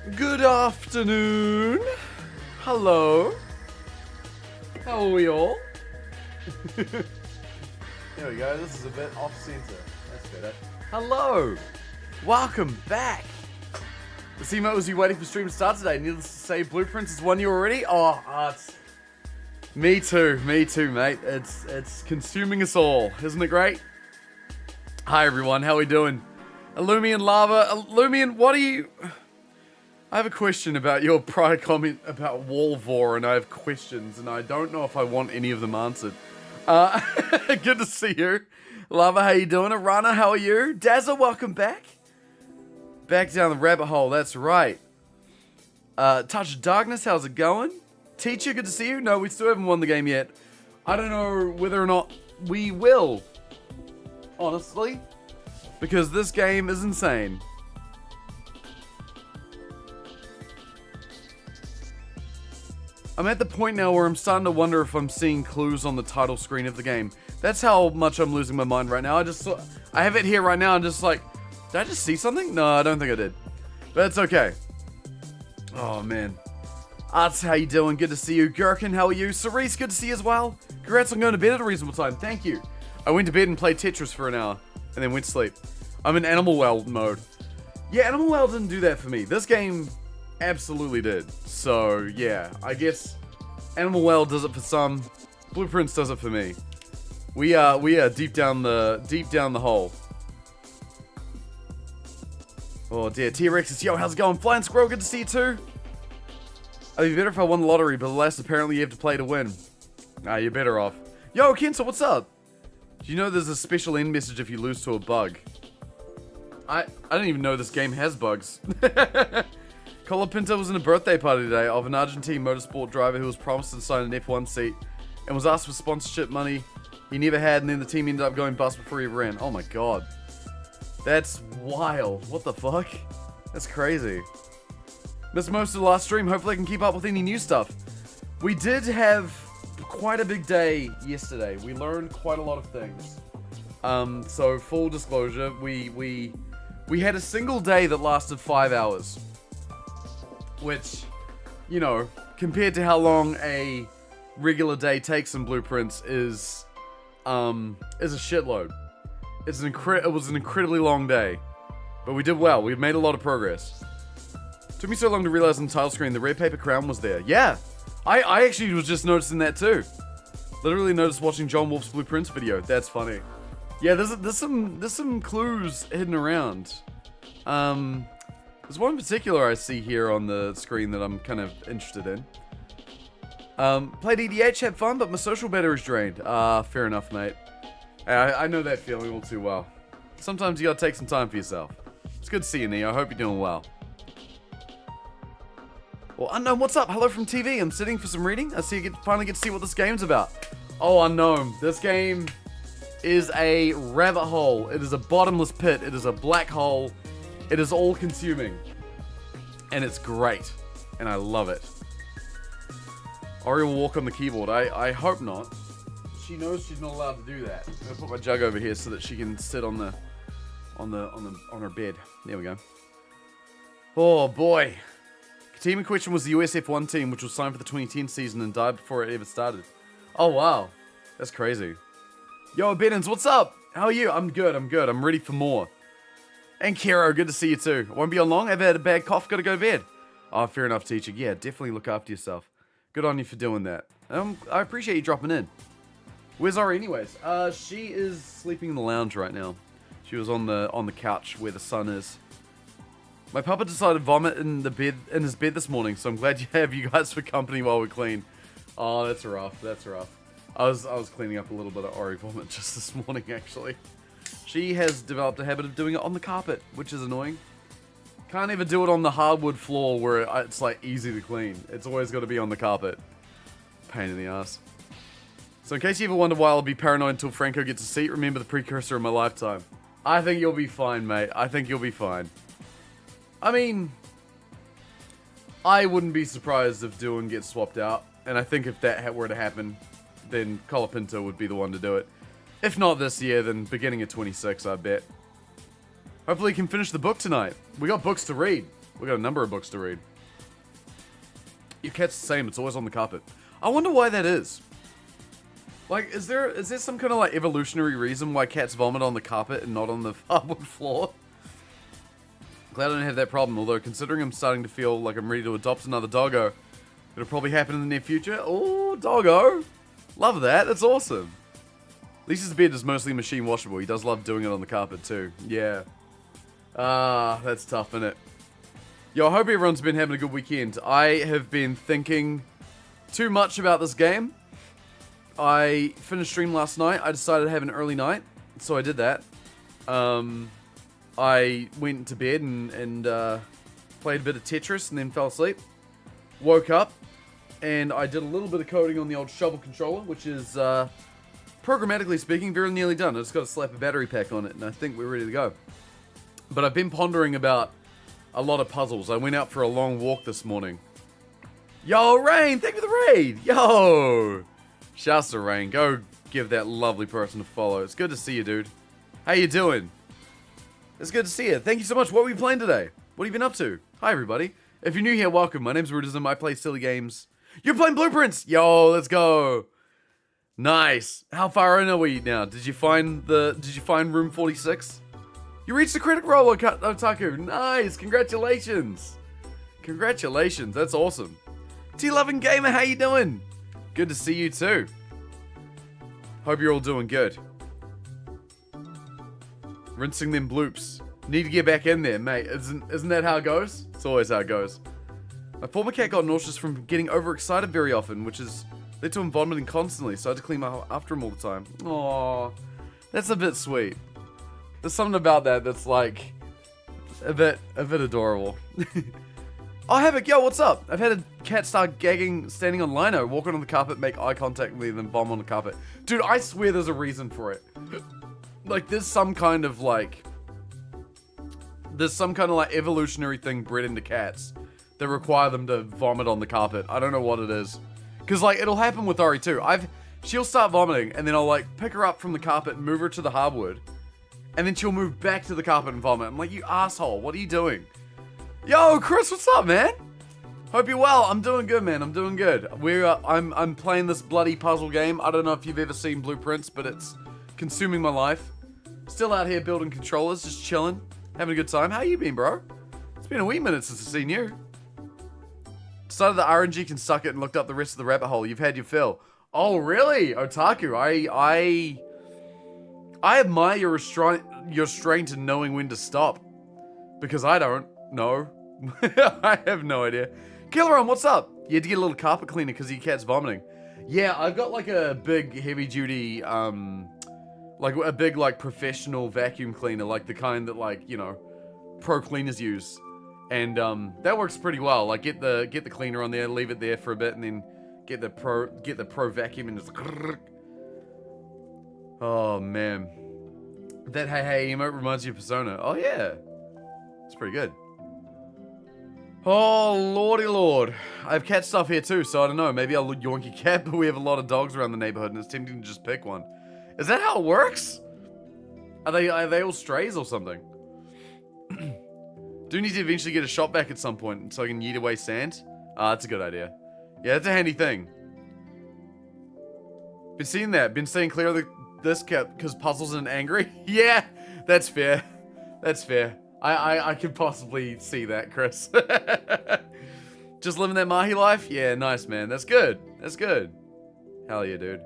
Good afternoon. Hello. How are we all? There we go. This is a bit off center. That's better. Hello. Welcome back. The emote was you waiting for stream to start today. Needless to say, Blueprints has won you already. It's me too, mate. It's consuming us all, isn't it great? Hi everyone, how are we doing? Illumian Lava, Illumian, what are you? I have a question about your prior comment about Walvor, and I have questions, and I don't know if I want any of them answered. Good to see you. Lava, how you doing? Arana, how are you? Dazza, welcome back. Back down the rabbit hole, that's right. Touch of Darkness, how's it going? Teacher, good to see you. No, we still haven't won the game yet. I don't know whether or not we will, honestly, because this game is insane. I'm at the point now where I'm starting to wonder if I'm seeing clues on the title screen of the game. That's how much I'm losing my mind right now. I have it here right now. I'm just like, did I just see something? No, I don't think I did. But it's okay. Oh, man. Arts, how you doing? Good to see you. Gherkin, how are you? Cerise, good to see you as well. Congrats on going to bed at a reasonable time. Thank you. I went to bed and played Tetris for an hour, and then went to sleep. I'm in Animal Well mode. Yeah, Animal Well didn't do that for me. This game absolutely did. So, yeah, I guess Animal Well does it for some. Blueprints does it for me. We are deep down the hole. Oh dear, T-Rex is, yo, how's it going? Flying Squirrel, good to see you too. It'd be better if I won the lottery, but alas, apparently you have to play to win. You're better off. Yo, Kenzo, what's up? Do you know there's a special end message if you lose to a bug? I don't even know this game has bugs. Colapinto was in a birthday party today of an Argentine motorsport driver who was promised to sign an F1 seat and was asked for sponsorship money he never had, and then the team ended up going bust before he ran. Oh my god. That's wild. What the fuck? That's crazy. Missed most of the last stream. Hopefully I can keep up with any new stuff. We did have quite a big day yesterday. We learned quite a lot of things. So full disclosure, we had a single day that lasted 5 hours. Which, you know, compared to how long a regular day takes in Blueprints is a shitload. It was an incredibly long day, but we did well. We made a lot of progress. Took me so long to realize on the title screen the red paper crown was there. Yeah, I actually was just noticing that too. Literally noticed watching John Wolf's Blueprints video. That's funny. Yeah, there's some clues hidden around. There's one in particular I see here on the screen that I'm kind of interested in. Played EDH, had fun, but my social battery's drained. Fair enough, mate. I know that feeling all too well. Sometimes you gotta take some time for yourself. It's good to see you, Neo. I hope you're doing well. Well, Unknown, what's up? Hello from TV. I'm sitting for some reading. I see you finally get to see what this game's about. Oh, Unknown. This game is a rabbit hole. It is a bottomless pit. It is a black hole. It is all-consuming. And it's great. And I love it. Ori will walk on the keyboard. I hope not. She knows she's not allowed to do that. I'm gonna put my jug over here so that she can sit on her bed. There we go. Oh boy. Team in question was the USF1 team, which was signed for the 2010 season and died before it ever started. Oh wow. That's crazy. Yo, Bennins, what's up? How are you? I'm good. I'm ready for more. And Kero, good to see you too. I won't be on long. I've had a bad cough. Gotta go to bed. Oh, fair enough, teacher. Yeah, definitely look after yourself. Good on you for doing that. I appreciate you dropping in. Where's Ori anyways? She is sleeping in the lounge right now. She was on the couch where the sun is. My papa decided to vomit in his bed this morning, so I'm glad you have you guys for company while we clean. Oh, that's rough. That's rough. I was cleaning up a little bit of Ori vomit just this morning, actually. She has developed a habit of doing it on the carpet, which is annoying. Can't even do it on the hardwood floor where it's like easy to clean. It's always got to be on the carpet. Pain in the ass. So in case you ever wonder why I'll be paranoid until Franco gets a seat, remember the precursor of my lifetime. I think you'll be fine, mate. I think you'll be fine. I mean, I wouldn't be surprised if Doohan gets swapped out. And I think if that were to happen, then Colapinto would be the one to do it. If not this year, then beginning of 26, I bet. Hopefully we can finish the book tonight. We got books to read. We got a number of books to read. Your cat's the same. It's always on the carpet. I wonder why that is. Like, is there some kind of like evolutionary reason why cats vomit on the carpet and not on the hardwood floor? Glad I don't have that problem, although considering I'm starting to feel like I'm ready to adopt another doggo, it'll probably happen in the near future. Oh, doggo. Love that. That's awesome. Lisa's bed is mostly machine washable. He does love doing it on the carpet too. Yeah. Ah, that's tough, isn't it? Yo, I hope everyone's been having a good weekend. I have been thinking too much about this game. I finished stream last night. I decided to have an early night, so I did that. I went to bed and played a bit of Tetris and then fell asleep. Woke up and I did a little bit of coding on the old shovel controller, which is, programmatically speaking, very nearly done. I just got to slap a battery pack on it and I think we're ready to go. But I've been pondering about a lot of puzzles. I went out for a long walk this morning. Yo, Rain, thank you for the raid. Yo, shouts to Rain. Go give that lovely person a follow. It's good to see you, dude. How you doing? It's good to see you. Thank you so much. What were you playing today? What have you been up to? Hi, everybody. If you're new here, welcome. My name's Rudism. I play silly games. You're playing Blueprints. Yo, let's go. Nice. How far in are we now? Did you find room 46? You reached the critic role, Otaku. Nice. Congratulations. Congratulations. That's awesome. T-Loving Gamer, how you doing? Good to see you too. Hope you're all doing good. Rinsing them bloops. Need to get back in there, mate. Isn't that how it goes? It's always how it goes. My former cat got nauseous from getting overexcited very often, which has led to him vomiting constantly, so I had to clean after him all the time. Aww. That's a bit sweet. There's something about that that's like a bit adorable. Oh, Havoc, yo, what's up? I've had a cat start gagging standing on lino, walking on the carpet, make eye contact with me, then vom on the carpet. Dude, I swear there's a reason for it. Like, there's some kind of like evolutionary thing bred into cats that require them to vomit on the carpet. I don't know what it is. Cause like, it'll happen with Ori too. She'll start vomiting and then I'll like pick her up from the carpet and move her to the hardwood. And then she'll move back to the carpet and vomit. I'm like, you asshole, what are you doing? Yo, Chris, what's up, man? Hope you're well. I'm doing good, man. I'm doing good. I'm playing this bloody puzzle game. I don't know if you've ever seen Blueprints, but it's consuming my life. Still out here building controllers, just chilling, having a good time. How you been, bro? It's been a wee minute since I've seen you. Decided that RNG can suck it and looked up the rest of the rabbit hole. You've had your fill. Oh, really? Otaku, I admire your restraint in knowing when to stop. Because I don't know. I have no idea. Killeron, what's up? You had to get a little carpet cleaner because your cat's vomiting. Yeah, I've got like a big heavy duty, like a big like professional vacuum cleaner, like the kind that like, you know, pro cleaners use. And that works pretty well. Like get the cleaner on there, leave it there for a bit, and then get the pro vacuum and just. Oh man, that hey emote reminds you of Persona. Oh yeah, it's pretty good. Oh lordy lord, I have cat stuff here too, so I don't know. Maybe I'll yoink a cat, but we have a lot of dogs around the neighborhood, and it's tempting to just pick one. Is that how it works? Are they all strays or something? Do need to eventually get a shop vac at some point so I can yeet away sand. That's a good idea. Yeah, that's a handy thing. Been seeing that. Been staying clear of this cat because puzzles and angry. Yeah, that's fair. That's fair. I could possibly see that, Chris. Just living that Mahi life? Yeah, nice, man. That's good. That's good. Hell yeah, dude.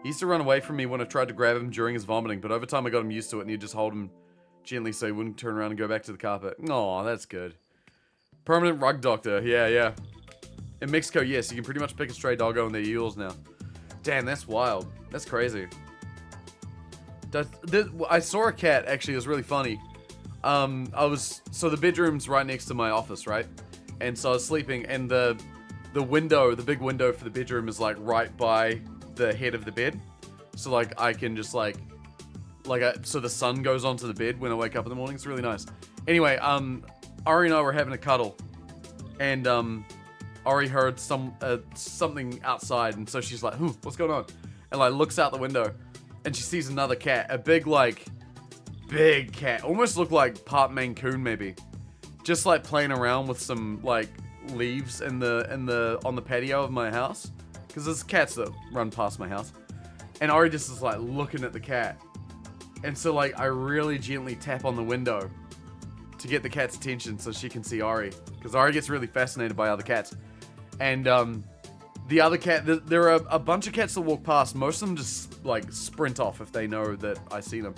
He used to run away from me when I tried to grab him during his vomiting, but over time I got him used to it and he'd just hold him gently so he wouldn't turn around and go back to the carpet. Aw, that's good. Permanent rug doctor. Yeah, yeah. In Mexico, yes, you can pretty much pick a stray doggo and they're yours now. Damn, that's wild. That's crazy. I saw a cat, actually, it was really funny. So the bedroom's right next to my office, right? And so I was sleeping, and the window, the big window for the bedroom is like right by the head of the bed. So like I can just so the sun goes onto the bed when I wake up in the morning. It's really nice. Anyway, Ari and I were having a cuddle, and Ari heard something outside, and so she's like, what's going on? And like looks out the window, and she sees another cat, a big cat, almost looked like part Maine Coon maybe. just like playing around with some like leaves on the patio of my house, because there's cats that run past my house, and Ari just is like looking at the cat, and so like I really gently tap on the window to get the cat's attention so she can see Ari, because Ari gets really fascinated by other cats. And the other cat, there are a bunch of cats that walk past. Most of them just like sprint off if they know that I see them.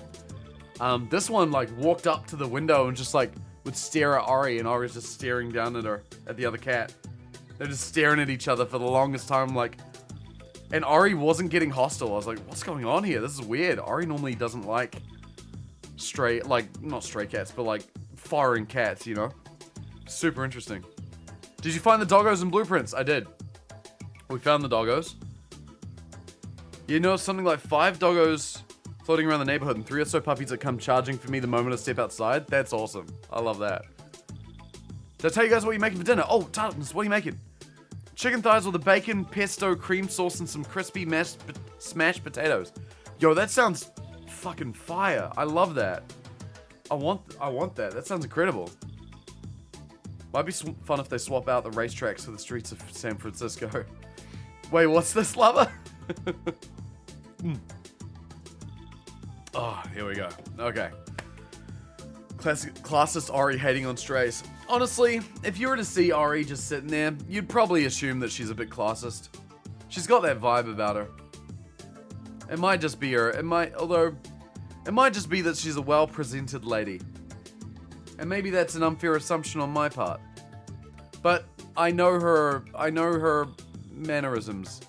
This one like walked up to the window and just like would stare at Ari, and Ari's just staring down at her, at the other cat. They're just staring at each other for the longest time, like, and Ari wasn't getting hostile. I was like, what's going on here? This is weird. Ari normally doesn't like not stray cats, but like foreign cats, you know? Super interesting. Did you find the doggos and blueprints? I did. We found the doggos. You know, something like 5 doggos floating around the neighborhood and 3 or so puppies that come charging for me the moment I step outside. That's awesome. I love that. Did I tell you guys what you're making for dinner? Oh, Tartans, what are you making? Chicken thighs with a bacon, pesto, cream sauce, and some crispy smashed potatoes. Yo, that sounds fucking fire. I love that. I want that. That sounds incredible. Might be fun if they swap out the racetracks for the streets of San Francisco. Wait, what's this, lover? Oh, here we go. Okay. Classist Ari hating on strays. Honestly, if you were to see Ari just sitting there, you'd probably assume that she's a bit classist. She's got that vibe about her. It might just be her. It might just be that she's a well-presented lady. And maybe that's an unfair assumption on my part. But I know her mannerisms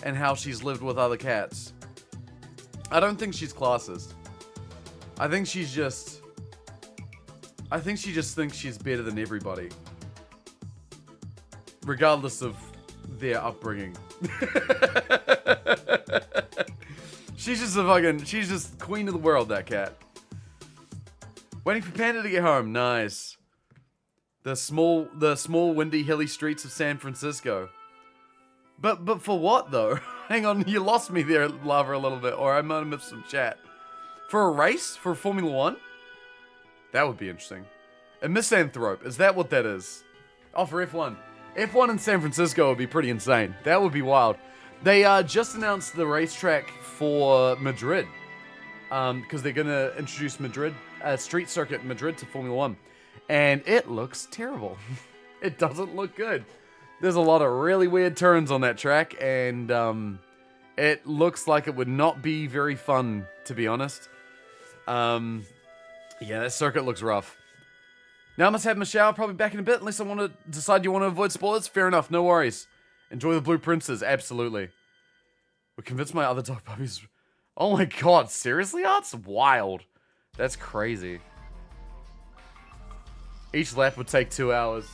and how she's lived with other cats. I don't think she's classist. I think she just thinks she's better than everybody. Regardless of their upbringing. She's just queen of the world, that cat. Waiting for Panda to get home. Nice. The small, windy, hilly streets of San Francisco. But for what, though? Hang on, you lost me there, Lava, a little bit, or I might have missed some chat. For a race? For Formula 1? That would be interesting. A misanthrope, is that what that is? Oh, for F1. F1 in San Francisco would be pretty insane. That would be wild. They just announced the racetrack for Madrid. Because they're going to introduce street circuit in Madrid to Formula 1. And it looks terrible. It doesn't look good. There's a lot of really weird turns on that track, and it looks like it would not be very fun, to be honest. Yeah, that circuit looks rough. Now I must have my shower, probably back in a bit, unless I want to decide you want to avoid spoilers. Fair enough, no worries. Enjoy the Blue Princes, absolutely. We convinced my other dog puppies. Oh my god, seriously? That's wild. That's crazy. Each lap would take 2 hours.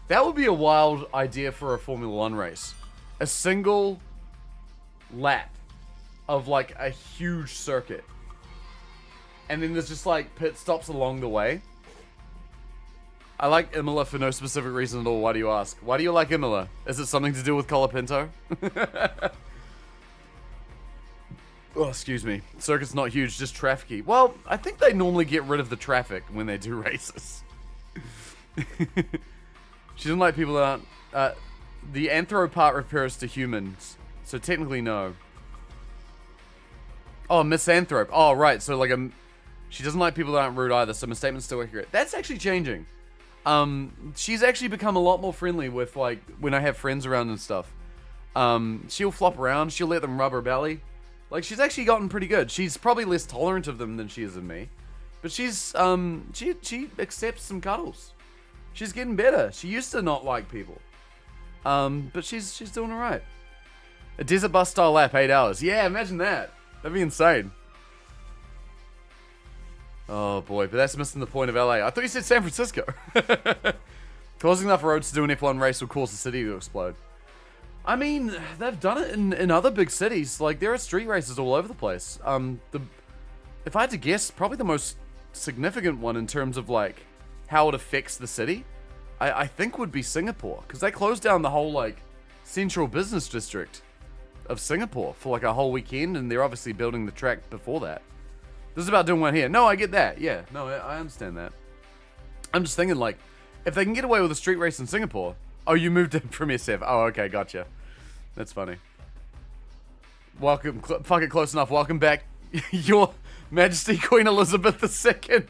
That would be a wild idea for a Formula 1 race. A single lap of like a huge circuit. And then there's just like pit stops along the way. I like Imola for no specific reason at all. Why do you ask? Why do you like Imola? Is it something to do with Colapinto? Oh, excuse me. Circuit's not huge, just trafficy. Well, I think they normally get rid of the traffic when they do races. She doesn't like people that aren't... the anthro part refers to humans, so technically no. Oh, misanthrope. Oh, right, so like she doesn't like people that aren't rude either, so my statement's still accurate. That's actually changing. She's actually become a lot more friendly with, like, when I have friends around and stuff. She'll flop around, she'll let them rub her belly. Like, she's actually gotten pretty good. She's probably less tolerant of them than she is of me. But she's, she accepts some cuddles. She's getting better. She used to not like people. But she's doing alright. A desert bus style lap, 8 hours. Yeah, imagine that. That'd be insane. Oh boy, but that's missing the point of LA. I thought you said San Francisco. Causing enough roads to do an F1 race would cause the city to explode. I mean, they've done it in other big cities. Like, there are street races all over the place. If I had to guess, probably the most significant one in terms of, like, how it affects the city, I think would be Singapore. Because they closed down the whole, like, central business district of Singapore for, like, a whole weekend. And they're obviously building the track before that. This is about doing one here. No, I get that. Yeah, no, I understand that. I'm just thinking, like, If they can get away with a street race in Singapore. Oh, you moved in from SF. Oh, okay, gotcha. That's funny. Welcome, fuck it, close enough. Welcome back, Your Majesty Queen Elizabeth II.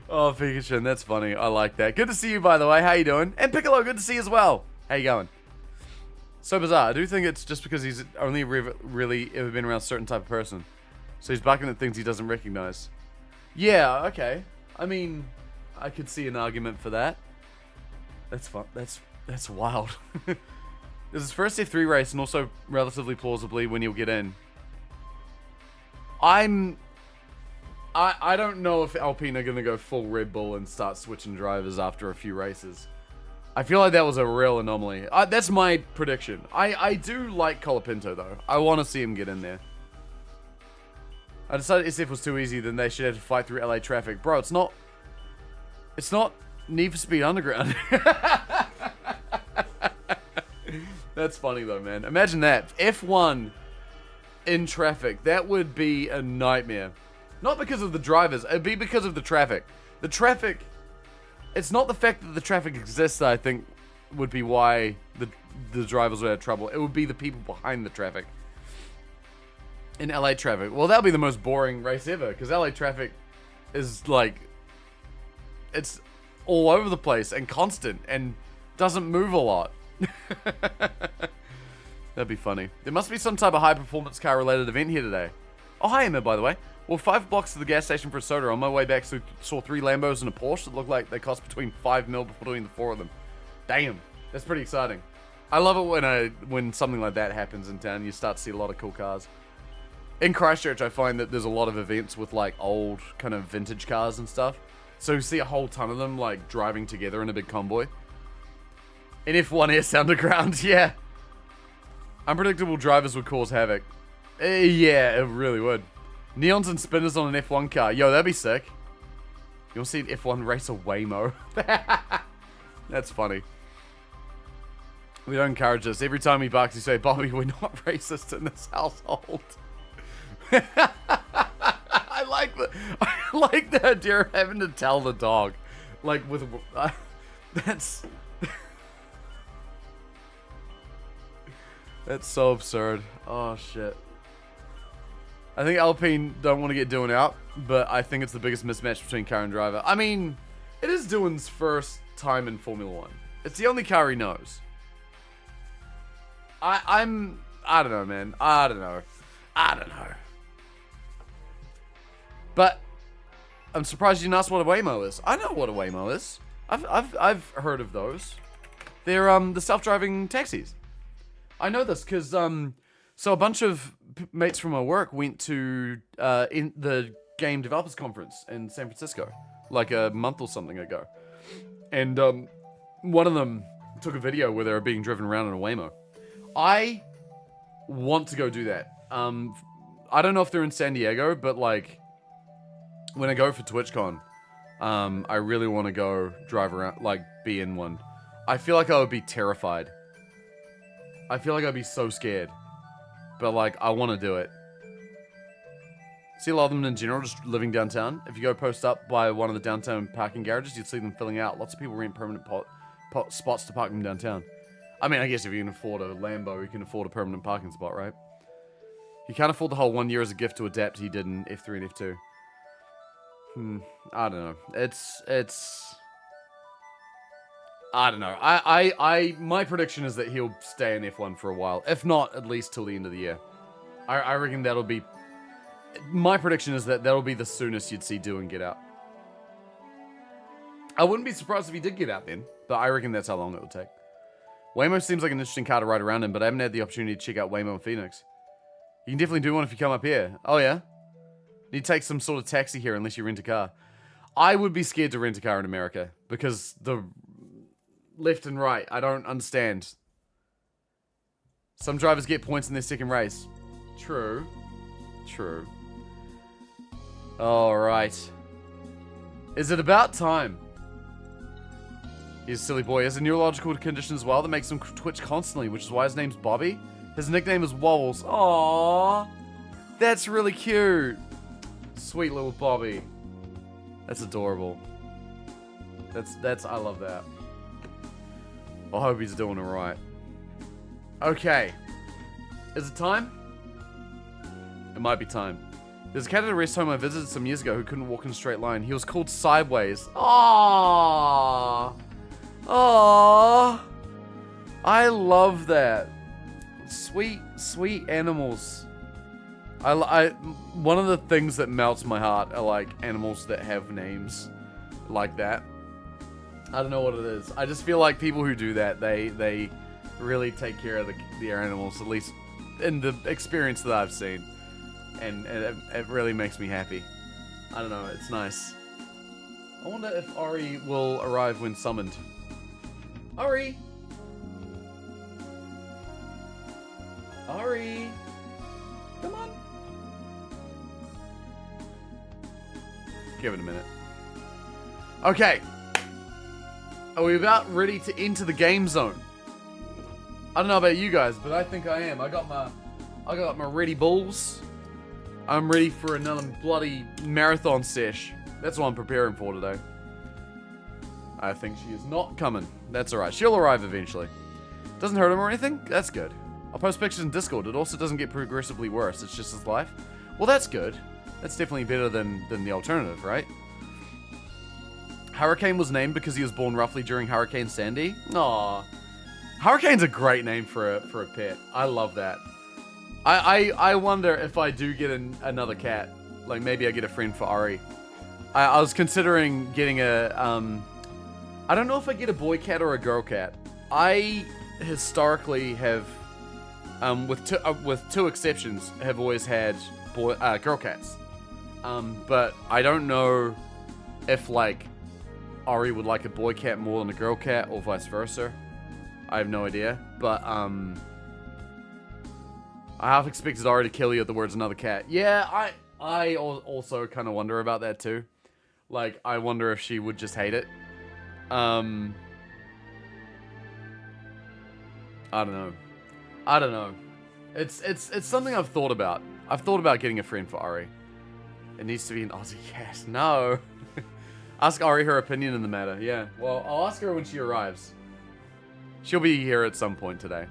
Oh, Pikachu, that's funny. I like that. Good to see you, by the way. How you doing? And Piccolo, good to see you as well. How you going? So bizarre. I do think it's just because he's only really ever been around a certain type of person. So he's barking at things he doesn't recognize. Yeah, okay. I mean, I could see an argument for that. That's fun. That's wild. This is his first F3 race, and also relatively plausibly when he'll get in. I don't know if Alpine are going to go full Red Bull and start switching drivers after a few races. I feel like that was a real anomaly. That's my prediction. I do like Colapinto, though. I want to see him get in there. I decided SF was too easy, then they should have to fight through LA traffic. Bro, it's not Need for Speed Underground. That's funny though, man. Imagine that. F1 in traffic. That would be a nightmare. Not because of the drivers. It'd be because of the traffic. The traffic... It's not the fact that the traffic exists that I think would be why the drivers would have trouble. It would be the people behind the traffic. In LA traffic. Well, that'll be the most boring race ever. Because LA traffic is like... It's all over the place and constant and doesn't move a lot. That'd be funny. There must be some type of high-performance car-related event here today. Oh, hi, Emma, by the way. Well, 5 blocks to the gas station for a soda. On my way back, saw 3 Lambos and a Porsche that looked like they cost between 5 mil between the 4 of them. Damn, that's pretty exciting. I love it when something like that happens in town. You start to see a lot of cool cars. In Christchurch, I find that there's a lot of events with like old kind of vintage cars and stuff. So you see a whole ton of them like driving together in a big convoy. In F1 Underground, yeah. Unpredictable drivers would cause havoc. Yeah, it really would. Neons and spinners on an F1 car. Yo, that'd be sick. You want to see an F1 race a Waymo? That's funny. We don't encourage this. Every time he barks, you say, Bobby, we're not racist in this household. I like the idea of having to tell the dog. Like, with... that's so absurd. Oh, shit. I think Alpine don't want to get Doohan out, but I think it's the biggest mismatch between car and driver. I mean, it is Doohan's first time in Formula 1. It's the only car he knows. I don't know, man. I don't know. But I'm surprised you didn't ask what a Waymo is. I know what a Waymo is. I've heard of those. They're the self-driving taxis. I know this because so a bunch of mates from my work went to in the Game Developers Conference in San Francisco like a month or something ago, and one of them took a video where they were being driven around in a Waymo. I want to go do that. I don't know if they're in San Diego, but like when I go for TwitchCon, I really want to go drive around, like be in one. I feel like I would be terrified. I feel like I'd be so scared. But like, I want to do it. See a lot of them in general just living downtown. If you go post up by one of the downtown parking garages, you'd see them filling out. Lots of people rent permanent spots to park them downtown. I mean, I guess if you can afford a Lambo, you can afford a permanent parking spot, right? You can't afford the whole 1 year as a gift to adapt he did in F3 and F2. I don't know. I don't know. My prediction is that he'll stay in F1 for a while. If not, at least till the end of the year. I reckon that'll be... My prediction is that that'll be the soonest you'd see Doohan get out. I wouldn't be surprised if he did get out then, but I reckon that's how long it will take. Waymo seems like an interesting car to ride around in, but I haven't had the opportunity to check out Waymo in Phoenix. You can definitely do one if you come up here. Oh yeah? You take some sort of taxi here unless you rent a car. I would be scared to rent a car in America, because the... left and right. I don't understand. Some drivers get points in their second race. True. True. Alright. Is it about time? He's a silly boy. He has a neurological condition as well that makes him twitch constantly, which is why his name's Bobby. His nickname is Wobbles. Aww. That's really cute. Sweet little Bobby. That's adorable. I love that. I hope he's doing alright. Okay. Is it time? It might be time. There's a cat at a rest home I visited some years ago who couldn't walk in a straight line. He was called Sideways. Aww. Aww. I love that. Sweet, sweet animals. One of the things that melts my heart are like animals that have names like that. I don't know what it is. I just feel like people who do that, they really take care of their animals, at least in the experience that I've seen. And it really makes me happy. I don't know, it's nice. I wonder if Ari will arrive when summoned. Ari! Ari! Come on! Give it a minute. Okay. Are we about ready to enter the game zone? I don't know about you guys, but I think I am. I got my ready balls. I'm ready for another bloody marathon sesh. That's what I'm preparing for today. I think she is not coming. That's alright. She'll arrive eventually. Doesn't hurt him or anything? That's good. I'll post pictures in Discord. It also doesn't get progressively worse. It's just his life. Well, that's good. That's definitely better than the alternative, right? Hurricane was named because he was born roughly during Hurricane Sandy. Aww. Hurricane's a great name for a pet. I love that. I wonder if I do get another cat. Like, maybe I get a friend for Ari. I was considering getting a, I don't know if I get a boy cat or a girl cat. I historically have, with two exceptions, have always had girl cats. But I don't know if, like, Ari would like a boy cat more than a girl cat or vice versa. I have no idea. But, I half expected Ari to kill you at the words another cat. Yeah, I also kind of wonder about that too. Like, I wonder if she would just hate it. I don't know. It's something I've thought about. I've thought about getting a friend for Ari. It needs to be an Aussie cat. No. Ask Ari her opinion in the matter. Yeah. Well, I'll ask her when she arrives. She'll be here at some point today.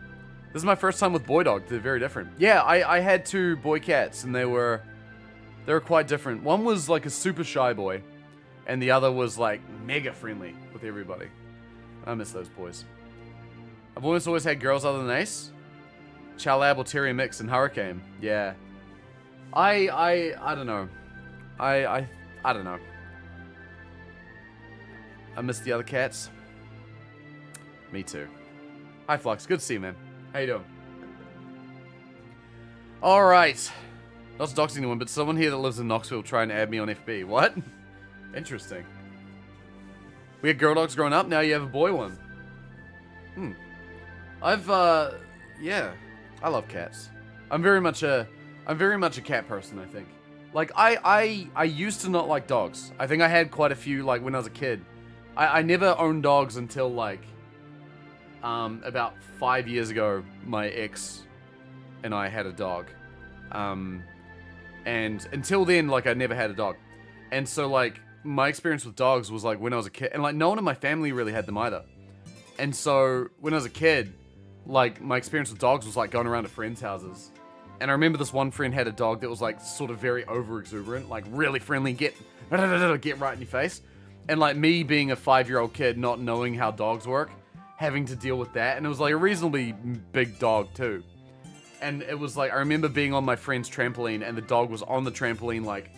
This is my first time with boy dog. They're very different. Yeah, I had two boy cats, and they were quite different. One was like a super shy boy, and the other was like mega friendly with everybody. I miss those boys. I've always had girls other than Ace. Chow Lab or Terrier Mix and Hurricane. Yeah. I don't know. I don't know. I miss the other cats. Me too. Hi Flux, good to see you, man. How you doing? Alright. Not to dox anyone, but someone here that lives in Knoxville trying to add me on FB. What? Interesting. We had girl dogs growing up, now you have a boy one. Yeah. I love cats. I'm very much a cat person, I think. Like, I used to not like dogs. I think I had quite a few, like, when I was a kid. I never owned dogs until, like, about 5 years ago, my ex and I had a dog. And until then, like, I never had a dog. And so, like, my experience with dogs was, like, when I was a kid. And, like, no one in my family really had them either. And so, when I was a kid, like, my experience with dogs was, like, going around to friends' houses. And I remember this one friend had a dog that was, like, sort of very over-exuberant. Like, really friendly, get right in your face. And, like, me being a 5-year-old kid, not knowing how dogs work, having to deal with that. And it was, like, a reasonably big dog, too. And it was, like, I remember being on my friend's trampoline, and the dog was on the trampoline, like,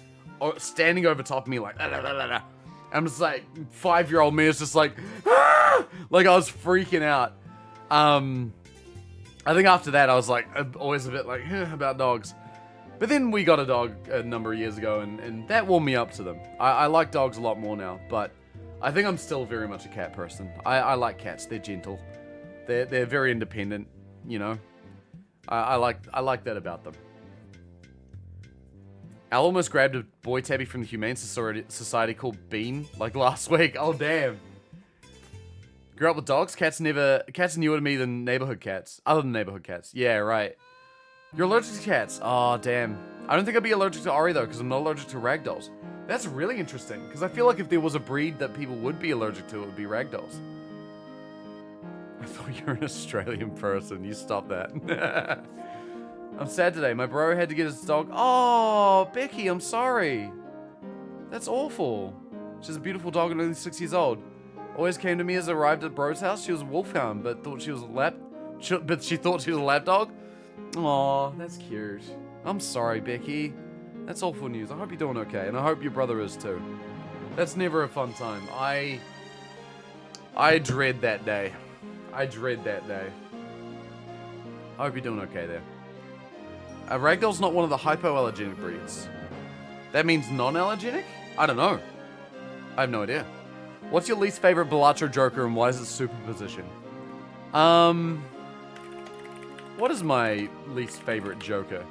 standing over top of me, like, I'm just, like, 5-year-old me is just, like, ah! Like, I was freaking out. I think after that, I was, like, always a bit, like, about dogs. But then we got a dog a number of years ago, and that warmed me up to them. I like dogs a lot more now, but I think I'm still very much a cat person. I like cats. They're gentle. They're very independent, you know. I like that about them. Al almost grabbed a boy tabby from the Humane Society called Bean, like last week. Oh, damn. Grew up with dogs. Cats are newer to me than neighborhood cats. Other than neighborhood cats. Yeah, right. You're allergic to cats. Oh, damn. I don't think I'd be allergic to Ori, though, because I'm not allergic to ragdolls. That's really interesting, because I feel like if there was a breed that people would be allergic to, it would be ragdolls. I thought you were an Australian person. You stop that. I'm sad today. My bro had to get his dog. Oh, Becky, I'm sorry. That's awful. She's a beautiful dog and only 6 years old. Always came to me as I arrived at bro's house. She was a wolfhound, but thought she was a lap. But she thought she was a lap dog. Aw, that's cute. I'm sorry, Becky. That's awful news. I hope you're doing okay, and I hope your brother is too. That's never a fun time. I dread that day. I dread that day. I hope you're doing okay there. Ragdoll's not one of the hypoallergenic breeds. That means non-allergenic? I don't know. I have no idea. What's your least favorite Balatro Joker and why is it superposition? What is my least favorite Joker?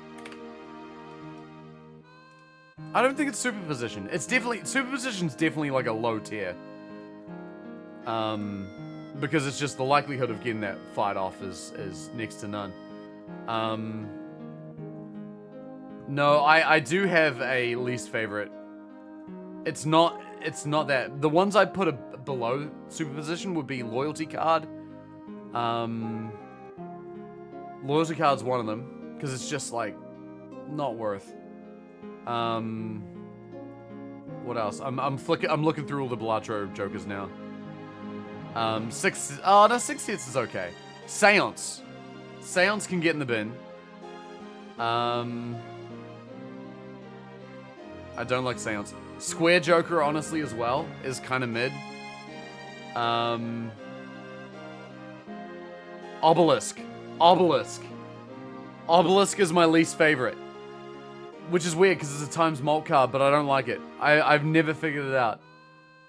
I don't think it's superposition. It's definitely, superposition's definitely like a low tier. Because it's just the likelihood of getting that fight off is next to none. No, I do have a least favorite. It's not that. The ones I'd put below superposition would be Loyalty Card. Loyalty Card's one of them, because it's just like not worth. What else? I'm looking through all the Balatro Jokers now. Six hits is okay. Seance can get in the bin. I don't like Seance. Square Joker, honestly, as well, is kind of mid. Obelisk is my least favorite. Which is weird, because it's a times mult card, but I don't like it. I've never figured it out.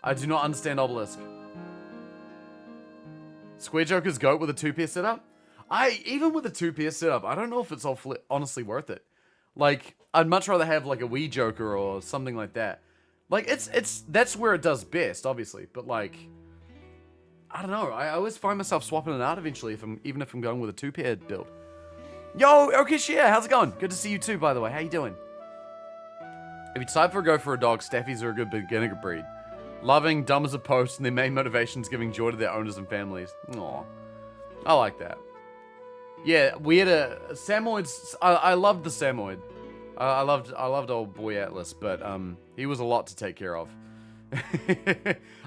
I do not understand Obelisk. Square Joker's GOAT with a 2-piece setup? Even with a 2-piece setup, I don't know if it's honestly worth it. Like, I'd much rather have like a Wii Joker or something like that. Like, that's where it does best, obviously. But like, I don't know. I always find myself swapping it out eventually, even if I'm going with a 2-paired build. Yo, Okishia, how's it going? Good to see you too, by the way. How you doing? If you decide for a go for a dog, Staffies are a good beginner breed. Loving, dumb as a post, and their main motivation is giving joy to their owners and families. Aw. I like that. Yeah, we had a Samoyed's. I loved the Samoyed. I loved old boy Atlas, but he was a lot to take care of.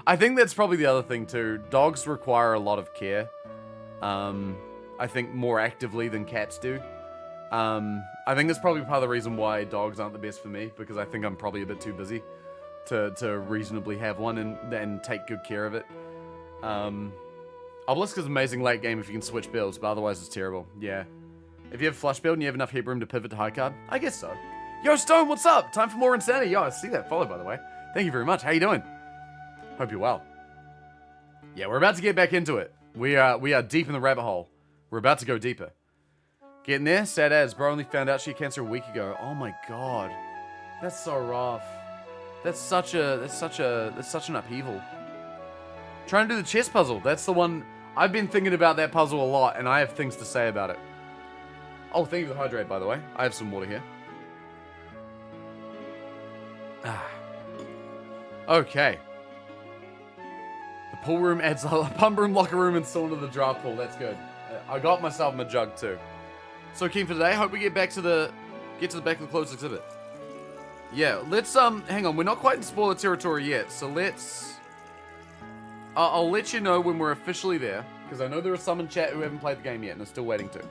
I think that's probably the other thing too. Dogs require a lot of care. I think more actively than cats do. I think that's probably part of the reason why dogs aren't the best for me, because I think I'm probably a bit too busy to reasonably have one and take good care of it. Obelisk is amazing late game if you can switch builds, but otherwise it's terrible. Yeah. If you have flush build and you have enough headroom to pivot to high card, I guess so. Yo, Stone, what's up? Time for more insanity. Yo, I see that follow, by the way. Thank you very much. How you doing? Hope you're well. Yeah, we're about to get back into it. We are deep in the rabbit hole. We're about to go deeper. Getting there? Sad as. Bro only found out she had cancer a week ago. Oh my god. That's so rough. That's such an upheaval. Trying to do the chess puzzle. That's the one. I've been thinking about that puzzle a lot, and I have things to say about it. Oh, thank you for the hydrate, by the way. I have some water here. Okay. The pool room adds a pump room, locker room, and sauna to the draft pool. That's good. I got myself my jug too. So keen for today. Hope we get back to the back of the closed exhibit. Yeah, let's hang on. We're not quite in spoiler territory yet, so let's. I'll let you know when we're officially there, because I know there are some in chat who haven't played the game yet and are still waiting to.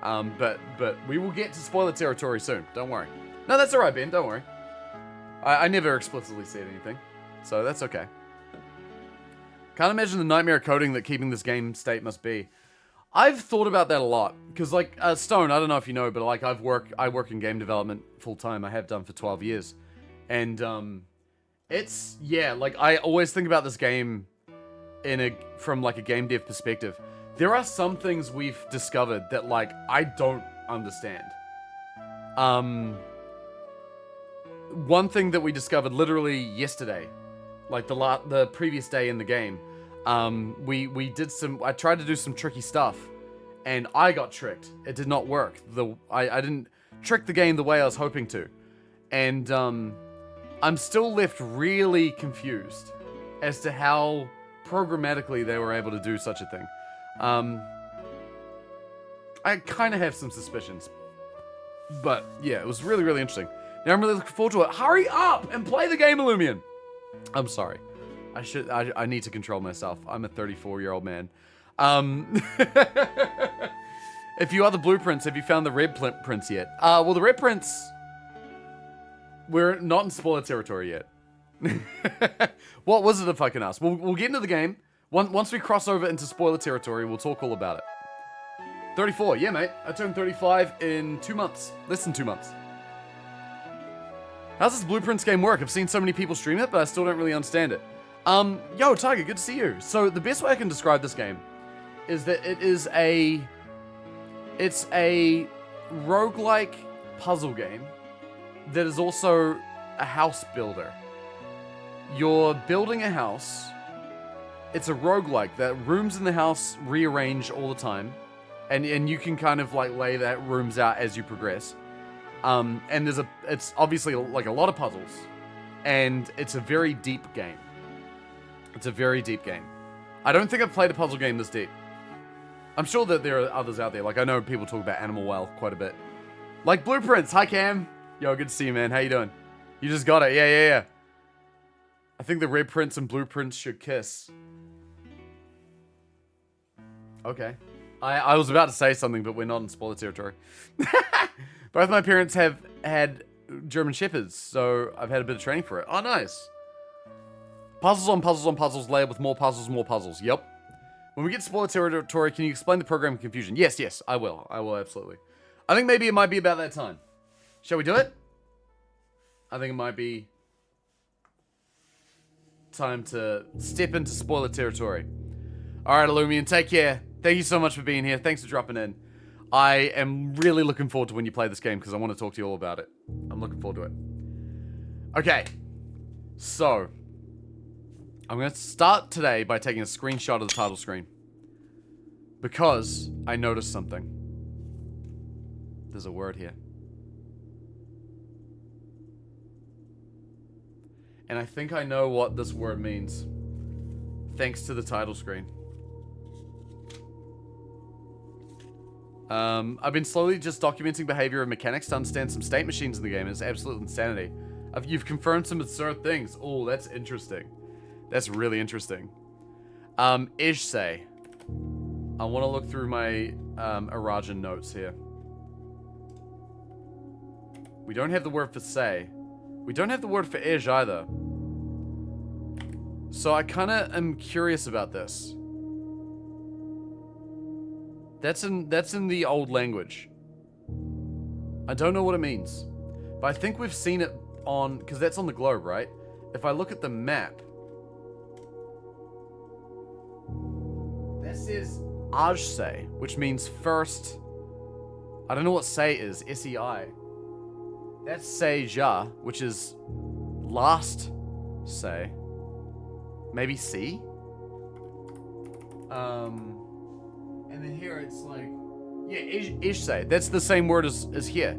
But we will get to spoiler territory soon. Don't worry. No, that's all right, Ben. Don't worry. I never explicitly said anything, so that's okay. Can't imagine the nightmare coding that keeping this game state must be. I've thought about that a lot, because like Stone, I don't know if you know, but like I work in game development full time. I have done for 12 years, and it's like I always think about this game from like a game dev perspective. There are some things we've discovered that like I don't understand. One thing that we discovered literally yesterday, like the previous day in the game, I tried to do some tricky stuff, and I got tricked. It did not work. I didn't trick the game the way I was hoping to. And I'm still left really confused as to how programmatically they were able to do such a thing. I kind of have some suspicions. But yeah, it was really, really interesting. Now I'm really looking forward to it. Hurry up and play the game, Illumian! I'm sorry. I need to control myself. I'm a 34-year-old man. If you are the blueprints, have you found the red prints yet? Well, the red prints... We're not in spoiler territory yet. What was it if I can ask? We'll get into the game. Once we cross over into spoiler territory, we'll talk all about it. 34, yeah, mate. I turned 35 in 2 months. Less than 2 months. How's this Blueprints game work? I've seen so many people stream it, but I still don't really understand it. Yo, Tiger, good to see you. So, the best way I can describe this game is that it's a roguelike puzzle game that is also a house builder. You're building a house. It's a roguelike that rooms in the house rearrange all the time. And you can kind of like lay that rooms out as you progress. And it's obviously like a lot of puzzles. And it's a very deep game. It's a very deep game. I don't think I've played a puzzle game this deep. I'm sure that there are others out there. Like I know people talk about Animal Well quite a bit. Like Blueprints. Hi Cam. Yo, good to see you, man. How you doing? You just got it. Yeah. I think the red prints and blueprints should kiss. Okay. I was about to say something, but we're not in spoiler territory. Both my parents have had German Shepherds, so I've had a bit of training for it. Oh, nice. Puzzles on puzzles on puzzles, layered with more puzzles. Yep. When we get to spoiler territory, can you explain the program confusion? Yes, I will. I will, absolutely. I think maybe it might be about that time. Shall we do it? I think it might be time to step into spoiler territory. Alright, Illumian, take care. Thank you so much for being here. Thanks for dropping in. I am really looking forward to when you play this game because I want to talk to you all about it. I'm looking forward to it. Okay. So, I'm going to start today by taking a screenshot of the title screen. Because I noticed something. There's a word here. And I think I know what this word means. Thanks to the title screen. I've been slowly just documenting behavior and mechanics to understand some state machines in the game. It's absolute insanity. You've confirmed some absurd things. Oh, that's interesting. That's really interesting. Ishsay. I want to look through my Arajan notes here. We don't have the word for say. We don't have the word for Ish either. So I kind of am curious about this. That's in the old language. I don't know what it means. But I think we've seen it on... Because that's on the globe, right? If I look at the map... That says Ajse, which means first... I don't know what say is. S-E-I. That's Seja, which is last say. Maybe C? And then here it's like... Yeah, Ishse. That's the same word as here.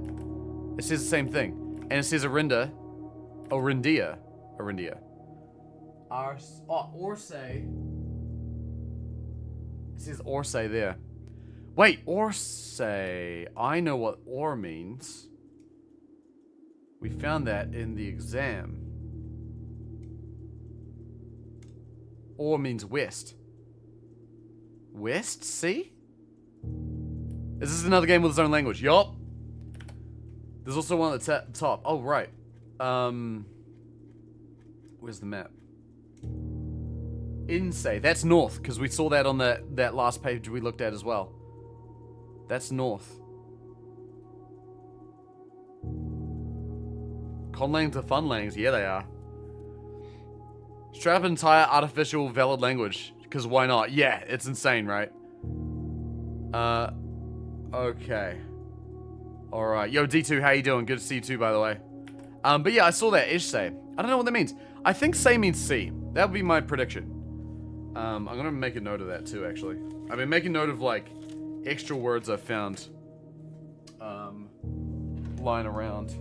It says the same thing. And it says Arinda. Orindia. Orse. It says Orse there. Wait, Orse. I know what or means. We found that in the exam. Or means west. West? See? Is this another game with its own language? Yup. There's also one at the top. Oh, right. Where's the map? Insay. That's north, because we saw that on that last page we looked at as well. That's north. Conlangs are funlangs. Yeah, they are. Straight up entire artificial valid language. Because why not? Yeah, it's insane, right? Okay. Alright. Yo, D2, how you doing? Good to see you too, by the way. But yeah, I saw that ish say. I don't know what that means. I think say means see. That would be my prediction. I'm gonna make a note of that too, actually. I've been making note of, like, extra words I've found lying around.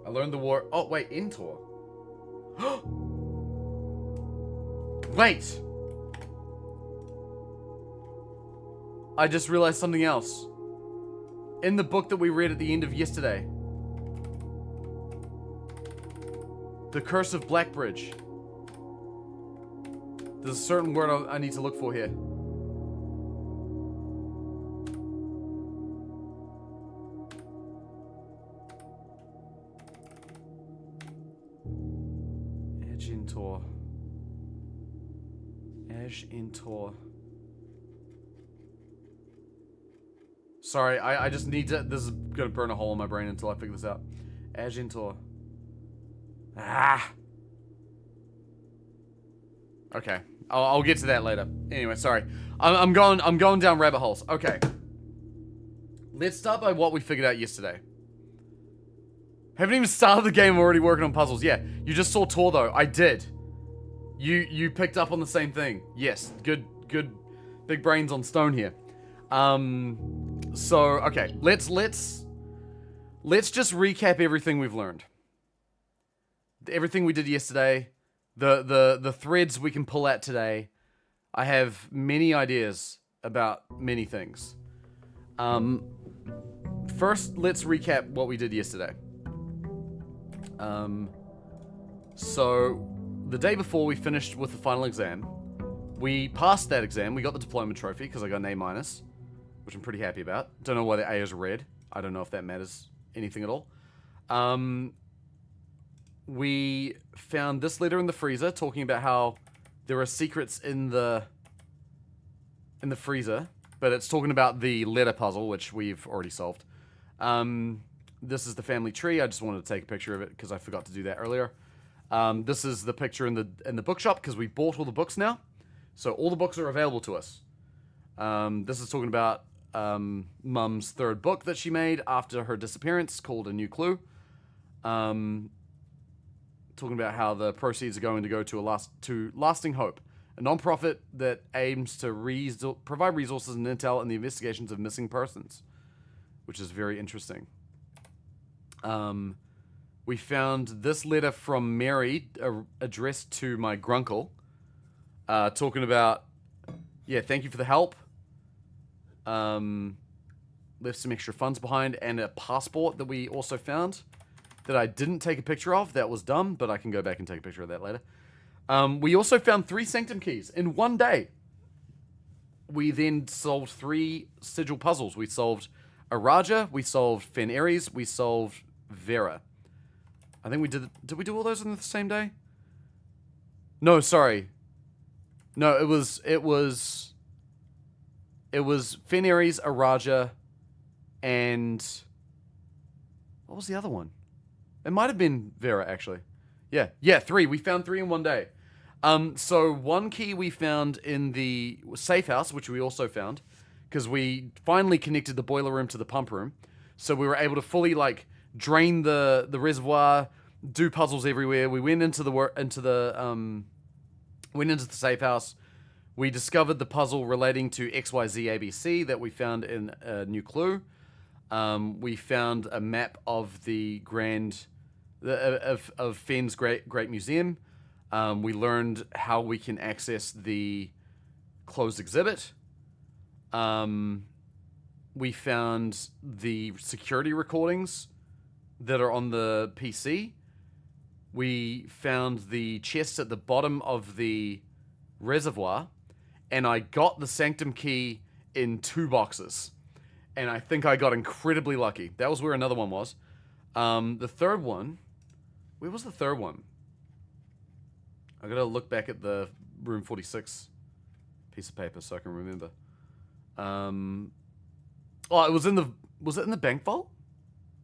I learned the word. Oh, wait, Entor. Wait! I just realized something else. In the book that we read at the end of yesterday, The Curse of Blackbridge, there's a certain word I need to look for here. Agintor. Sorry, I just need to... This is gonna burn a hole in my brain until I figure this out. Agintor. Ah! Okay. I'll get to that later. Anyway, sorry. I'm going down rabbit holes. Okay. Let's start by what we figured out yesterday. Haven't even started the game, already working on puzzles. Yeah, you just saw Tor though. I did. You picked up on the same thing. Yes, good big brains on stone here. So okay, let's just recap everything we've learned. Everything we did yesterday, the threads we can pull at today. I have many ideas about many things. First, let's recap what we did yesterday. So the day before we finished with the final exam, we passed that exam. We got the diploma trophy because I got an A-, which I'm pretty happy about. Don't know why the A is red. I don't know if that matters anything at all. We found this letter in the freezer talking about how there are secrets in the freezer, but it's talking about the letter puzzle, which we've already solved. This is the family tree. I just wanted to take a picture of it because I forgot to do that earlier. This is the picture in the bookshop because we bought all the books now. So all the books are available to us. This is talking about Mum's third book that she made after her disappearance called A New Clue. Talking about how the proceeds are going to go to Lasting Hope, a non-profit that aims to provide resources and intel in the investigations of missing persons, which is very interesting. We found this letter from Mary addressed to my grunkle, talking about, yeah, thank you for the help. Left some extra funds behind and a passport that we also found that I didn't take a picture of. That was dumb, but I can go back and take a picture of that later. We also found 3 Sanctum keys in one day. We then solved 3 sigil puzzles. We solved Araja, we solved Fen Ares, we solved Vera. I think we did we do all those in the same day? No, sorry. No, it was Fen Ares, Araja, and what was the other one? It might have been Vera, actually. Yeah, 3. We found 3 in one day. So 1 key we found in the safe house, which we also found, because we finally connected the boiler room to the pump room. So we were able to fully, like, drain the reservoir, do puzzles everywhere. We went into the safe house. We discovered the puzzle relating to XYZ ABC that we found in A New Clue. We found a map of the of Fenn's Great Museum. We learned how we can access the closed exhibit. We found the security recordings that are on the PC. We found the chests at the bottom of the reservoir, and I got the Sanctum key in 2 boxes. And I think I got incredibly lucky. That was where another one was. The third one... Where was the third one? I gotta look back at the room 46 piece of paper so I can remember. Oh, it was in the... Was it in the bank vault?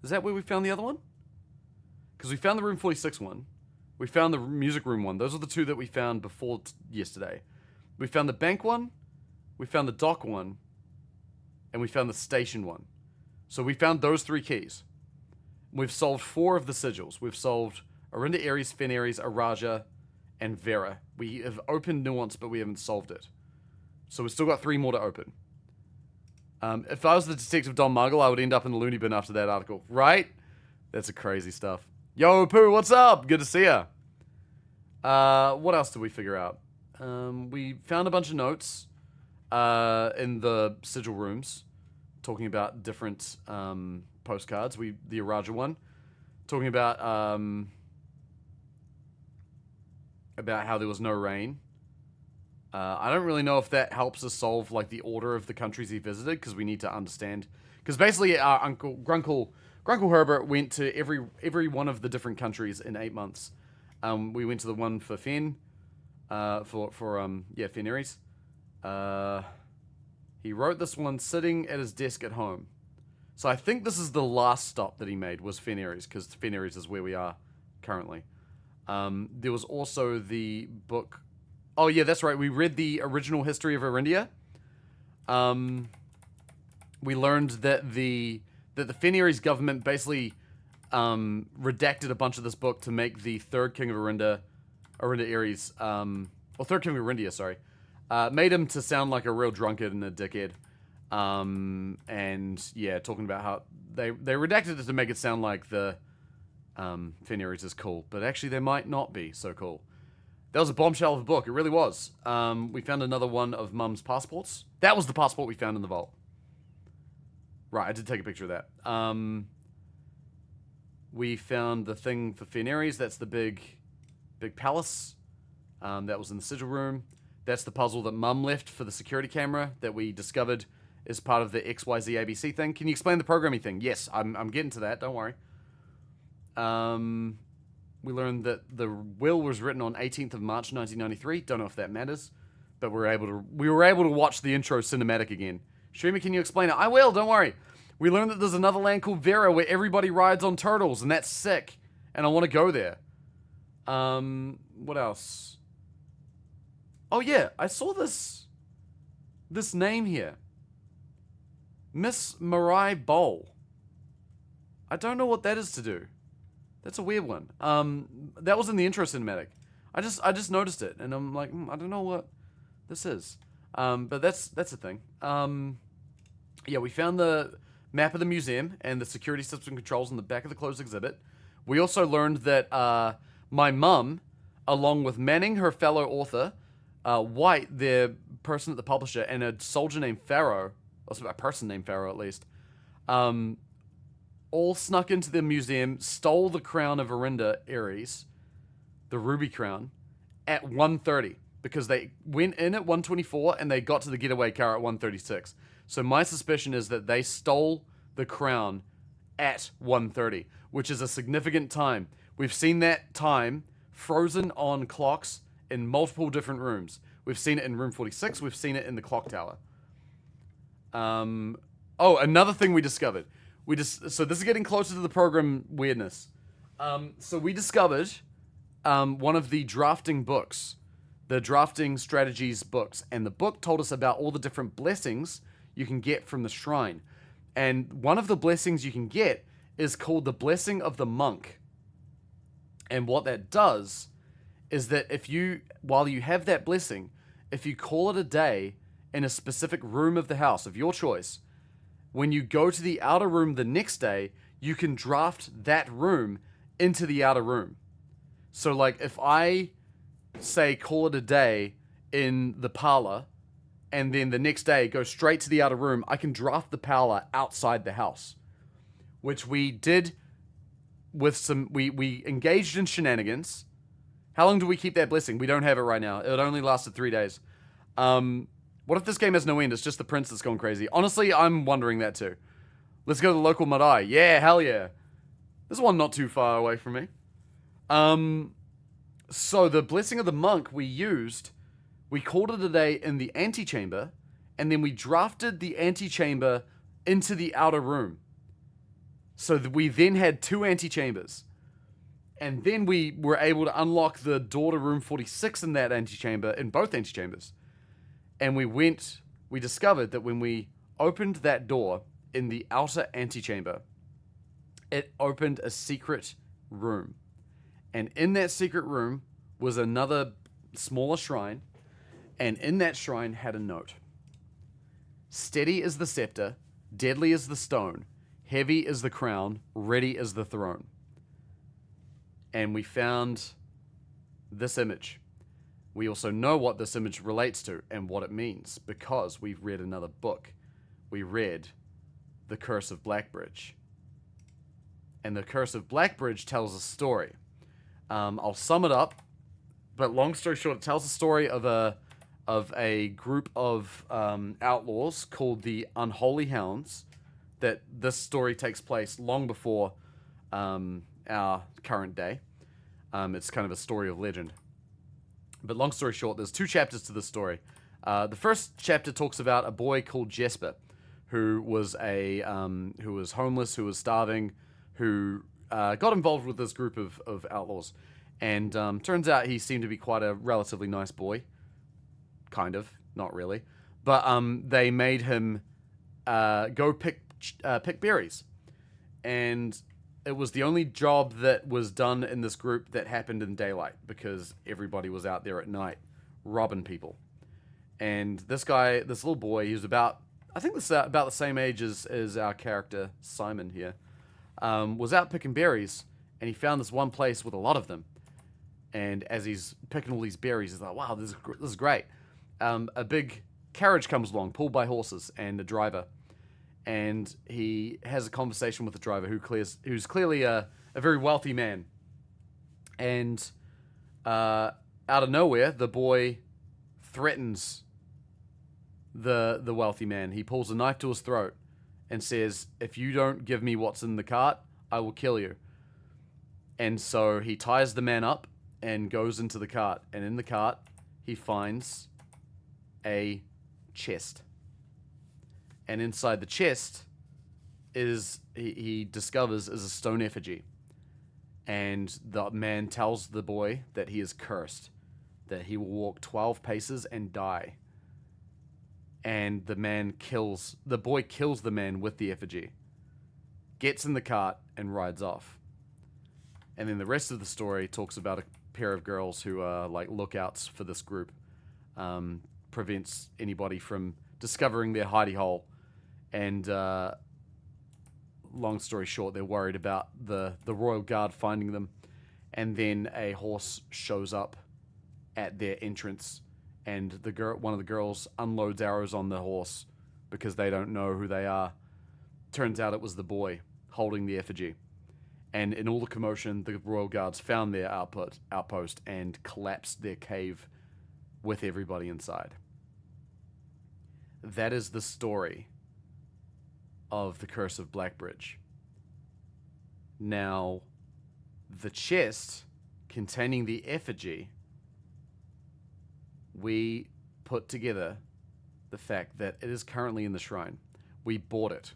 Is that where we found the other one? Because we found the room 46 one. We found the music room one. Those are the 2 that we found before yesterday. We found the bank one. We found the dock one. And we found the station one. So we found those 3 keys. We've solved 4 of the sigils. We've solved Arinda Ares, Fen Ares, Araja, and Vera. We have opened Nuance, but we haven't solved it. So we've still got 3 more to open. If I was the Detective Don Muggle, I would end up in the loony bin after that article. Right? That's a crazy stuff. Yo, Pooh, what's up? Good to see ya. What else did we figure out? We found a bunch of notes in the sigil rooms talking about different postcards. The Araja one talking about how there was no rain. I don't really know if that helps us solve like the order of the countries he visited, because we need to understand. Because basically, our Uncle Grunkle Herbert went to every one of the different countries in 8 months. We went to the one for Fen, Fenris. He wrote this one sitting at his desk at home. So I think this is the last stop that he made was Fenris, because Fenris is where we are currently. There was also the book. Oh yeah, that's right. We read the original history of Arindia. We learned that the Fenris government basically redacted a bunch of this book to make the third king of Arinda Ares, third king of Arindia, sorry, made him to sound like a real drunkard and a dickhead. And yeah, talking about how they redacted it to make it sound like the Fenris is cool, but actually they might not be so cool. That was a bombshell of a book. It really was. We found another one of Mum's passports. That was the passport we found in the vault. Right, I did take a picture of that. We found the thing for Fenris. That's the big palace. That was in the sigil room. That's the puzzle that Mum left for the security camera that we discovered as part of the XYZ ABC thing. Can you explain the programming thing? Yes, I'm getting to that. Don't worry. We learned that the will was written on 18th of March 1993. Don't know if that matters, but we were able to watch the intro cinematic again. Streamer, can you explain it? I will. Don't worry. We learned that there's another land called Vera where everybody rides on turtles, and that's sick. And I want to go there. What else? Oh yeah, I saw this name here. Miss Marai Bowl. I don't know what that is to do. That's a weird one. That was in the intro cinematic. I just noticed it, and I'm like, I don't know what this is. But that's a thing. Yeah, we found the map of the museum and the security system controls in the back of the closed exhibit. We also learned that my mum, along with Manning, her fellow author, White, their person at the publisher, and a soldier named Pharaoh, a person named Pharaoh at least, all snuck into the museum, stole the crown of Arinda Ares, the ruby crown, at 1:30, because they went in at 1:24 and they got to the getaway car at 1:36. So my suspicion is that they stole the crown at 1:30, which is a significant time. We've seen that time frozen on clocks in multiple different rooms. We've seen it in room 46. We've seen it in the clock tower. Another thing we discovered. So this is getting closer to the program weirdness. So we discovered one of the drafting books, the drafting strategies books, and the book told us about all the different blessings you can get from the shrine. And one of the blessings you can get is called the Blessing of the Monk. And what that does is that while you have that blessing, if you call it a day in a specific room of the house of your choice, when you go to the outer room the next day, you can draft that room into the outer room. So like if I say call it a day in the parlor, and then the next day go straight to the outer room, I can draft the parlor outside the house. Which we did with we engaged in shenanigans. How long do we keep that blessing? We don't have it right now. It only lasted 3 days. What if this game has no end? It's just the prince that's gone crazy. Honestly, I'm wondering that too. Let's go to the local Madai. Yeah, hell yeah. There's one not too far away from me. So the Blessing of the Monk we called it a day in the antechamber, and then we drafted the antechamber into the outer room. So we then had 2 antechambers. And then we were able to unlock the door to room 46 in that antechamber, in both antechambers. And we discovered that when we opened that door in the outer antechamber, it opened a secret room. And in that secret room was another smaller shrine, and in that shrine had a note. Steady is the scepter, deadly is the stone, heavy is the crown, ready is the throne. And we found this image. We also know what this image relates to and what it means because we've read another book. We read The Curse of Blackbridge. And The Curse of Blackbridge tells a story. I'll sum it up, but long story short, it tells the story of a group of outlaws called the Unholy Hounds. That this story takes place long before our current day. It's kind of a story of legend. But long story short, there's 2 chapters to this story. The first chapter talks about a boy called Jesper, who was homeless, who was starving, who got involved with this group of outlaws. And turns out he seemed to be quite a relatively nice boy. Kind of, not really. But they made him go pick berries. And it was the only job that was done in this group that happened in daylight because everybody was out there at night robbing people. And this little boy, he was about the same age as our character Simon here, was out picking berries, and he found this one place with a lot of them. And as he's picking all these berries, he's like, wow, this is great. A big carriage comes along, pulled by horses, and a driver. And he has a conversation with the driver, who's clearly a very wealthy man. And out of nowhere, the boy threatens the wealthy man. He pulls a knife to his throat and says, "If you don't give me what's in the cart, I will kill you." And so he ties the man up and goes into the cart. And in the cart, he finds a chest. And inside the chest he discovers is a stone effigy. And the man tells the boy that he is cursed, that he will walk 12 paces and die. And the boy kills the man with the effigy, gets in the cart, and rides off. And then the rest of the story talks about a pair of girls who are like lookouts for this group, prevents anybody from discovering their hidey hole. And long story short, they're worried about the royal guard finding them. And then a horse shows up at their entrance, and one of the girls unloads arrows on the horse because they don't know who they are. Turns out it was the boy holding the effigy. And in all the commotion, the royal guards found their outpost and collapsed their cave with everybody inside. That is the story of The Curse of Blackbridge. Now, the chest containing the effigy, we put together the fact that it is currently in the shrine. We bought it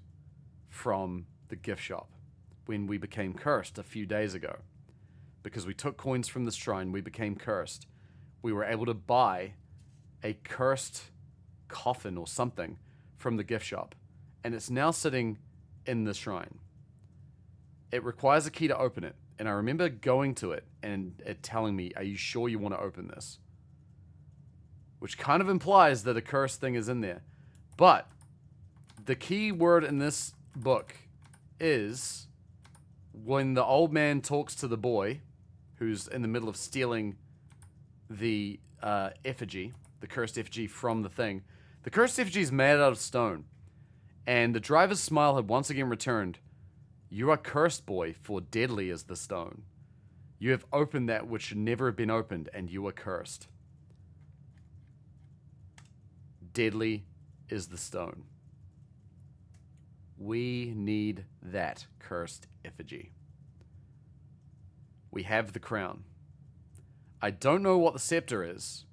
from the gift shop when we became cursed a few days ago. Because we took coins from the shrine, we became cursed. We were able to buy a cursed coffin or something from the gift shop. And it's now sitting in the shrine. It requires a key to open it. And I remember going to it and it telling me, "Are you sure you want to open this?" Which kind of implies that a cursed thing is in there. But the key word in this book is when the old man talks to the boy, who's in the middle of stealing the effigy, the cursed effigy from the thing. The cursed effigy is made out of stone. And the driver's smile had once again returned. "You are cursed, boy, for deadly is the stone. You have opened that which should never have been opened, and you are cursed." Deadly is the stone. We need that cursed effigy. We have the crown. I don't know what the scepter is,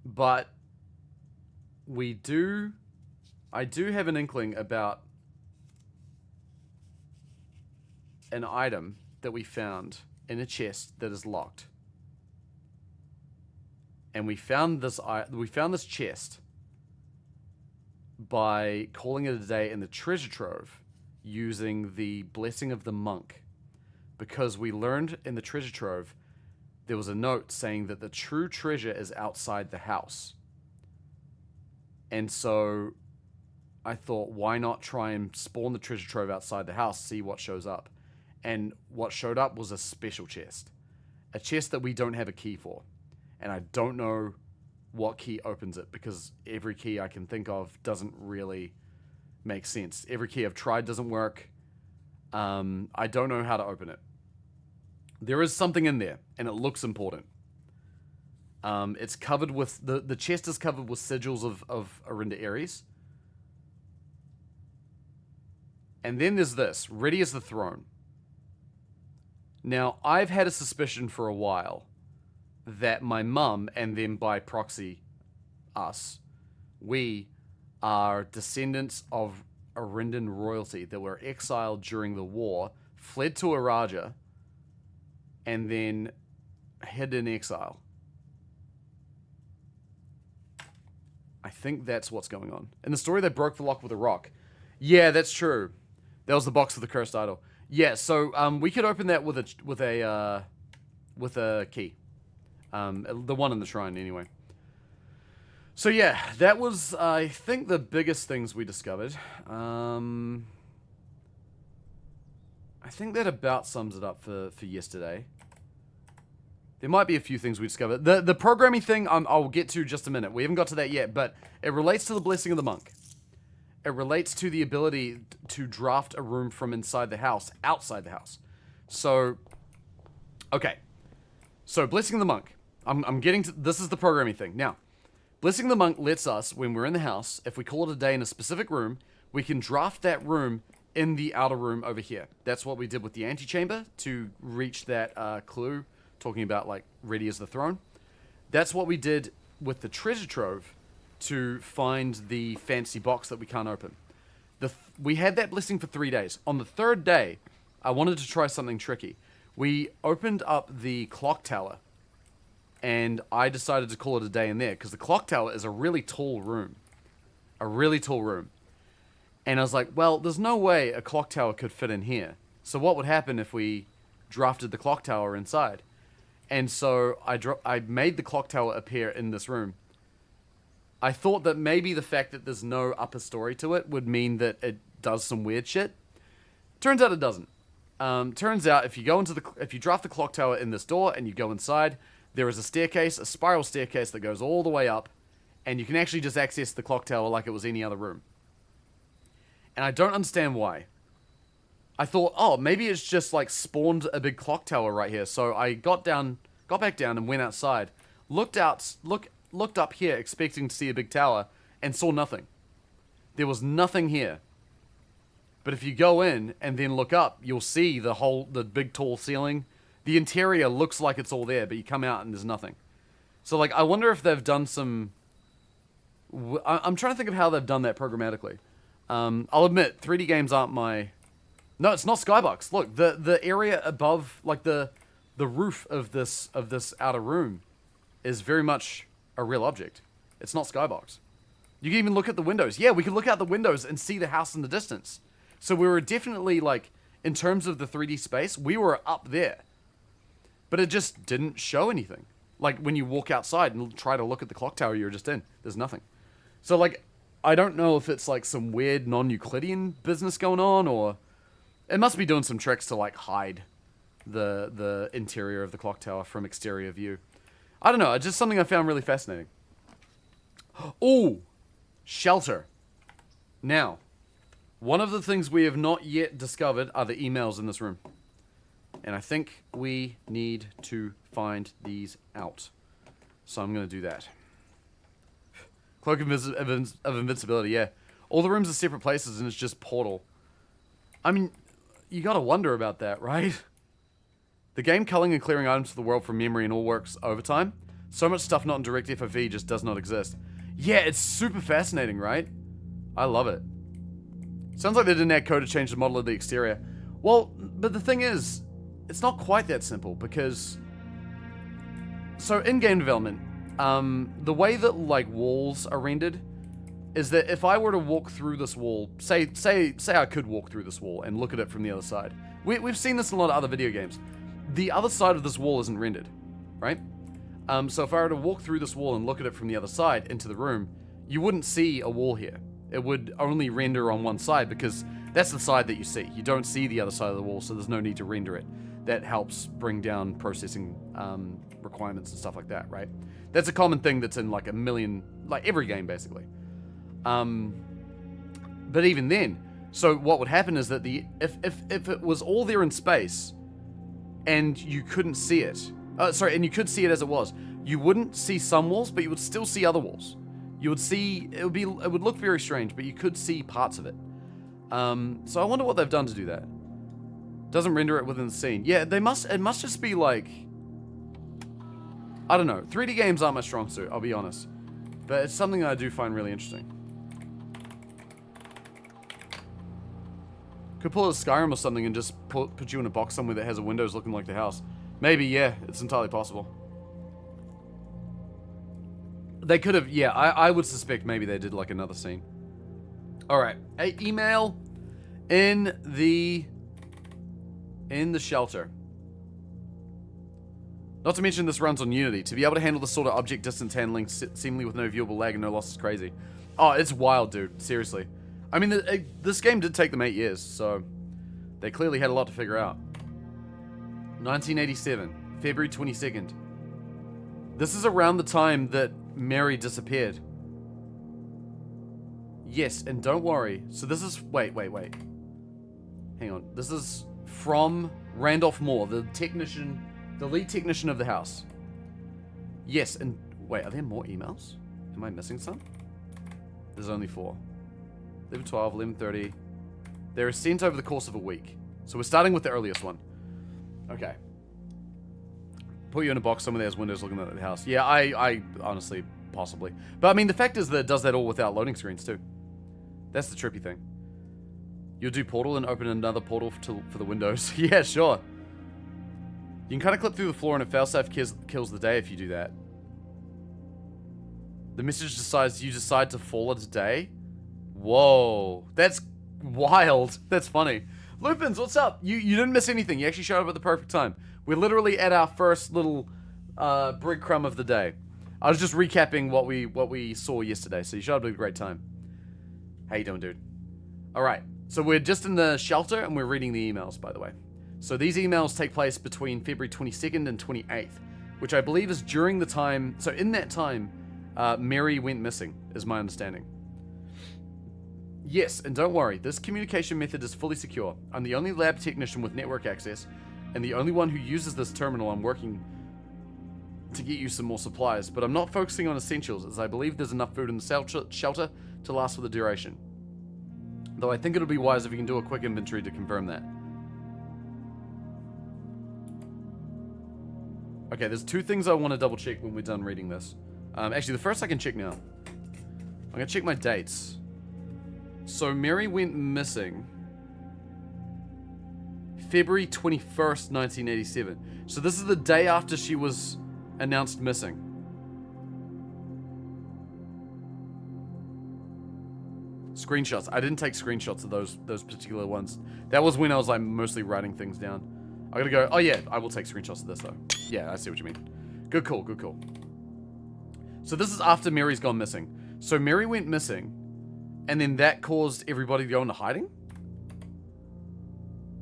but I do have an inkling about an item that we found in a chest that is locked. And we found this chest by calling it a day in the treasure trove using the blessing of the monk. Because we learned in the treasure trove there was a note saying that the true treasure is outside the house. And so I thought, why not try and spawn the treasure trove outside the house, see what shows up. And what showed up was a special chest. A chest that we don't have a key for. And I don't know what key opens it, because every key I can think of doesn't really make sense. Every key I've tried doesn't work. I don't know how to open it. There is something in there, and it looks important. It's covered with... The chest is covered with sigils of Arinda Ares. And then there's this. Ready as the throne. Now, I've had a suspicion for a while that my mum, and then by proxy, us, we are descendants of Arindan royalty that were exiled during the war, fled to Araja, and then hid in exile. I think that's what's going on. In the story, they broke the lock with a rock. Yeah, that's true. That was the box of the cursed idol. Yeah, so we could open that with a key. The one in the shrine, anyway. So yeah, that was, I think, the biggest things we discovered. I think that about sums it up for yesterday. There might be a few things we discovered. The programming thing, I'll get to just a minute. We haven't got to that yet, but it relates to the Blessing of the Monk. It relates to the ability to draft a room from inside the house, outside the house. So, okay. So, Blessing of the Monk. I'm getting to... This is the programming thing. Now, Blessing of the Monk lets us, when we're in the house, if we call it a day in a specific room, we can draft that room in the outer room over here. That's what we did with the antechamber to reach that clue, talking about, like, ready as the throne. That's what we did with the treasure trove to find the fancy box that we can't open. We had that blessing for 3 days. On the third day, I wanted to try something tricky. We opened up the clock tower, and I decided to call it a day in there, because the clock tower is a really tall room. A really tall room. And I was like, well, there's no way a clock tower could fit in here. So what would happen if we drafted the clock tower inside? And so I made the clock tower appear in this room. I thought that maybe the fact that there's no upper story to it would mean that it does some weird shit. Turns out it doesn't. Turns out if you draft the clock tower in this door and you go inside, there is a staircase, a spiral staircase that goes all the way up, and you can actually just access the clock tower like it was any other room. And I don't understand why. I thought, oh, maybe it's just like spawned a big clock tower right here. So I got back down and went outside, looked up here expecting to see a big tower, and saw nothing. There was nothing here. But if you go in and then look up, you'll see the big tall ceiling. The interior looks like it's all there, but you come out and there's nothing. So, like, I wonder if they've done some... I'm trying to think of how they've done that programmatically. I'll admit, 3D games aren't my... No, it's not Skybox. Look, the area above, like, the roof of this outer room is very much a real object. It's not Skybox. You can even look at the windows. Yeah, we can look out the windows and see the house in the distance. So we were definitely, like, in terms of the 3D space, we were up there. But it just didn't show anything. Like, when you walk outside and try to look at the clock tower you were just in, there's nothing. So, like, I don't know if it's, like, some weird non-Euclidean business going on, or... It must be doing some tricks to, like, hide the interior of the clock tower from exterior view. I don't know, it's just something I found really fascinating. Oh! Shelter. Now, one of the things we have not yet discovered are the emails in this room. And I think we need to find these out. So I'm going to do that. Cloak of Invincibility, yeah. All the rooms are separate places and it's just portal. I mean, you got to wonder about that, right? The game culling and clearing items to the world from memory and all works overtime. So much stuff not in direct FOV just does not exist. Yeah, it's super fascinating, right? I love it. Sounds like they didn't add code to change the model of the exterior. Well, but the thing is, it's not quite that simple, because... So, in game development, the way that, like, walls are rendered is that if I were to walk through this wall, say I could walk through this wall and look at it from the other side. We've seen this in a lot of other video games. The other side of this wall isn't rendered. right? So if I were to walk through this wall and look at it from the other side into the room, you wouldn't see a wall here. It would only render on one side because that's the side that you see. You don't see the other side of the wall, so there's no need to render it. That helps bring down processing requirements and stuff like that, right? That's a common thing that's in like a million, like every game basically. But even then, so what would happen is that if it was all there in space and you couldn't see it, and you could see it as it was, you wouldn't see some walls, but you would still see other walls. You would see, it would look very strange, but you could see parts of it. So I wonder what they've done to do that. Doesn't render it within the scene. Yeah, it must just be like, I don't know. 3D games aren't my strong suit, I'll be honest. But it's something that I do find really interesting. Could pull a Skyrim or something and just put you in a box somewhere that has a windows looking like the house. Maybe, yeah, it's entirely possible. They could have, yeah, I would suspect maybe they did like another scene. Alright, email in the shelter. Not to mention this runs on Unity. To be able to handle this sort of object distance handling seemingly with no viewable lag and no loss is crazy. Oh, it's wild, dude. Seriously. I mean, this game did take them 8 years, so they clearly had a lot to figure out. 1987, February 22nd. This is around the time that Mary disappeared. Yes, and don't worry. So this is... Wait. Hang on. This is from Randolph Moore, the lead technician of the house. Yes, and... Wait, are there more emails? Am I missing some? There's only 4. 11:12, 11:30. They were sent over the course of a week. So we're starting with the earliest one. Okay. Put you in a box somewhere that has windows looking at the house. Yeah, I honestly, possibly. But I mean, the fact is that it does that all without loading screens too. That's the trippy thing. You'll do portal and open another portal for the windows. Yeah, sure. You can kind of clip through the floor and it failsafe kills the day if you do that. The message decides you decide to fall it today. Whoa, that's wild. That's funny. Lupins, what's up? You didn't miss anything. You actually showed up at the perfect time. We're literally at our first little breadcrumb of the day. I was just recapping what we saw yesterday, so you showed up at a great time. How you doing, dude? All right, so we're just in the shelter and we're reading the emails, by the way. So these emails take place between February 22nd and 28th, which I believe is during the time. So in that time, Mary went missing, is my understanding. Yes, and don't worry, this communication method is fully secure. I'm the only lab technician with network access, and the only one who uses this terminal. I'm working to get you some more supplies, but I'm not focusing on essentials, as I believe there's enough food in the shelter to last for the duration. Though I think it'll be wise if you can do a quick inventory to confirm that. Okay, there's 2 things I want to double check when we're done reading this. Actually, the first I can check now. I'm going to check my dates. So Mary went missing February 21st, 1987. So this is the day after she was announced missing. Screenshots. I didn't take screenshots of those particular ones. That was when I was like mostly writing things down. I gotta go. Oh yeah, I will take screenshots of this though. Yeah, I see what you mean. Good call, good call. So this is after Mary's gone missing. So Mary went missing, and then that caused everybody to go into hiding?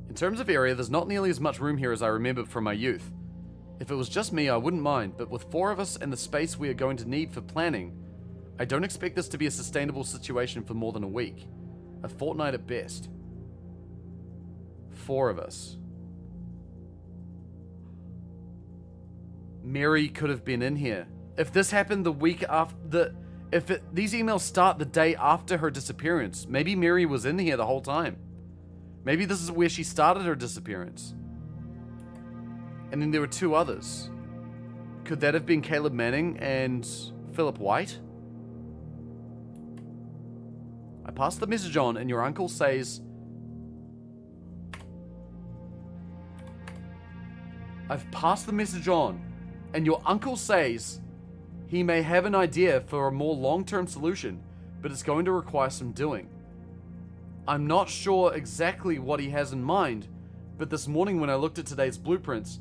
In terms of area, there's not nearly as much room here as I remember from my youth. If it was just me, I wouldn't mind, but with 4 of us and the space we are going to need for planning, I don't expect this to be a sustainable situation for more than a week. A fortnight at best. 4 of us. Mary could have been in here. If this happened the week after these emails start the day after her disappearance, maybe Mary was in here the whole time. Maybe this is where she started her disappearance. And then there were 2 others. Could that have been Caleb Manning and Philip White? I passed the message on and your uncle says... I've passed the message on and your uncle says he may have an idea for a more long-term solution, but it's going to require some doing. I'm not sure exactly what he has in mind, but this morning when I looked at today's blueprints,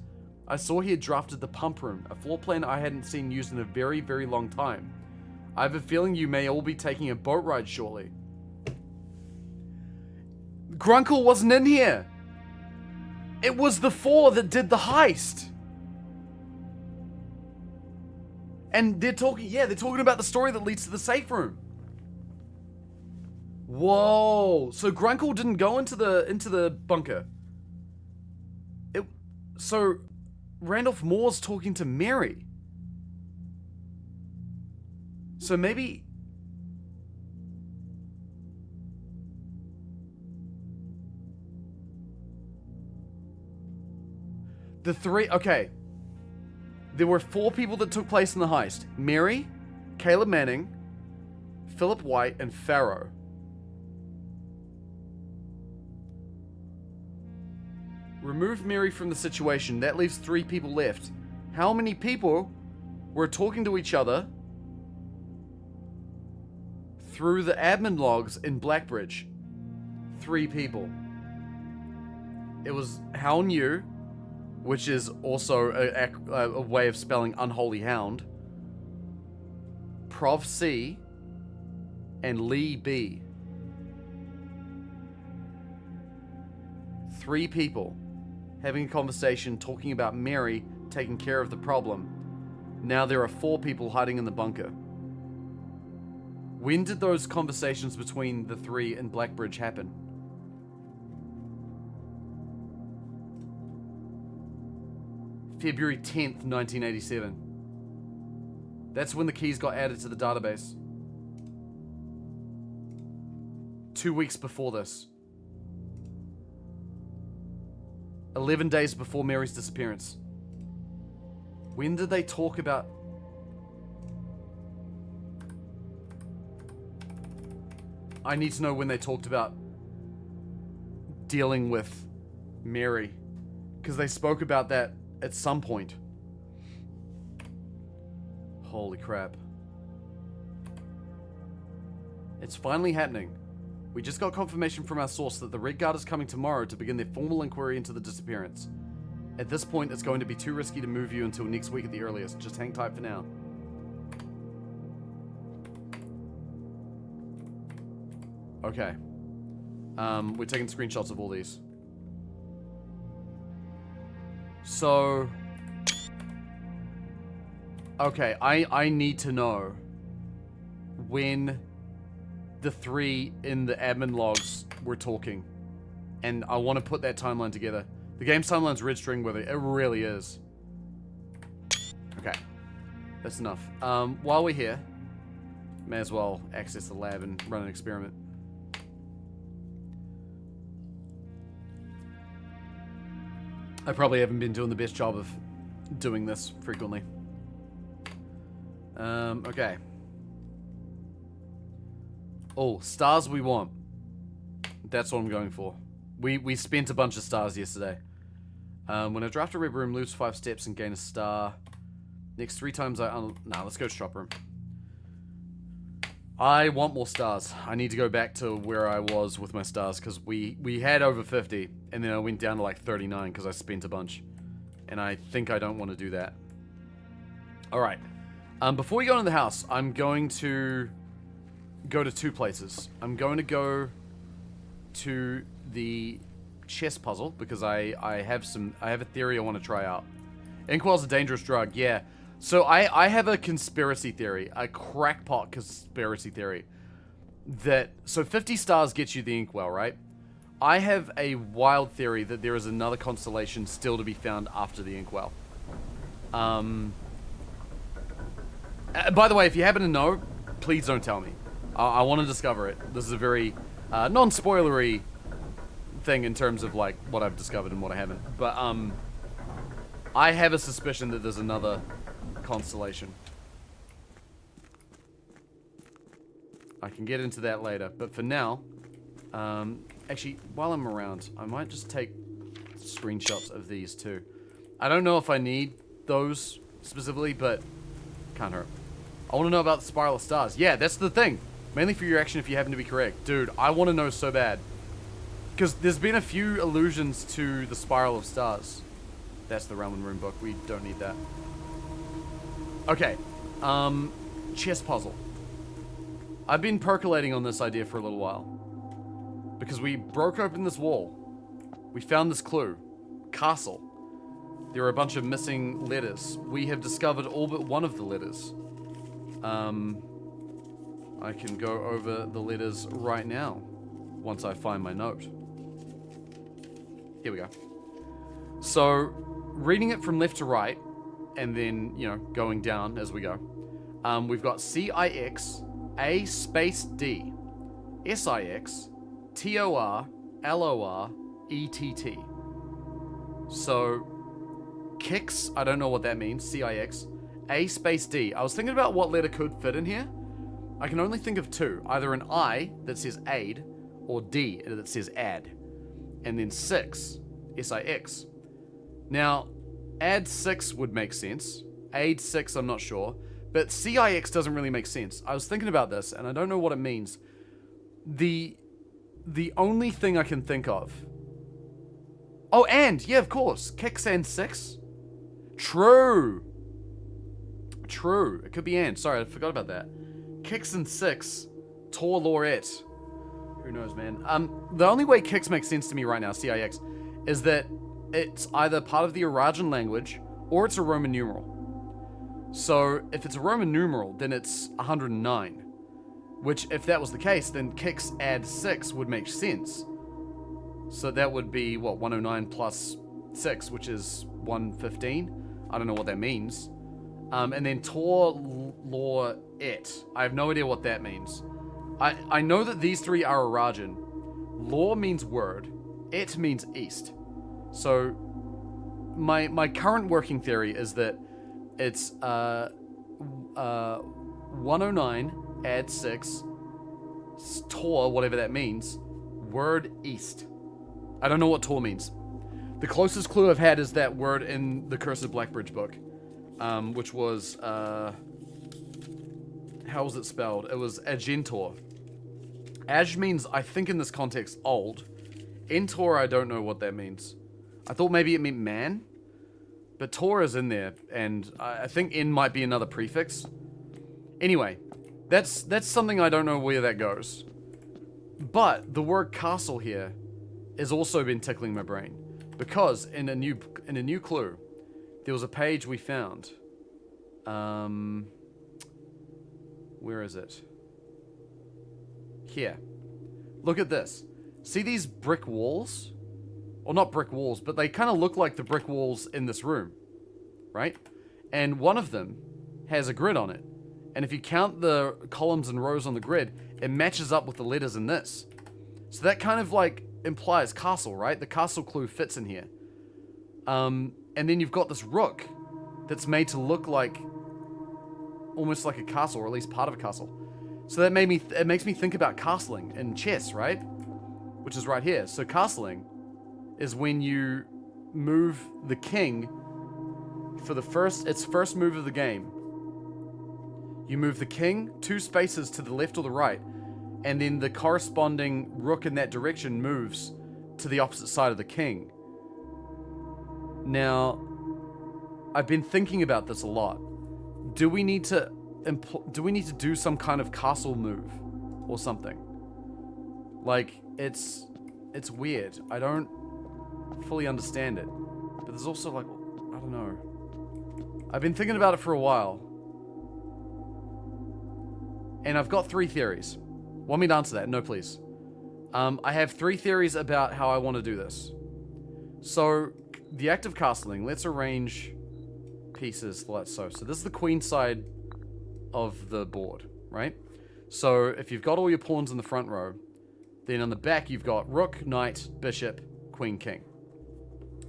I saw he had drafted the pump room, a floor plan I hadn't seen used in a very, very long time. I have a feeling you may all be taking a boat ride shortly. Grunkle wasn't in here. It was the 4 that did the heist. And they're talking about the story that leads to the safe room. Whoa. So Grunkle didn't go into the bunker. So Randolph Moore's talking to Mary. So maybe... The 3... Okay. There were 4 people that took place in the heist. Mary, Caleb Manning, Philip White, and Farrow. Remove Mary from the situation. That leaves 3 people left. How many people were talking to each other through the admin logs in Blackbridge? 3 people. It was Hound Yu, which is also a way of spelling unholy hound, Prov C, and Lee B. 3 people having a conversation talking about Mary taking care of the problem. Now there are 4 people hiding in the bunker. When did those conversations between the 3 in Blackbridge happen? February 10th, 1987. That's when the keys got added to the database. 2 weeks before this. 11 days before Mary's disappearance. When did they talk about... I need to know when they talked about dealing with Mary. Because they spoke about that at some point. Holy crap. It's finally happening. We just got confirmation from our source that the Red Guard is coming tomorrow to begin their formal inquiry into the disappearance. At this point, it's going to be too risky to move you until next week at the earliest. Just hang tight for now. Okay. We're taking screenshots of all these. So... Okay, I need to know when the 3 in the admin logs were talking. And I want to put that timeline together. The game's timeline's red string with it. It really is. Okay. That's enough. While we're here, may as well access the lab and run an experiment. I probably haven't been doing the best job of doing this frequently. Okay. Oh, stars we want. That's what I'm going for. We spent a bunch of stars yesterday. When I draft a red room, lose 5 steps and gain a star. Next 3 times nah, let's go to shop room. I want more stars. I need to go back to where I was with my stars, because we had over 50, and then I went down to like 39 because I spent a bunch. And I think I don't want to do that. Alright. Before we go into the house, I'm going to go to 2 places. I'm going to go to the chess puzzle, because I have a theory I want to try out. Inkwell's a dangerous drug, yeah. So I have a conspiracy theory, a crackpot conspiracy theory, that, so 50 stars gets you the Inkwell, right? I have a wild theory that there is another constellation still to be found after the Inkwell. By the way, if you happen to know, please don't tell me. I want to discover it. This is a very non-spoilery thing in terms of like what I've discovered and what I haven't. But I have a suspicion that there's another constellation. I can get into that later, but for now, actually, while I'm around, I might just take screenshots of these too. I don't know if I need those specifically, but can't hurt. I want to know about the Spiral of Stars. Yeah, that's the thing. Mainly for your action if you happen to be correct. Dude, I want to know so bad. Because there's been a few allusions to the Spiral of Stars. That's the Realm and Rune book. We don't need that. Okay. Chess puzzle. I've been percolating on this idea for a little while. Because we broke open this wall. We found this clue. Castle. There are a bunch of missing letters. We have discovered all but one of the letters. I can go over the letters right now. Once I find my note. Here we go. So, reading it from left to right, and then, you know, going down as we go. We've got CIX, A space D, SIX, TOR, LOR, ETT. So, kicks, I don't know what that means, CIX, A space D. I was thinking about what letter could fit in here. I can only think of two. Either an I that says aid, or D that says add. And then 6, SIX. Now, add 6 would make sense. Aid 6, I'm not sure. But CIX doesn't really make sense. I was thinking about this, and I don't know what it means. The only thing I can think of... Oh, and! Yeah, of course. Kicks and 6? True! True. It could be and. Sorry, I forgot about that. Kicks and 6. Tor Lorette. Who knows, man? The only way kicks makes sense to me right now, CIX, is that it's either part of the Arajan language, or it's a Roman numeral. So, if it's a Roman numeral, then it's 109. Which, if that was the case, then kicks add 6 would make sense. So that would be, what, 109 plus 6, which is 115? I don't know what that means. And then Tor Lor Et. I have no idea what that means. I know that these three are Arajan. Lor means word. Et means east. So, my current working theory is that it's 109 add 6 Tor, whatever that means, word east. I don't know what Tor means. The closest clue I've had is that word in the Cursed Blackbridge book, which was how was it spelled? It was Agentor. Aj means, I think in this context, old. Entor, I don't know what that means. I thought maybe it meant man, but Tor is in there, and I think in might be another prefix. Anyway, that's something I don't know where that goes. But the word castle here has also been tickling my brain, because in a new clue, there was a page we found. Where is it? Here. Look at this. See these brick walls? Or not brick walls, but they kind of look like the brick walls in this room. Right? And one of them has a grid on it. And if you count the columns and rows on the grid, it matches up with the letters in this. So that kind of like implies castle, right? The castle clue fits in here. And then you've got this rook that's made to look like almost like a castle, or at least part of a castle. So that it makes me think about castling in chess, right? Which is right here. So castling is when you move the king for its first move of the game. You move the king 2 spaces to the left or the right, and then the corresponding rook in that direction moves to the opposite side of the king. Now, I've been thinking about this a lot. Do we need to do some kind of castle move or something? Like, it's weird. I don't fully understand it. But there's also like, I don't know. I've been thinking about it for a while. And I've got 3 theories. Want me to answer that? No, please. I have 3 theories about how I want to do this. So, the act of castling, let's arrange pieces like so. So this is the queen side of the board, right? So if you've got all your pawns in the front row, then on the back you've got rook, knight, bishop, queen, king.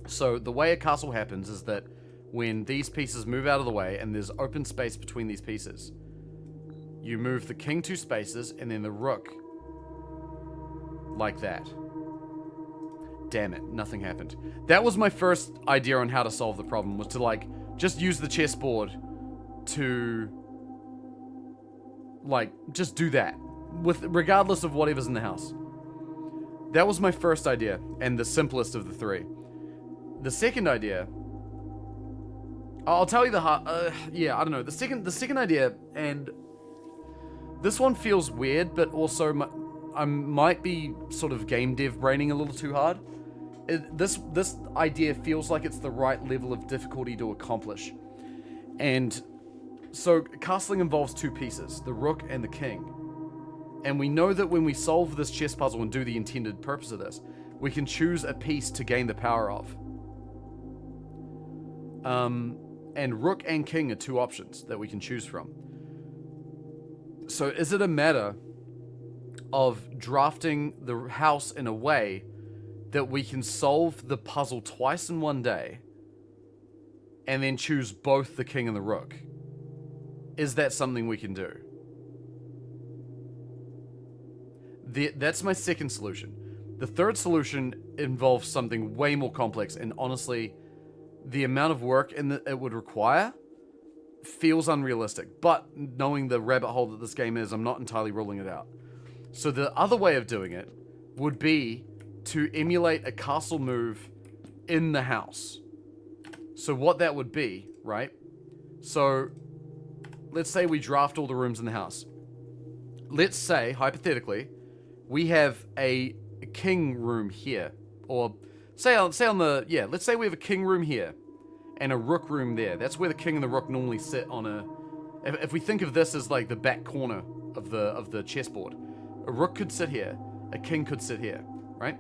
So the way a castle happens is that when these pieces move out of the way and there's open space between these pieces, you move the king 2 spaces and then the rook like that. Damn it, nothing happened. That was my first idea on how to solve the problem, was to like just use the chessboard to like just do that regardless of whatever's in the house. That was my first idea and the simplest of the 3. The second idea I'll tell you yeah, I don't know. The second idea, and this one feels weird, but also I might be sort of game dev braining a little too hard. This idea feels like it's the right level of difficulty to accomplish. And so castling involves two pieces, the rook and the king. And we know that when we solve this chess puzzle and do the intended purpose of this, we can choose a piece to gain the power of. And rook and king are two options that we can choose from. So is it a matter of drafting the house in a way that we can solve the puzzle twice in one day and then choose both the king and the rook? Is that something we can do? That's my second solution. The third solution involves something way more complex, and honestly, the amount of work it would require feels unrealistic. But knowing the rabbit hole that this game is, I'm not entirely ruling it out. So the other way of doing it would be to emulate a castle move in the house. So what that would be, right? So let's say we draft all the rooms in the house. Let's say, hypothetically, we have a king room here, or let's say we have a king room here and a rook room there. That's where the king and the rook normally sit on if we think of this as like the back corner of the chessboard. A rook could sit here, a king could sit here, right?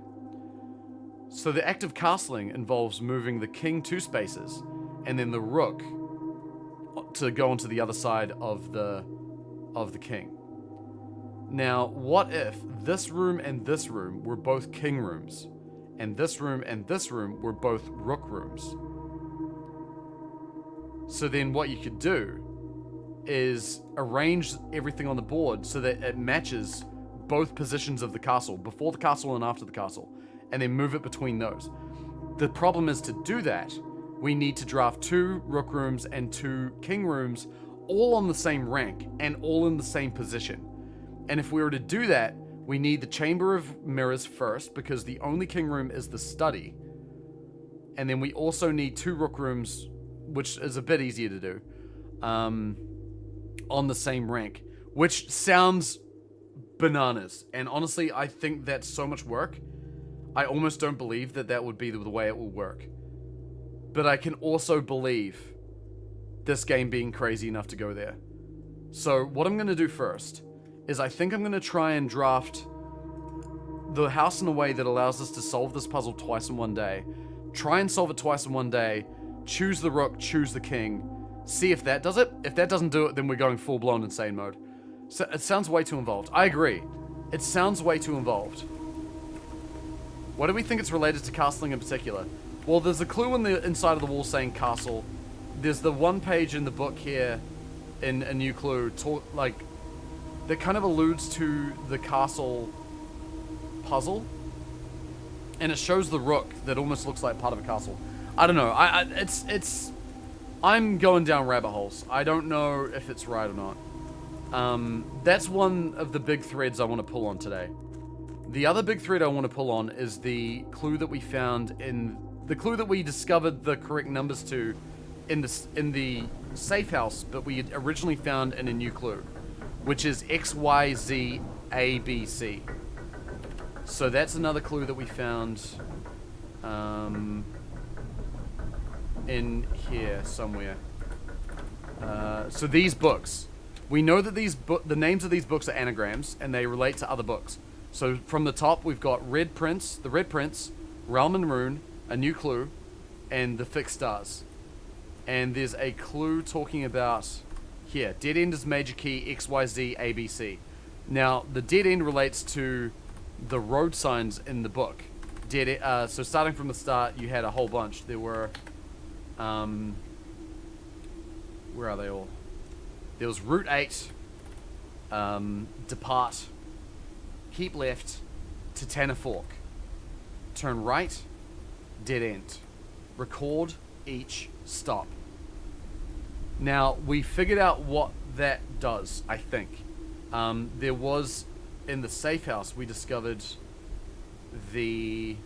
So the act of castling involves moving the king 2 spaces and then the rook to go onto the other side of the king. Now, what if this room and this room were both king rooms, and this room were both rook rooms? So then what you could do is arrange everything on the board so that it matches both positions of the castle, before the castle and after the castle, and then move it between those. The problem is, to do that, we need to draft 2 rook rooms and 2 king rooms, all on the same rank and all in the same position. And if we were to do that, we need the Chamber of Mirrors first, because the only king room is the study. And then we also need 2 rook rooms, which is a bit easier to do, on the same rank, which sounds bananas. And honestly, I think that's so much work. I almost don't believe that would be the way it will work. But I can also believe this game being crazy enough to go there. So what I'm going to do first is I think I'm going to try and draft the house in a way that allows us to solve this puzzle twice in one day. Try and solve it twice in one day. Choose the rook, choose the king. See if that does it. If that doesn't do it, then we're going full-blown insane mode. So it sounds way too involved. I agree. It sounds way too involved. Why do we think it's related to castling in particular? Well, there's a clue on the inside of the wall saying castle. There's the one page in the book here in a new clue that kind of alludes to the castle puzzle. And it shows the rook that almost looks like part of a castle. I don't know. I'm going down rabbit holes. I don't know if it's right or not. That's one of the big threads I want to pull on today. The other big thread I want to pull on is the clue that we found the clue that we discovered the correct numbers to in the safe house, but we had originally found in a new clue, which is X, Y, Z, A, B, C. So that's another clue that we found in here somewhere. So these books, we know that the names of these books are anagrams, and they relate to other books. So from the top, we've got the Red Prince, Realm and Rune, A New Clue, and The Fixed Stars. And there's a clue talking about here, dead end is major key, X, Y, Z, A, B, C. Now, the dead end relates to the road signs in the book. So starting from the start, you had a whole bunch. There were, where are they all? There was Route 8, depart, keep left, Titana Fork, turn right, dead end, record, each, stop. Now, we figured out what that does, I think. There was, in the safe house, we discovered the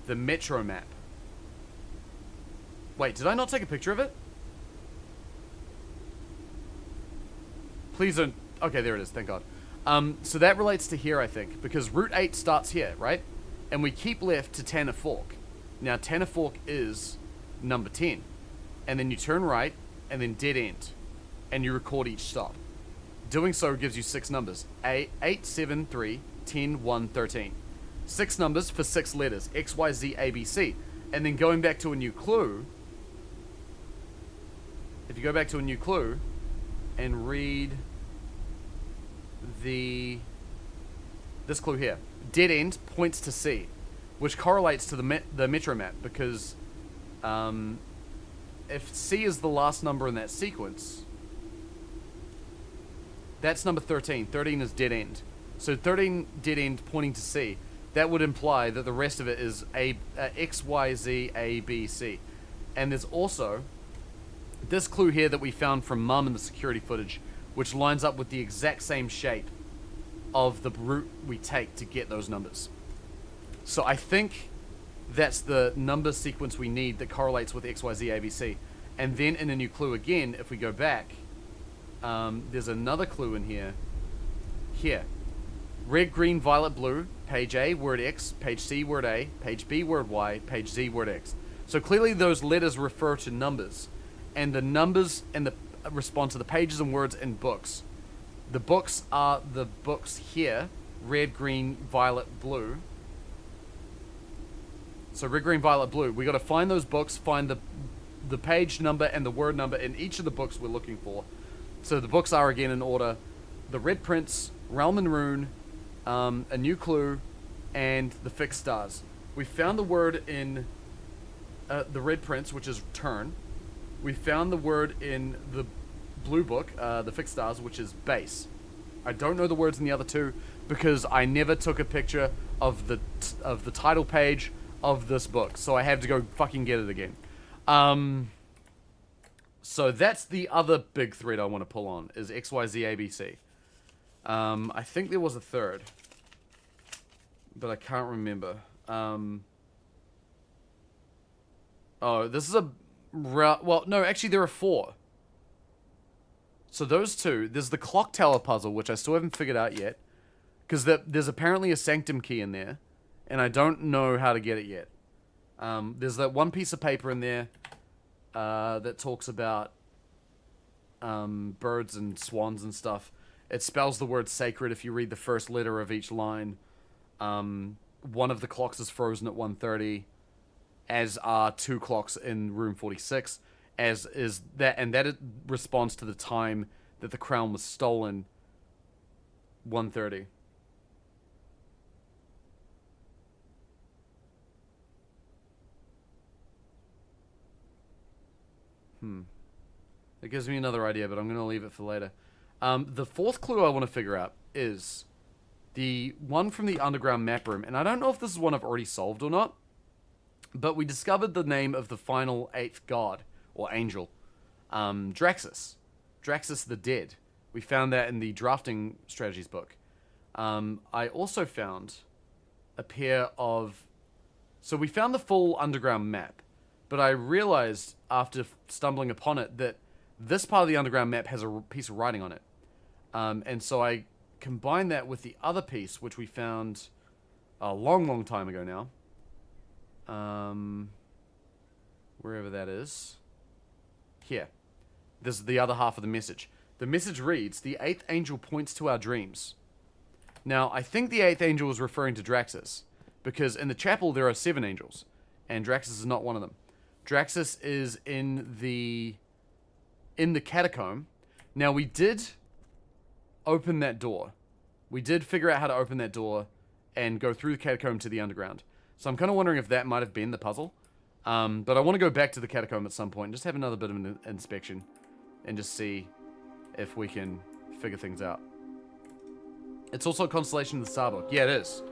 metro map. Wait, did I not take a picture of it? Please don't... Okay, there it is, thank God. So that relates to here, I think, because Route 8 starts here, right? And we keep left to Tanner Fork. Now, Tanner Fork is number 10. And then you turn right, and then dead end. And you record each stop. Doing so gives you 6 numbers. 8, 7, 3, 10, 1, 13. 6 numbers for 6 letters. X, Y, Z, A, B, C. And then going back to a new clue... If you go back to a new clue and read this clue here, dead end points to C, which correlates to the metro map, because if C is the last number in that sequence, that's number 13. 13 is dead end. So 13 dead end pointing to C. That would imply that the rest of it is X, Y, Z, A, B, C. And there's also this clue here that we found from Mum in the security footage, which lines up with the exact same shape of the route we take to get those numbers. So I think that's the number sequence we need that correlates with X, Y, Z, A, B, C. And then in a new clue again, if we go back, there's another clue in here. Here. Red, green, violet, blue. Page A, word X. Page C, word A. Page B, word Y. Page Z, word X. So clearly those letters refer to numbers. And the numbers and the respond to the pages and words in books. The books are the books here. Red, green, violet, blue. So red, green, violet, blue. We got to find those books, find the page number and the word number in each of the books we're looking for. So the books are again in order: The Red Prince, Realm and Rune, A New Clue, and The Fixed Stars. We found the word in The Red Prince, which is turn. We found the word in the blue book, The Fixed Stars, which is base. I don't know the words in the other two because I never took a picture of the title page of this book, so I have to go fucking get it again. So that's the other big thread I want to pull on, is X, Y, Z, A, B, C. I think there was a third, but I can't remember. Oh, this is a... Well, no, actually there are 4. So those two, there's the clock tower puzzle, which I still haven't figured out yet, because there's apparently a sanctum key in there, and I don't know how to get it yet. There's that one piece of paper in there that talks about birds and swans and stuff. It spells the word sacred if you read the first letter of each line. One of the clocks is frozen at 1:30, as are 2 clocks in room 46, as is that, and that it responds to the time that the crown was stolen, 1:30. It gives me another idea, but I'm going to leave it for later. The 4th clue I want to figure out is the one from the underground map room, and I don't know if this is one I've already solved or not, but we discovered the name of the final 8th god, or angel, Draxus. Draxus the Dead. We found that in the drafting strategies book. I also found a pair of... So we found the full underground map, but I realized after stumbling upon it that this part of the underground map has a piece of writing on it. And so I combined that with the other piece, which we found a long, long time ago now. Wherever that is. Here. This is the other half of the message. The message reads, "The 8th angel points to our dreams." Now, I think the 8th angel is referring to Draxus, because in the chapel there are 7 angels, and Draxus is not one of them. Draxus is in the catacomb. Now, we did open that door. We did figure out how to open that door and go through the catacomb to the underground. So I'm kind of wondering if that might have been the puzzle. But I want to go back to the catacomb at some point and just have another bit of an inspection and just see if we can figure things out. It's also a constellation of the Star book. Yeah, it is.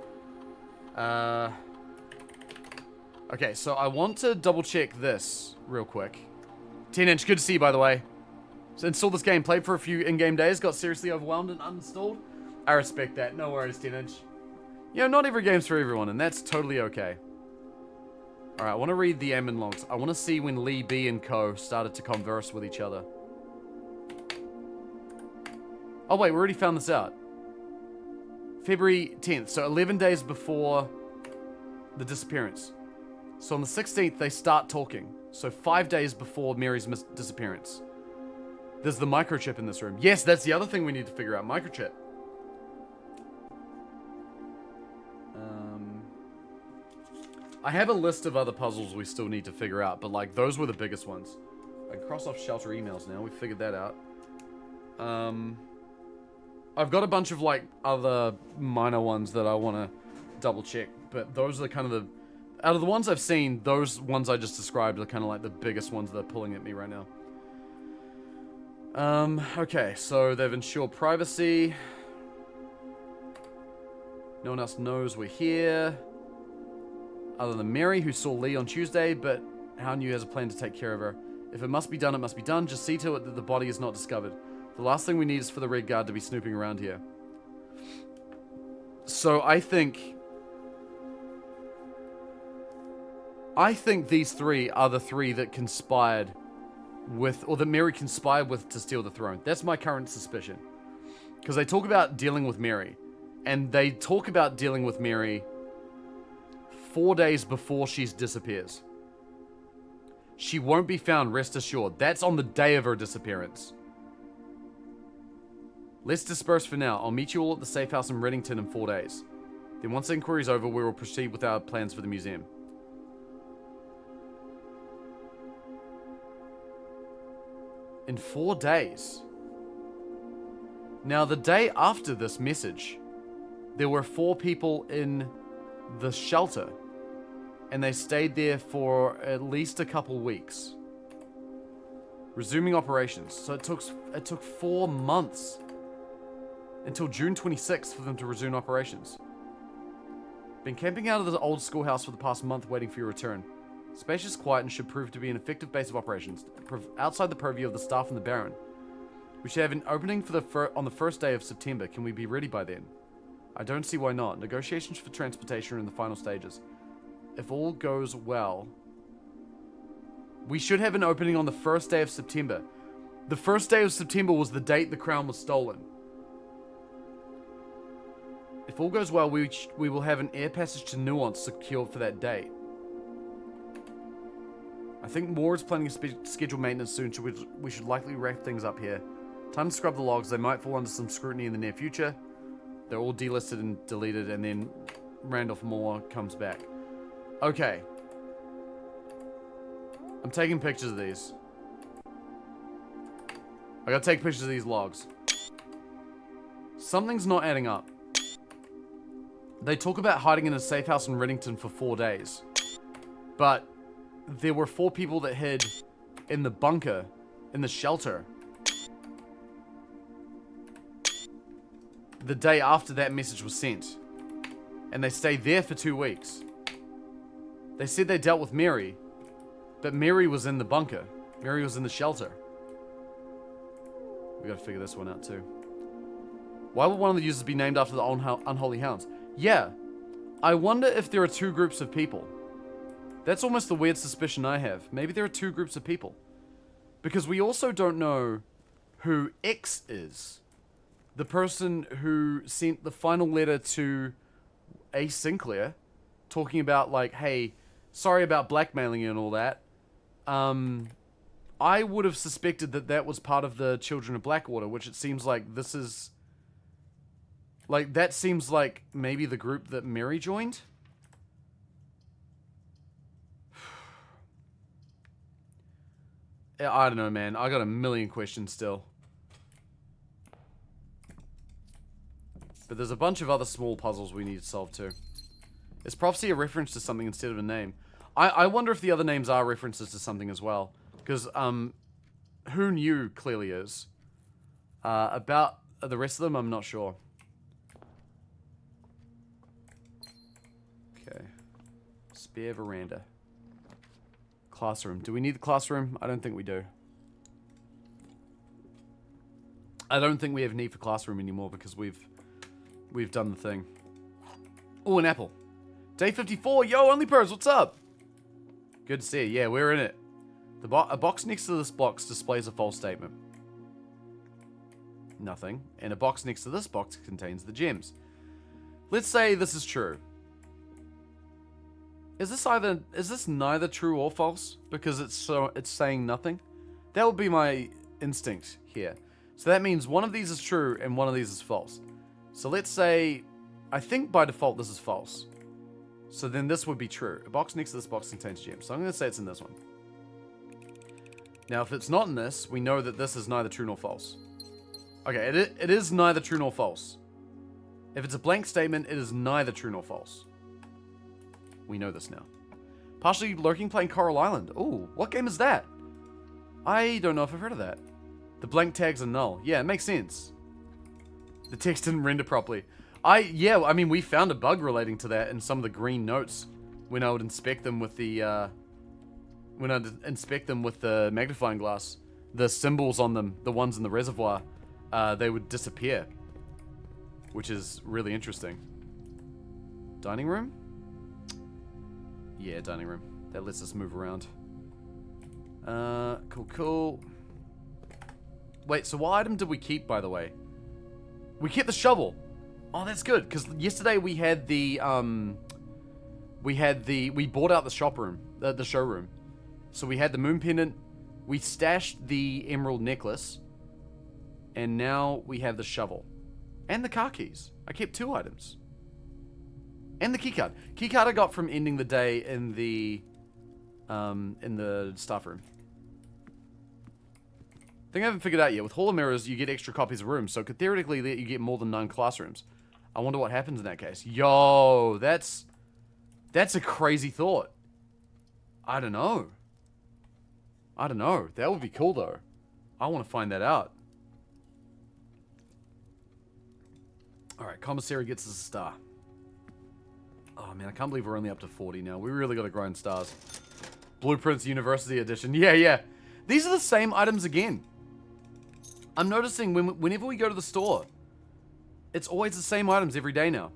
Okay, so I want to double check this real quick. 10-inch, good to see you, by the way. So installed this game, played for a few in-game days, got seriously overwhelmed and uninstalled. I respect that. No worries, 10-inch. You know, not every game's for everyone, and that's totally okay. Alright, I want to read the admin logs. I want to see when Lee B and co started to converse with each other. Oh wait, we already found this out. February 10th, so 11 days before the disappearance. So on the 16th, they start talking. So 5 days before Mary's disappearance. There's the microchip in this room. Yes, that's the other thing we need to figure out. Microchip. I have a list of other puzzles we still need to figure out, but like those were the biggest ones. I can cross off shelter emails now. We figured that out. I've got a bunch of like other minor ones that I want to double check, but those are kind of the... Out of the ones I've seen, those ones I just described are kind of like the biggest ones that are pulling at me right now. Okay, so they've ensured privacy. No one else knows we're here. Other than Mary, who saw Lee on Tuesday, but how new has a plan to take care of her. If it must be done, it must be done. Just see to it that the body is not discovered. The last thing we need is for the Red Guard to be snooping around here. So I think these three are the three that conspired with, or that Mary conspired with to steal the throne. That's my current suspicion. Because they talk about dealing with Mary. And they talk about dealing with Mary 4 days before she disappears. She won't be found, rest assured. That's on the day of her disappearance. Let's disperse for now. I'll meet you all at the safe house in Reddington in 4 days. Then once the inquiry is over, we will proceed with our plans for the museum. In 4 days. Now, the day after this message, there were 4 people in the shelter. And they stayed there for at least a couple weeks. Resuming operations. So it took 4 months until June 26th for them to resume operations. Been camping out of the old schoolhouse for the past month waiting for your return. Spacious, quiet, and should prove to be an effective base of operations, outside the purview of the staff and the Baron. We should have an opening for on the first day of September. Can we be ready by then? I don't see why not. Negotiations for transportation are in the final stages. If all goes well, we should have an opening on the first day of September. The first day of September was the date the crown was stolen. If all goes well, we will have an air passage to Nuance secured for that date. I think Moore is planning to schedule maintenance soon, so we should likely wrap things up here. Time to scrub the logs. They might fall under some scrutiny in the near future. They're all delisted and deleted, and then Randolph Moore comes back. Okay. I'm taking pictures of these. I gotta take pictures of these logs. Something's not adding up. They talk about hiding in a safe house in Reddington for 4 days. But there were 4 people that hid in the bunker, in the shelter, the day after that message was sent. And they stayed there for 2 weeks. They said they dealt with Mary, but Mary was in the bunker. Mary was in the shelter. We gotta figure this one out too. Why would one of the users be named after the Unholy Hounds? Yeah, I wonder if there are 2 groups of people. That's almost the weird suspicion I have. Maybe there are 2 groups of people. Because we also don't know who X is. The person who sent the final letter to A. Sinclair, talking about like, hey, sorry about blackmailing you and all that. I would have suspected that that was part of the Children of Blackwater, which it seems like this is... Like, that seems like maybe the group that Mary joined? I don't know, man. I got a million questions still. But there's a bunch of other small puzzles we need to solve too. Is prophecy a reference to something instead of a name? I wonder if the other names are references to something as well. Because, Who Knew clearly is. About the rest of them, I'm not sure. Okay. Spare veranda. Classroom. Do we need the classroom? I don't think we do. I don't think we have need for classroom anymore because we've done the thing. Oh, an apple. Day 54. Yo, OnlyPros, what's up? Good to see you. Yeah, we're in it. A box next to this box displays a false statement. Nothing. And a box next to this box contains the gems. Let's say this is true. Is this neither true or false? Because it's saying nothing? That would be my instinct here. So that means one of these is true and one of these is false. So let's say, I think by default this is false. So then this would be true. A box next to this box contains gems. So I'm going to say it's in this one. Now if it's not in this, we know that this is neither true nor false. Okay, it is neither true nor false. If it's a blank statement, it is neither true nor false. We know this now. Partially lurking playing Coral Island. Ooh, what game is that? I don't know if I've heard of that. The blank tags are null. Yeah, it makes sense. The text didn't render properly. Yeah, I mean, we found a bug relating to that in some of the green notes when I would inspect them with the, magnifying glass. The symbols on them, the ones in the reservoir, they would disappear. Which is really interesting. Dining room? Yeah, dining room. That lets us move around. Cool. Wait, so what item did we keep, by the way? We kept the shovel. Oh, that's good, because yesterday we had the, we bought out the showroom. So we had the moon pendant, we stashed the emerald necklace, and now we have the shovel. And the car keys. I kept 2 items. And the keycard. Keycard I got from ending the day in the staff room. Thing I haven't figured out yet. With Hall of Mirrors, you get extra copies of rooms, so could theoretically let you get more than 9 classrooms. I wonder what happens in that case. Yo, that's a crazy thought. I don't know. That would be cool, though. I want to find that out. Alright, Commissary gets us a star. Oh, man, I can't believe we're only up to 40 now. We really got to grind stars. Blueprints University Edition. Yeah. These are the same items again. I'm noticing whenever we go to the store, it's always the same items every day now.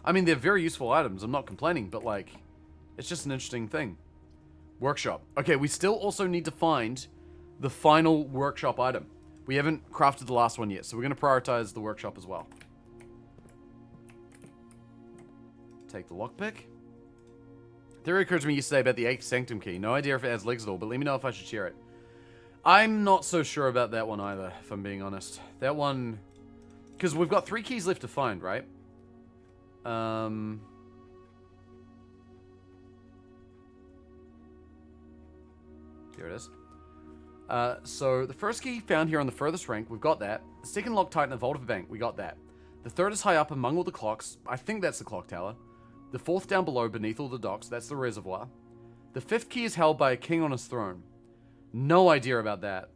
I mean, they're very useful items. I'm not complaining, but, like, it's just an interesting thing. Workshop. Okay, we still also need to find the final workshop item. We haven't crafted the last one yet, so we're going to prioritize the workshop as well. Take the lockpick. Theory occurred to me yesterday about the 8th Sanctum key. No idea if it has legs at all, but let me know if I should share it. I'm not so sure about that one either, if I'm being honest. That one... Because we've got 3 keys left to find, right? Here it is. So, the first key found here on the furthest rank, we've got that. The second Loctite in the Vault of a Bank, we got that. The third is high up among all the clocks. I think that's the clock tower. The fourth down below, beneath all the docks. That's the reservoir. The 5th key is held by a king on his throne. No idea about that.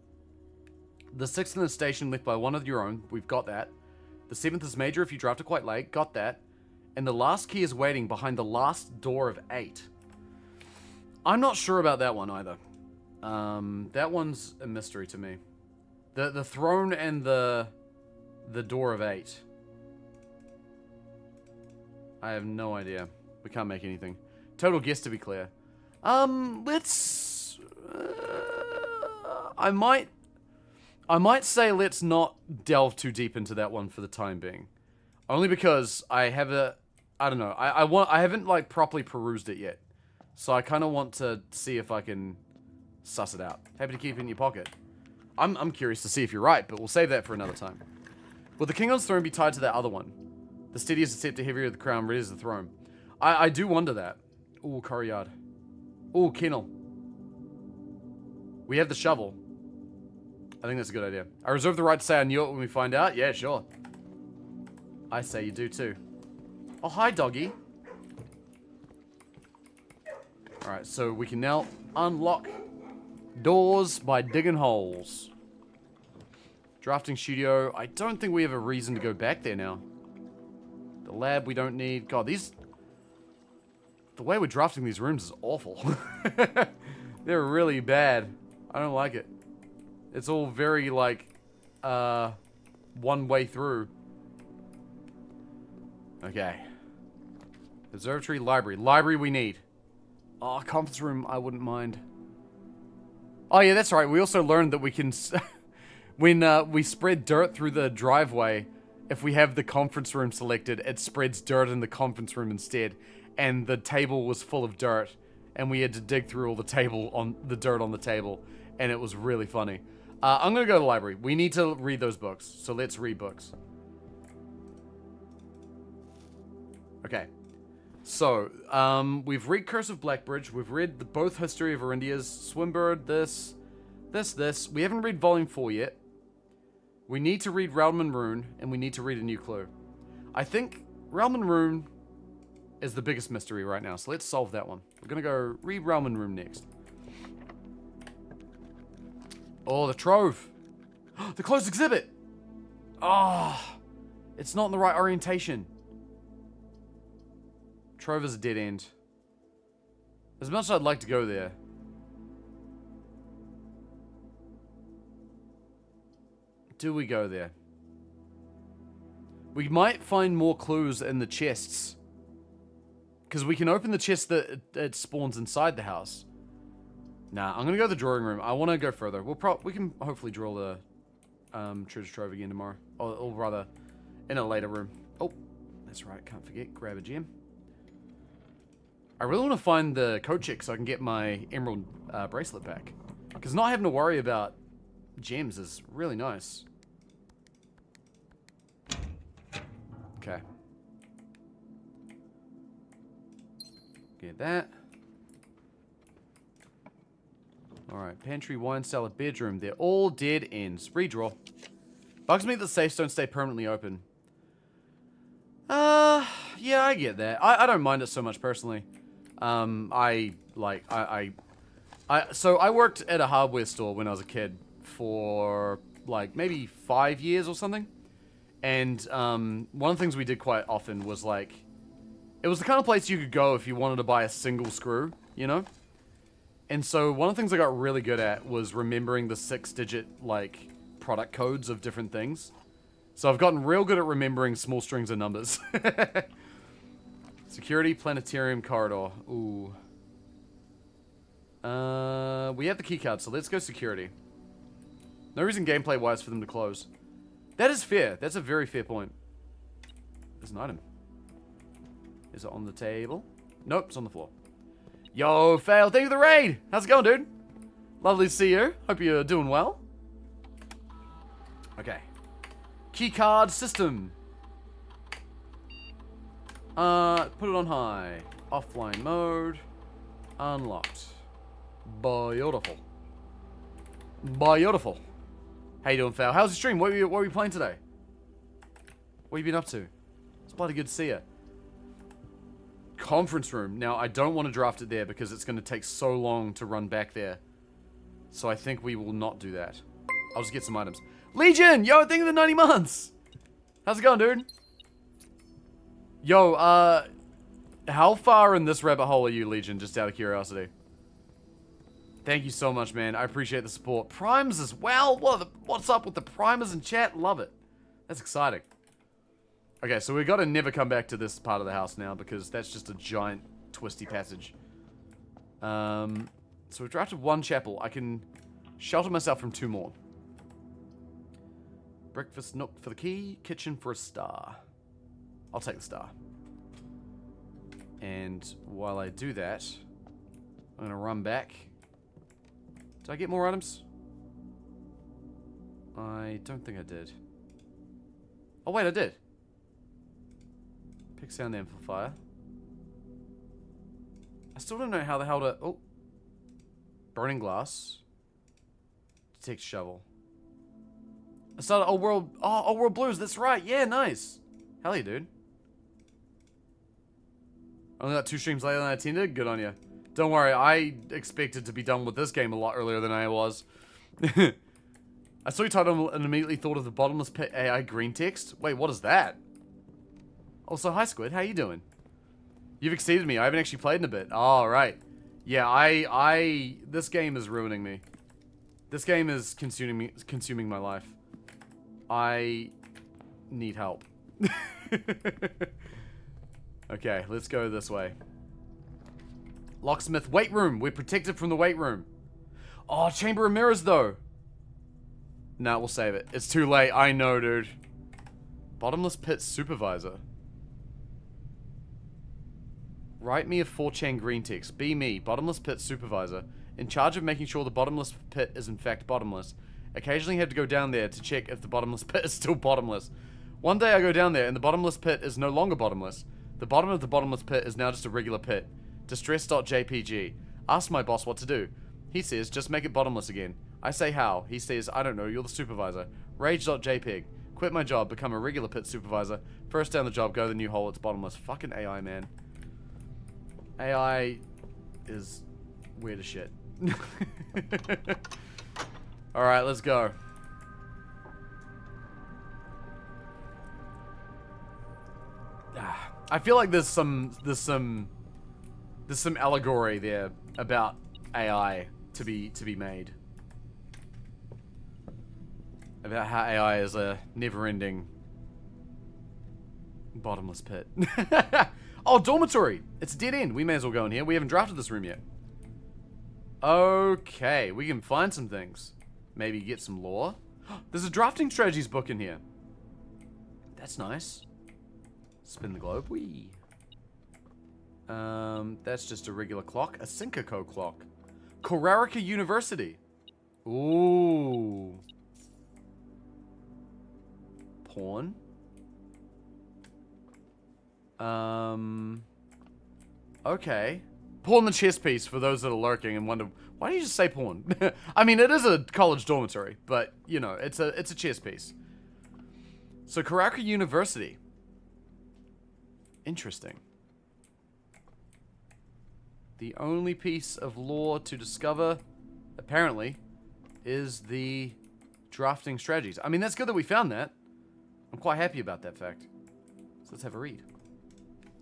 The 6th in the station left by one of your own. We've got that. The 7th is major if you drafted quite late. Got that. And the last key is waiting behind the last door of 8. I'm not sure about that one either. That one's a mystery to me. The throne and the door of 8. I have no idea. We can't make anything. Total guess, to be clear. Let's... I might say let's not delve too deep into that one for the time being. Only because I have a... I don't know. I haven't, like, properly perused it yet. So I kind of want to see if I can suss it out. Happy to keep it in your pocket. I'm curious to see if you're right, but we'll save that for another time. Will the king on his throne be tied to that other one? The steadiest the scepter, heavier the crown, ready as the throne. I do wonder that. Ooh, courtyard. Ooh, kennel. We have the shovel. I think that's a good idea. I reserve the right to say I knew it when we find out. Yeah, sure. I say you do too. Oh, hi, doggy. Alright, so we can now unlock doors by digging holes. Drafting studio. I don't think we have a reason to go back there now. The lab we don't need. God, these... The way we're drafting these rooms is awful. They're really bad. I don't like it. It's all very, like, one way through. Okay. Observatory, library. Library we need. Oh, conference room, I wouldn't mind. Oh yeah, that's right. We also learned that we can, when we spread dirt through the driveway, if we have the conference room selected, it spreads dirt in the conference room instead. And the table was full of dirt, and we had to dig through all the dirt on the table, and it was really funny. I'm gonna go to the library. We need to read those books, so let's read books. Okay. So, we've read Curse of Blackbridge, we've read both History of Arindia's, Swimbird, this. We haven't read Volume 4 yet. We need to read Realm and Rune, and we need to read A New Clue. I think Realm and Rune is the biggest mystery right now, so let's solve that one. We're gonna go read Realm and Rune next. Oh, the Trove! The closed exhibit! Ah, oh, it's not in the right orientation. Trove is a dead end. As much as I'd like to go there. Do we go there? We might find more clues in the chests. Because we can open the chest that it spawns inside the house. Nah, I'm gonna go to the drawing room. I want to go further. We can hopefully draw the treasure trove again tomorrow. Or rather, in a later room. Oh, that's right. Can't forget. Grab a gem. I really want to find the code check so I can get my emerald bracelet back. Because not having to worry about gems is really nice. Okay. Get that. Alright, pantry, wine cellar, bedroom. They're all dead ends. Redraw. Bugs me that safes don't stay permanently open. Yeah, I get that. I don't mind it so much personally. So I worked at a hardware store when I was a kid for like maybe 5 years or something. And one of the things we did quite often was like, it was the kind of place you could go if you wanted to buy a single screw, you know? And so one of the things I got really good at was remembering the 6-digit like product codes of different things. So I've gotten real good at remembering small strings of numbers. Security, planetarium, corridor. Ooh. We have the key card, so let's go security. No reason gameplay-wise for them to close. That is fair. That's a very fair point. There's an item. Is it on the table? Nope, it's on the floor. Yo, Fail, thank you for the raid! How's it going, dude? Lovely to see you. Hope you're doing well. Okay. Keycard system. Put it on high. Offline mode. Unlocked. Beautiful. Beautiful. How you doing, Fail? How's your stream? What were you playing today? What have you been up to? It's bloody good to see you. Conference room. Now, I don't want to draft it there because it's going to take so long to run back there. So I think we will not do that. I'll just get some items. Legion! Yo, thank you for the 90 months! How's it going, dude? Yo, how far in this rabbit hole are you, Legion? Just out of curiosity. Thank you so much, man. I appreciate the support. Primes as well? What's up with the primers in chat? Love it. That's exciting. Okay, so we've got to never come back to this part of the house now because that's just a giant twisty passage. So we've drafted 1 chapel. I can shelter myself from 2 more. Breakfast nook for the key. Kitchen for a star. I'll take the star. And while I do that, I'm going to run back. Did I get more items? I don't think I did. Oh, wait, I did. Pick sound amplifier. I still don't know how the hell to... Oh. Burning glass. Detect shovel. I started Old World... Oh, Old World Blues. That's right. Yeah, nice. Hell yeah, dude. Only got 2 streams later than I intended. Good on you. Don't worry. I expected to be done with this game a lot earlier than I was. I saw your title and immediately thought of the bottomless pit AI green text. Wait, what is that? Also, hi Squid, how you doing? You've exceeded me. I haven't actually played in a bit. Oh, right. Yeah, this game is ruining me. This game is consuming my life. I need help. Okay, let's go this way. Locksmith weight room. We're protected from the weight room. Oh, chamber of mirrors, though. Nah, we'll save it. It's too late. I know, dude. Bottomless pit supervisor. Write me a 4chan green text. Be me, bottomless pit supervisor, in charge of making sure the bottomless pit is in fact bottomless. Occasionally have to go down there to check if the bottomless pit is still bottomless. One day I go down there and the bottomless pit is no longer bottomless. The bottom of the bottomless pit is now just a regular pit. Distress.jpg. Ask my boss what to do. He says, just make it bottomless again. I say how. He says, I don't know, you're the supervisor. Rage.jpg. Quit my job, become a regular pit supervisor. First down the job, go to the new hole, it's bottomless. Fucking AI, man. AI is weird as shit. Alright, let's go. I feel like there's some allegory there about AI to be made. About how AI is a never-ending bottomless pit. Oh, dormitory! It's a dead end. We may as well go in here. We haven't drafted this room yet. Okay, we can find some things. Maybe get some lore. There's a drafting strategies book in here. That's nice. Spin the globe. Whee. That's just a regular clock. A Syncoco clock. Korarika University. Ooh. Pawn. Okay. Pawn the chess piece for those that are lurking and wonder, why do you just say pawn? I mean, it is a college dormitory, but, you know, it's a chess piece. So, Korarika University. Interesting. The only piece of lore to discover, apparently, is the drafting strategies. I mean, that's good that we found that. I'm quite happy about that fact. So let's have a read.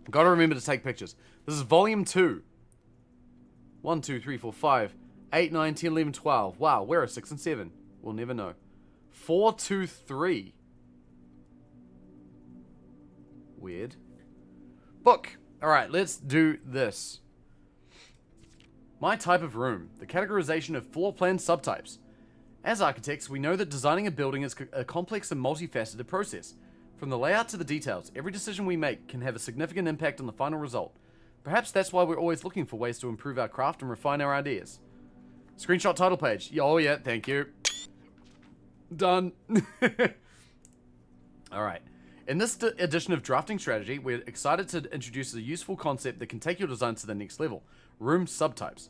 Gotta remember to take pictures. This is volume 2. 1, 2, 3, 4, 5, 8, 9, 10, 11, 12. Wow, where are 6 and 7? We'll never know. 4, 2, 3. Weird. Book. Alright, let's do this. My type of room. The categorization of floor plan subtypes. As architects, we know that designing a building is a complex and multifaceted process. From the layout to the details, every decision we make can have a significant impact on the final result. Perhaps that's why we're always looking for ways to improve our craft and refine our ideas. Screenshot title page. Oh yeah, thank you. Done. Alright. In this edition of Drafting Strategy, we're excited to introduce a useful concept that can take your design to the next level. Room subtypes.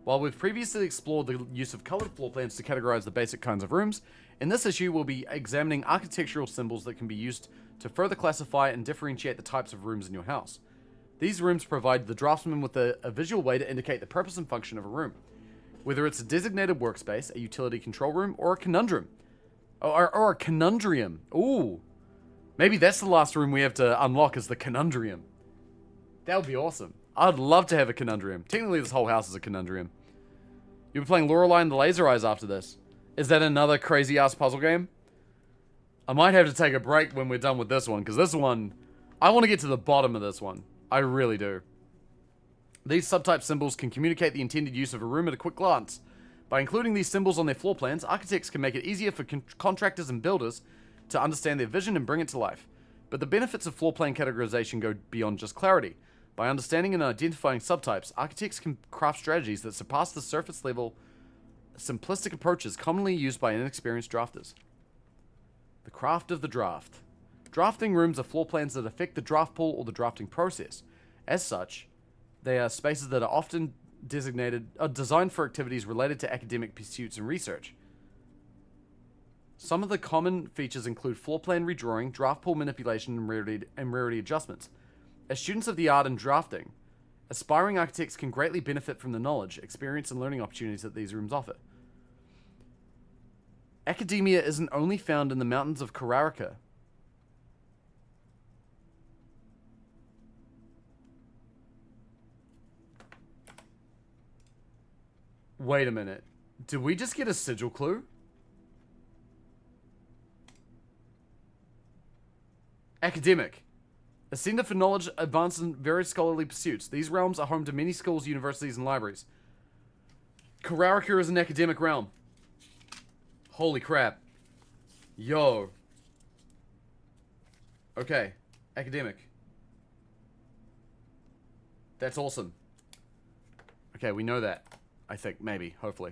While we've previously explored the use of colored floor plans to categorize the basic kinds of rooms, in this issue we'll be examining architectural symbols that can be used to further classify and differentiate the types of rooms in your house. These rooms provide the draftsman with a visual way to indicate the purpose and function of a room. Whether it's a designated workspace, a utility control room, or a conundrum. Or a conundrium. Ooh. Maybe that's the last room we have to unlock is the conundrium. That would be awesome. I'd love to have a conundrium. Technically, this whole house is a conundrium. You'll be playing Lorelei and the Laser Eyes after this. Is that another crazy-ass puzzle game? I might have to take a break when we're done with this one, because this one... I want to get to the bottom of this one. I really do. These subtype symbols can communicate the intended use of a room at a quick glance. By including these symbols on their floor plans, architects can make it easier for contractors and builders to understand their vision and bring it to life. But the benefits of floor plan categorization go beyond just clarity. By understanding and identifying subtypes, architects can craft strategies that surpass the surface-level, simplistic approaches commonly used by inexperienced drafters. The craft of the draft. Drafting rooms are floor plans that affect the draft pool or the drafting process. As such, they are spaces that are often designed for activities related to academic pursuits and research. Some of the common features include floor plan redrawing, draft pool manipulation, and rarity adjustments. As students of the art and drafting, aspiring architects can greatly benefit from the knowledge, experience, and learning opportunities that these rooms offer. Academia isn't only found in the mountains of Korarika. Wait a minute. Did we just get a sigil clue? Academic. A center for knowledge advanced in various scholarly pursuits. These realms are home to many schools, universities, and libraries. Kararaka is an academic realm. Holy crap. Yo. Okay. Academic. That's awesome. Okay, we know that. I think, maybe, hopefully.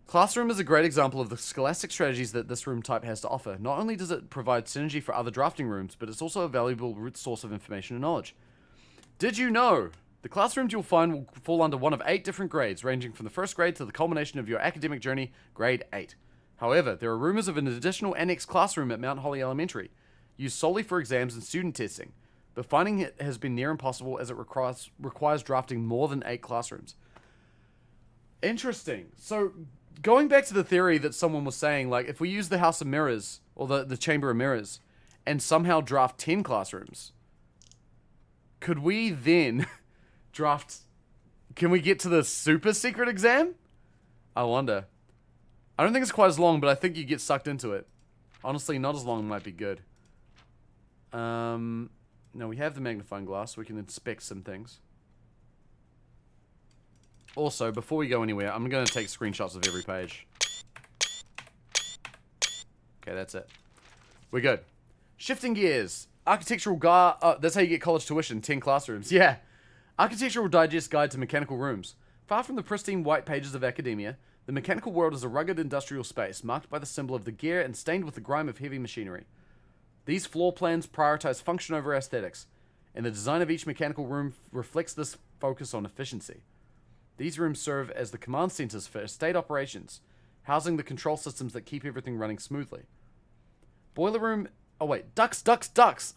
Classroom is a great example of the scholastic strategies that this room type has to offer. Not only does it provide synergy for other drafting rooms, but it's also a valuable root source of information and knowledge. Did you know? The classrooms you'll find will fall under one of 8 different grades, ranging from the first grade to the culmination of your academic journey, grade 8. However, there are rumors of an additional annex classroom at Mount Holly Elementary, used solely for exams and student testing, but finding it has been near impossible as it requires drafting more than 8 classrooms. Interesting. So, going back to the theory that someone was saying, like, if we use the House of Mirrors, or the Chamber of Mirrors, and somehow draft 10 classrooms, could we then draft... Can we get to the super secret exam? I wonder. I don't think it's quite as long, but I think you get sucked into it. Honestly, not as long might be good. No, we have the magnifying glass. We can inspect some things. Also, before we go anywhere, I'm going to take screenshots of every page. Okay, that's it. We're good. Shifting gears. Architectural guide. That's how you get college tuition. 10 classrooms. Yeah. Architectural Digest Guide to Mechanical Rooms. Far from the pristine white pages of academia, the mechanical world is a rugged industrial space marked by the symbol of the gear and stained with the grime of heavy machinery. These floor plans prioritize function over aesthetics, and the design of each mechanical room reflects this focus on efficiency. These rooms serve as the command centers for estate operations, housing the control systems that keep everything running smoothly. Boiler room... Oh wait, ducts!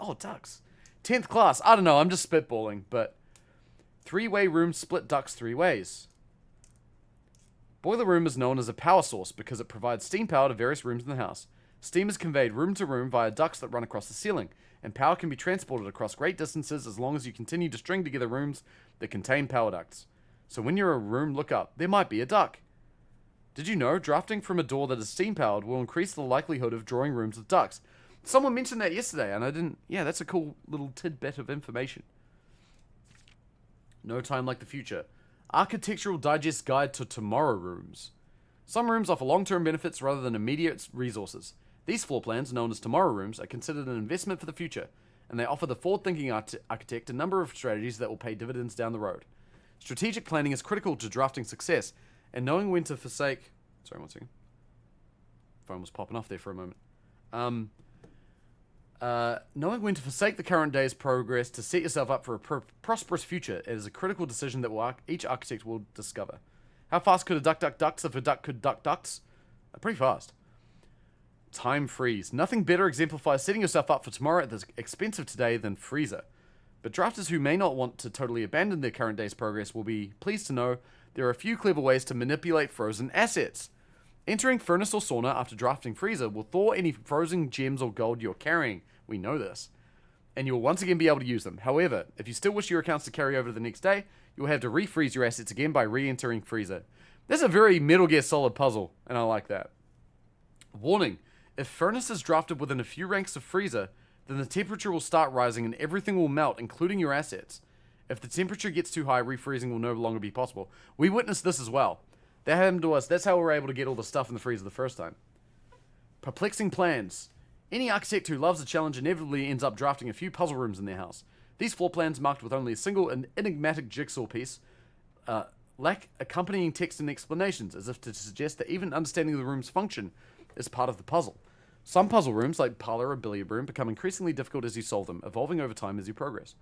Oh, ducts. 10th class. I don't know, I'm just spitballing, but... 3-way rooms split ducts 3 ways. Boiler room is known as a power source because it provides steam power to various rooms in the house. Steam is conveyed room to room via ducts that run across the ceiling, and power can be transported across great distances as long as you continue to string together rooms that contain power ducts. So when you're in a room, look up. There might be a duct. Did you know drafting from a door that is steam-powered will increase the likelihood of drawing rooms with ducts? Someone mentioned that yesterday, and I didn't... Yeah, that's a cool little tidbit of information. No time like the future. Architectural Digest Guide to Tomorrow Rooms. Some rooms offer long-term benefits rather than immediate resources. These floor plans, known as Tomorrow Rooms, are considered an investment for the future, and they offer the forward-thinking architect a number of strategies that will pay dividends down the road. Strategic planning is critical to drafting success, and knowing when to forsake... Sorry, one second. Phone was popping off there for a moment. Knowing when to forsake the current day's progress to set yourself up for a prosperous future is a critical decision that each architect will discover. How fast could a duck duck ducks if a duck could duck ducks? Pretty fast. Time freeze. Nothing better exemplifies setting yourself up for tomorrow at the expense of today than freezer. But drafters who may not want to totally abandon their current day's progress will be pleased to know there are a few clever ways to manipulate frozen assets. Entering furnace or sauna after drafting freezer will thaw any frozen gems or gold you're carrying. We know this. And you'll once again be able to use them. However, if you still wish your accounts to carry over to the next day, you'll have to refreeze your assets again by re-entering freezer. That's a very Metal Gear Solid puzzle, and I like that. Warning. If furnace is drafted within a few ranks of freezer, then the temperature will start rising and everything will melt, including your assets. If the temperature gets too high, refreezing will no longer be possible. We witnessed this as well. That happened to us. That's how we were able to get all the stuff in the freezer the first time. Perplexing plans. Any architect who loves a challenge inevitably ends up drafting a few puzzle rooms in their house. These floor plans, marked with only a single and enigmatic jigsaw piece, lack accompanying text and explanations, as if to suggest that even understanding the room's function is part of the puzzle. Some puzzle rooms, like parlor or billiard room, become increasingly difficult as you solve them, evolving over time as you progress.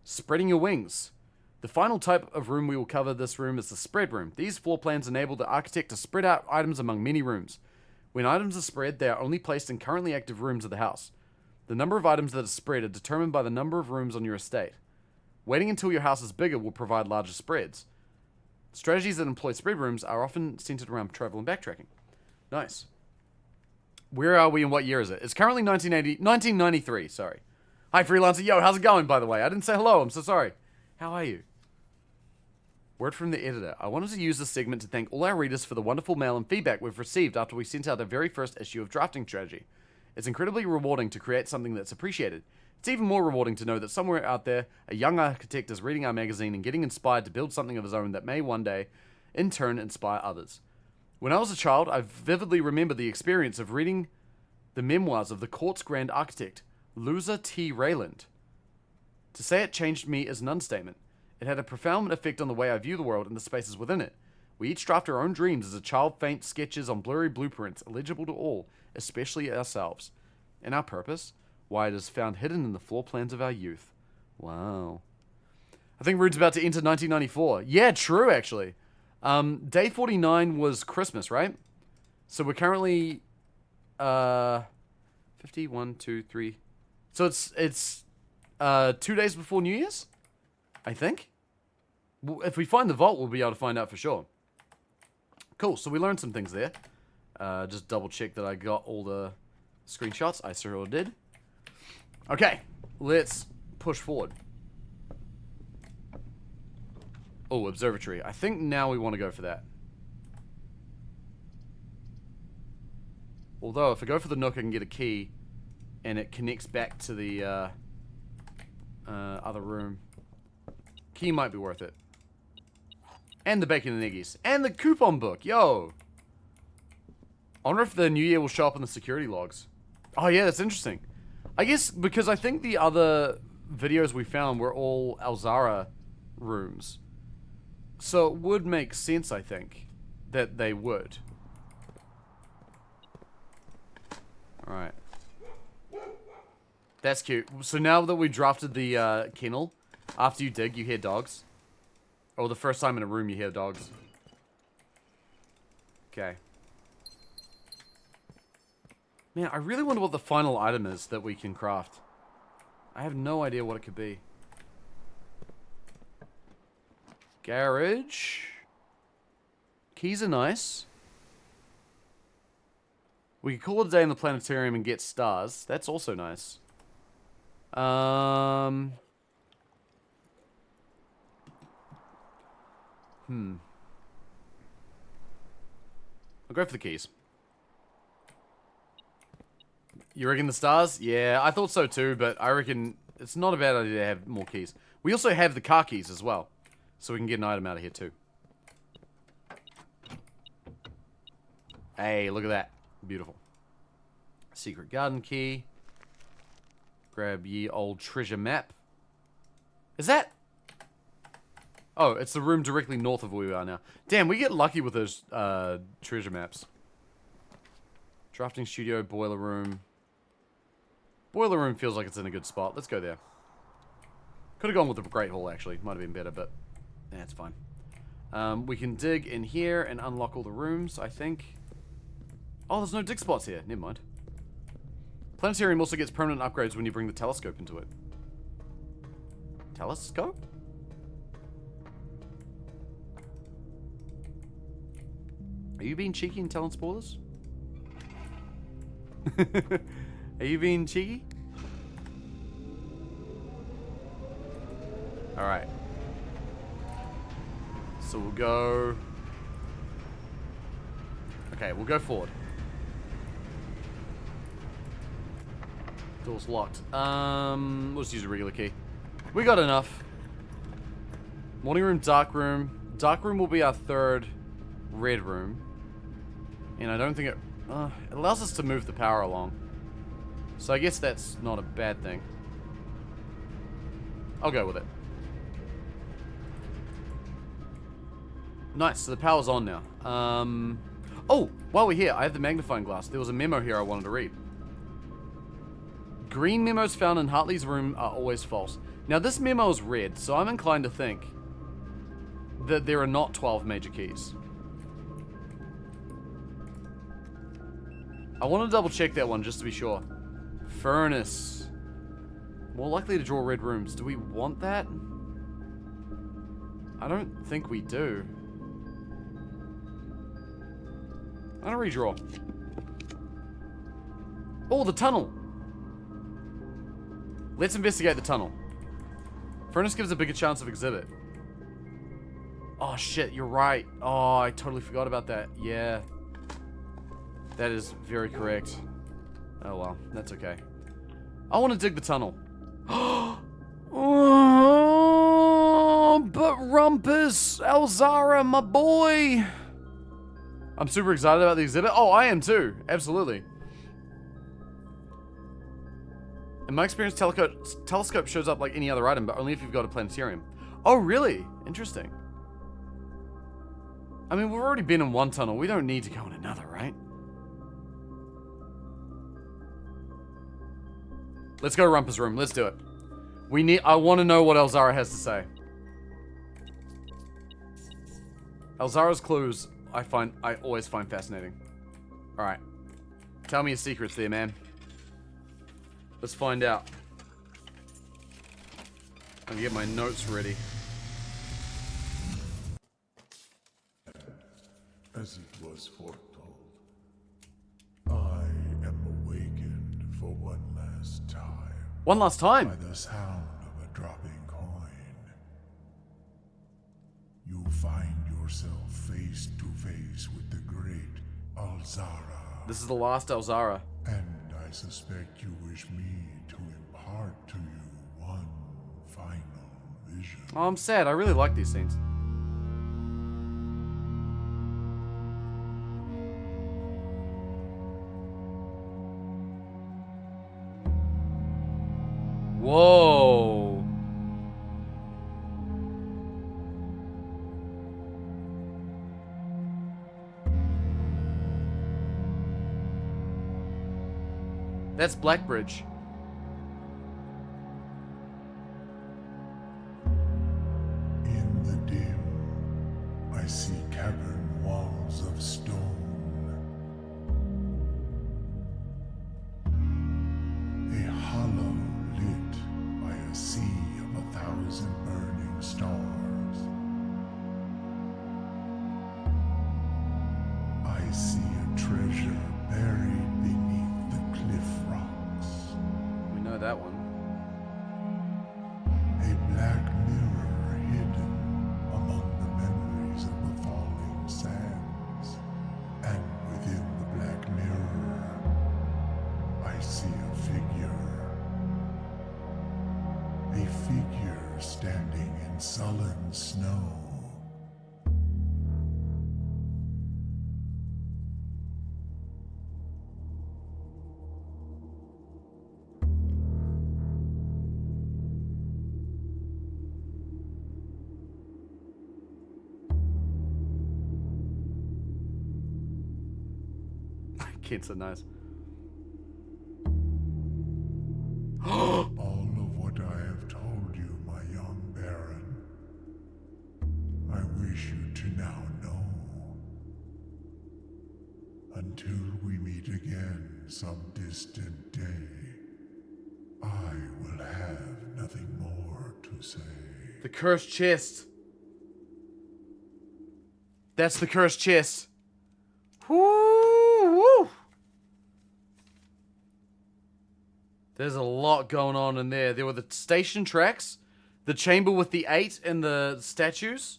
Spreading your wings. The final type of room we will cover this room is the spread room. These floor plans enable the architect to spread out items among many rooms. When items are spread, they are only placed in currently active rooms of the house. The number of items that are spread are determined by the number of rooms on your estate. Waiting until your house is bigger will provide larger spreads. Strategies that employ spread rooms are often centered around travel and backtracking. Nice. Where are we and what year is it? It's currently 1993, sorry. Hi, Freelancer. Yo, how's it going, by the way? I didn't say hello. I'm so sorry. How are you? Word from the editor. I wanted to use this segment to thank all our readers for the wonderful mail and feedback we've received after we sent out our very first issue of Drafting Strategy. It's incredibly rewarding to create something that's appreciated. It's even more rewarding to know that somewhere out there, a young architect is reading our magazine and getting inspired to build something of his own that may one day, in turn, inspire others. When I was a child, I vividly remember the experience of reading the memoirs of the court's grand architect, Louisa T. Rayland. To say it changed me is an understatement. It had a profound effect on the way I view the world and the spaces within it. We each draft our own dreams as a child faints sketches on blurry blueprints, illegible to all, especially ourselves. And our purpose? Why, it is found hidden in the floor plans of our youth. Wow. I think Rude's about to enter 1994. Yeah, true, actually. Day 49 was Christmas, right? So we're currently 51, 2, 3. So it's 2 days before New Year's, I think. If we find the vault, we'll be able to find out for sure. Cool. So we learned some things there. Just double check that I got all the screenshots. I sure did. Okay, let's push forward. Oh, observatory. I think now we want to go for that. Although, if I go for the Nook, I can get a key, and it connects back to the other room. Key might be worth it. And the bacon and eggies. And the coupon book. Yo! I wonder if the new year will show up in the security logs. Oh, yeah, that's interesting. I guess because I think the other videos we found were all Alzara rooms. So it would make sense, I think, that they would. Alright. That's cute. So now that we drafted the kennel, after you dig, you hear dogs. Or the first time in a room you hear dogs. Okay. Man, I really wonder what the final item is that we can craft. I have no idea what it could be. Garage. Keys are nice. We could call it a day in the planetarium and get stars. That's also nice. I'll go for the keys. You reckon the stars? Yeah, I thought so too, but I reckon it's not a bad idea to have more keys. We also have the car keys as well, so we can get an item out of here too. Hey, look at that. Beautiful. Secret garden key. Grab ye old treasure map. Is that... Oh, it's the room directly north of where we are now. Damn, we get lucky with those treasure maps. Drafting studio, boiler room. Boiler room feels like it's in a good spot. Let's go there. Could have gone with the Great Hall, actually. Might have been better, but that's fine. We can dig in here and unlock all the rooms, I think. Oh, there's no dig spots here. Never mind. Planetarium also gets permanent upgrades when you bring the telescope into it. Telescope? Are you being cheeky and telling spoilers? Are you being cheeky? Alright. So we'll go... Okay, we'll go forward. Door's locked. We'll just use a regular key. We got enough. Morning room, dark room. Dark room will be our third red room. And I don't think it allows us to move the power along. So I guess that's not a bad thing. I'll go with it. Nice, so the power's on now. Oh, while we're here, I have the magnifying glass. There was a memo here I wanted to read. Green memos found in Hartley's room are always false. Now this memo is red, so I'm inclined to think that there are not 12 major keys. I want to double check that one just to be sure. Furnace. More likely to draw red rooms. Do we want that? I don't think we do. I'm gonna redraw. Oh, the tunnel. Let's investigate the tunnel. Furnace gives a bigger chance of exhibit. Oh shit, you're right. Oh, I totally forgot about that. Yeah. That is very correct. Oh well, that's okay. I want to dig the tunnel. Oh, but Rumpus, Alzara, my boy. I'm super excited about the exhibit. Oh, I am too. Absolutely. In my experience, telescope shows up like any other item, but only if you've got a planetarium. Oh, really? Interesting. I mean, we've already been in one tunnel. We don't need to go in another, right? Let's go to Rumpus' room. Let's do it. I want to know what Elzara has to say. Elzara's clues, I always find fascinating. Alright. Tell me your secrets there, man. Let's find out. I'm gonna get my notes ready. As it was foretold, I am awakened for one last time. One last time? By the sound of a dropping coin. You find yourself face to face with the great Alzara. This is the last Elzara. And I suspect you wish me to impart to you one final vision. Oh, I'm sad. I really like these scenes. Whoa. That's Blackbridge. In the dim, I see cavern walls of stone. A hollow lit by a sea of 1,000 burning stars. I see a treasure buried beneath the cliff rocks. We know that one. A black mirror hidden among the memories of the falling sands. And within the black mirror, I see a figure. A figure standing in sullen snow. Kids are nice. All of what I have told you, my young Baron, I wish you to now know. Until we meet again some distant day, I will have nothing more to say. The cursed chest. That's the cursed chest. Woo! There's a lot going on in there. There were the station tracks, the chamber with the 8 and the statues.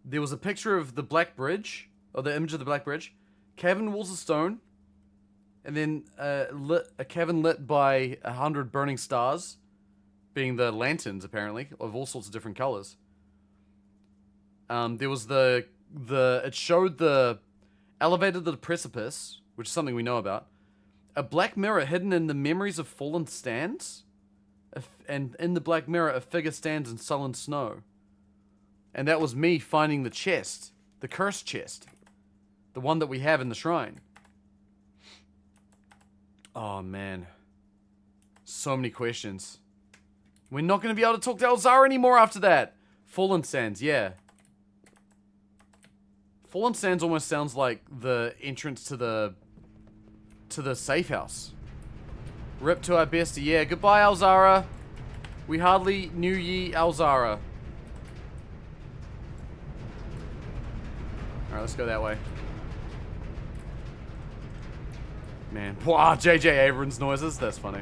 There was a picture of the Black Bridge, or the image of the Black Bridge. Cavern walls of stone. And then a cavern lit by 100 burning stars, being the lanterns, apparently, of all sorts of different colors. There was it showed the elevator to the precipice, which is something we know about. A black mirror hidden in the memories of fallen stands. And in the black mirror, a figure stands in sullen snow. And that was me finding the chest. The cursed chest. The one that we have in the shrine. Oh, man. So many questions. We're not going to be able to talk to Elzara anymore after that. Fallen Sands, yeah. Fallen Sands almost sounds like the entrance to the safe house. Rip to our bestie. Yeah, goodbye, Elzara. We hardly knew ye, Elzara. Alright, let's go that way. Man. Wow, J.J. Abrams noises. That's funny.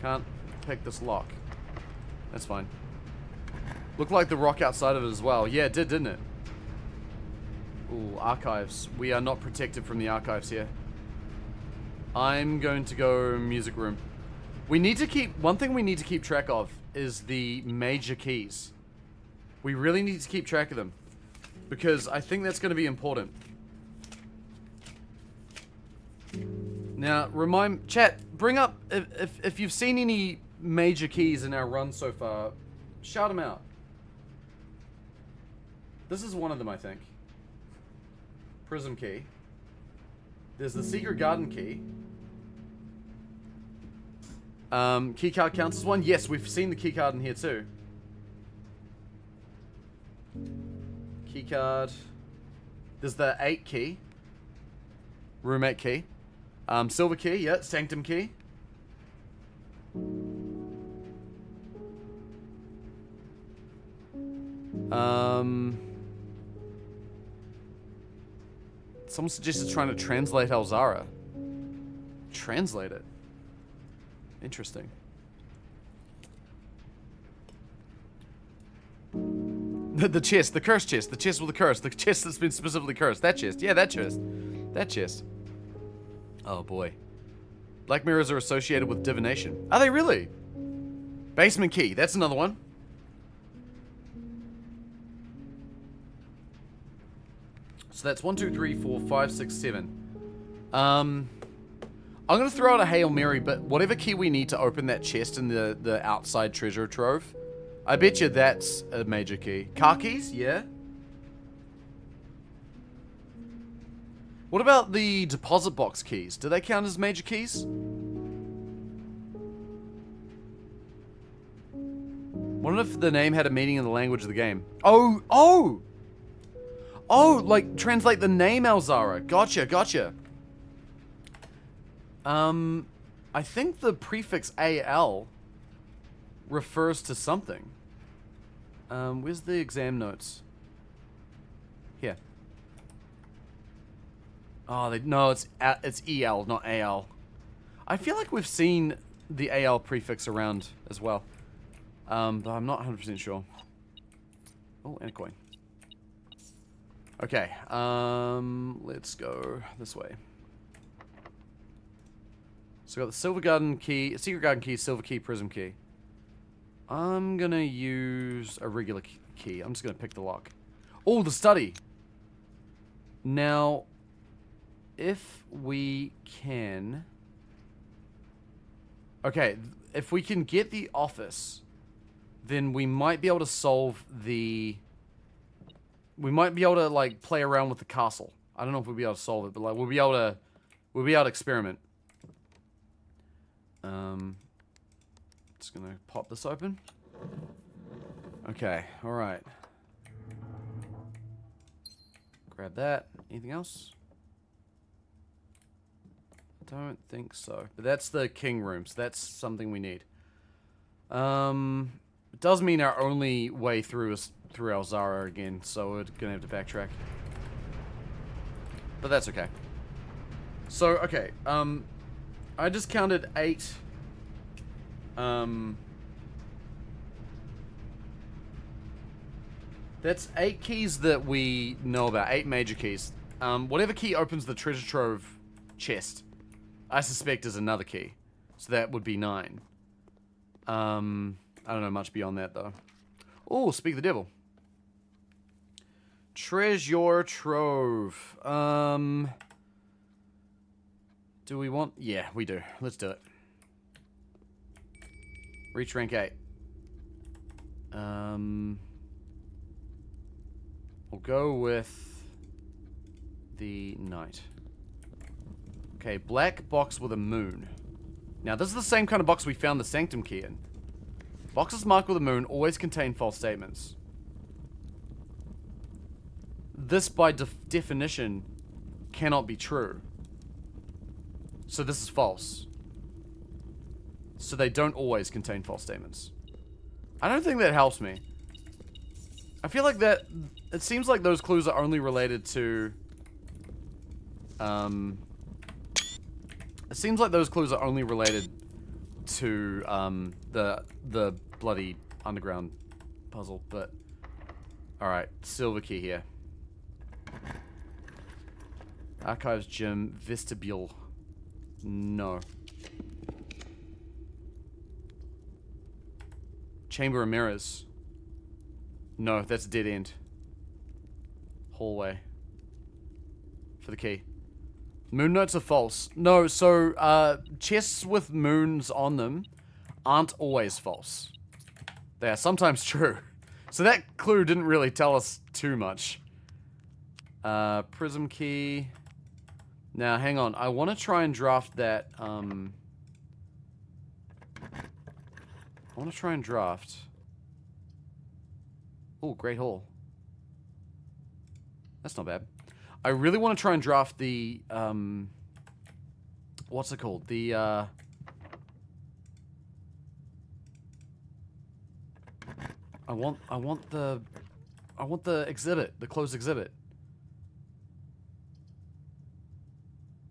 Can't pick this lock. That's fine. Looked like the rock outside of it as well. Yeah, it did, didn't it? Ooh, archives. We are not protected from the archives here. I'm going to go music room. We need to keep... One thing we need to keep track of is the major keys. We really need to keep track of them. Because I think that's going to be important. Now, chat, bring up... If you've seen any major keys in our run so far, shout them out. This is one of them, I think. Prism key. There's the secret garden key. Keycard counts as one. Yes, we've seen the keycard in here too. Keycard. There's the 8 key. Room 8 key. Silver key, yeah. Sanctum key. Someone suggested trying to translate Alzara. Translate it. Interesting. The chest, the cursed chest, the chest with the curse, the chest that's been specifically cursed. That chest, yeah, that chest. That chest. Oh boy. Black mirrors are associated with divination. Are they really? Basement key, that's another one. So that's 1, 2, 3, 4, 5, 6, 7. I'm gonna throw out a Hail Mary, but whatever key we need to open that chest in the outside treasure trove, I bet you that's a major key. Car keys? Yeah. What about the deposit box keys? Do they count as major keys? Wonder if the name had a meaning in the language of the game. Oh, like translate the name Alzara. Gotcha. I think the prefix AL refers to something. Where's the exam notes? Here. Oh, no, it's EL, not AL. I feel like we've seen the AL prefix around as well. But I'm not 100% sure. Oh, and a coin. Okay, let's go this way. So we got the silver garden key, secret garden key, silver key, prism key. I'm gonna use a regular key. I'm just gonna pick the lock. Oh, the study. Now, if we can... Okay, if we can get the office, then we might be able to solve the... We might be able to, like, play around with the castle. I don't know if we'll be able to solve it, but, like, we'll be able to experiment. Just gonna pop this open. Okay, alright. Grab that. Anything else? Don't think so. But that's the king room, so that's something we need. It does mean our only way through is through Alzara again, so we're gonna have to backtrack. But that's okay. So, okay, I just counted 8, that's 8 keys that we know about, 8 major keys. Whatever key opens the treasure trove chest, I suspect is another key. So that would be 9. I don't know much beyond that, though. Oh, speak the devil. Treasure trove. Do we want... Yeah, we do. Let's do it. Reach rank 8. We'll go with the knight. Okay, black box with a moon. Now, this is the same kind of box we found the sanctum key in. Boxes marked with a moon always contain false statements. This, by definition, cannot be true. So this is false. So they don't always contain false statements. I don't think that helps me. I feel like that... It seems like those clues are only related to... It seems like those clues are only related to, the bloody underground puzzle, but... Alright, silver key here. Archives gym, vestibule. No. Chamber of mirrors. No, that's a dead end. Hallway. For the key. Moon notes are false. No, so, chests with moons on them aren't always false. They are sometimes true. So that clue didn't really tell us too much. Prism key. Now, hang on. I want to try and draft that, I want to try and draft... Oh, Great Hall. That's not bad. I really want to try and draft the, what's it called? The, I want the exhibit, the closed exhibit.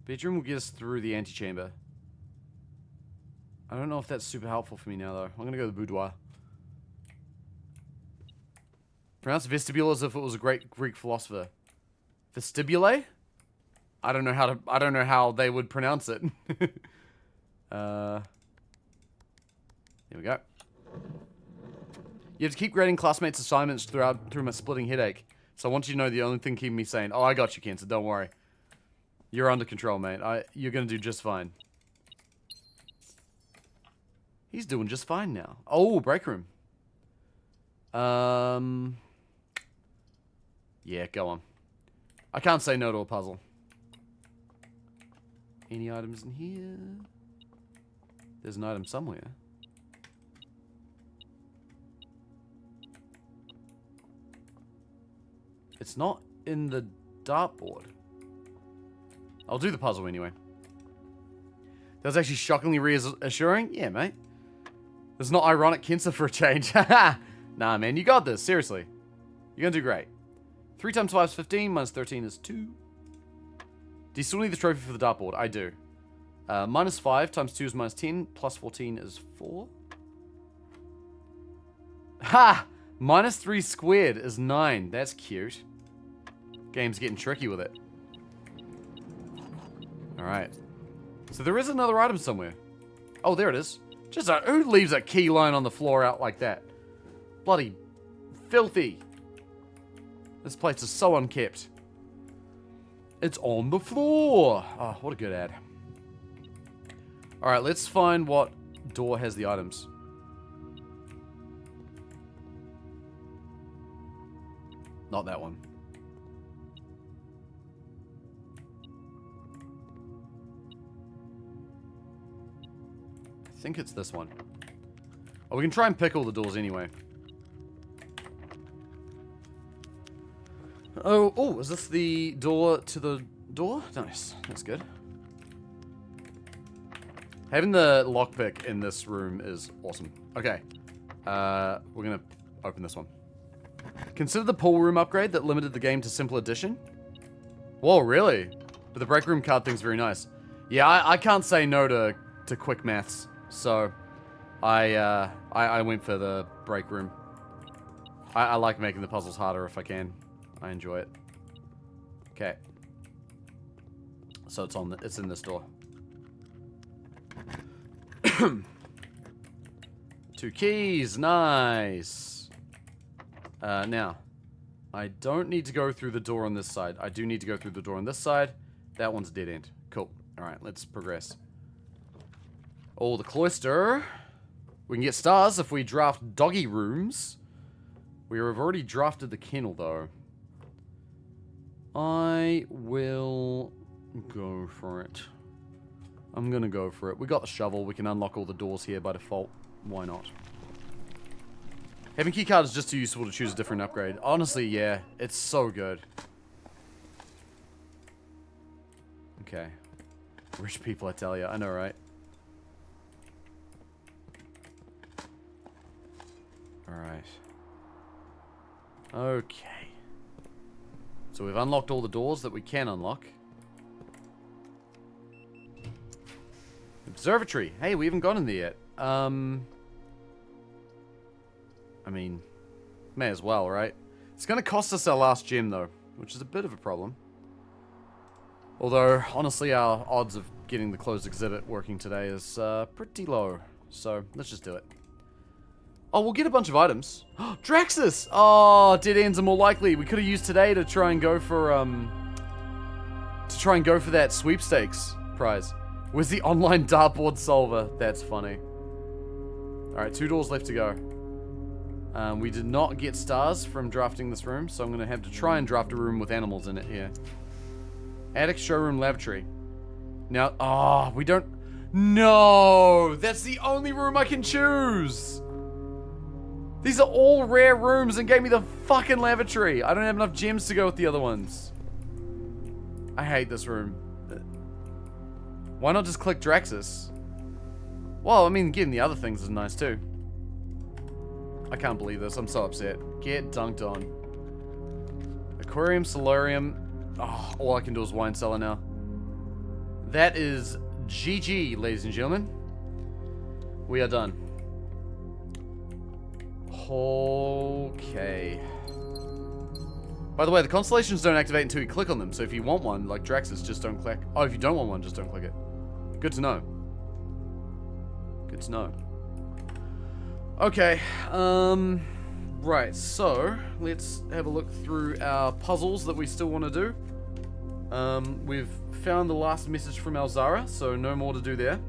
Bedroom will get us through the antechamber. I don't know if that's super helpful for me now, though. I'm gonna go to the boudoir. Pronounce vestibule as if it was a great Greek philosopher. Vestibule? I don't know how they would pronounce it. Here we go. You have to keep grading classmates' assignments through my splitting headache. So I want you to know the only thing keeping me sane. Oh, I got you, Cancer. Don't worry. You're under control, mate. You're gonna do just fine. He's doing just fine now. Oh, break room. Yeah, go on. I can't say no to a puzzle. Any items in here? There's an item somewhere. It's not in the dartboard. I'll do the puzzle anyway. That was actually shockingly reassuring. Yeah, mate. It's not ironic Kinsa for a change. Nah, man, you got this. Seriously. You're gonna do great. 3 times 5 is 15, minus 13 is 2. Do you still need the trophy for the dartboard? I do. Minus 5 times 2 is minus 10, plus 14 is 4. Ha! Minus 3 squared is 9. That's cute. Game's getting tricky with it. Alright. So there is another item somewhere. Oh, there it is. Just who leaves a key line on the floor out like that? Bloody filthy. This place is so unkept. It's on the floor. Oh, what a good ad. Alright, let's find what door has the items. Not that one. I think it's this one. Oh, we can try and pick all the doors anyway. Oh, is this the door to the door? Nice. That's good. Having the lockpick in this room is awesome. Okay. We're gonna open this one. Consider the pool room upgrade that limited the game to simple addition. Whoa, really? But the break room card thing's very nice. Yeah, I can't say no to quick maths, so I went for the break room. I like making the puzzles harder if I can. I enjoy it. Okay. So it's in this door. 2 keys, nice. Now, I don't need to go through the door on this side. I do need to go through the door on this side. That one's a dead end. Cool. Alright, let's progress. Oh, the cloister. We can get stars if we draft doggy rooms. We have already drafted the kennel, though. I will go for it. I'm gonna go for it. We got the shovel. We can unlock all the doors here by default. Why not? Having keycard is just too useful to choose a different upgrade. Honestly, yeah. It's so good. Okay. Rich people, I tell you. I know, right? Alright. Okay. So we've unlocked all the doors that we can unlock. Observatory. Hey, we haven't gone in there yet. I mean, may as well, right? It's going to cost us our last gem, though, which is a bit of a problem. Although, honestly, our odds of getting the closed exhibit working today is pretty low. So, let's just do it. Oh, we'll get a bunch of items. Draxus! Oh, dead ends are more likely. We could have used today to try and go for, that sweepstakes prize. Where's the online dartboard solver? That's funny. Alright, 2 doors left to go. We did not get stars from drafting this room, so I'm going to have to try and draft a room with animals in it here. Attic, showroom, lavatory. Now, we don't... No! That's the only room I can choose! These are all rare rooms and gave me the fucking lavatory. I don't have enough gems to go with the other ones. I hate this room. Why not just click Draxus? Well, I mean, getting the other things is nice too. I can't believe this. I'm so upset. Get dunked on. Aquarium, solarium. Oh, all I can do is wine cellar now. That is GG, ladies and gentlemen. We are done. Okay. By the way, the constellations don't activate until you click on them, so if you want one, like Draxus, just don't click. Oh, if you don't want one, just don't click it. Good to know. Good to know. Okay, right, so, let's have a look through our puzzles that we still want to do. We've found the last message from Alzara, so no more to do there.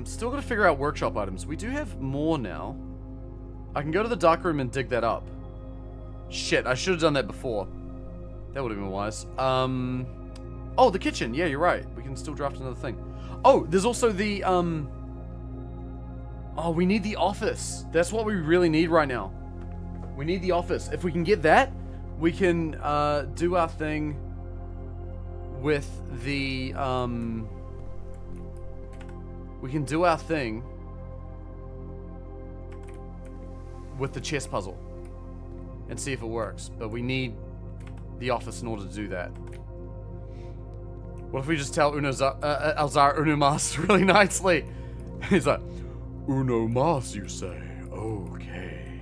Still got to figure out workshop items. We do have more now. I can go to the dark room and dig that up. Shit, I should have done that before. That would have been wise. Oh, the kitchen. Yeah, you're right. We can still draft another thing. Oh, there's also the, Oh, we need the office. That's what we really need right now. We need the office. If we can get that, we can, do our thing with the, we can do our thing with the chess puzzle and see if it works. But we need the office in order to do that. What if we just tell Alzara Uno Mas really nicely? He's like, Uno Mas, you say? Okay.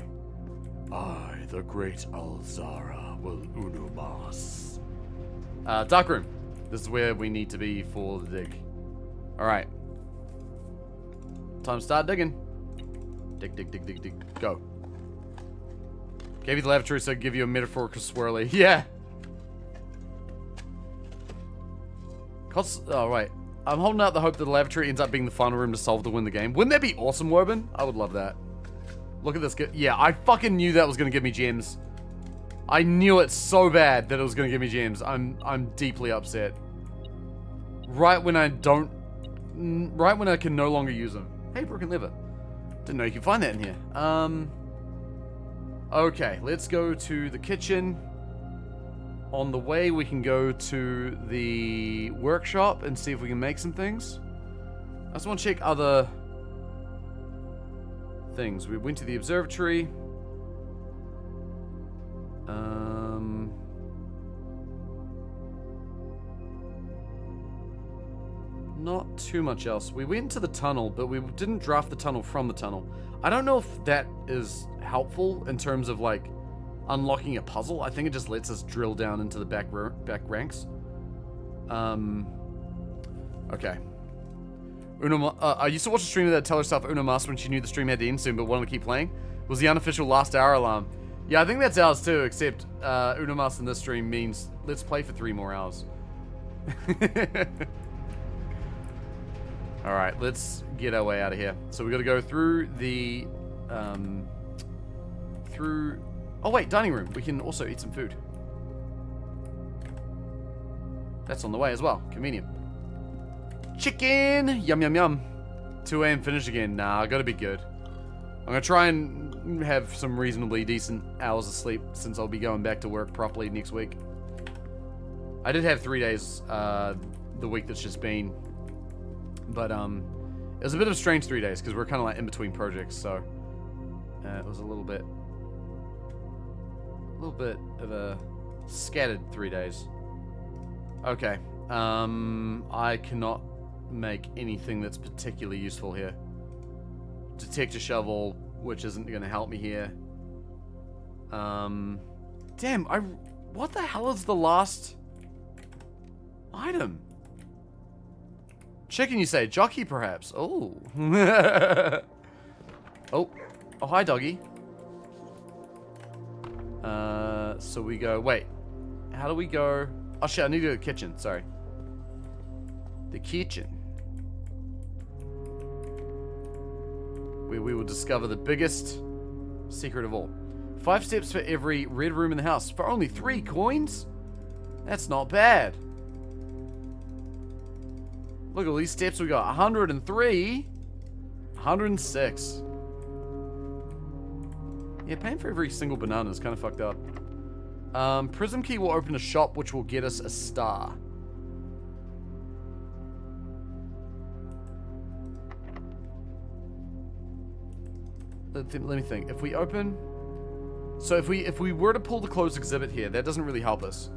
I, the great Alzara, will Uno Mas. Dark room. This is where we need to be for the dig. Alright. Time to start digging. Dig, dig, dig, dig, dig. Go. Gave you the lavatory so I give you a metaphorical swirly. Yeah. Oh, right. I'm holding out the hope that the lavatory ends up being the final room to solve to win the game. Wouldn't that be awesome, Woburn? I would love that. Look at this. Yeah, I fucking knew that was going to give me gems. I knew it so bad that it was going to give me gems. I'm deeply upset. Right when I can no longer use them. Hey, broken lever. Didn't know you could find that in here. Okay, let's go to the kitchen. On the way, we can go to the workshop and see if we can make some things. I just want to check other things. We went to the observatory. Not too much else. We went to the tunnel, but we didn't draft the tunnel from the tunnel. I don't know if that is helpful in terms of, like, unlocking a puzzle. I think it just lets us drill down into the back ranks. Okay. I used to watch a streamer that tell herself Uno Mas when she knew the stream had to end soon, but wanted to keep playing. It was the unofficial last hour alarm. Yeah, I think that's ours too, except Uno Mas in this stream means let's play for 3 more hours. Alright, let's get our way out of here. So we gotta go through the, oh wait, dining room. We can also eat some food. That's on the way as well. Convenient. Chicken! Yum, yum, yum. 2 a.m. finish again. Nah, I gotta be good. I'm gonna try and have some reasonably decent hours of sleep since I'll be going back to work properly next week. I did have 3 days, the week that's just been. But, it was a bit of a strange 3 days because we're kind of like in between projects, so it was a little bit of a scattered 3 days. Okay. I cannot make anything that's particularly useful here. Detect a shovel, which isn't going to help me here. Damn, What the hell is the last item? Chicken, you say? Jockey, perhaps? Oh. Oh. Oh, hi, doggy. So we go... Wait. How do we go... Oh, shit, I need to go to the kitchen. Sorry. The kitchen. Where we will discover the biggest secret of all. 5 steps for every red room in the house. For only 3 coins? That's not bad. Look at all these steps we got. 103. 106. Yeah, paying for every single banana is kind of fucked up. Prism key will open a shop which will get us a star. Let me think. If we open... So if we were to pull the closed exhibit here, that doesn't really help us.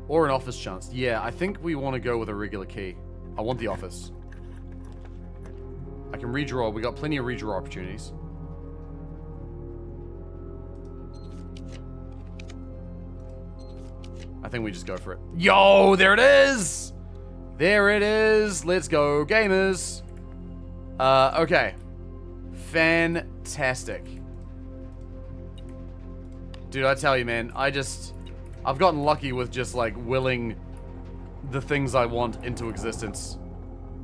Or an office chance. Yeah, I think we want to go with a regular key. I want the office. I can redraw. We got plenty of redraw opportunities. I think we just go for it. Yo, there it is! There it is. Let's go, gamers. Okay. Fantastic. Dude, I tell you, man, I've gotten lucky with just, like, willing the things I want into existence.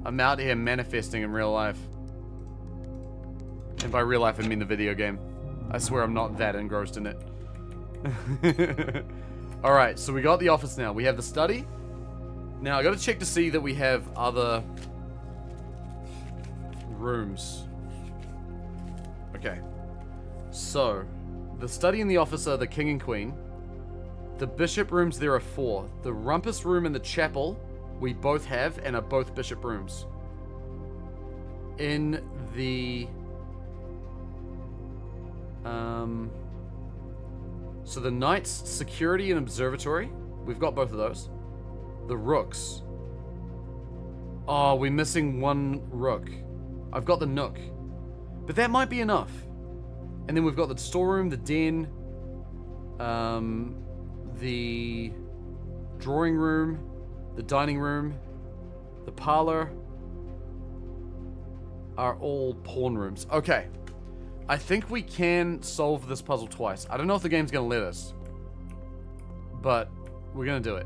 I'm out here manifesting in real life. And by real life, I mean the video game. I swear I'm not that engrossed in it. Alright, so we got the office now. We have the study. Now, I gotta check to see that we have other rooms. Okay. So, the study and the office are the king and queen. The bishop rooms, there are 4. The rumpus room and the chapel, we both have, and are both bishop rooms. In the... So the knights, security and observatory, we've got both of those. The rooks. Oh, we're missing 1 rook. I've got the nook. But that might be enough. And then we've got the storeroom, the den, the drawing room, the dining room, the parlor are all pawn rooms. Okay. I think we can solve this puzzle twice. I don't know if the game's going to let us. But we're going to do it.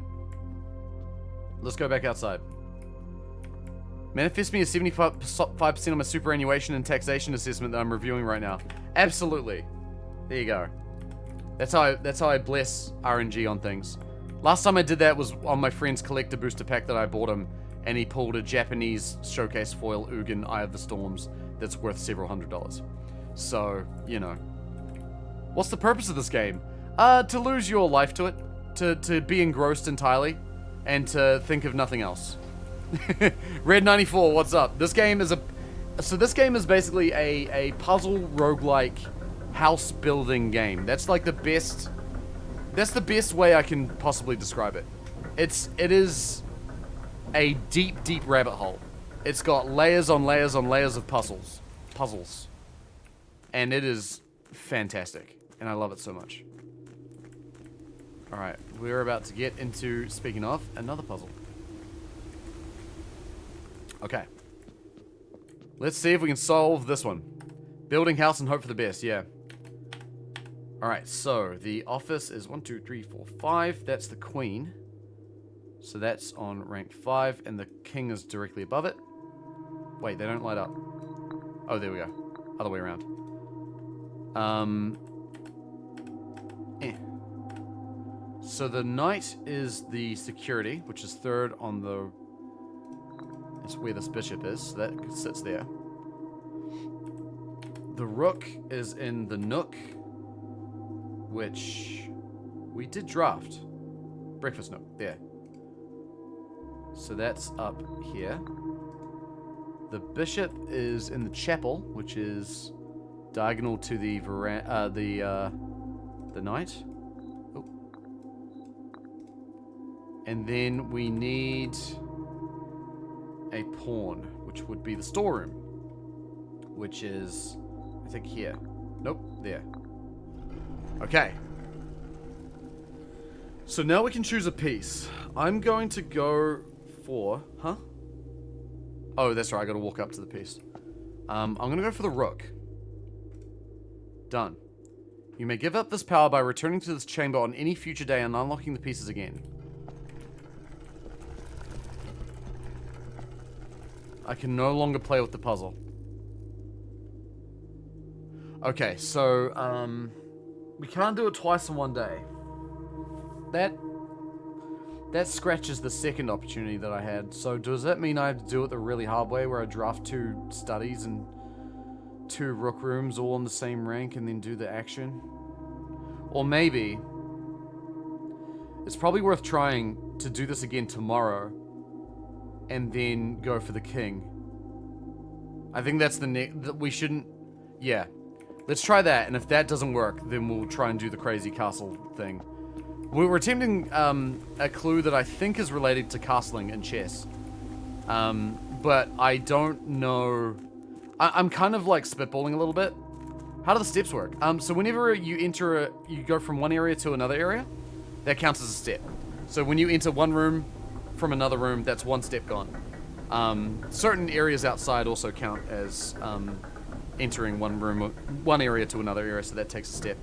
Let's go back outside. Manifest me a 75% on my superannuation and taxation assessment that I'm reviewing right now. Absolutely. There you go. That's how I bless RNG on things. Last time I did that was on my friend's collector booster pack that I bought him, and he pulled a Japanese showcase foil Ugin Eye of the Storms that's worth several $100s. So, you know. What's the purpose of this game? To lose your life to it. To be engrossed entirely. And to think of nothing else. Red94, what's up? This game is this game is basically a puzzle roguelike house building game. That's like the best way I can possibly describe it. It is a deep rabbit hole. It's got layers on layers on layers of puzzles. And it is fantastic. And I love it so much. Alright, we're about to get into, speaking of, another puzzle. Okay. Let's see if we can solve this one. Building house and hope for the best, yeah. Alright, so the office is 1, 2, 3, 4, 5. That's the queen. So that's on rank 5, and the king is directly above it. Wait, they don't light up. Oh, there we go. Other way around. So the knight is the security, which is 3rd on the... It's where this bishop is, so that sits there. The rook is in the nook, which we did draft. Breakfast nook, there. So that's up here. The bishop is in the chapel, which is diagonal to the the knight. Oh. And then we need a pawn, which would be the storeroom, which is, I think, here. Nope, there. Okay. So now we can choose a piece. I'm going to go for... Huh? Oh, that's right, I gotta walk up to the piece. I'm gonna go for the rook. Done. You may give up this power by returning to this chamber on any future day and unlocking the pieces again. I can no longer play with the puzzle. Okay, so, we can't do it twice in one day. That scratches the second opportunity that I had. So does that mean I have to do it the really hard way where I draft 2 studies and 2 rook rooms all in the same rank and then do the action? Or maybe it's probably worth trying to do this again tomorrow and then go for the king. I think that's the we shouldn't... Yeah. Let's try that, and if that doesn't work, then we'll try and do the crazy castle thing. We were attempting a clue that I think is related to castling in chess. But I don't know... I'm kind of like spitballing a little bit. How do the steps work? So whenever you enter you go from one area to another area, that counts as a step. So when you enter one room from another room, that's 1 step gone. Certain areas outside also count as entering one area to another area, so that takes a step.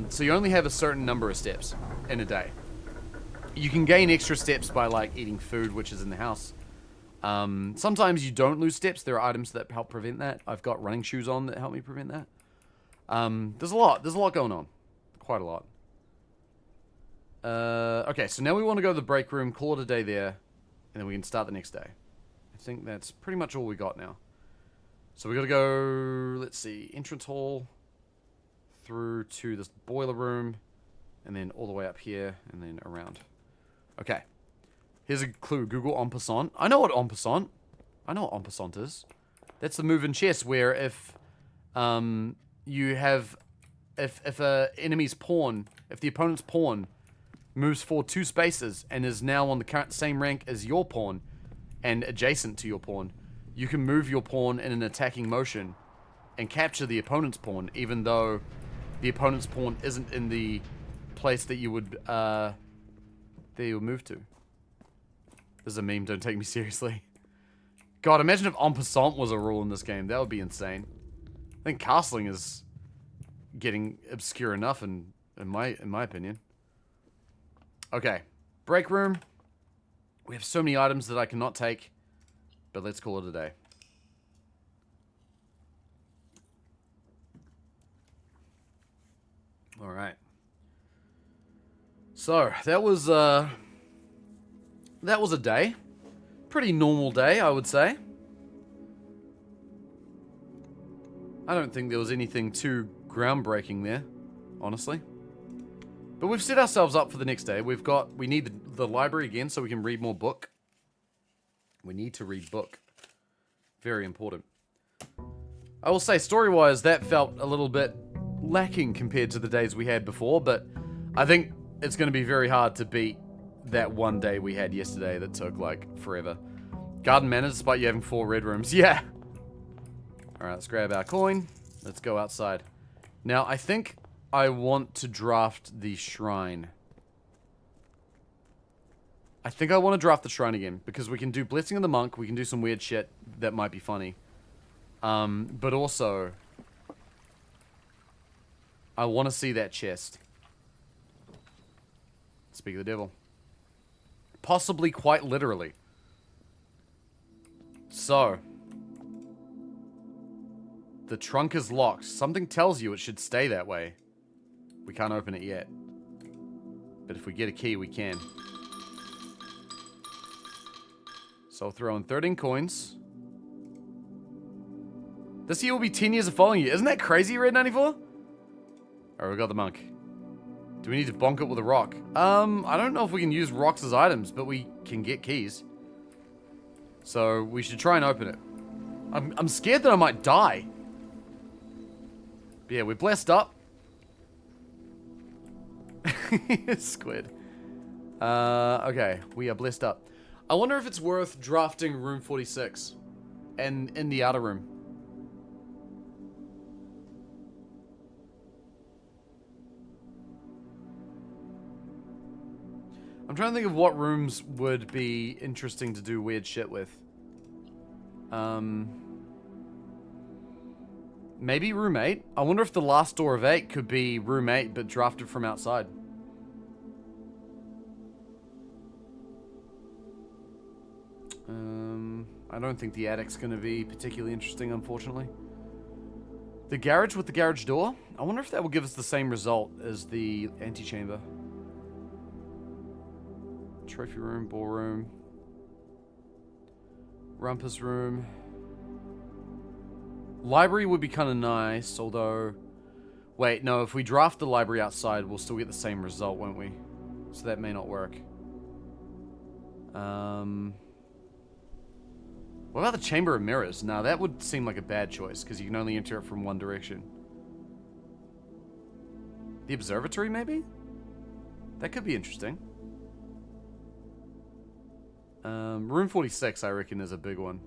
So you only have a certain number of steps in a day. You can gain extra steps by like eating food, which is in the house. Sometimes you don't lose steps. There are items that help prevent that. I've got running shoes on that help me prevent that. There's a lot going on. Quite a lot. Okay, so now we want to go to the break room, call it a day there, and then we can start the next day. I think that's pretty much all we got now. So we gotta go, let's see, entrance hall, through to this boiler room, and then all the way up here, and then around. Okay. Here's a clue. Google en passant. I know what en passant. I know what en passant is. That's the move in chess where if you have... If a enemy's pawn... If the opponent's pawn moves forward 2 spaces and is now on the current same rank as your pawn and adjacent to your pawn, you can move your pawn in an attacking motion and capture the opponent's pawn, even though the opponent's pawn isn't in the place that you would move to. This is a meme, don't take me seriously. God, imagine if en passant was a rule in this game. That would be insane. I think castling is getting obscure enough in my opinion. Okay. Break room. We have so many items that I cannot take. But let's call it a day. Alright. So, that was a day. Pretty normal day, I would say. I don't think there was anything too groundbreaking there, honestly. But we've set ourselves up for the next day. We need the library again so we can read more book. We need to read book. Very important. I will say, story-wise, that felt a little bit lacking compared to the days we had before, but I think it's going to be very hard to beat that one day we had yesterday that took, like, forever. Garden Manor, despite you having 4 red rooms. Yeah! Alright, let's grab our coin. Let's go outside. Now, I think I want to draft the shrine. I think I want to draft the shrine again, because we can do Blessing of the Monk, we can do some weird shit that might be funny. But also, I want to see that chest. Speak of the devil. Possibly quite literally. So, the trunk is locked. Something tells you it should stay that way. We can't open it yet. But if we get a key, we can. So I'll throw in 13 coins. This year will be 10 years of following you. Isn't that crazy, Red 94? Alright, we got the monk. Do we need to bonk it with a rock? I don't know if we can use rocks as items, but we can get keys. So we should try and open it. I'm scared that I might die. But yeah, we're blessed up. Squid. Okay, we are blessed up. I wonder if it's worth drafting room 46 and in the outer room. I'm trying to think of what rooms would be interesting to do weird shit with. Maybe room 8? I wonder if the last door of 8 could be room 8, but drafted from outside. I don't think the attic's going to be particularly interesting, unfortunately. The garage with the garage door? I wonder if that will give us the same result as the antechamber. Trophy room, ballroom. Rumpus room. Library would be kind of nice, although... Wait, no, if we draft the library outside, we'll still get the same result, won't we? So that may not work. What about the Chamber of Mirrors? Now, that would seem like a bad choice, because you can only enter it from one direction. The Observatory, maybe? That could be interesting. Room 46, I reckon, is a big one.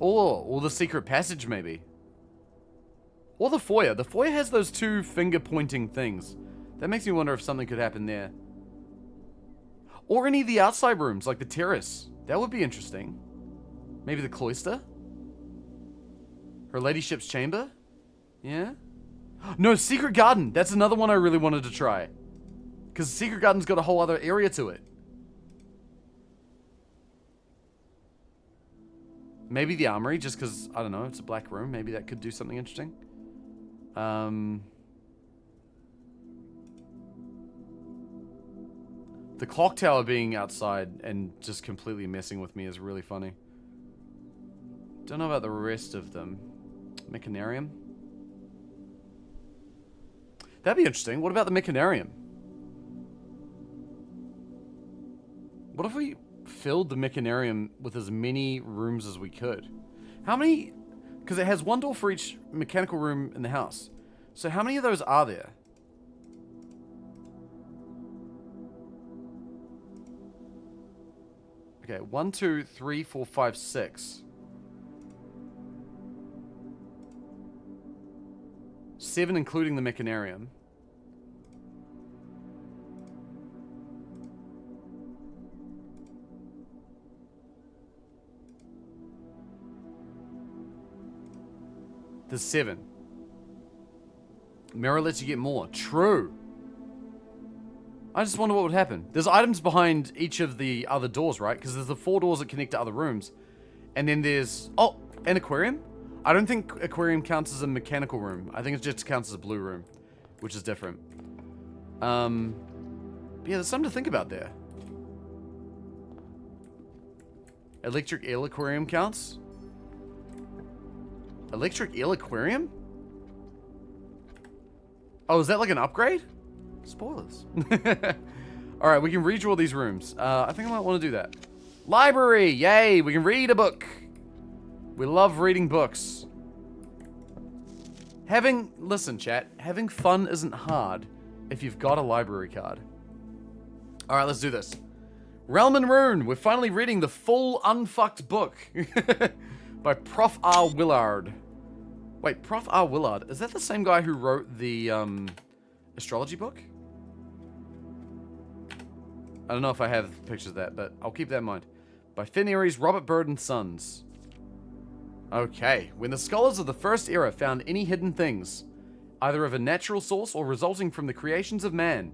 Or the secret passage, maybe. Or the foyer. The foyer has those two finger-pointing things. That makes me wonder if something could happen there. Or any of the outside rooms, like the terrace. That would be interesting. Maybe the cloister? Her ladyship's chamber? Yeah? No, secret garden. That's another one I really wanted to try. Because the secret garden's got a whole other area to it. Maybe the armory, just because, I don't know, it's a black room. Maybe that could do something interesting. The clock tower being outside and just completely messing with me is really funny. Don't know about the rest of them. Mechanarium? That'd be interesting. What about the Mechanarium? What if we filled the Mechanarium with as many rooms as we could? How many... Because it has one door for each mechanical room in the house. So how many of those are there? Okay, 1, 2, 3, 4, 5, 6. 7 including the Mechanarium. There's 7. Mirror lets you get more. True. I just wonder what would happen. There's items behind each of the other doors, right? Because there's the 4 doors that connect to other rooms. And then there's... Oh, an aquarium? I don't think aquarium counts as a mechanical room. I think it just counts as a blue room, which is different. But yeah, there's something to think about there. Electric eel aquarium counts? Electric eel aquarium? Oh, is that like an upgrade? Spoilers. Alright, we can redraw these rooms. I think I might want to do that. Library! Yay! We can read a book. We love reading books. Listen, chat. Having fun isn't hard if you've got a library card. Alright, let's do this. Realm and Rune. We're finally reading the full unfucked book. By Prof. R. Willard. Wait, Prof. R. Willard. Is that the same guy who wrote the astrology book? I don't know if I have pictures of that, but I'll keep that in mind. By Finn Aries, Robert Byrd and Sons. Okay. When the scholars of the First Era found any hidden things, either of a natural source or resulting from the creations of man,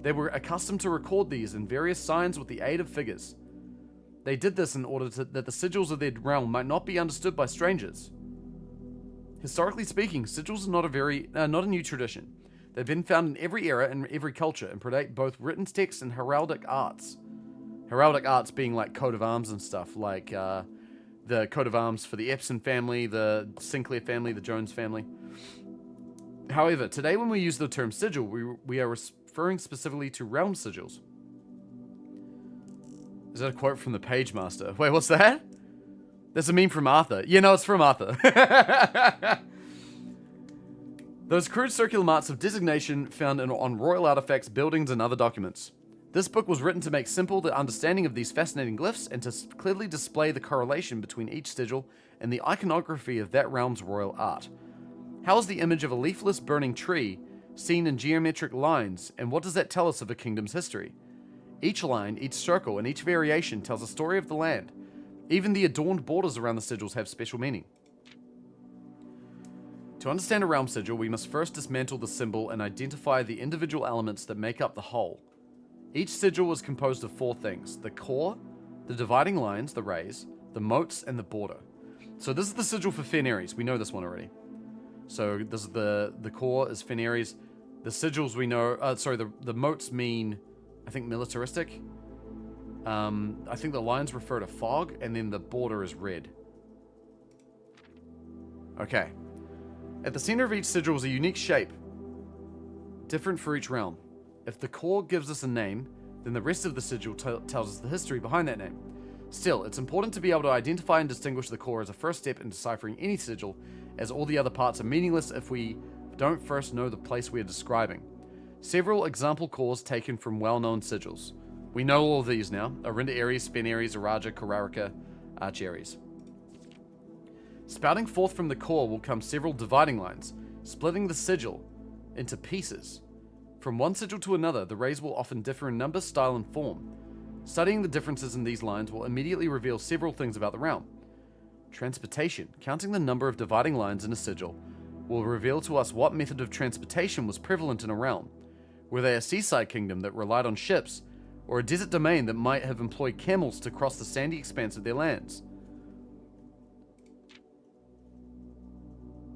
they were accustomed to record these in various signs with the aid of figures. They did this in order that the sigils of their realm might not be understood by strangers. Historically speaking, sigils are not a new tradition. They've been found in every era and every culture and predate both written texts and heraldic arts. Heraldic arts being like coat of arms and stuff, like the coat of arms for the Epson family, the Sinclair family, the Jones family. However, today when we use the term sigil, we are referring specifically to realm sigils. Is that a quote from the Page Master? Wait, what's that? That's a meme from Arthur. Yeah, no, it's from Arthur. Those crude circular marks of designation found on royal artifacts, buildings, and other documents. This book was written to make simple the understanding of these fascinating glyphs and to clearly display the correlation between each sigil and the iconography of that realm's royal art. How is the image of a leafless burning tree seen in geometric lines, and what does that tell us of a kingdom's history? Each line, each circle, and each variation tells a story of the land. Even the adorned borders around the sigils have special meaning. To understand a realm sigil, we must first dismantle the symbol and identify the individual elements that make up the whole. Each sigil is composed of 4 things: the core, the dividing lines, the rays, the moats, and the border. So this is the sigil for Fen Ares. We know this one already. So this is the core is Fen Ares. The sigils we know, the moats mean, I think, militaristic. I think the lines refer to fog, and then the border is red. Okay. At the center of each sigil is a unique shape, different for each realm. If the core gives us a name, then the rest of the sigil tells us the history behind that name. Still, it's important to be able to identify and distinguish the core as a first step in deciphering any sigil, as all the other parts are meaningless if we don't first know the place we are describing. Several example cores taken from well-known sigils. We know all of these now: Orinda Ares, Fen Ares, Araja, Kararika, Arch Ares. Spouting forth from the core will come several dividing lines, splitting the sigil into pieces. From one sigil to another, the rays will often differ in number, style, and form. Studying the differences in these lines will immediately reveal several things about the realm. Transportation. Counting the number of dividing lines in a sigil will reveal to us what method of transportation was prevalent in a realm. Were they a seaside kingdom that relied on ships, or a desert domain that might have employed camels to cross the sandy expanse of their lands?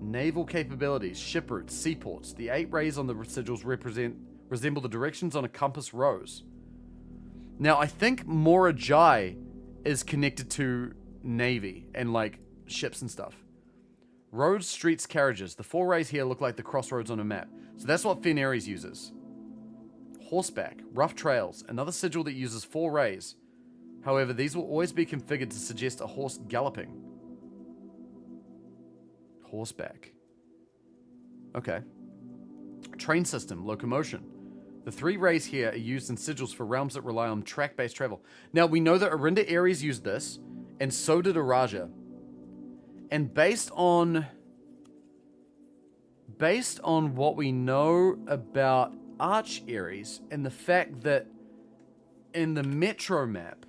Naval capabilities, ship routes, seaports. The 8 rays on the sigils resemble the directions on a compass rose. Now, I think Morajai is connected to navy and like ships and stuff. Roads, streets, carriages. The 4 rays here look like the crossroads on a map. So that's what Fen Ares uses. Horseback, rough trails, another sigil that uses 4 rays. However, these will always be configured to suggest a horse galloping. Horseback. Okay. Train system, locomotion. The 3 rays here are used in sigils for realms that rely on track-based travel. Now, we know that Orinda Ares used this, and so did Araja. And based on what we know about Arch Ares and the fact that in the Metro map,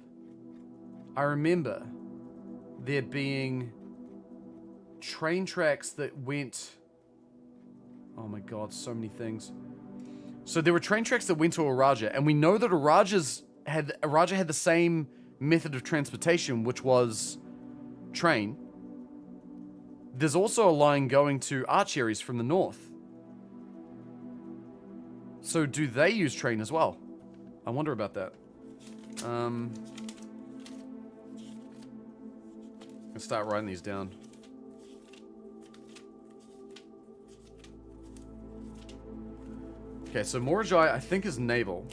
I remember there being train tracks that went... Oh my god, so many things. So there were train tracks that went to Araja, and we know that Araja had the same method of transportation, which was train. There's also a line going to Arch Ares from the north. So do they use train as well? I wonder about that. Let's start writing these down. Okay, so Morajai, I think, is naval.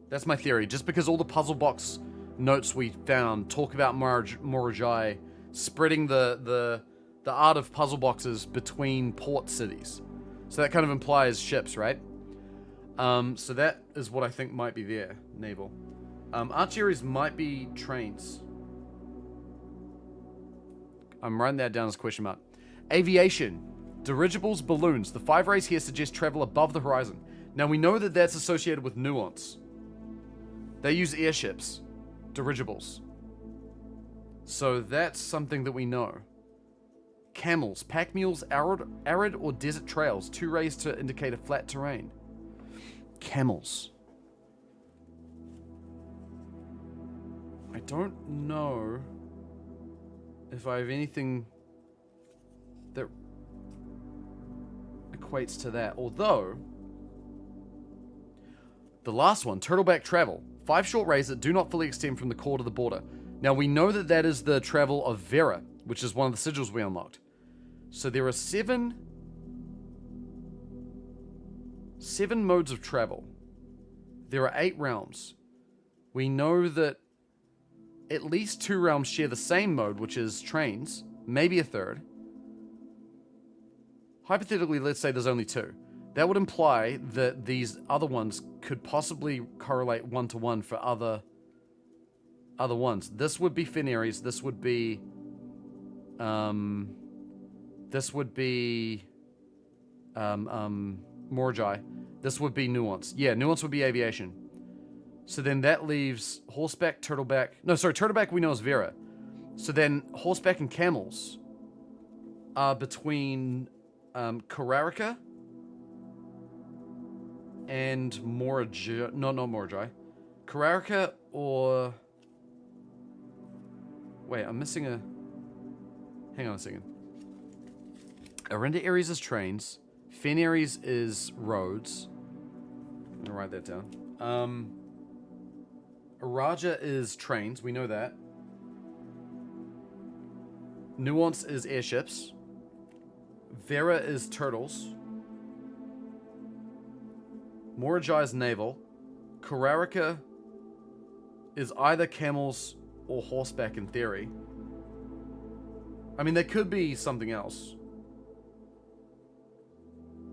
That's my theory. Just because all the puzzle box notes we found talk about Morajai spreading the art of puzzle boxes between port cities. So that kind of implies ships, right? So that is what I think might be there, naval. Arch Ares might be trains. I'm writing that down as a question mark. Aviation. Dirigibles, balloons. The 5 rays here suggest travel above the horizon. Now we know that that's associated with nuance. They use airships. Dirigibles. So that's something that we know. Camels, pack mules, arid or desert trails. 2 rays to indicate a flat terrain. Camels. I don't know if I have anything that equates to that. Although, the last one, turtleback travel. 5 short rays that do not fully extend from the core to the border. Now we know that that is the travel of Vera, which is one of the sigils we unlocked. So there are 7 modes of travel. There are 8 realms. We know that at least 2 realms share the same mode, which is trains, maybe a third. Hypothetically, let's say there's only 2. That would imply that these other ones could possibly correlate 1-to-1 for other ones. This would be Fenris. This would be Morgai. This would be Nuance. Yeah, Nuance would be aviation. So then that leaves horseback, turtleback. No, sorry, turtleback we know is Vera. So then horseback and camels are between Kararika and Morgai. No, not Morgai. Kararika or... Wait, I'm missing a... Hang on a second. Arinda Ares is trains. Fen Ares is roads. I'm gonna write that down. Araja is trains. We know that. Nuance is airships. Vera is turtles. Morgai is naval. Kararika is either camels or horseback in theory. I mean, there could be something else.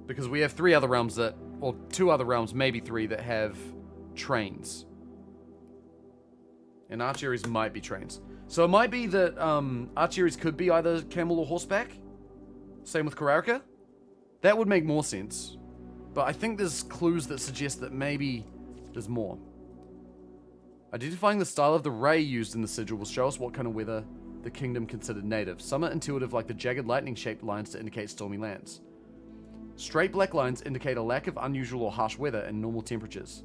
Because we have 3 other realms that... Or 2 other realms, maybe 3, that have trains. And Archeries might be trains. So it might be that Archeries could be either camel or horseback. Same with Kararika. That would make more sense. But I think there's clues that suggest that maybe there's more. Identifying the style of the ray used in the sigil will show us what kind of weather the kingdom considered native. Some are intuitive, like the jagged lightning-shaped lines to indicate stormy lands. Straight black lines indicate a lack of unusual or harsh weather and normal temperatures.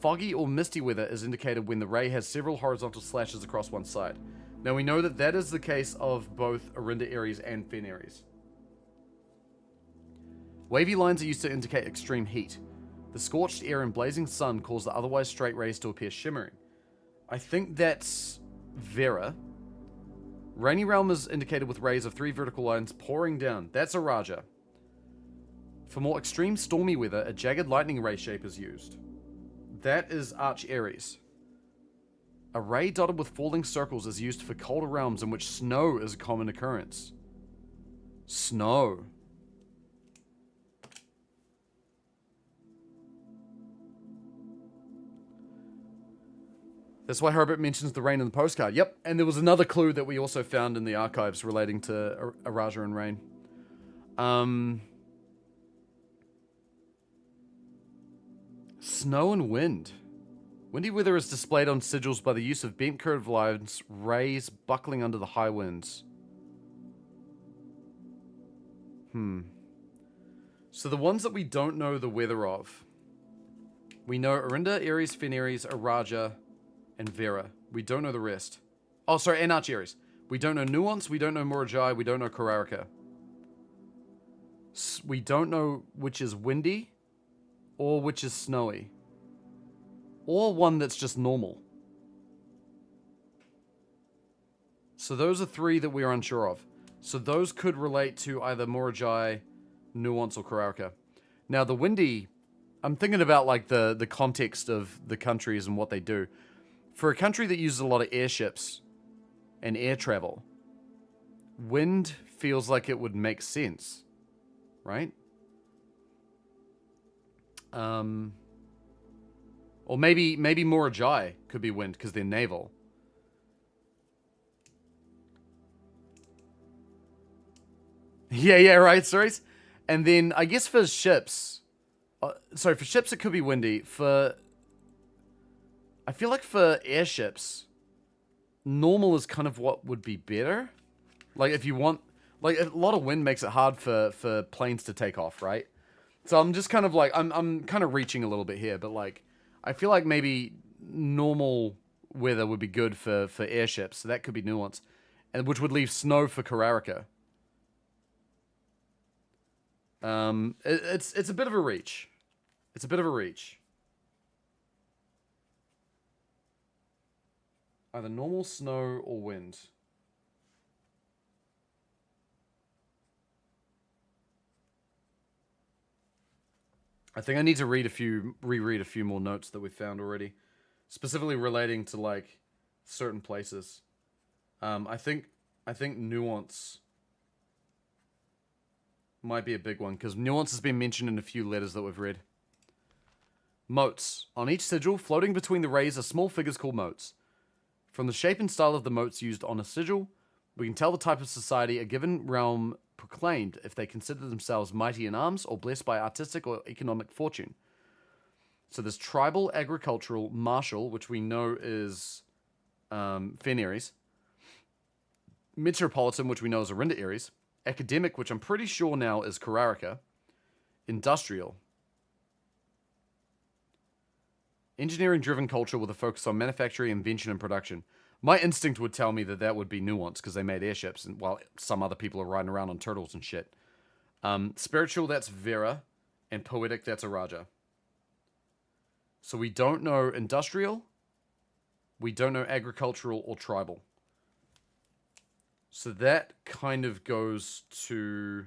Foggy or misty weather is indicated when the ray has several horizontal slashes across one side. Now we know that that is the case of both Arinda Ares and Fen Ares. Wavy lines are used to indicate extreme heat. The scorched air and blazing sun cause the otherwise straight rays to appear shimmering. I think that's Vera. Rainy realm is indicated with rays of 3 vertical lines pouring down. That's a Raja. For more extreme stormy weather, a jagged lightning ray shape is used. That is Arch Ares. A ray dotted with falling circles is used for colder realms in which snow is a common occurrence. Snow. That's why Herbert mentions the rain in the postcard. Yep, and there was another clue that we also found in the archives relating to Araja and rain. Snow and wind. Windy weather is displayed on sigils by the use of bent curved lines, rays buckling under the high winds. So the ones that we don't know the weather of. We know Arinda, Ares, Fen Ares, Araja, and Vera. We don't know the rest. Oh, sorry, and Arch Ares. We don't know Nuance, we don't know Morgai, we don't know Kararika. We don't know which is windy, or which is snowy. Or one that's just normal. So those are 3 that we are unsure of. So those could relate to either Morgai, Nuance, or Kararika. Now the windy, I'm thinking about like the context of the countries and what they do. For a country that uses a lot of airships and air travel, wind feels like it would make sense, right? Or maybe Morgai could be wind because they're naval. Yeah, right, sorry. And then I guess for ships, for ships it could be windy. I feel like for airships, normal is kind of what would be better. Like if you want, like a lot of wind makes it hard for planes to take off, right? So I'm just kind of like, I'm kind of reaching a little bit here, but like, I feel like maybe normal weather would be good for airships, so that could be Nuance, and which would leave snow for Kararika. It's a bit of a reach. It's a bit of a reach. Either normal, snow, or wind. I think I need to reread a few more notes that we found already, specifically relating to like certain places. I think Nuance Might be a big one, because nuance has been mentioned in a few letters that we've read. Moats. On each sigil, floating between the rays, are small figures called moats. From the shape and style of the moats used on a sigil, we can tell the type of society a given realm proclaimed if they consider themselves mighty in arms or blessed by artistic or economic fortune. So there's tribal, agricultural, martial, which we know is Fen Aries. Metropolitan, which we know is Arinda Aries. Academic, which I'm pretty sure now is Kararaka. Industrial. Engineering-driven culture with a focus on manufacturing, invention, and production. My instinct would tell me that that would be nuance, because they made airships, and while some other people are riding around on turtles and shit. Spiritual, that's Vera. And poetic, that's Araja. So we don't know industrial. We don't know agricultural or tribal. So that kind of goes to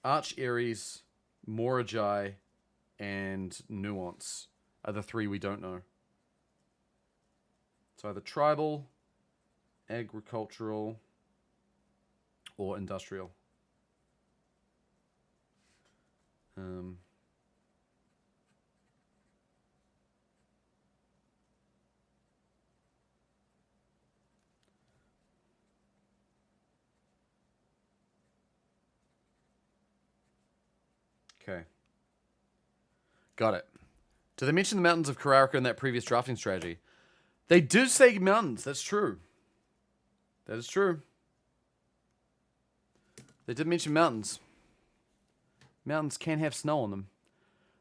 Arch Aries, Morajai, and Nuance are the three we don't know. So either tribal, agricultural, or industrial. Okay. Got it. Do they mention the mountains of Kararaka in that previous drafting strategy? They do say mountains. That's true. That is true. They did mention mountains. Mountains can have snow on them.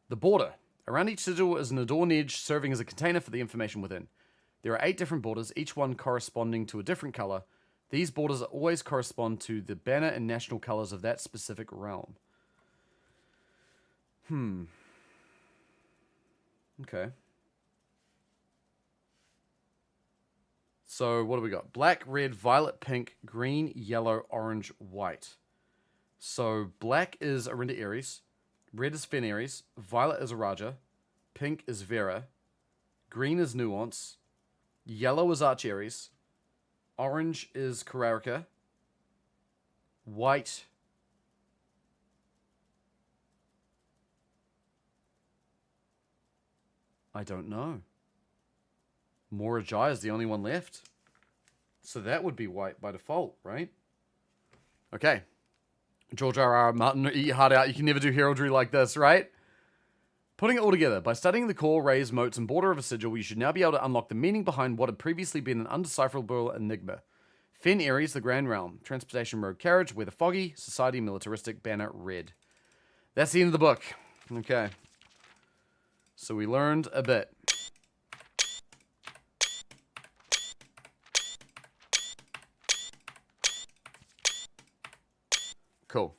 The border. Around each sigil is an adorned edge serving as a container for the information within. There are 8 different borders, each one corresponding to a different color. These borders always correspond to the banner and national colors of that specific realm. Okay. So, what do we got? Black, red, violet, pink, green, yellow, orange, white. So, black is Arinda Aries. Red is Fen Aries. Violet is Araja. Pink is Vera. Green is Nuance. Yellow is Arch Aries. Orange is Kararaka. White. I don't know. Morajai is the only one left. So that would be white by default, right? Okay. George R.R. Martin, eat your heart out. You can never do heraldry like this, right? Putting it all together, by studying the core, rays, moats, and border of a sigil, you should now be able to unlock the meaning behind what had previously been an undecipherable enigma. Fen Aries, the Grand Realm. Transportation, road, carriage. Weather, foggy. Society, militaristic. Banner, red. That's the end of the book. Okay. So we learned a bit. Cool.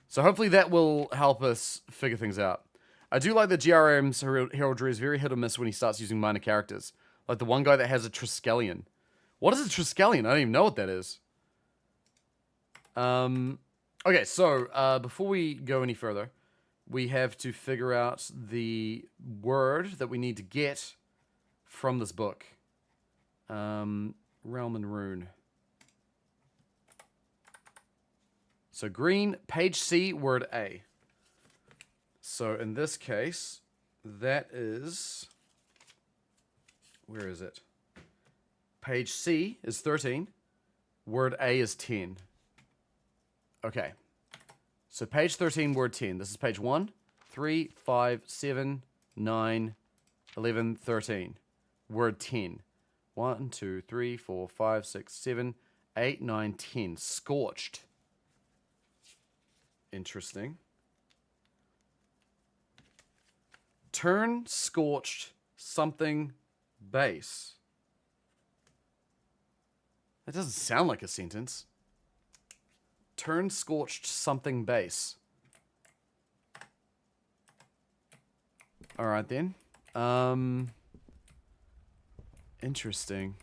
So hopefully that will help us figure things out. I do like that GRM's heraldry is very hit or miss when he starts using minor characters. Like the one guy that has a Triskelion. What is a Triskelion? I don't even know what that is. Okay, so before we go any further, we have to figure out the word that we need to get from this book. Realm and Rune. So green, page C, word A. So in this case, that is... Where is it? Page C is 13. Word A is 10. Okay. So page 13, word 10. This is page 1, 3, 5, 7, 9, 11, 13. Word 10. 1, 2, 3, 4, 5, 6, 7, 8, 9, 10. Scorched. Interesting. Turn scorched something base. That doesn't sound like a sentence. Turn scorched something base. Alright then. Interesting.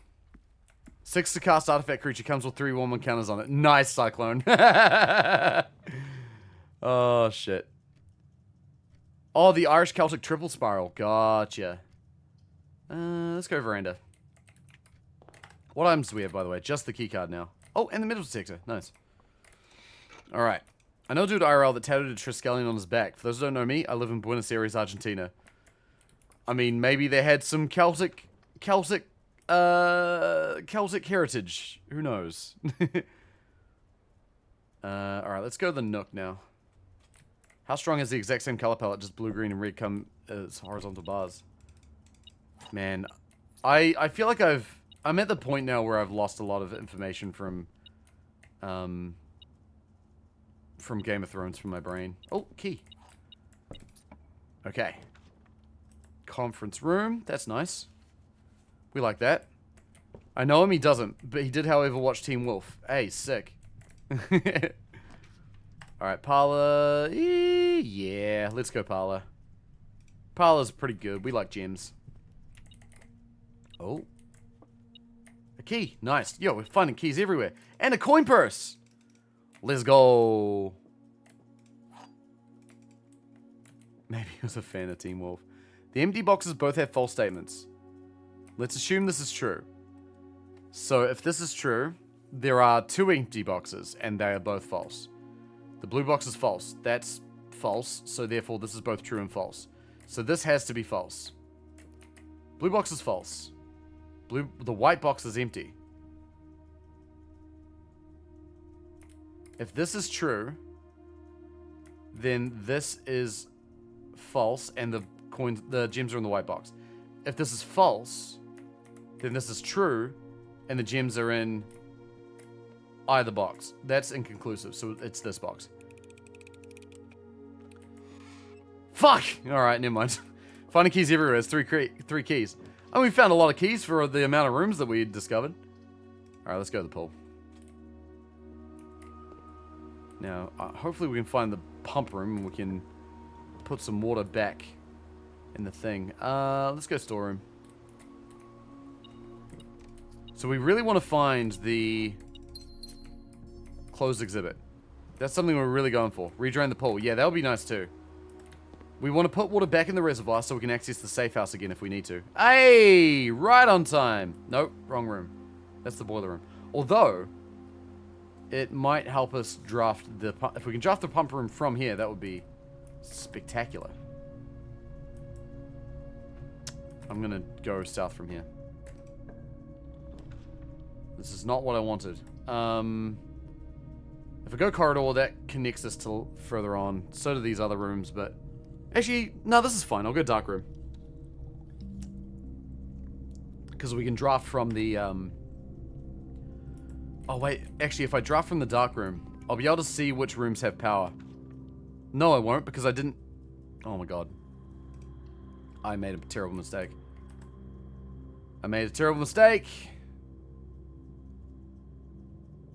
6 to cast artifact creature comes with 3 1/1 counters on it. Nice, Cyclone. Oh, shit. Oh, the Irish Celtic triple spiral. Gotcha. Let's go Veranda. What items do we have, by the way? Just the keycard now. Oh, and the metal detector. Nice. Alright. I know a dude IRL that tattooed a Triskelion on his back. For those who don't know me, I live in Buenos Aires, Argentina. I mean, maybe they had some Celtic heritage. Who knows? Alright, let's go to the Nook now. How strong is the exact same color palette, just blue, green, and red come as horizontal bars? Man, I feel like I'm at the point now where I've lost a lot of information from Game of Thrones from my brain. Oh, key. Okay. Conference room. That's nice. We like that. I know him, he doesn't, but he did, however, watch Teen Wolf. Hey, sick. Alright, parlor. Yeah, let's go parlor. Parlor's pretty good. We like gems. Oh. A key. Nice. Yo, we're finding keys everywhere. And a coin purse. Let's go. Maybe he was a fan of Teen Wolf. The empty boxes both have false statements. Let's assume this is true. So if this is true, there are 2 empty boxes, and they are both false. The blue box is false. That's false, so therefore this is both true and false. So this has to be false. Blue box is false. The white box is empty. If this is true, then this is false, and the gems are in the white box. If this is false, then this is true, and the gems are in either box. That's inconclusive, so it's this box. Fuck! Alright, never mind. Finding keys everywhere. It's 3 keys. And we found a lot of keys for the amount of rooms that we discovered. Alright, let's go to the pool. Now, hopefully we can find the pump room and we can put some water back in the thing. Let's go storeroom. So we really want to find the closed exhibit. That's something we're really going for. Redrain the pool. Yeah, that would be nice too. We want to put water back in the reservoir so we can access the safe house again if we need to. Hey! Right on time. Nope, wrong room. That's the boiler room. Although, it might help us draft the... If we can draft the pump room from here, that would be spectacular. I'm going to go south from here. This is not what I wanted. If I go corridor, that connects us to further on. So do these other rooms, but... Actually, no, this is fine. I'll go dark room. Because we can draft from the... Oh, wait. Actually, if I draft from the dark room, I'll be able to see which rooms have power. No, I won't, because I didn't... Oh my god. I made a terrible mistake. I made a terrible mistake!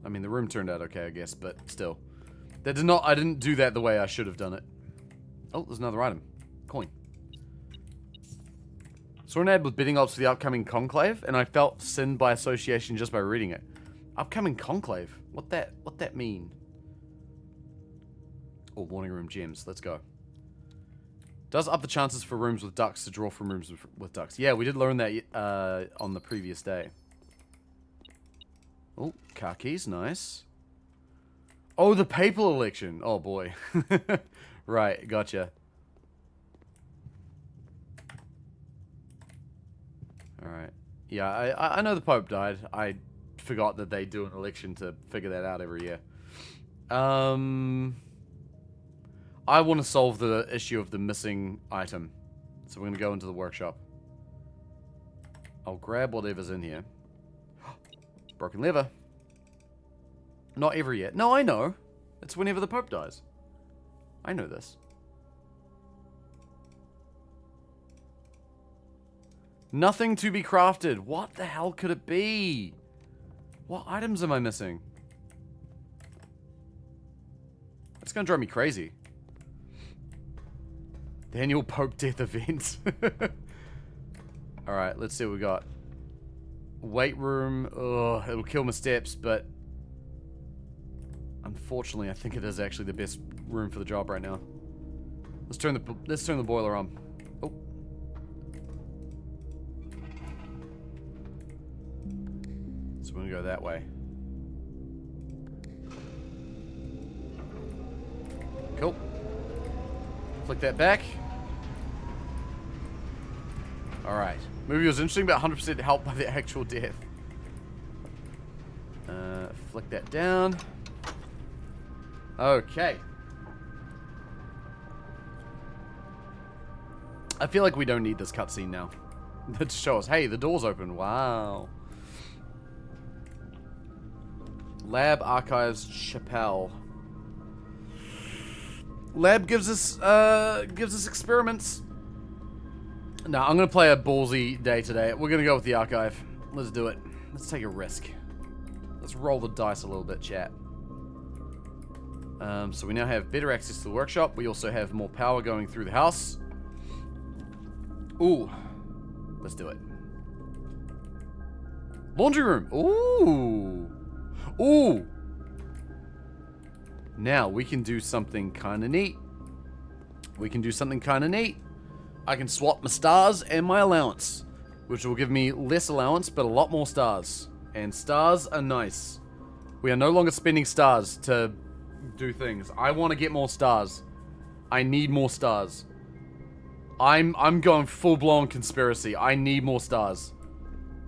I mean, the room turned out okay, I guess, but still. That did not... I didn't do that the way I should have done it. Oh, there's another item. Coin. Saw an ad with bidding odds for the upcoming conclave, and I felt sin by association just by reading it. Upcoming conclave? What that mean? Oh, warning room gems. Let's go. Does up the chances for rooms with ducks to draw from rooms with ducks. Yeah, we did learn that on the previous day. Oh, car keys. Nice. Oh, the papal election. Oh, boy. Right, gotcha. Alright. Yeah, I know the Pope died. I forgot that they do an election to figure that out every year. I want to solve the issue of the missing item. So we're going to go into the workshop. I'll grab whatever's in here. Broken lever. Not ever yet. No, I know. It's whenever the Pope dies. I know this. Nothing to be crafted. What the hell could it be? What items am I missing? That's gonna drive me crazy. The annual Pope death event. Alright, let's see what we got. Weight room. Ugh, it'll kill my steps, but... Unfortunately, I think it is actually the best room for the job right now. Let's turn the boiler on. Oh. So we're gonna go that way. Cool. Flick that back. Alright. Movie was interesting, but 100% helped by the actual death. Flick that down. Okay. I feel like we don't need this cutscene now. To show us, hey, the door's open. Wow. Lab Archives Chapelle. Lab gives us experiments. No, I'm gonna play a ballsy day today. We're gonna go with the archive. Let's do it. Let's take a risk. Let's roll the dice a little bit, chat. So we now have better access to the workshop. We also have more power going through the house. Ooh. Let's do it. Laundry room. Ooh. Ooh. Now we can do something kind of neat. I can swap my stars and my allowance, which will give me less allowance, but a lot more stars. And stars are nice. We are no longer spending stars to do things. I want to get more stars. I need more stars. I'm going full-blown conspiracy. I need more stars.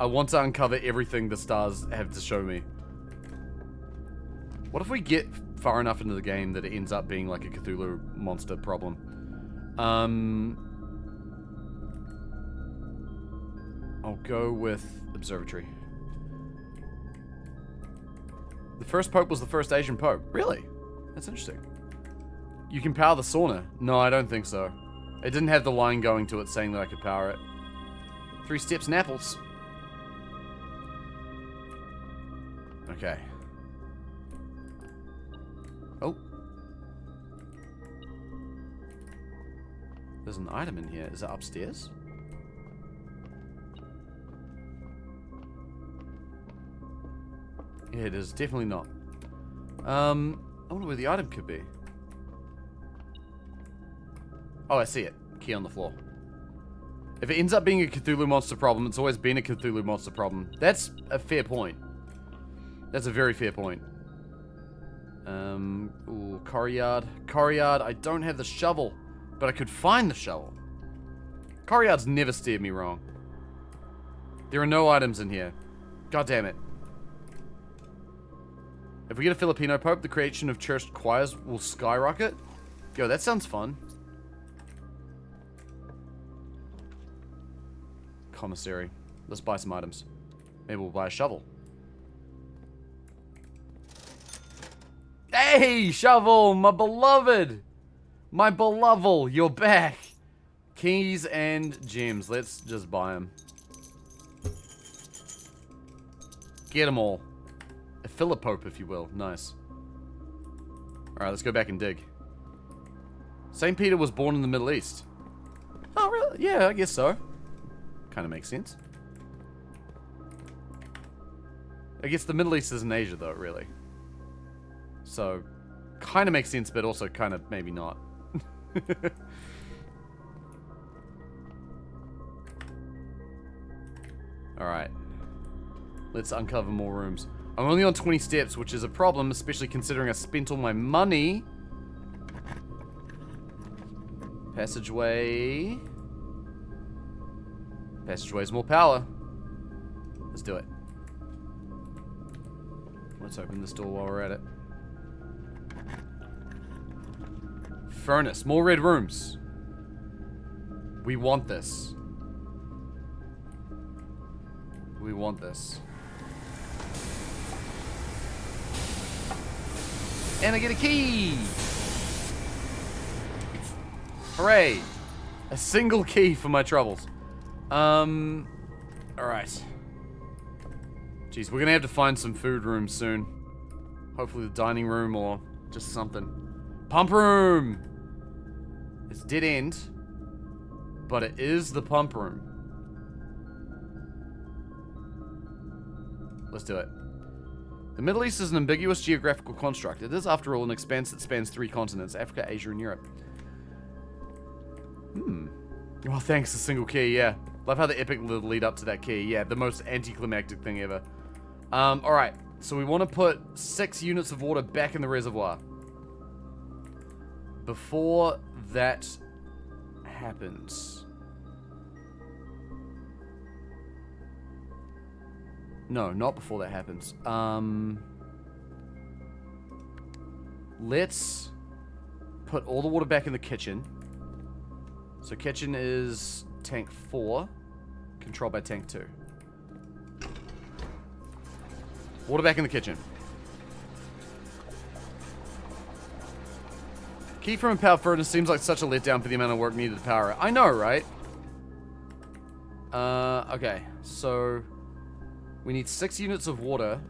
I want to uncover everything the stars have to show me. What if we get far enough into the game that it ends up being like a Cthulhu monster problem? I'll go with Observatory. The first pope was the first Asian pope. Really? That's interesting. You can power the sauna. No, I don't think so. It didn't have the line going to it saying that I could power it. 3 steps and apples. Okay. Oh. There's an item in here. Is it upstairs? Yeah, it is. Definitely not. I wonder where the item could be. Oh, I see it. Key on the floor. If it ends up being a Cthulhu monster problem, it's always been a Cthulhu monster problem. That's a fair point. That's a very fair point. Ooh, Corryard. Corryard, I don't have the shovel, but I could find the shovel. Corryard's never steered me wrong. There are no items in here. God damn it. If we get a Filipino Pope, the creation of church choirs will skyrocket. Yo, that sounds fun. Commissary. Let's buy some items. Maybe we'll buy a shovel. Hey, shovel, my beloved. My beloved, you're back. Keys and gems. Let's just buy them. Get them all. A Philippope, if you will. Nice. Alright, let's go back and dig. St. Peter was born in the Middle East. Oh, really? Yeah, I guess so. Kind of makes sense. I guess the Middle East is in Asia, though, really. So, kind of makes sense, but also kind of maybe not. Alright. Let's uncover more rooms. I'm only on 20 steps, which is a problem, especially considering I spent all my money. Passageway. Passageway's more power. Let's do it. Let's open this door while we're at it. Furnace. More red rooms. We want this. We want this. And I get a key! Hooray! A single key for my troubles. Alright. Jeez, we're gonna have to find some food rooms soon. Hopefully the dining room or just something. Pump room! It's dead end, but it is the pump room. Let's do it. The Middle East is an ambiguous geographical construct. It is, after all, an expanse that spans 3 continents: Africa, Asia, and Europe. Oh, thanks, a single key, yeah. Love how the epic lead up to that key. Yeah, the most anticlimactic thing ever. Alright. So we want to put 6 units of water back in the reservoir. before that happens... No, not before that happens. Let's put all the water back in the kitchen. So kitchen is tank 4, controlled by tank 2. Water back in the kitchen. Key from a power furnace seems like such a letdown for the amount of work needed to power it. I know, right? Okay. So, we need 6 units of water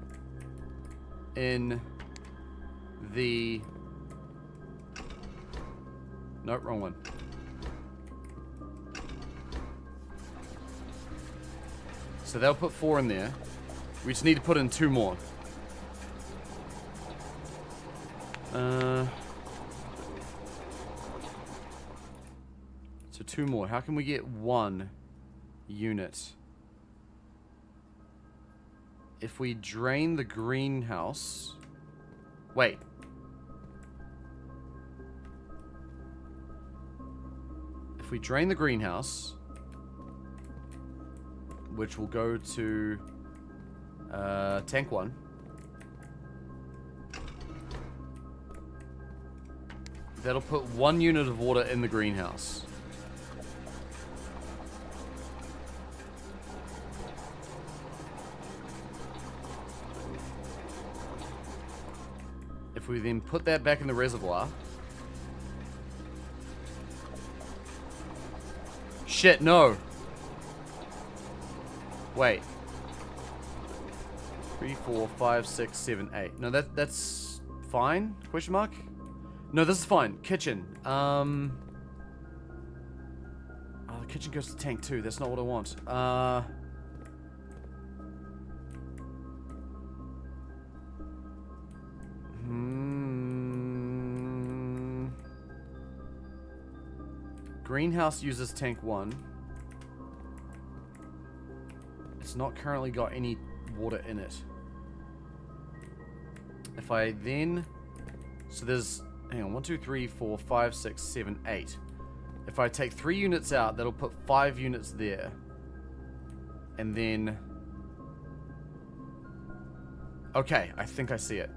in the... Nope, wrong one. So they'll put 4 in there. We just need to put in 2 more. So 2 more. How can we get 1 unit? If we drain the greenhouse... Wait. If we drain the greenhouse, which will go to tank 1. That'll put 1 unit of water in the greenhouse. If we then put that back in the reservoir... Shit, no! Wait. 3, 4, 5, 6, 7, 8. No, that's fine? Question mark? No, this is fine. Kitchen. Oh, the kitchen goes to tank 2. That's not what I want. Greenhouse uses tank 1. It's not currently got any water in it. If I then... So there's... Hang on. 1, 2, 3, 4, 5, 6, 7, 8. If I take 3 units out, that'll put 5 units there. And then... Okay, I think I see it.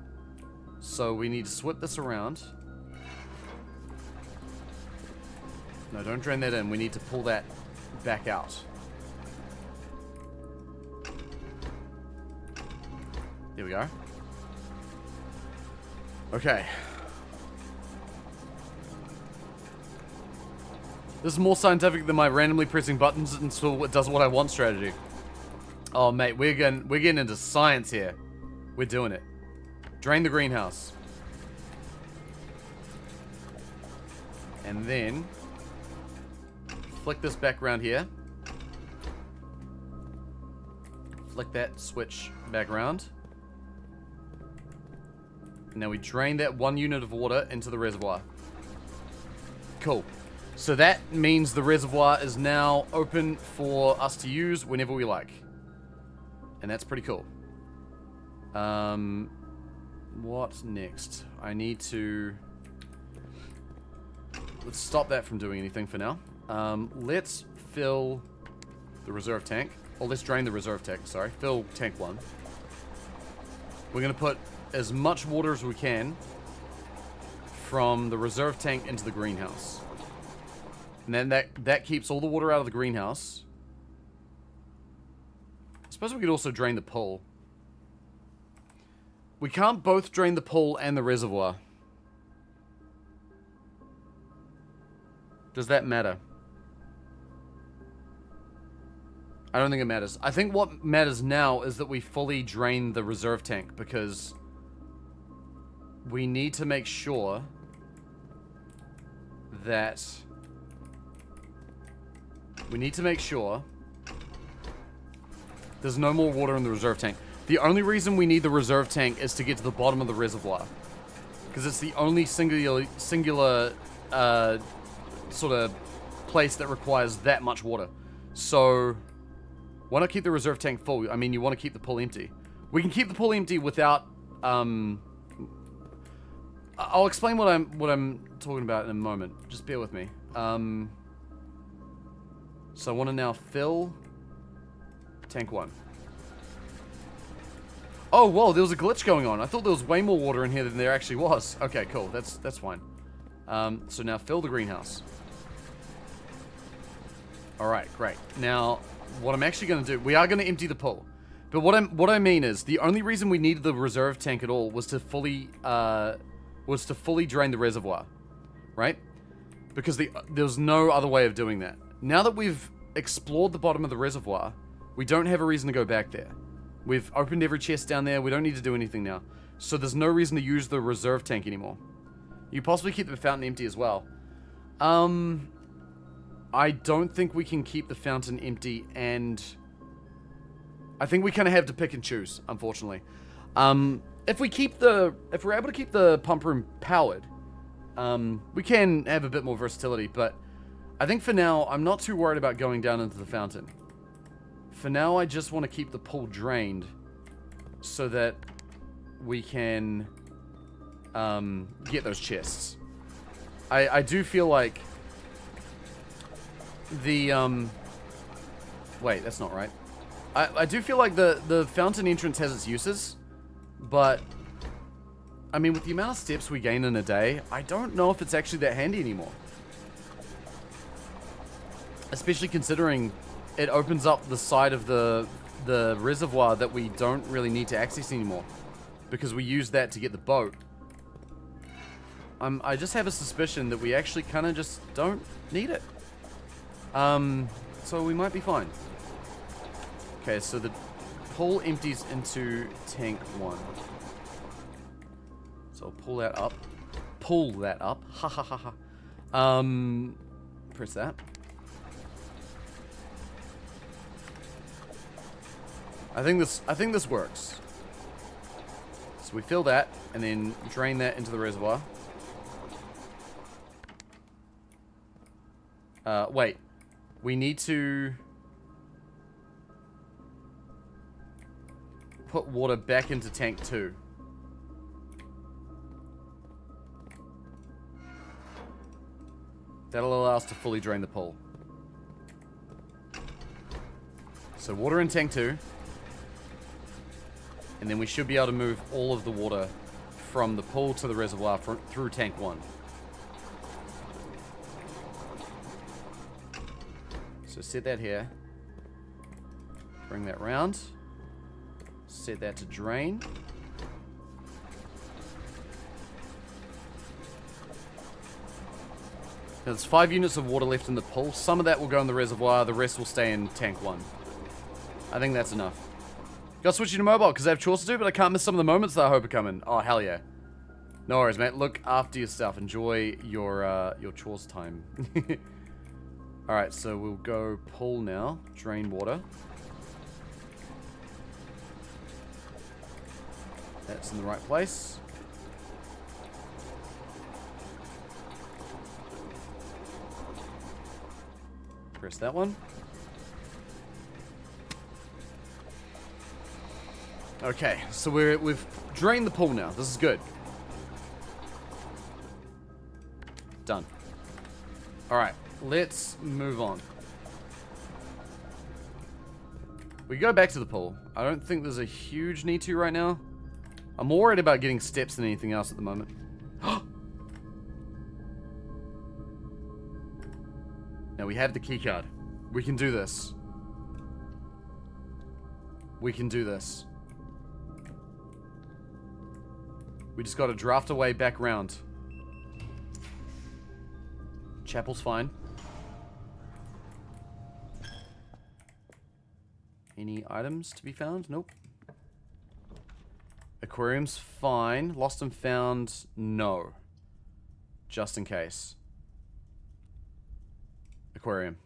So we need to swap this around. No, don't drain that in. We need to pull that back out. There we go. Okay. This is more scientific than my randomly pressing buttons until it does what I want strategy. Oh, mate, we're getting into science here. We're doing it. Drain the greenhouse. And then... flick this back around here. Flick that switch back around. Now we drain that 1 unit of water into the reservoir. Cool. So that means the reservoir is now open for us to use whenever we like. And that's pretty cool. What next? I need to... Let's stop that from doing anything for now. Let's fill the reserve tank. Or let's drain the reserve tank, sorry. Fill tank 1. We're going to put as much water as we can from the reserve tank into the greenhouse. And then that keeps all the water out of the greenhouse. I suppose we could also drain the pool. We can't both drain the pool and the reservoir. Does that matter? I don't think it matters. I think what matters now is that we fully drain the reserve tank, because we need to make sure that... there's no more water in the reserve tank. The only reason we need the reserve tank is to get to the bottom of the reservoir. Because it's the only singular sort of place that requires that much water. So, why not keep the reserve tank full? I mean, you want to keep the pool empty. We can keep the pool empty without I'll explain what I'm talking about in a moment. Just bear with me. So I want to now fill tank 1. Oh, whoa, there was a glitch going on. I thought there was way more water in here than there actually was. Okay, cool. That's fine. So now fill the greenhouse. Alright, great. Now, what I'm actually going to do, we are going to empty the pool. But what I mean is, the only reason we needed the reserve tank at all was to fully drain the reservoir. Right? Because there's no other way of doing that. Now that we've explored the bottom of the reservoir, we don't have a reason to go back there. We've opened every chest down there, we don't need to do anything now. So there's no reason to use the reserve tank anymore. You possibly keep the fountain empty as well. I don't think we can keep the fountain empty, and I think we kind of have to pick and choose, unfortunately. If we're able to keep the pump room powered, we can have a bit more versatility, but I think for now, I'm not too worried about going down into the fountain. For now, I just want to keep the pool drained so that we can get those chests. I do feel like the wait, that's not right. I do feel like the fountain entrance has its uses, but I mean, with the amount of steps we gain in a day, I don't know if it's actually that handy anymore. Especially considering it opens up the side of the reservoir that we don't really need to access anymore, because we use that to get the boat. I just have a suspicion that we actually kind of just don't need it. So we might be fine. Okay, so the pool empties into tank 1. So I'll pull that up. Pull that up. Ha ha ha ha. Press that. I think this works. So we fill that and then drain that into the reservoir. Wait. We need to put water back into tank 2. That'll allow us to fully drain the pool. So water in tank 2. And then we should be able to move all of the water from the pool to the reservoir through tank 1. So set that here. Bring that round. Set that to drain. Now there's 5 units of water left in the pool. Some of that will go in the reservoir. The rest will stay in tank 1. I think that's enough. Got switching to mobile because I have chores to do, but I can't miss some of the moments that I hope are coming. Oh, hell yeah. No worries, mate. Look after yourself. Enjoy your chores time. Alright, so we'll go pull now. Drain water. That's in the right place. Press that one. Okay, so we've drained the pool now. This is good. Done. Alright, let's move on. We go back to the pool. I don't think there's a huge need to right now. I'm more worried about getting steps than anything else at the moment. Now we have the keycard. We can do this. We can do this. We just gotta draft away back round. Chapel's fine. Any items to be found? Nope. Aquarium's fine. Lost and found? No. Just in case. Aquarium.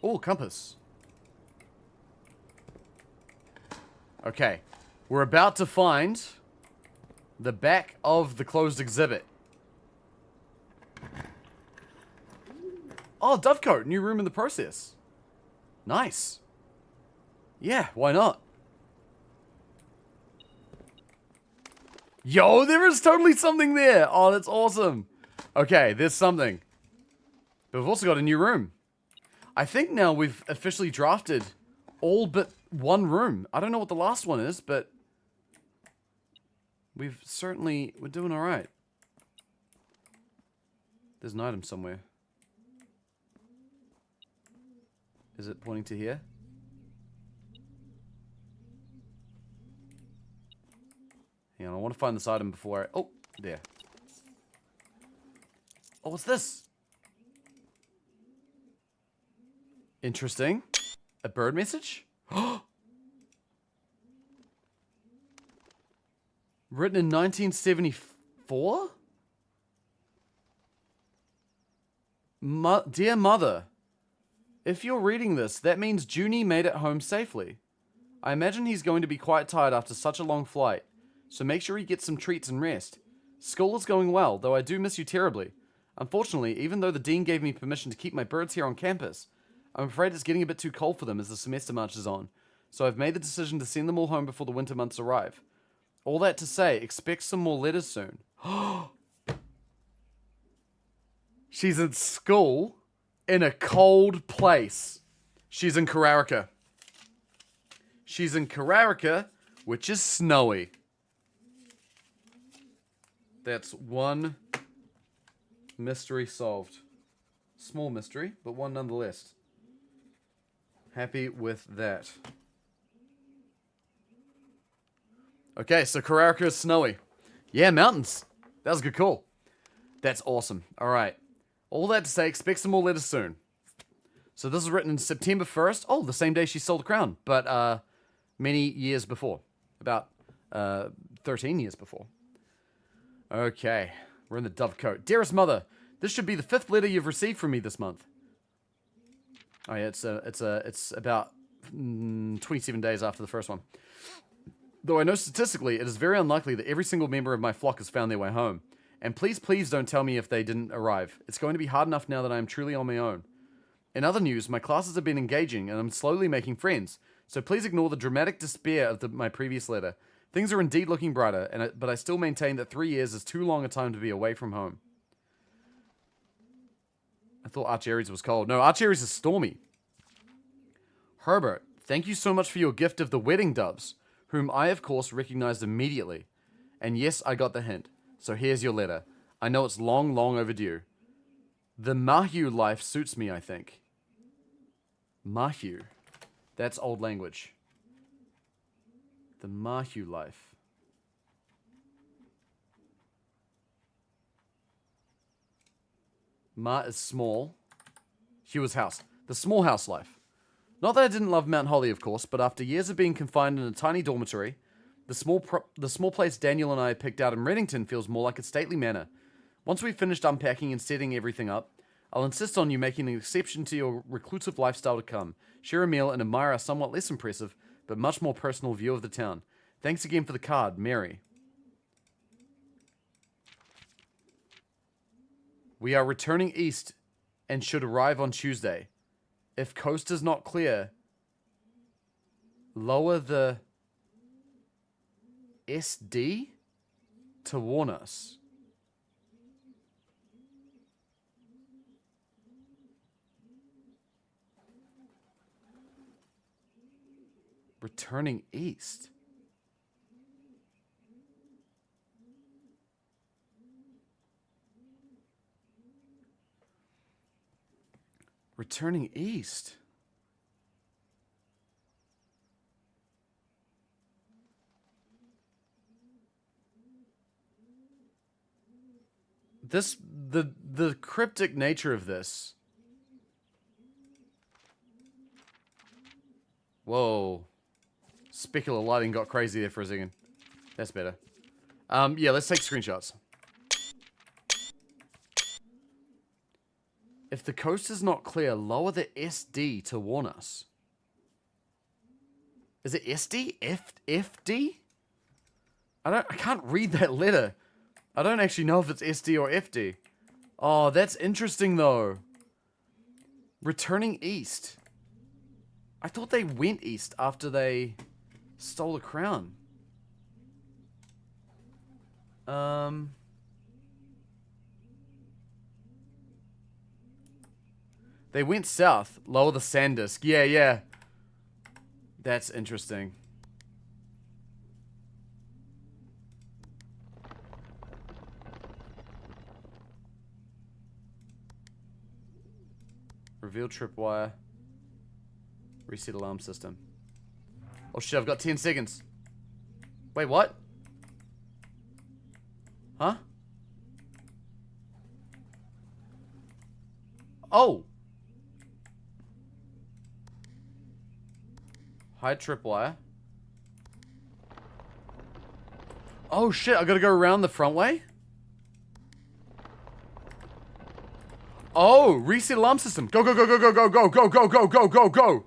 Oh, compass. Okay. We're about to find the back of the closed exhibit. Oh, Dovecote. New room in the process. Nice. Yeah, why not? Yo, there is totally something there. Oh, that's awesome. Okay, there's something. But we've also got a new room. I think now we've officially drafted all but one room. I don't know what the last one is, but we're doing all right. There's an item somewhere. Is it pointing to here? Hang on, I want to find this item before I... Oh, there. Oh, what's this? Interesting. A bird message? Written in 1974? Dear Mother, if you're reading this, that means Junie made it home safely. I imagine he's going to be quite tired after such a long flight, so make sure he gets some treats and rest. School is going well, though I do miss you terribly. Unfortunately, even though the dean gave me permission to keep my birds here on campus, I'm afraid it's getting a bit too cold for them as the semester marches on, so I've made the decision to send them all home before the winter months arrive. All that to say, expect some more letters soon. She's in school in a cold place. She's in Kararika. She's in Kararika, which is snowy. That's one mystery solved. Small mystery, but one nonetheless. Happy with that. Okay, so Kararika is snowy. Yeah, mountains. That was a good call. That's awesome. All right. All that to say, expect some more letters soon. So this was written in September 1st. Oh, the same day she stole the crown. But many years before. About 13 years before. Okay. We're in the Dovecote. Dearest Mother, this should be the 5th letter you've received from me this month. Oh yeah, it's about 27 days after the first one. Though I know statistically, it is very unlikely that every single member of my flock has found their way home. And please, please don't tell me if they didn't arrive. It's going to be hard enough now that I am truly on my own. In other news, my classes have been engaging and I'm slowly making friends. So please ignore the dramatic despair of my previous letter. Things are indeed looking brighter, but I still maintain that 3 years is too long a time to be away from home. I thought Archaeries was cold. No, Archaeries is stormy. Herbert, thank you so much for your gift of the wedding doves, whom I, of course, recognized immediately. And yes, I got the hint. So here's your letter. I know it's long, long overdue. The Mahu life suits me, I think. Mahu. That's old language. The Mahu life. Ma is small. Hugh is house. The small house life. Not that I didn't love Mount Holly, of course, but after years of being confined in a tiny dormitory, the small place Daniel and I picked out in Reddington feels more like a stately manor. Once we've finished unpacking and setting everything up, I'll insist on you making an exception to your reclusive lifestyle to come, share a meal, and admire a somewhat less impressive, but much more personal view of the town. Thanks again for the card, Mary. We are returning east and should arrive on Tuesday. If coast is not clear, lower the SD to warn us. Returning east. Returning east. The cryptic nature of this. Whoa. Specular lighting got crazy there for a second. That's better. Yeah, let's take screenshots. If the coast is not clear, lower the SD to warn us. Is it SD? FD? I can't read that letter. I don't actually know if it's SD or FD. Oh, that's interesting though. Returning east. I thought they went east after they stole the crown. They went south. Lower the sand disk. Yeah, yeah. That's interesting. Reveal tripwire. Reset alarm system. Oh shit, I've got 10 seconds. Wait, what? Huh? Oh! Hide tripwire. Oh shit, I gotta go around the front way? Oh, reset alarm system. Go, go, go, go, go, go, go, go, go, go, go, go, go.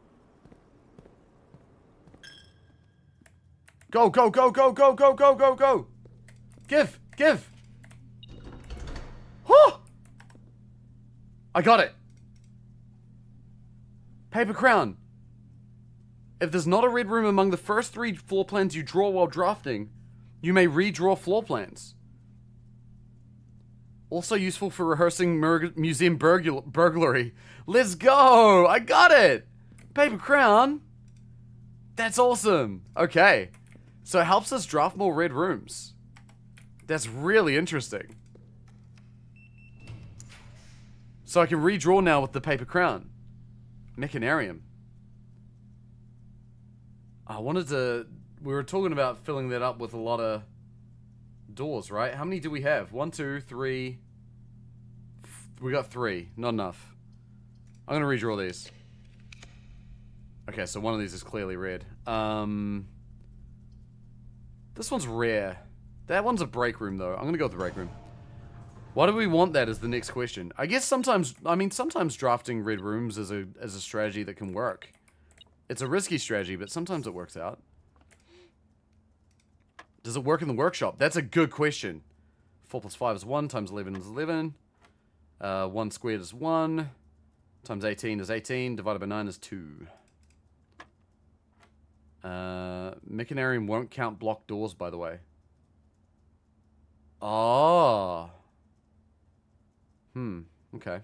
Go, go, go, go, go, go, go, go, go. Give, give. Oh! I got it. Paper crown. If there's not a red room among the first 3 floor plans you draw while drafting, you may redraw floor plans. Also useful for rehearsing museum burglary. Let's go! I got it! Paper crown. That's awesome. Okay. So it helps us draft more red rooms. That's really interesting. So I can redraw now with the paper crown. Mechanarium. I wanted to... We were talking about filling that up with a lot of doors, right? How many do we have? 1, 2, 3... We got 3. Not enough. I'm gonna redraw these. Okay, so one of these is clearly red. This one's rare. That one's a break room, though. I'm gonna go with the break room. Why do we want that is the next question. I guess sometimes... I mean, sometimes drafting red rooms is a strategy that can work. It's a risky strategy, but sometimes it works out. Does it work in the workshop? That's a good question. 4 plus 5 is 1, times 11 is 11. 1 squared is 1. Times 18 is 18. Divided by 9 is 2. Mechanarium won't count blocked doors, by the way. Oh. Okay.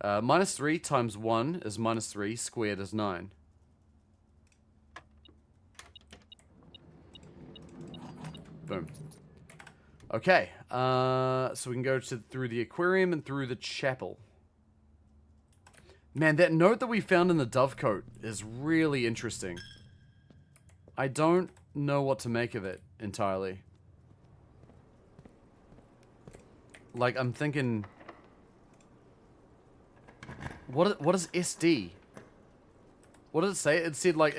Minus 3 times 1 is minus 3. Squared is 9. Boom. Okay, so we can go through the aquarium and through the chapel. Man, that note that we found in the dovecote is really interesting. I don't know what to make of it entirely. Like, I'm thinking... What is SD? What did it say? It said, like,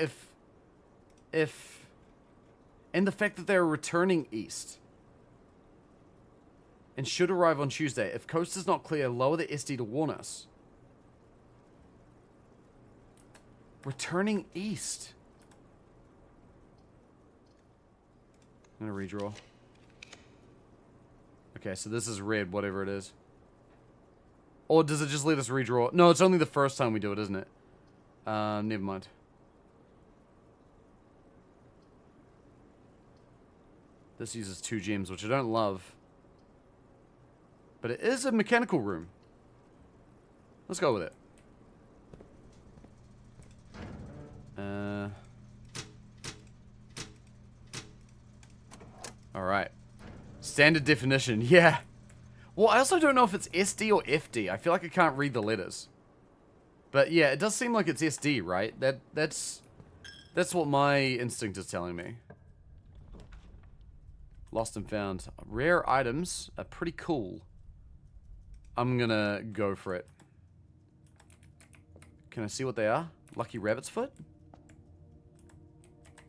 if... And the fact that they're returning east. And should arrive on Tuesday. If coast is not clear, lower the SD to warn us. Returning east. I'm gonna redraw. Okay, so this is red, whatever it is. Or does it just let us redraw? No, it's only the first time we do it, isn't it? Never mind. This uses 2 gems, which I don't love. But it is a mechanical room. Let's go with it. Alright. Standard definition, yeah. Well, I also don't know if it's SD or FD. I feel like I can't read the letters. But yeah, it does seem like it's SD, right? That's what my instinct is telling me. Lost and found. Rare items are pretty cool. I'm gonna go for it. Can I see what they are? Lucky rabbit's foot?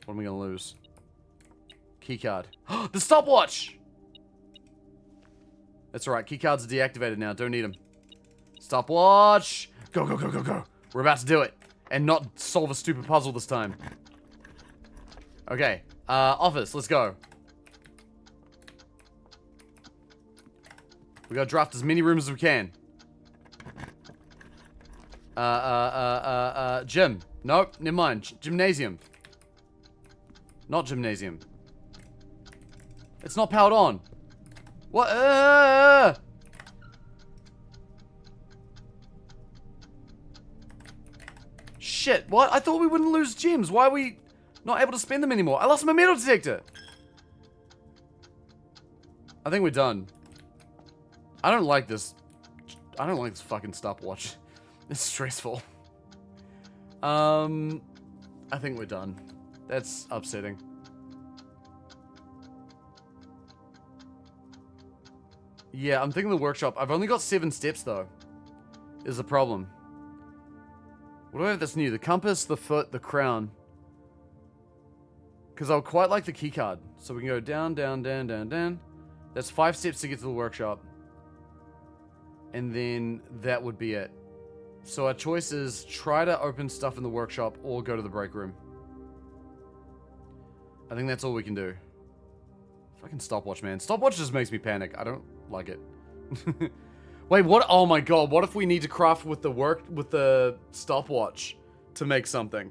What am I gonna lose? Keycard. The stopwatch! That's alright, keycards are deactivated now. Don't need them. Stopwatch! Go, go, go, go, go. We're about to do it. And not solve a stupid puzzle this time. Okay. Office, let's go. We gotta draft as many rooms as we can. Gym. Nope, never mind. Gymnasium. Not gymnasium. It's not powered on. What? Shit, what? I thought we wouldn't lose gems. Why are we not able to spend them anymore? I lost my metal detector. I think we're done. I don't like this. I don't like this fucking stopwatch. It's stressful. I think we're done. That's upsetting. Yeah, I'm thinking the workshop. I've only got 7 steps, though. Is the problem. What do I have that's new? The compass, the foot, the crown. Because I would quite like the keycard. So we can go down, down, down, down, down. That's 5 steps to get to the workshop. And then that would be it. So our choice is try to open stuff in the workshop or go to the break room. I think that's all we can do. Fucking stopwatch, man. Stopwatch just makes me panic. I don't like it. Wait, what? Oh my god, what if we need to craft with the stopwatch to make something?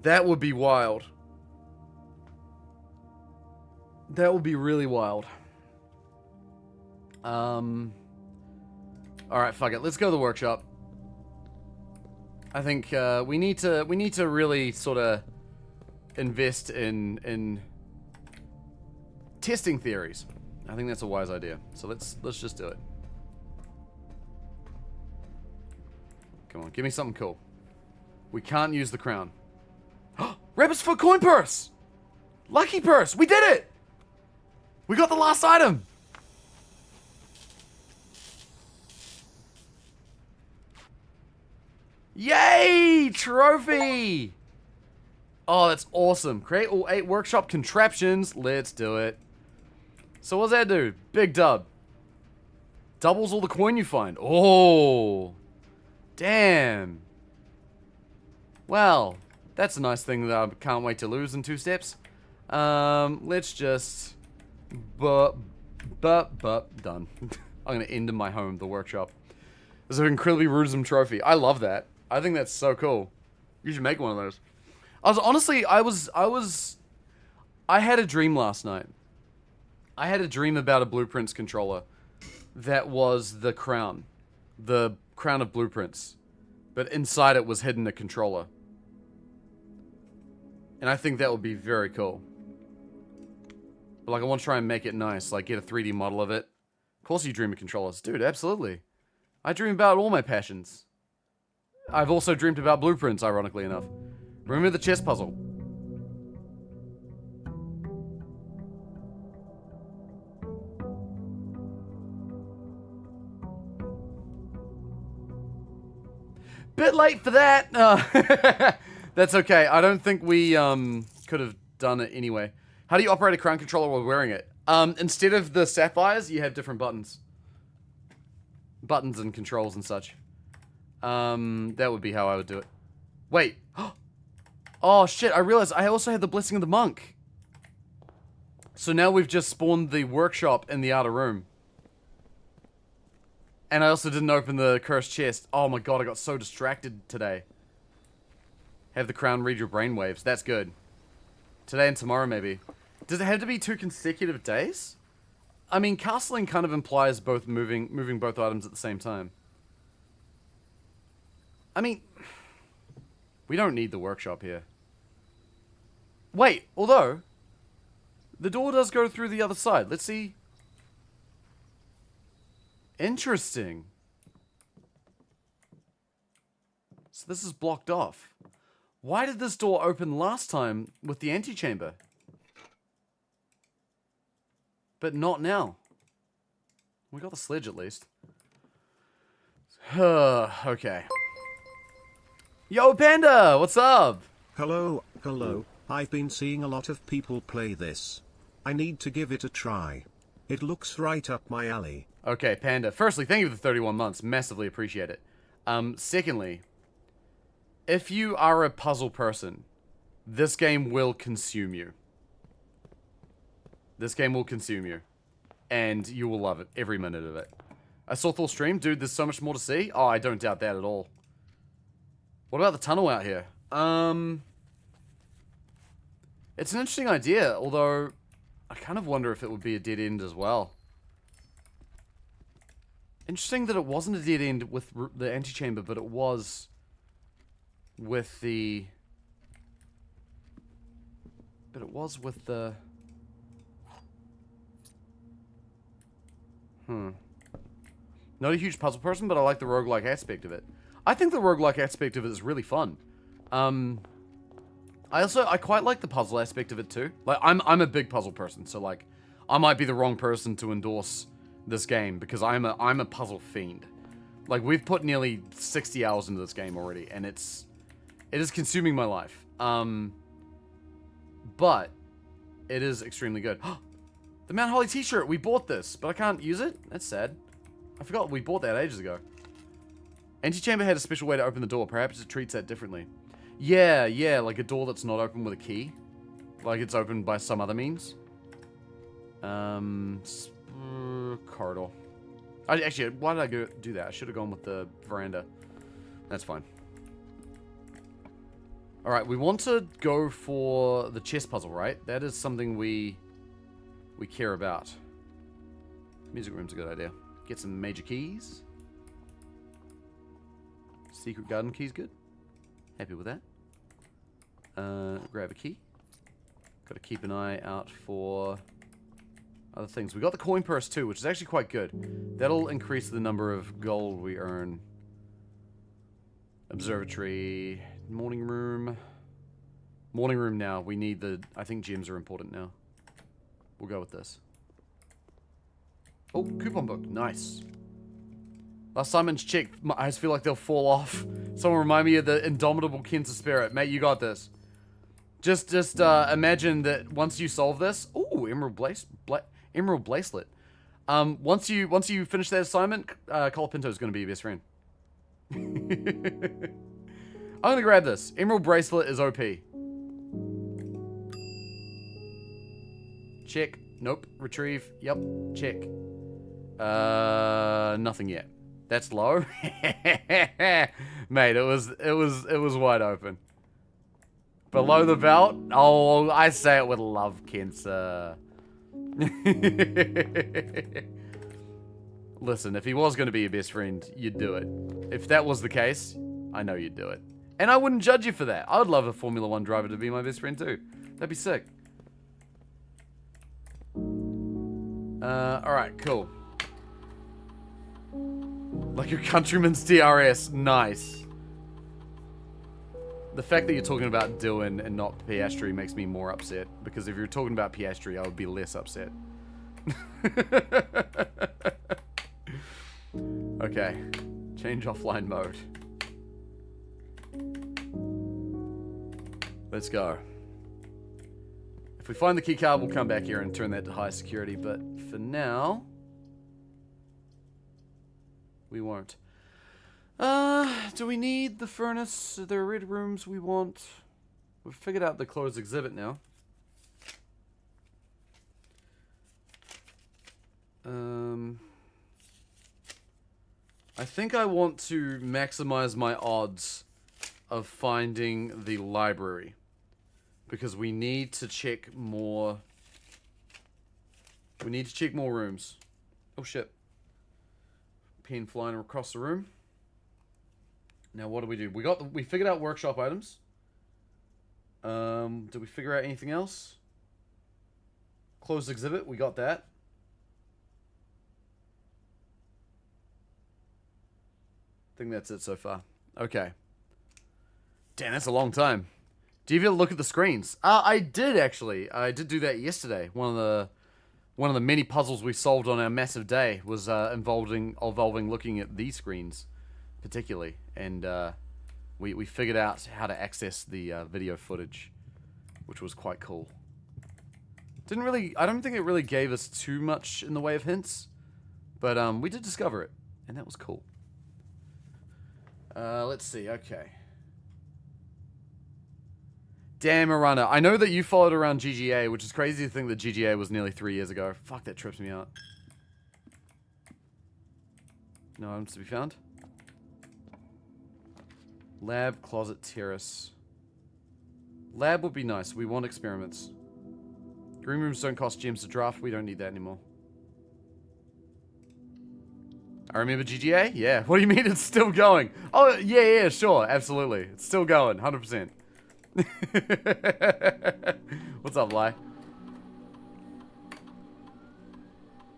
That would be wild. That would be really wild. Alright, fuck it. Let's go to the workshop. I think we need to really sort of invest in testing theories. I think that's a wise idea. So let's just do it. Come on, give me something cool. We can't use the crown. Rabbit's foot coin purse! Lucky purse! We did it! We got the last item! Yay! Trophy! Oh, that's awesome. Create all 8 workshop contraptions. Let's do it. So what's that do? Big dub. Doubles all the coin you find. Oh. Damn. Well, that's a nice thing that I can't wait to lose in 2 steps. Let's just... done. I'm gonna end in my home, the workshop. There's an incredibly rudism trophy. I love that. I think that's so cool. You should make one of those. I had a dream last night. I had a dream about a Blueprints controller that was the crown. The crown of Blueprints. But inside it was hidden a controller. And I think that would be very cool. But like, I want to try and make it nice. Like, get a 3D model of it. Of course you dream of controllers. Dude, absolutely. I dream about all my passions. I've also dreamed about Blueprints, ironically enough. Remember the chess puzzle. Bit late for that. That's okay. I don't think we could have done it anyway. How do you operate a crown controller while wearing it? Instead of the sapphires, you have different buttons. Buttons and controls and such. That would be how I would do it. Wait. Oh shit, I realized I also had the Blessing of the Monk. So now we've just spawned the workshop in the outer room. And I also didn't open the cursed chest. Oh my god, I got so distracted today. Have the crown read your brainwaves. That's good. Today and tomorrow, maybe. Does it have to be 2 consecutive days? I mean, castling kind of implies both moving both items at the same time. I mean, we don't need the workshop here. Wait, although, the door does go through the other side. Let's see. Interesting. So this is blocked off. Why did this door open last time with the antechamber? But not now. We got the sledge at least. Okay. Yo, Panda! What's up? Hello, hello. I've been seeing a lot of people play this. I need to give it a try. It looks right up my alley. Okay, Panda. Firstly, thank you for the 31 months. Massively appreciate it. Secondly, if you are a puzzle person, this game will consume you. This game will consume you. And you will love it. Every minute of it. I saw Thor stream. Dude, there's so much more to see. Oh, I don't doubt that at all. What about the tunnel out here? It's an interesting idea, although I kind of wonder if it would be a dead end as well. Interesting that it wasn't a dead end with the antechamber, but it was with the... But it was with the... Not a huge puzzle person, but I like the roguelike aspect of it. I think the roguelike aspect of it is really fun. I quite like the puzzle aspect of it too. Like, I'm a big puzzle person, so like, I might be the wrong person to endorse this game because I'm a puzzle fiend. Like, we've put nearly 60 hours into this game already, and it is consuming my life. But it is extremely good. The Mount Holly t-shirt, we bought this, but I can't use it? That's sad. I forgot we bought that ages ago. Antechamber had a special way to open the door. Perhaps it treats that differently. Yeah, like a door that's not open with a key. Like it's opened by some other means. Corridor. Actually, why did I do that? I should have gone with the veranda. That's fine. Alright, we want to go for the chess puzzle, right? That is something we care about. Music room's a good idea. Get some major keys. Secret garden key's good. Happy with that. Grab a key. Got to keep an eye out for other things. We got the coin purse too, which is actually quite good. That'll increase the number of gold we earn. Observatory. Morning room. Morning room now. We need the... I think gems are important now. We'll go with this. Oh, coupon book. Nice. Last Simon's checked. My eyes feel like they'll fall off. Someone remind me of the indomitable Kensa spirit. Mate, you got this. Just imagine that once you solve this... Ooh, emerald bracelet. Once you finish that assignment, Colapinto's going to be your best friend. I'm going to grab this. Emerald bracelet is OP. Check. Nope. Retrieve. Yep. Check. Nothing yet. That's low. Mate, it was wide open. Below the belt? Oh, I say it with love, Kensa. Listen, if he was going to be your best friend, you'd do it. If that was the case, I know you'd do it. And I wouldn't judge you for that. I would love a Formula 1 driver to be my best friend too. That'd be sick. Alright, cool. Like your countryman's DRS. Nice. The fact that you're talking about Dylan and not Piastri makes me more upset. Because if you're talking about Piastri, I would be less upset. Okay. Change offline mode. Let's go. If we find the key card, we'll come back here and turn that to high security. But for now... we won't. Do we need the furnace? Are there red rooms we want? We've figured out the closed exhibit now. I think I want to maximize my odds of finding the library. Because we need to check more... we need to check more rooms. Oh shit. Pen flying across the room. Now what do? We figured out workshop items. Did we figure out anything else? Closed exhibit, we got that. I think that's it so far. Okay. Damn, that's a long time. Do you ever look at the screens? I did actually. I did do that yesterday. One of the many puzzles we solved on our massive day was involving looking at these screens, particularly, and we figured out how to access the video footage, which was quite cool. I don't think it really gave us too much in the way of hints, but we did discover it, and that was cool. Let's see. Okay. Damn, Arana. I know that you followed around GGA, which is crazy to think that GGA was nearly 3 years ago. Fuck, that trips me out. No items to be found. Lab, closet, terrace. Lab would be nice. We want experiments. Green rooms don't cost gems to draft. We don't need that anymore. I remember GGA? Yeah. What do you mean it's still going? Oh, yeah, sure. Absolutely. It's still going. 100%. What's up, Lai?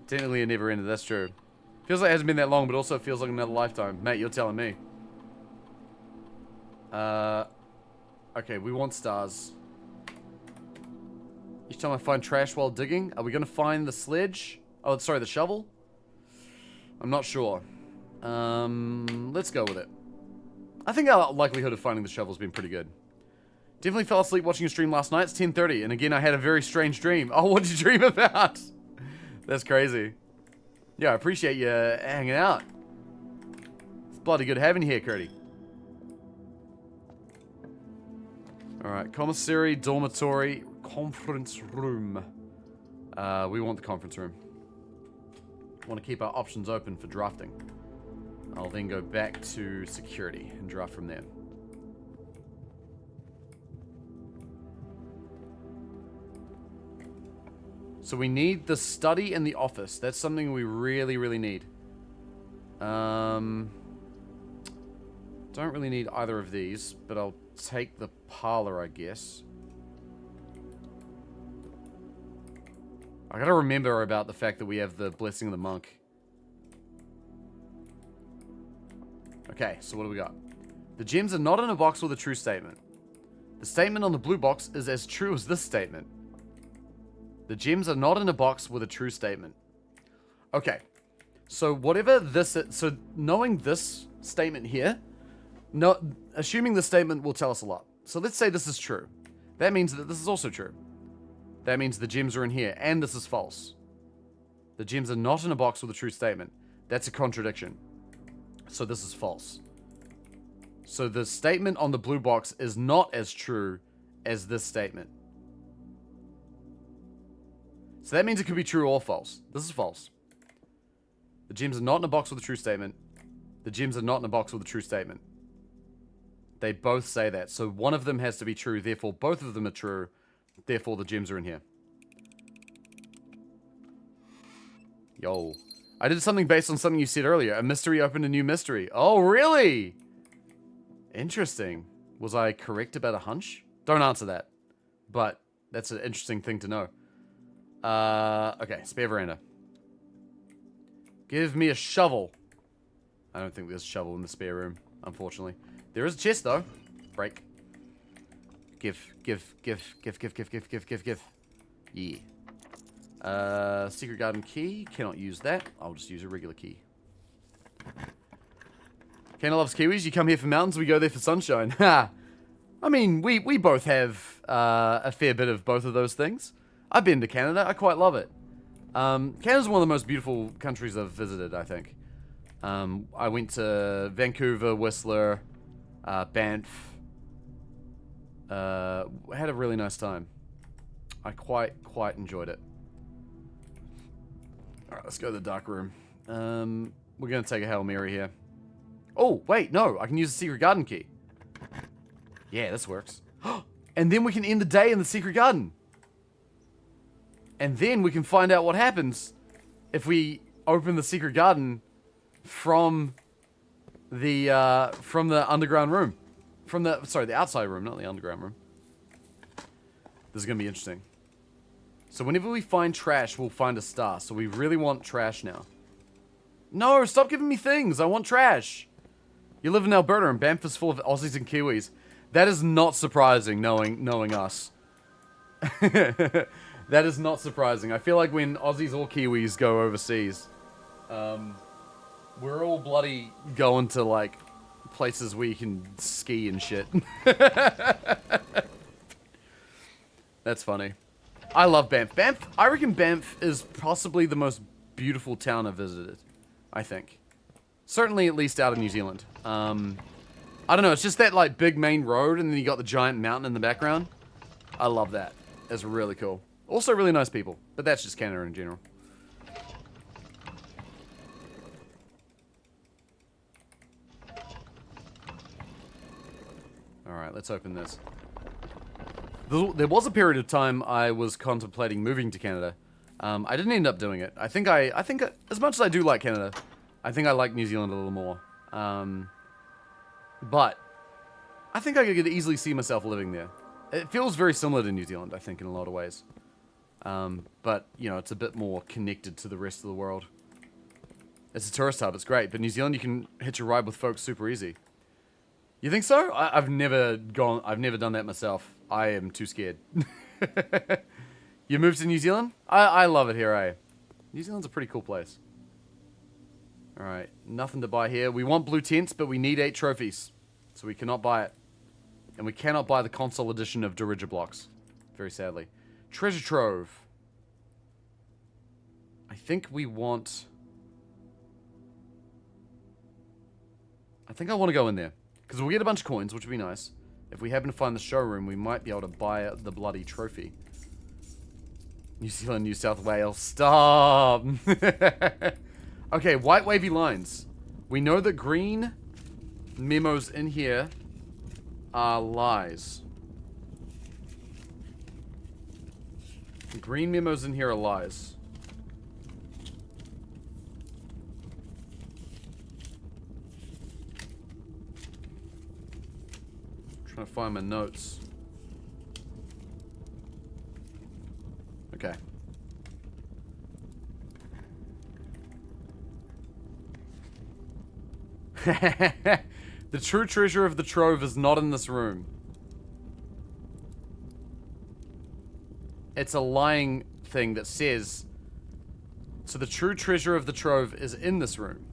Technically, it never ended. That's true. Feels like it hasn't been that long, but also feels like another lifetime. Mate, you're telling me. Okay, we want stars. Each time I find trash while digging, are we going to find the sledge? Oh, sorry, the shovel? I'm not sure. Let's go with it. I think our likelihood of finding the shovel's been pretty good. Definitely fell asleep watching a stream last night. It's 10:30, and again, I had a very strange dream. Oh, what did you dream about? That's crazy. Yeah, I appreciate you hanging out. It's bloody good having you here, Curdy. Alright, commissary, dormitory, conference room. We want the conference room. Want to keep our options open for drafting. I'll then go back to security and draft from there. So we need the study and the office. That's something we really, really need. Don't really need either of these, but I'll take the parlor, I guess. I gotta remember about the fact that we have the Blessing of the Monk. Okay, so what do we got? The gems are not in a box with a true statement. The statement on the blue box is as true as this statement. The gems are not in a box with a true statement. Okay, so whatever this is, so knowing this statement here, assuming the statement will tell us a lot. So let's say this is true. That means that this is also true. That means the gems are in here, and this is false. The gems are not in a box with a true statement. That's a contradiction. So this is false. So the statement on the blue box is not as true as this statement. So that means it could be true or false. This is false. The gems are not in a box with a true statement. The gems are not in a box with a true statement. They both say that. So one of them has to be true, therefore both of them are true. Therefore the gems are in here. Yo. I did something based on something you said earlier. A mystery opened a new mystery. Oh, really? Interesting. Was I correct about a hunch? Don't answer that. But that's an interesting thing to know. Okay, spare veranda. Give me a shovel. I don't think there's a shovel in the spare room, unfortunately. There is a chest, though. Break. Give. Yeah. Secret garden key. Cannot use that. I'll just use a regular key. Kenna loves kiwis. You come here for mountains, we go there for sunshine. Ha! I mean, we both have a fair bit of both of those things. I've been to Canada. I quite love it. Canada's one of the most beautiful countries I've visited, I think. I went to Vancouver, Whistler, Banff. Had a really nice time. I quite enjoyed it. Alright, let's go to the dark room. We're going to take a Hail Mary here. Oh, wait, no. I can use the secret garden key. Yeah, this works. And then we can end the day in the secret garden. And then we can find out what happens if we open the secret garden from the underground room. The outside room, not the underground room. This is going to be interesting. So whenever we find trash, we'll find a star. So we really want trash now. No, stop giving me things. I want trash. You live in Alberta and Banff is full of Aussies and Kiwis. That is not surprising, knowing us. That is not surprising. I feel like when Aussies or Kiwis go overseas, we're all bloody going to, like, places where you can ski and shit. That's funny. I love Banff. I reckon Banff is possibly the most beautiful town I've visited. I think. Certainly at least out of New Zealand. I don't know, it's just that, like, big main road, and then you got the giant mountain in the background. I love that. That's really cool. Also really nice people. But that's just Canada in general. Alright, let's open this. There was a period of time I was contemplating moving to Canada. I didn't end up doing it. I think as much as I do like Canada, I think I like New Zealand a little more. But I think I could easily see myself living there. It feels very similar to New Zealand, I think, in a lot of ways. But, you know, it's a bit more connected to the rest of the world. It's a tourist hub, it's great. But New Zealand, you can hitch a ride with folks super easy. You think so? I've never done that myself. I am too scared. You moved to New Zealand? I love it here, eh? New Zealand's a pretty cool place. Alright, nothing to buy here. We want blue tents, but we need 8 trophies. So we cannot buy it. And we cannot buy the console edition of Dirigiblocks. Very sadly. Treasure Trove. I think we want... I think I want to go in there. Because we'll get a bunch of coins, which would be nice. If we happen to find the showroom, we might be able to buy the bloody trophy. New Zealand, New South Wales. Stop! Okay, white wavy lines. We know that green memos in here are lies. Green memos in here are lies. Trying to find my notes. Okay. The true treasure of the trove is not in this room. It's a lying thing that says... So the true treasure of the trove is in this room.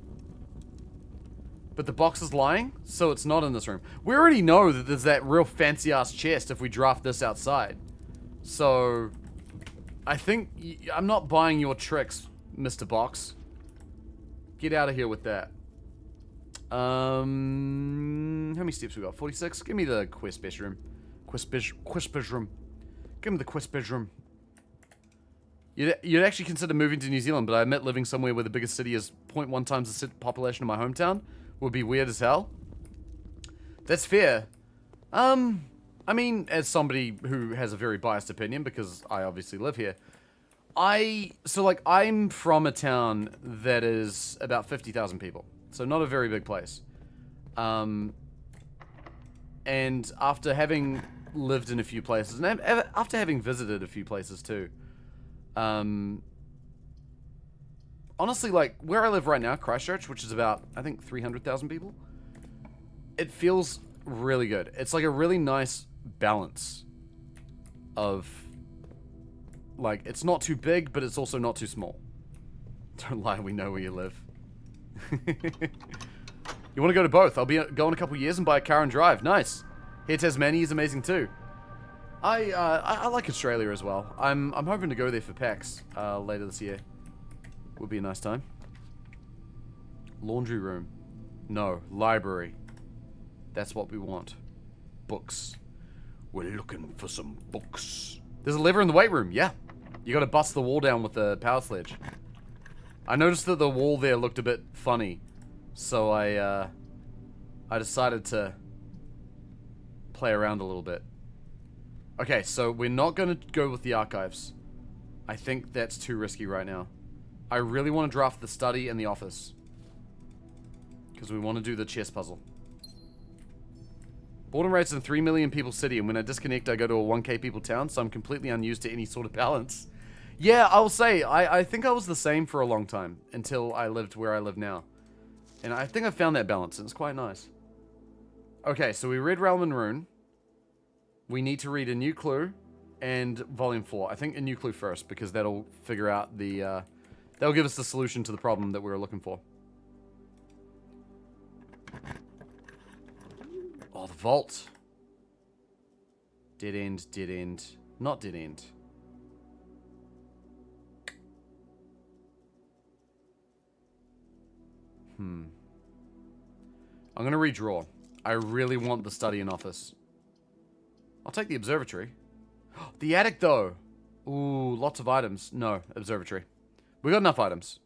But the box is lying, so it's not in this room. We already know that there's that real fancy-ass chest if we draft this outside. So... I think... I'm not buying your tricks, Mr. Box. Get out of here with that. How many steps we got? 46? Give me the quest bedroom. Quest bedroom. Give me the quest bedroom. You'd actually consider moving to New Zealand, but I admit living somewhere where the biggest city is 0.1 times the population of my hometown would be weird as hell. That's fair. I mean, as somebody who has a very biased opinion, because I obviously live here, I'm from a town that is about 50,000 people. So not a very big place. And after having lived in a few places, and after having visited a few places too, honestly, like, where I live right now, Christchurch, which is about, I think, 300,000 people, it feels really good. It's like a really nice balance of, like, it's not too big, but it's also not too small. Don't lie, we know where you live. You want to go to both? I'll be go in a couple years and buy a car and drive. Nice. Here, Tasmania is amazing too. I like Australia as well. I'm hoping to go there for PAX later this year. Would be a nice time. Laundry room. No, library. That's what we want. Books. We're looking for some books. There's a lever in the weight room. Yeah. You got to bust the wall down with the power sledge. I noticed that the wall there looked a bit funny, so I decided to play around a little bit. Okay, so we're not going to go with the archives. I think that's too risky right now. I really want to draft the study and the office, because we want to do the chess puzzle. Born and raised in 3 million people city, and when I disconnect, I go to a 1k people town, so I'm completely unused to any sort of balance. Yeah, I will say, I think I was the same for a long time, until I lived where I live now. And I think I found that balance, and it's quite nice. Okay, so we read Realm and Rune. We need to read A New Clue and Volume 4. I think A New Clue first, because that'll figure out the, that'll give us the solution to the problem that we were looking for. Oh, the vault. Dead end, dead end. Not dead end. I'm gonna redraw. I really want the study and office. I'll take the observatory. The attic, though. Ooh, lots of items. No, observatory. We got enough items.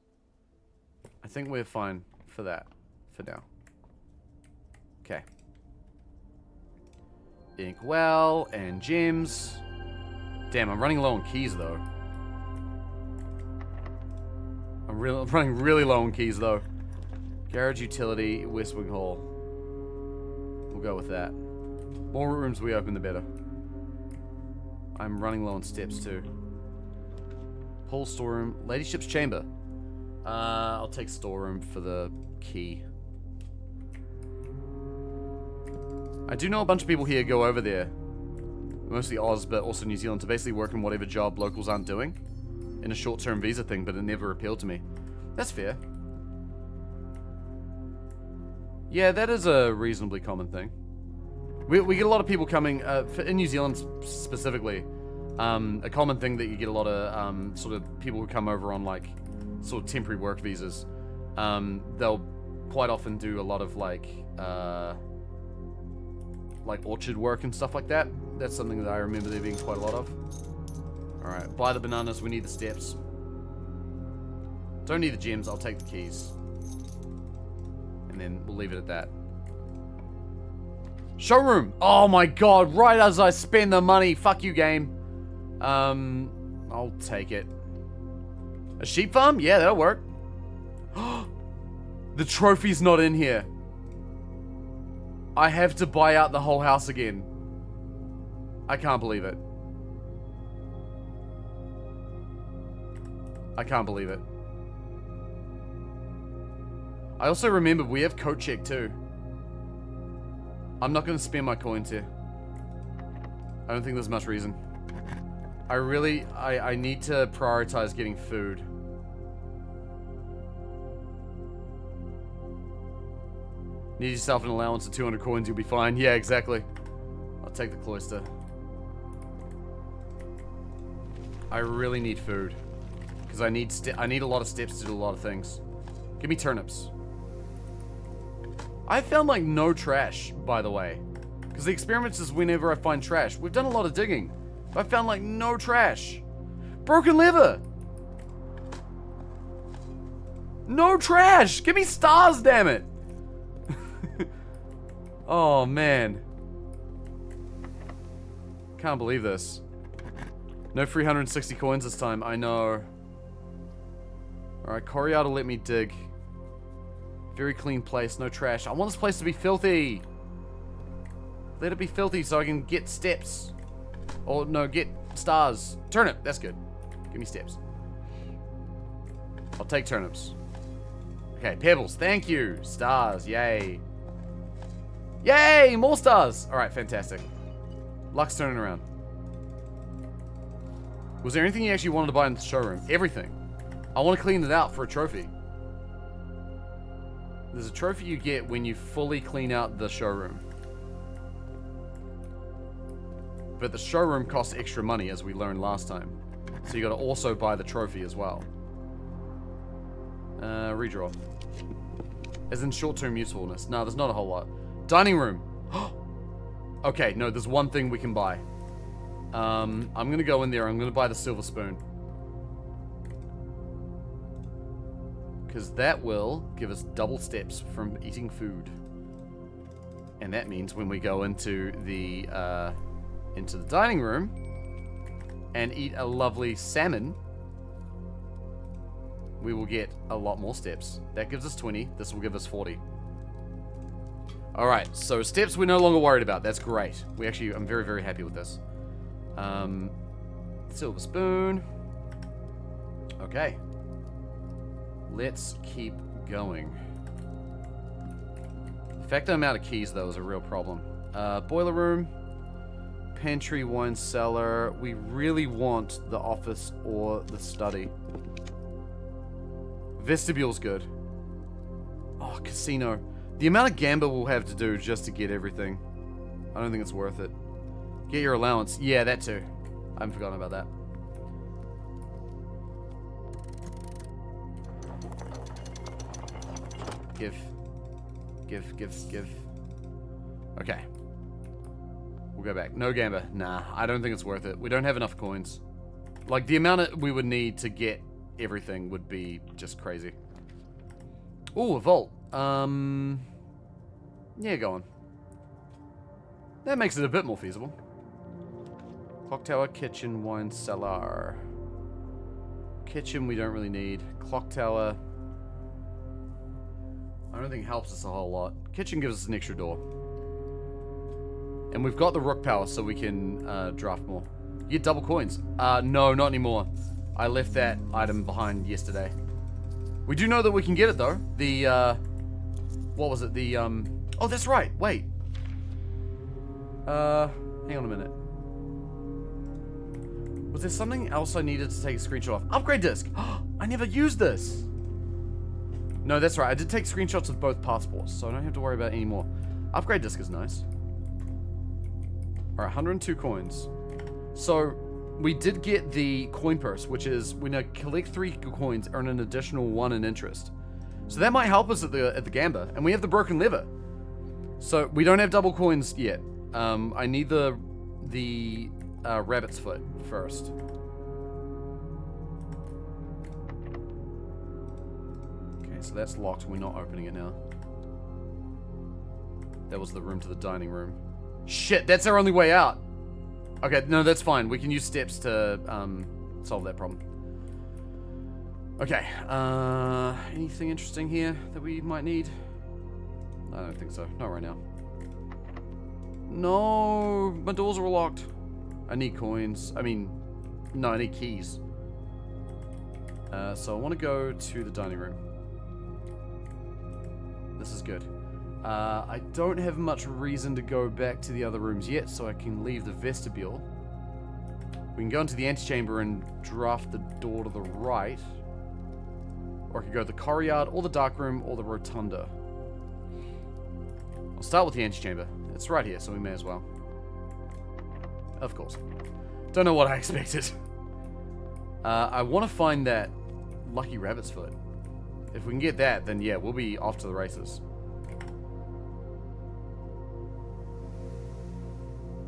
I think we're fine for that. For now. Okay. Ink well and gems. Damn, I'm running low on keys though. I'm running really low on keys though. Garage utility, West Wing Hall. We'll go with that. More rooms we open, the better. I'm running low on steps too. Paul storeroom, ladyship's chamber. I'll take storeroom for the key. I do know a bunch of people here go over there, mostly Oz, but also New Zealand, to basically work in whatever job locals aren't doing in a short-term visa thing, but it never appealed to me. That's fair. Yeah, that is a reasonably common thing. We get a lot of people coming, in New Zealand specifically, a common thing that you get a lot of sort of people who come over on like sort of temporary work visas. They'll quite often do a lot of like orchard work and stuff like that. That's something that I remember there being quite a lot of. Alright, buy the bananas, we need the steps. Don't need the gems, I'll take the keys. And then we'll leave it at that. Showroom! Oh my god, right as I spend the money. Fuck you, game. I'll take it. A sheep farm? Yeah, that'll work. The trophy's not in here. I have to buy out the whole house again. I can't believe it. I can't believe it. I also remembered we have coat check too. I'm not going to spend my coins here. I don't think there's much reason. I need to prioritize getting food. Need yourself an allowance of 200 coins, you'll be fine. Yeah, exactly. I'll take the cloister. I really need food. Because I need a lot of steps to do a lot of things. Give me turnips. I found like no trash, by the way. Because the experiments is whenever I find trash. We've done a lot of digging. But I found like no trash. Broken lever. No trash. Give me stars, damn it. Oh, man. Can't believe this. No 360 coins this time. I know. Alright, Coriata let me dig. Very clean place. No trash. I want this place to be filthy. Let it be filthy so I can get steps. Or, no, get stars. Turnip. That's good. Give me steps. I'll take turnips. Okay, pebbles. Thank you. Stars. Yay. Yay! More stars! Alright, fantastic. Luck's turning around. Was there anything you actually wanted to buy in the showroom? Everything. I want to clean it out for a trophy. There's a trophy you get when you fully clean out the showroom. But the showroom costs extra money, as we learned last time. So you gotta also buy the trophy as well. Redraw. As in short-term usefulness. No, there's not a whole lot. Dining room. Okay, no, there's one thing we can buy. I'm gonna go in there. I'm gonna buy the silver spoon. Because that will give us double steps from eating food. And that means when we go into the dining room and eat a lovely salmon, we will get a lot more steps. That gives us 20. This will give us 40. Alright, so steps we're no longer worried about. That's great. I'm very, very happy with this. Silver spoon. Okay. Let's keep going. The fact that I'm out of keys, though, is a real problem. Boiler room. Pantry, wine cellar. We really want the office or the study. Vestibule's good. Oh, casino. The amount of gamble we'll have to do just to get everything. I don't think it's worth it. Get your allowance. Yeah, that too. I haven't forgotten about that. Give. Okay. We'll go back. No gamba. Nah, I don't think it's worth it. We don't have enough coins. Like, the amount we would need to get everything would be just crazy. Ooh, a vault. Yeah, go on. That makes it a bit more feasible. Clock tower, kitchen, wine cellar. Kitchen we don't really need. Clock tower, I don't think helps us a whole lot. Kitchen gives us an extra door. And we've got the rook power, so we can draft more. You get double coins. No, not anymore. I left that item behind yesterday. We do know that we can get it, though. The, what was it? The, oh, that's right. Wait. Hang on a minute. Was there something else I needed to take a screenshot of? Upgrade disc! I never used this! No, that's right. I did take screenshots of both passports, so I don't have to worry about it anymore. Upgrade disc is nice. Alright, 102 coins. So, we did get the coin purse, which is when I collect 3 coins, earn an additional 1 in interest. So that might help us at the gamba. And we have the broken lever. So, we don't have double coins yet. I need the rabbit's foot first. Okay, so that's locked. We're not opening it now. That was the room to the dining room. Shit, that's our only way out. Okay, no, that's fine. We can use steps to solve that problem. Okay, anything interesting here that we might need? I don't think so. Not right now. No, my doors are all locked. I need coins. I mean, no, I need keys. So I want to go to the dining room. This is good. I don't have much reason to go back to the other rooms yet, so I can leave the vestibule. We can go into the antechamber and draft the door to the right. Or I could go to the courtyard, or the dark room, or the rotunda. I'll start with the antechamber. It's right here, so we may as well. Of course. Don't know what I expected. I want to find that lucky rabbit's foot. If we can get that, then yeah, we'll be off to the races.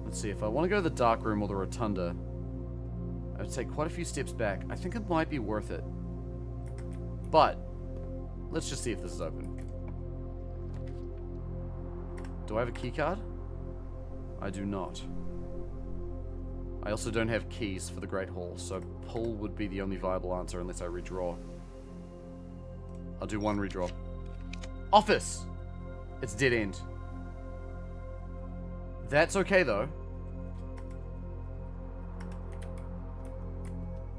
Let's see, if I want to go to the dark room or the rotunda, I would take quite a few steps back. I think it might be worth it. But, let's just see if this is open. Do I have a key card? I do not. I also don't have keys for the Great Hall, so pull would be the only viable answer unless I redraw. I'll do one redraw. Office! It's dead end. That's okay, though.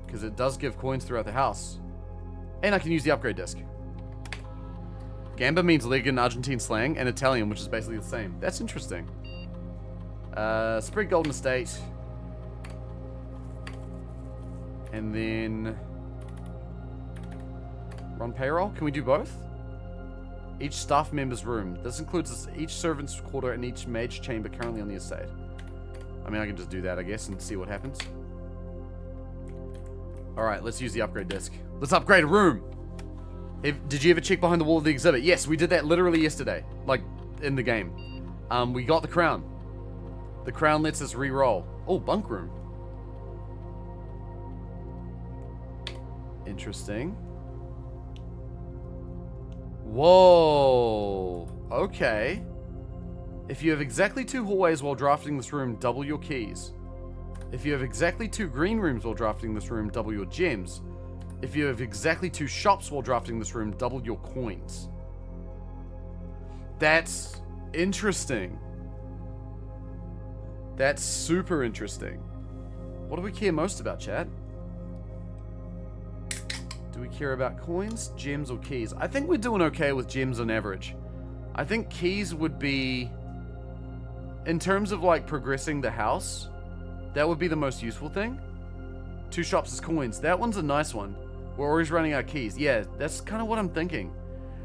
Because it does give coins throughout the house. And I can use the upgrade disc. Gamba means leg in Argentine slang, and Italian, which is basically the same. That's interesting. Spread Golden Estate. And then... run payroll? Can we do both? Each staff member's room. This includes each servant's quarter and each mage chamber currently on the estate. I mean, I can just do that, I guess, and see what happens. Alright, let's use the upgrade disc. Let's upgrade a room! Did you ever check behind the wall of the exhibit? Yes, we did that literally yesterday. Like, in the game. We got the crown. The crown lets us re-roll. Oh, bunk room. Interesting. Whoa. Okay. If you have exactly 2 hallways while drafting this room, double your keys. If you have exactly 2 green rooms while drafting this room, double your gems. If you have exactly 2 shops while drafting this room, double your coins. That's interesting. That's super interesting. What do we care most about, chat? Do we care about coins, gems, or keys? I think we're doing okay with gems on average. I think keys would be... in terms of, like, progressing the house, that would be the most useful thing. 2 shops as coins. That one's a nice one. We're always running out of keys. Yeah, that's kind of what I'm thinking.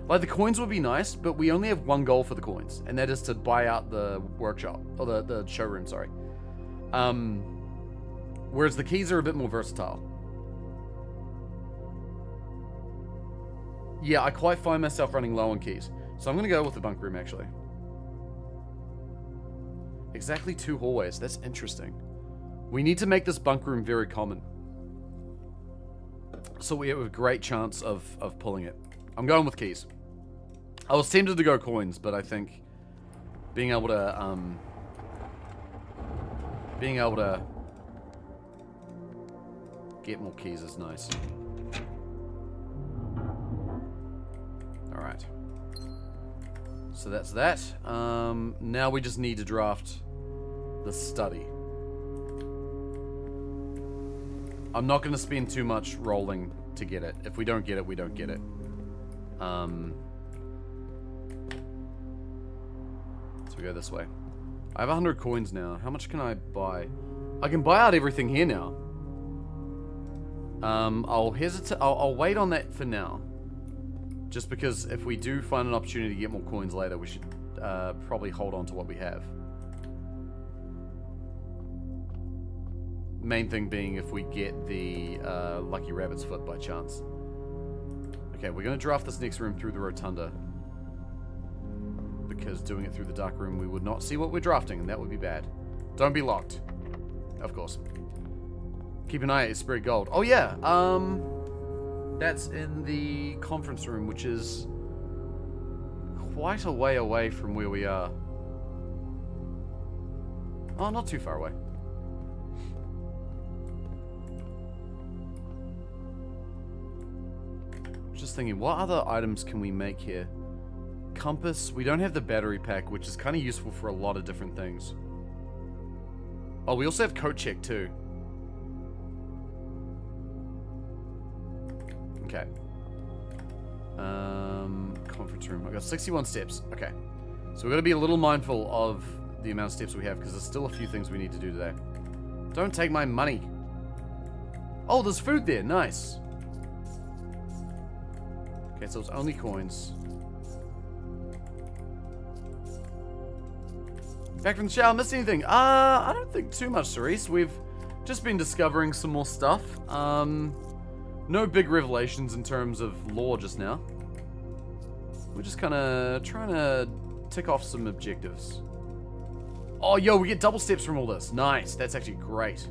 Like, the coins would be nice, but we only have one goal for the coins, and that is to buy out the workshop, or the showroom, sorry. Whereas the keys are a bit more versatile. Yeah, I quite find myself running low on keys. So I'm going to go with the bunk room, actually. Exactly 2 hallways. That's interesting. We need to make this bunk room very common. So we have a great chance of pulling it. I'm going with keys. I was tempted to go coins, but I think being able to being able to get more keys is nice. Alright. So that's that. Now we just need to draft the study. I'm not going to spend too much rolling to get it. If we don't get it, we don't get it. So we go this way. I have 100 coins now. How much can I buy? I can buy out everything here now. I'll hesitate. I'll wait on that for now. Just because if we do find an opportunity to get more coins later, we should probably hold on to what we have. Main thing being if we get the lucky rabbit's foot by chance. Okay, we're going to draft this next room through the rotunda. Because doing it through the dark room, we would not see what we're drafting, and that would be bad. Don't be locked. Of course. Keep an eye at Spirit Gold. Oh yeah, that's in the conference room, which is quite a way away from where we are. Oh, not too far away. Just thinking, what other items can we make here? Compass. We don't have the battery pack, which is kind of useful for a lot of different things. Oh, we also have coat check too. Okay. Conference room. I got 61 steps. Okay. So we've got to be a little mindful of the amount of steps we have, because there's still a few things we need to do today. Don't take my money. Oh, there's food there. Nice. Okay, so it's only coins. Back from the shower, missed anything? I don't think too much, Cerise. We've just been discovering some more stuff. No big revelations in terms of lore just now. We're just kind of trying to tick off some objectives. Oh, yo, we get double steps from all this. Nice. That's actually great.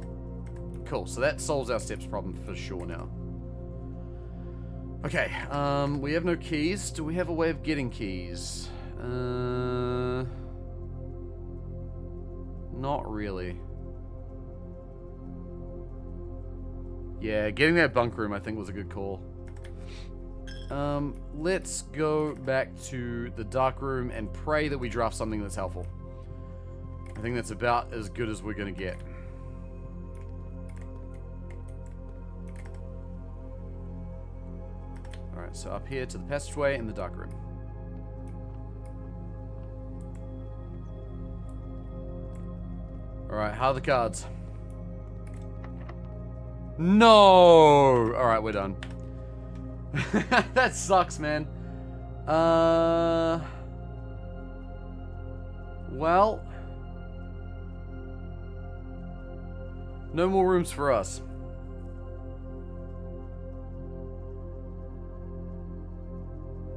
Cool. So that solves our steps problem for sure now. Okay. We have no keys. Do we have a way of getting keys? Not really. Yeah, getting that bunk room I think was a good call. Let's go back to the dark room and pray that we draft something that's helpful. I think that's about as good as we're gonna get. Alright, so up here to the passageway in the dark room. Alright, how are the cards? No! Alright, we're done. That sucks, man. Well. No more rooms for us.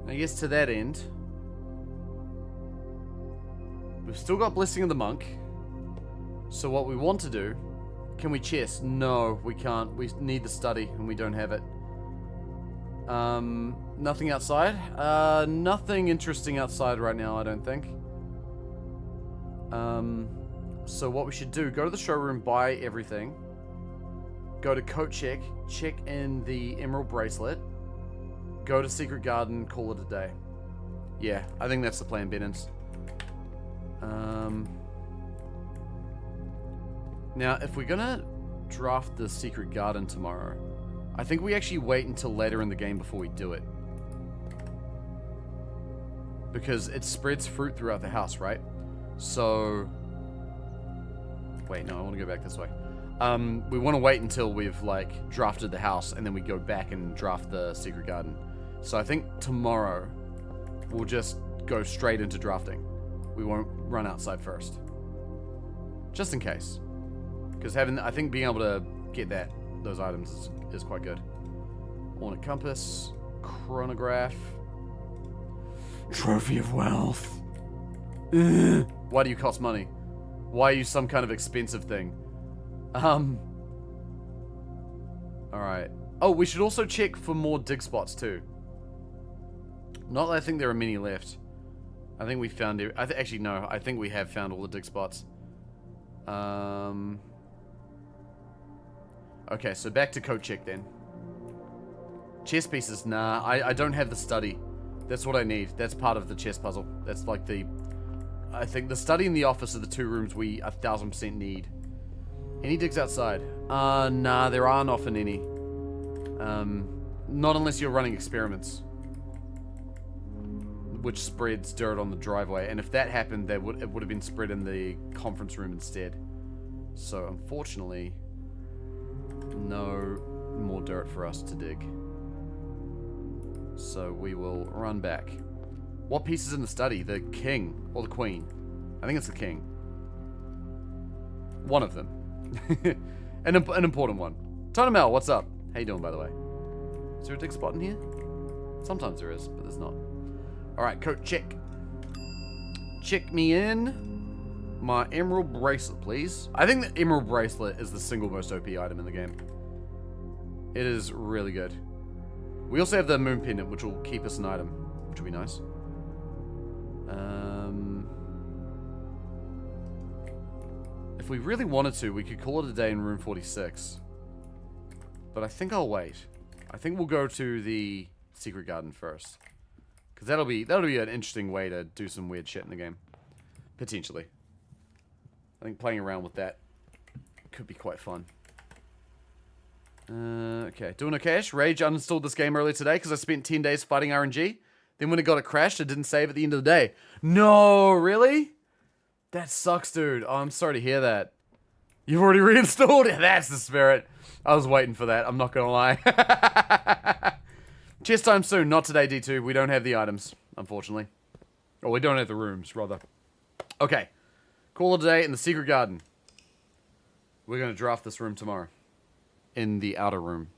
I guess to that end, we've still got Blessing of the Monk. So what we want to do, can we chess? No, we can't. We need the study and we don't have it. Nothing outside? Nothing interesting outside right now, I don't think. So what we should do, go to the showroom, buy everything. Go to coat check in the emerald bracelet. Go to Secret Garden, call it a day. Yeah, I think that's the plan, Bennins. Now, if we're gonna draft the Secret Garden tomorrow, I think we actually wait until later in the game before we do it. Because it spreads fruit throughout the house, right? So... Wait, no, I want to go back this way. We want to wait until we've, like, drafted the house, and then we go back and draft the Secret Garden. So I think tomorrow, we'll just go straight into drafting. We won't run outside first. Just in case. Because I think being able to get those items is quite good. Ornate compass, chronograph, trophy of wealth. Ugh. Why do you cost money? Why are you some kind of expensive thing? Alright. Oh, we should also check for more dig spots too. Not that I think there are many left. I think we found it. Actually, no. I think we have found all the dig spots. Okay, so back to code check then. Chess pieces, nah, I don't have the study. That's what I need. That's part of the chess puzzle. That's like the... I think the study and the office are the 2 rooms we 1000% need. Any digs outside? Nah, there aren't often any. Not unless you're running experiments. Which spreads dirt on the driveway. And if that happened, it would have been spread in the conference room instead. So, unfortunately, no more dirt for us to dig. So, we will run back. What piece is in the study? The king or the queen? I think it's the king. One of them. an important one. Tony Mel, what's up? How you doing, by the way? Is there a dig spot in here? Sometimes there is, but there's not. Alright, coat check. Check me in. My emerald bracelet, please. I think the emerald bracelet is the single most OP item in the game. It is really good. We also have the moon pendant, which will keep us an item, which will be nice. If we really wanted to, we could call it a day in room 46. But I think I'll wait. I think we'll go to the secret garden first. Because that'll be an interesting way to do some weird shit in the game. Potentially. I think playing around with that could be quite fun. Okay, doing okayish. Rage uninstalled this game earlier today because I spent 10 days fighting RNG. Then when it crashed, it didn't save at the end of the day. No, really? That sucks, dude. Oh, I'm sorry to hear that. You've already reinstalled it? That's the spirit. I was waiting for that. I'm not going to lie. Chess time soon. Not today, D2. We don't have the items, unfortunately. Or we don't have the rooms, rather. Okay. Call it a day in the secret garden. We're going to draft this room tomorrow. In the outer room.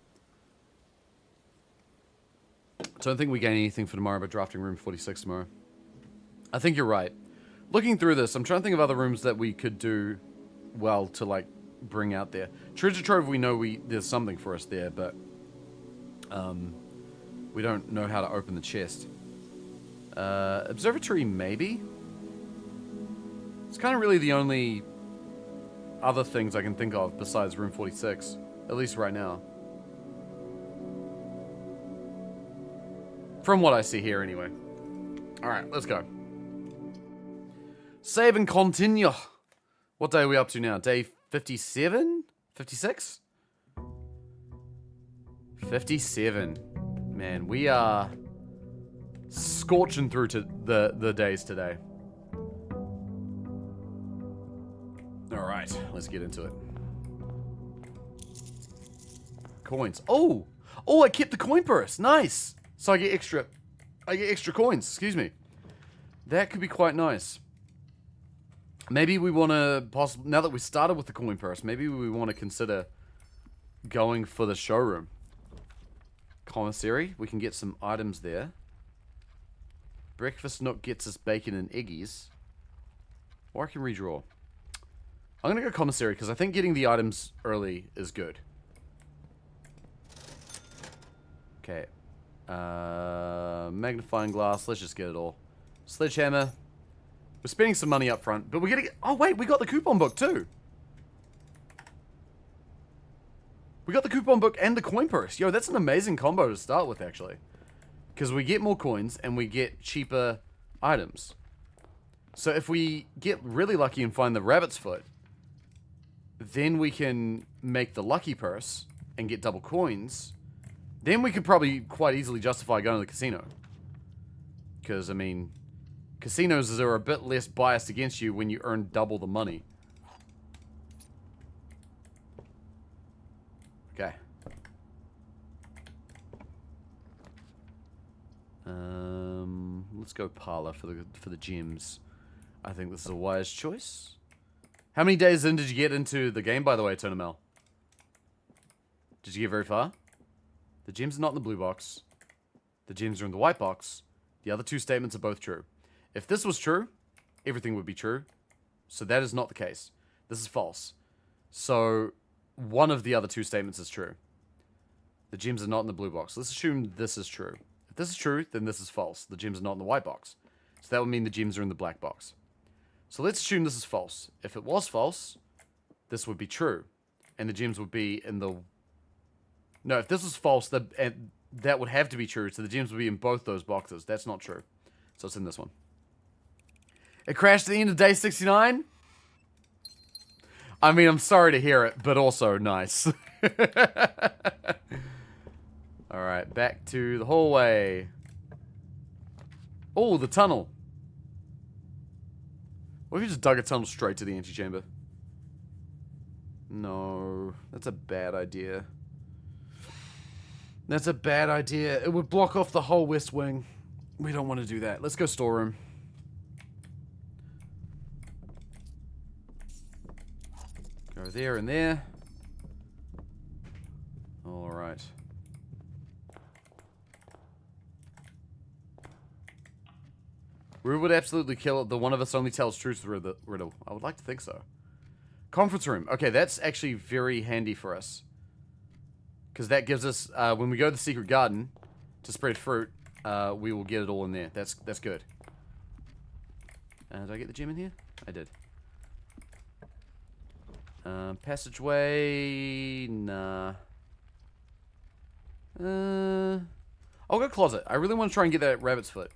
Don't think we gain anything for tomorrow, but drafting room 46 tomorrow. I think you're right. Looking through this, I'm trying to think of other rooms that we could do well to, like, bring out there. Treasure Trove, we know there's something for us there, but we don't know how to open the chest. Observatory, maybe? It's kind of really the only other things I can think of besides room 46. At least right now. From what I see here, anyway. Alright, let's go. Save and continue. What day are we up to now? Day 57? 56? 57. Man, we are scorching through to the days today. Alright, let's get into it. Coins. Oh! Oh, I kept the coin purse. Nice. So I get extra coins. Excuse me. That could be quite nice. Maybe we want to now that we started with the coin purse, maybe we want to consider going for the showroom. Commissary. We can get some items there. Breakfast nook gets us bacon and eggies. Or I can redraw. I'm going to go commissary because I think getting the items early is good. Okay. Magnifying glass. Let's just get it all. Sledgehammer. We're spending some money up front, but we're gonna get... Oh, wait, we got the coupon book, too. We got the coupon book and the coin purse. Yo, that's an amazing combo to start with, actually. Because we get more coins and we get cheaper items. So if we get really lucky and find the rabbit's foot, then we can make the lucky purse and get double coins. Then we could probably quite easily justify going to the casino. Because, I mean, casinos are a bit less biased against you when you earn double the money. Okay. Let's go parlor for the gems. I think this is a wise choice. How many days in did you get into the game, by the way, Tony Mel? Did you get very far? The gems are not in the blue box. The gems are in the white box. The other two statements are both true. If this was true, everything would be true. So that is not the case. This is false. So one of the other two statements is true. The gems are not in the blue box. Let's assume this is true. If this is true, then this is false. The gems are not in the white box. So that would mean the gems are in the black box. So let's assume this is false. If it was false, this would be true. And the gems would be in the... No, if this was false, that would have to be true. So the gems would be in both those boxes. That's not true. So it's in this one. It crashed at the end of day 69? I mean, I'm sorry to hear it, but also nice. Alright, back to the hallway. Oh, the tunnel. What if you just dug a tunnel straight to the antechamber? No, that's a bad idea. That's a bad idea. It would block off the whole west wing. We don't want to do that. Let's go storeroom. Go there and there. Alright. We would absolutely kill it. The one of us only tells truth through the riddle. I would like to think so. Conference room. Okay, that's actually very handy for us. Because that gives us, when we go to the secret garden to spread fruit, we will get it all in there. That's good. Did I get the gem in here? I did. Passageway... Nah. I'll go closet. I really want to try and get that rabbit's foot.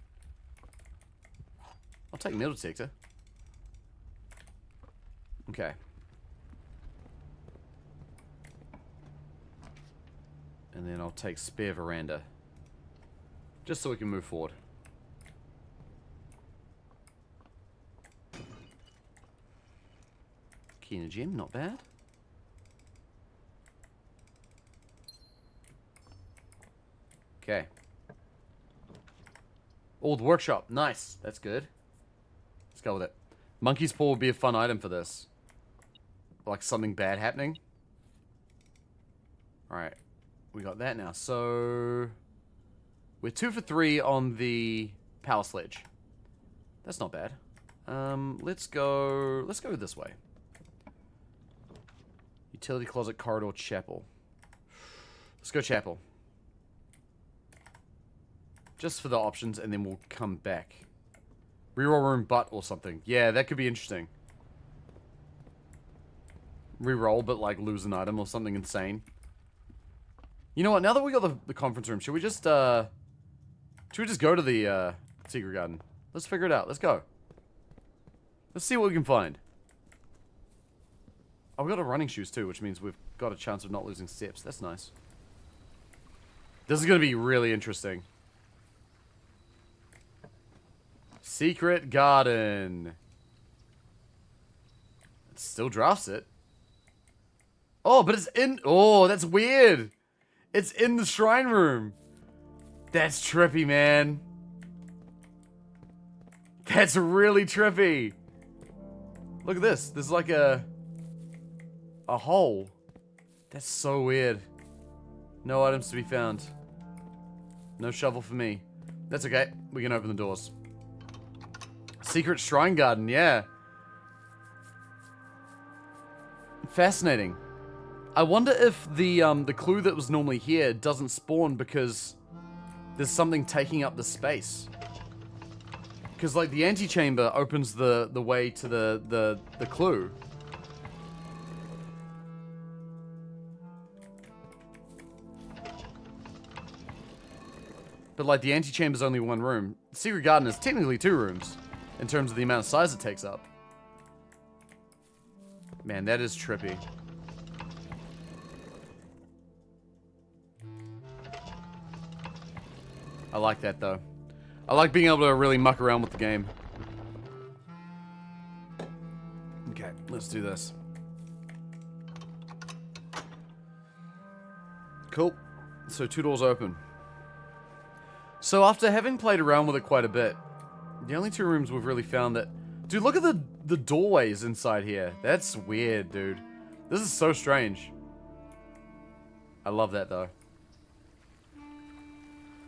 I'll take metal detector. Okay. And then I'll take spare veranda. Just so we can move forward. Key in a gem, not bad. Okay. Old workshop, nice. That's good. Let's go with it. Monkey's paw would be a fun item for this. Like something bad happening. Alright. We got that now. So we're 2 for 3 on the power sledge. That's not bad. Let's go this way. Utility closet, corridor, chapel. Let's go chapel. Just for the options, and then we'll come back. Reroll room butt or something. Yeah, that could be interesting. Reroll, but like lose an item or something insane. You know what? Now that we got the conference room, should we just go to the secret garden? Let's figure it out. Let's go. Let's see what we can find. Oh, we got our running shoes too, which means we've got a chance of not losing steps. That's nice. This is going to be really interesting. Secret garden. It still drafts it. Oh, but it's in... Oh, that's weird. It's in the shrine room. That's trippy, man. That's really trippy. Look at this. There's like a hole. That's so weird. No items to be found. No shovel for me. That's okay. We can open the doors. Secret shrine garden, yeah. Fascinating. I wonder if the clue that was normally here doesn't spawn because there's something taking up the space. Because like the antechamber opens the way to the clue. But like the antechamber's only one room. The secret garden is technically 2 rooms in terms of the amount of size it takes up. Man, that is trippy. I like that though. I like being able to really muck around with the game. Okay, let's do this. Cool. So 2 doors open. So after having played around with it quite a bit, the only 2 rooms we've really found that... Dude, look at the doorways inside here. That's weird, dude. This is so strange. I love that though.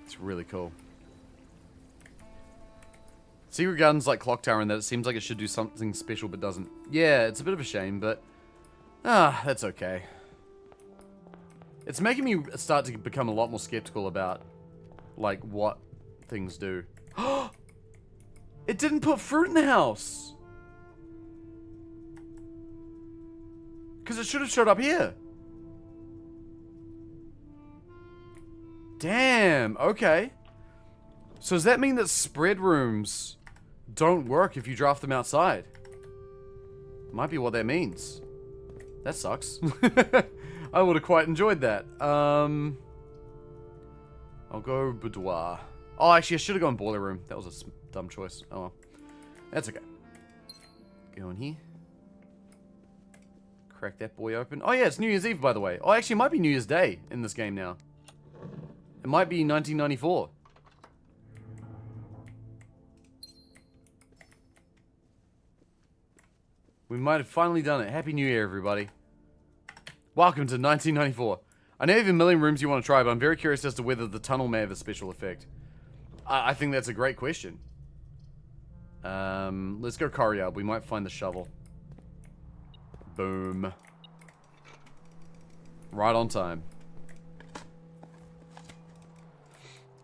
It's really cool. Secret Garden's like Clock Tower in that it seems like it should do something special but doesn't. Yeah, it's a bit of a shame, but... that's okay. It's making me start to become a lot more skeptical about, like, what things do. It didn't put fruit in the house! Because it should have showed up here. Damn, okay. So does that mean that spread rooms don't work if you draft them outside? Might be what that means. That sucks. I would have quite enjoyed that. I'll go boudoir. Oh, actually, I should have gone boiler room. That was a dumb choice. Oh well. That's okay. Go in here. Crack that boy open. Oh yeah, it's New Year's Eve, by the way. Oh, actually, it might be New Year's Day in this game now. It might be 1994. We might have finally done it. Happy New Year, everybody. Welcome to 1994. I know you have a million rooms you want to try, but I'm very curious as to whether the tunnel may have a special effect. I think that's a great question. Let's go car yard. We might find the shovel. Boom. Right on time.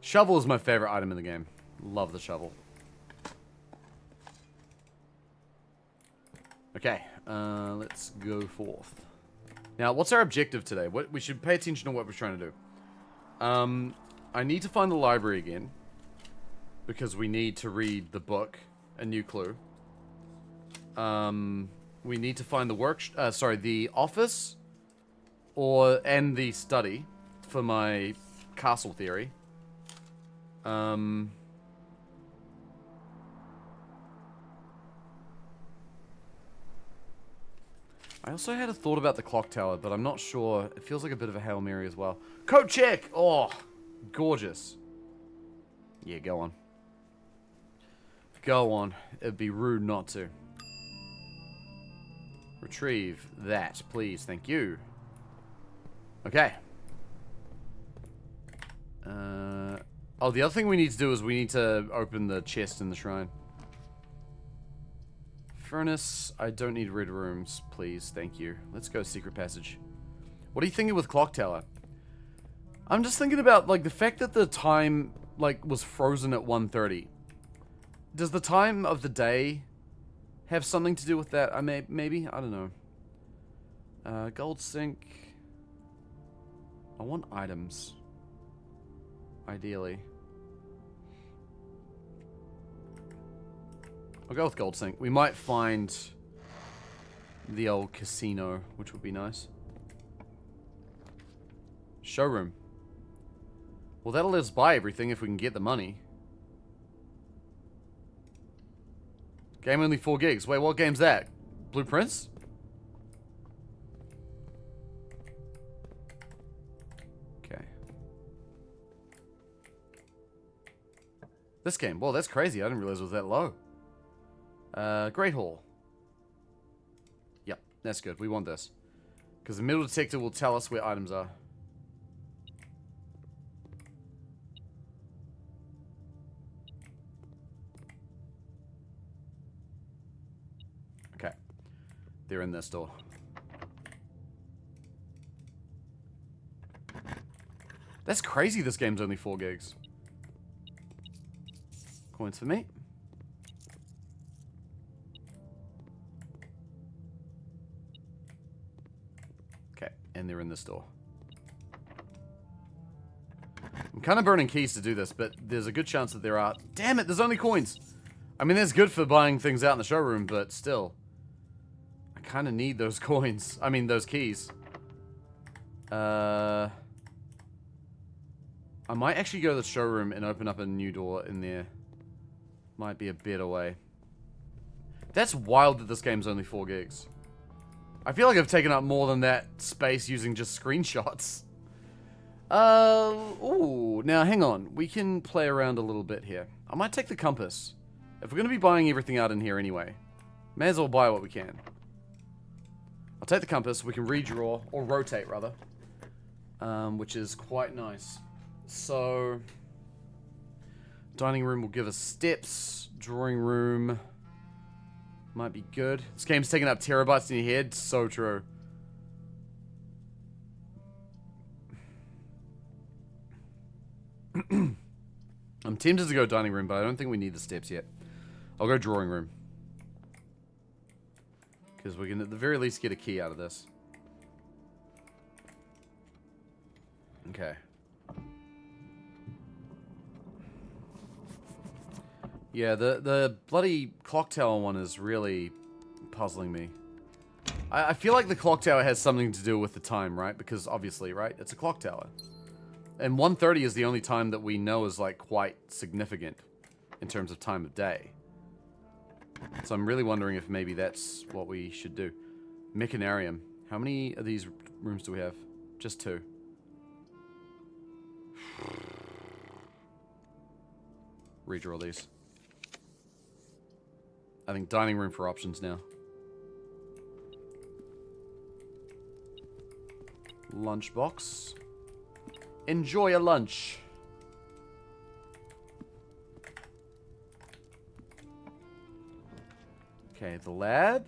Shovel is my favorite item in the game. Love the shovel. Okay, let's go forth. Now, what's our objective today? We should pay attention to what we're trying to do. I need to find the library again. Because we need to read the book, A New Clue. We need to find the the office and the study for my castle theory. I also had a thought about the clock tower, but I'm not sure. It feels like a bit of a Hail Mary as well. Coat check! Oh, gorgeous. Yeah, go on. Go on. It'd be rude not to. Retrieve that, please. Thank you. Okay. Oh, the other thing we need to do is we need to open the chest in the shrine. Furnace. I don't need red rooms, please. Thank you. Let's go secret passage. What are you thinking with clock tower? I'm just thinking about, like, the fact that the time, like, was frozen at 1:30. Does the time of the day have something to do with that? Maybe? I don't know. Gold sink. I want items. Ideally. I'll go with gold sink. We might find the old casino, which would be nice. Showroom. Well, that'll let us buy everything if we can get the money. Game only 4 gigs. Wait, what game's that? Blueprints? Okay. This game. Well, that's crazy. I didn't realize it was that low. Great Hall. Yep, that's good. We want this. Because the metal detector will tell us where items are. Okay. They're in this door. That's crazy this game's only 4 gigs. Coins for me. Okay, and they're in this door. I'm kind of burning keys to do this, but there's a good chance that there are... Damn it, there's only coins! I mean, that's good for buying things out in the showroom, but still. I kind of need those coins. I mean, those keys. I might actually go to the showroom and open up a new door in there. Might be a better way. That's wild that this game's only 4 gigs. I feel like I've taken up more than that space using just screenshots. Ooh, now hang on. We can play around a little bit here. I might take the compass. If we're going to be buying everything out in here anyway, may as well buy what we can. I'll take the compass. We can redraw, or rotate rather, which is quite nice. So, dining room will give us steps. Drawing room might be good. This game's taking up terabytes in your head. So true. I'm tempted to go dining room, but I don't think we need the steps yet. I'll go drawing room. Because we can at the very least get a key out of this. Okay. Yeah, the bloody clock tower one is really puzzling me. I feel like the clock tower has something to do with the time, right? Because obviously, right? It's a clock tower. And 1:30 is the only time that we know is, like, quite significant in terms of time of day. So I'm really wondering if maybe that's what we should do. Mechanarium. How many of these rooms do we have? Just 2. Redraw these. I think dining room for options now. Lunchbox. Enjoy a lunch. Okay, the lab.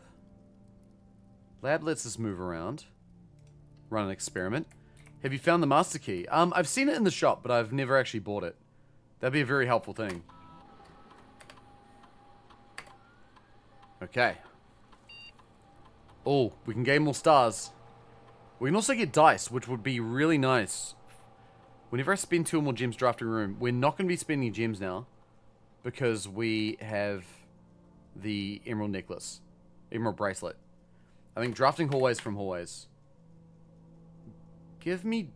Lab lets us move around. Run an experiment. Have you found the master key? I've seen it in the shop, but I've never actually bought it. That'd be a very helpful thing. Okay. Oh, we can gain more stars. We can also get dice, which would be really nice. Whenever I spend 2 or more gems drafting a room, we're not going to be spending gems now. Because we have the emerald necklace. Emerald bracelet. I think drafting hallways from hallways. Give me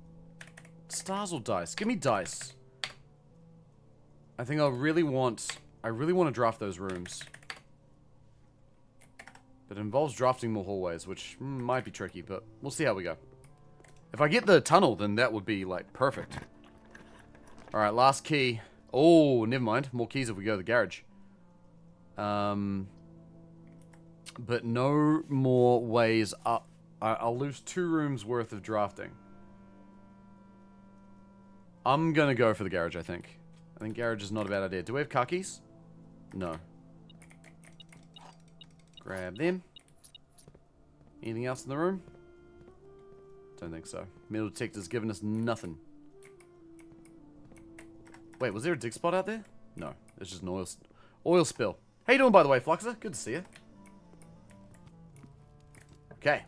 stars or dice. Give me dice. I think I really want to draft those rooms. But it involves drafting more hallways, which might be tricky, but we'll see how we go. If I get the tunnel, then that would be, like, perfect. Alright, last key. Oh, never mind. More keys if we go to the garage. But no more ways up. I'll lose 2 rooms worth of drafting. I'm gonna go for the garage, I think. I think garage is not a bad idea. Do we have car keys? No. Grab them. Anything else in the room? Don't think so. Metal detector's given us nothing. Wait, was there a dig spot out there? No, it's just an oil spill. How you doing, by the way, Fluxer? Good to see you. Okay.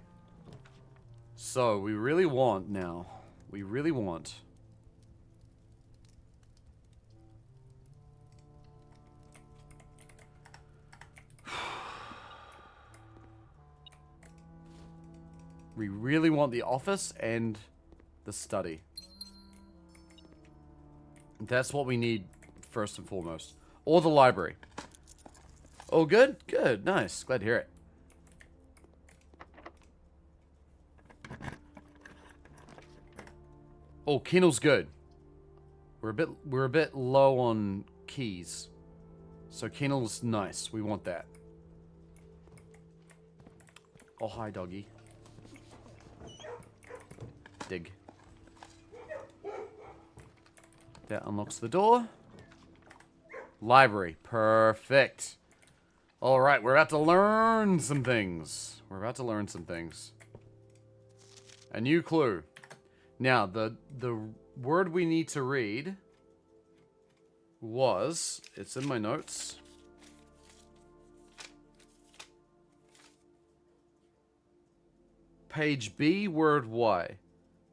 So, we really want now. We really want... We really want the office and the study. That's what we need first and foremost. Or the library. Oh, good? Good. Nice. Glad to hear it. Oh, kennel's good. We're a bit low on keys. So kennel's nice. We want that. Oh, hi, doggy. Dig. That unlocks the door. Library. Perfect. Alright, we're about to learn some things. We're about to learn some things. A new clue. Now, the word we need to read was... It's in my notes. Page B, word Y.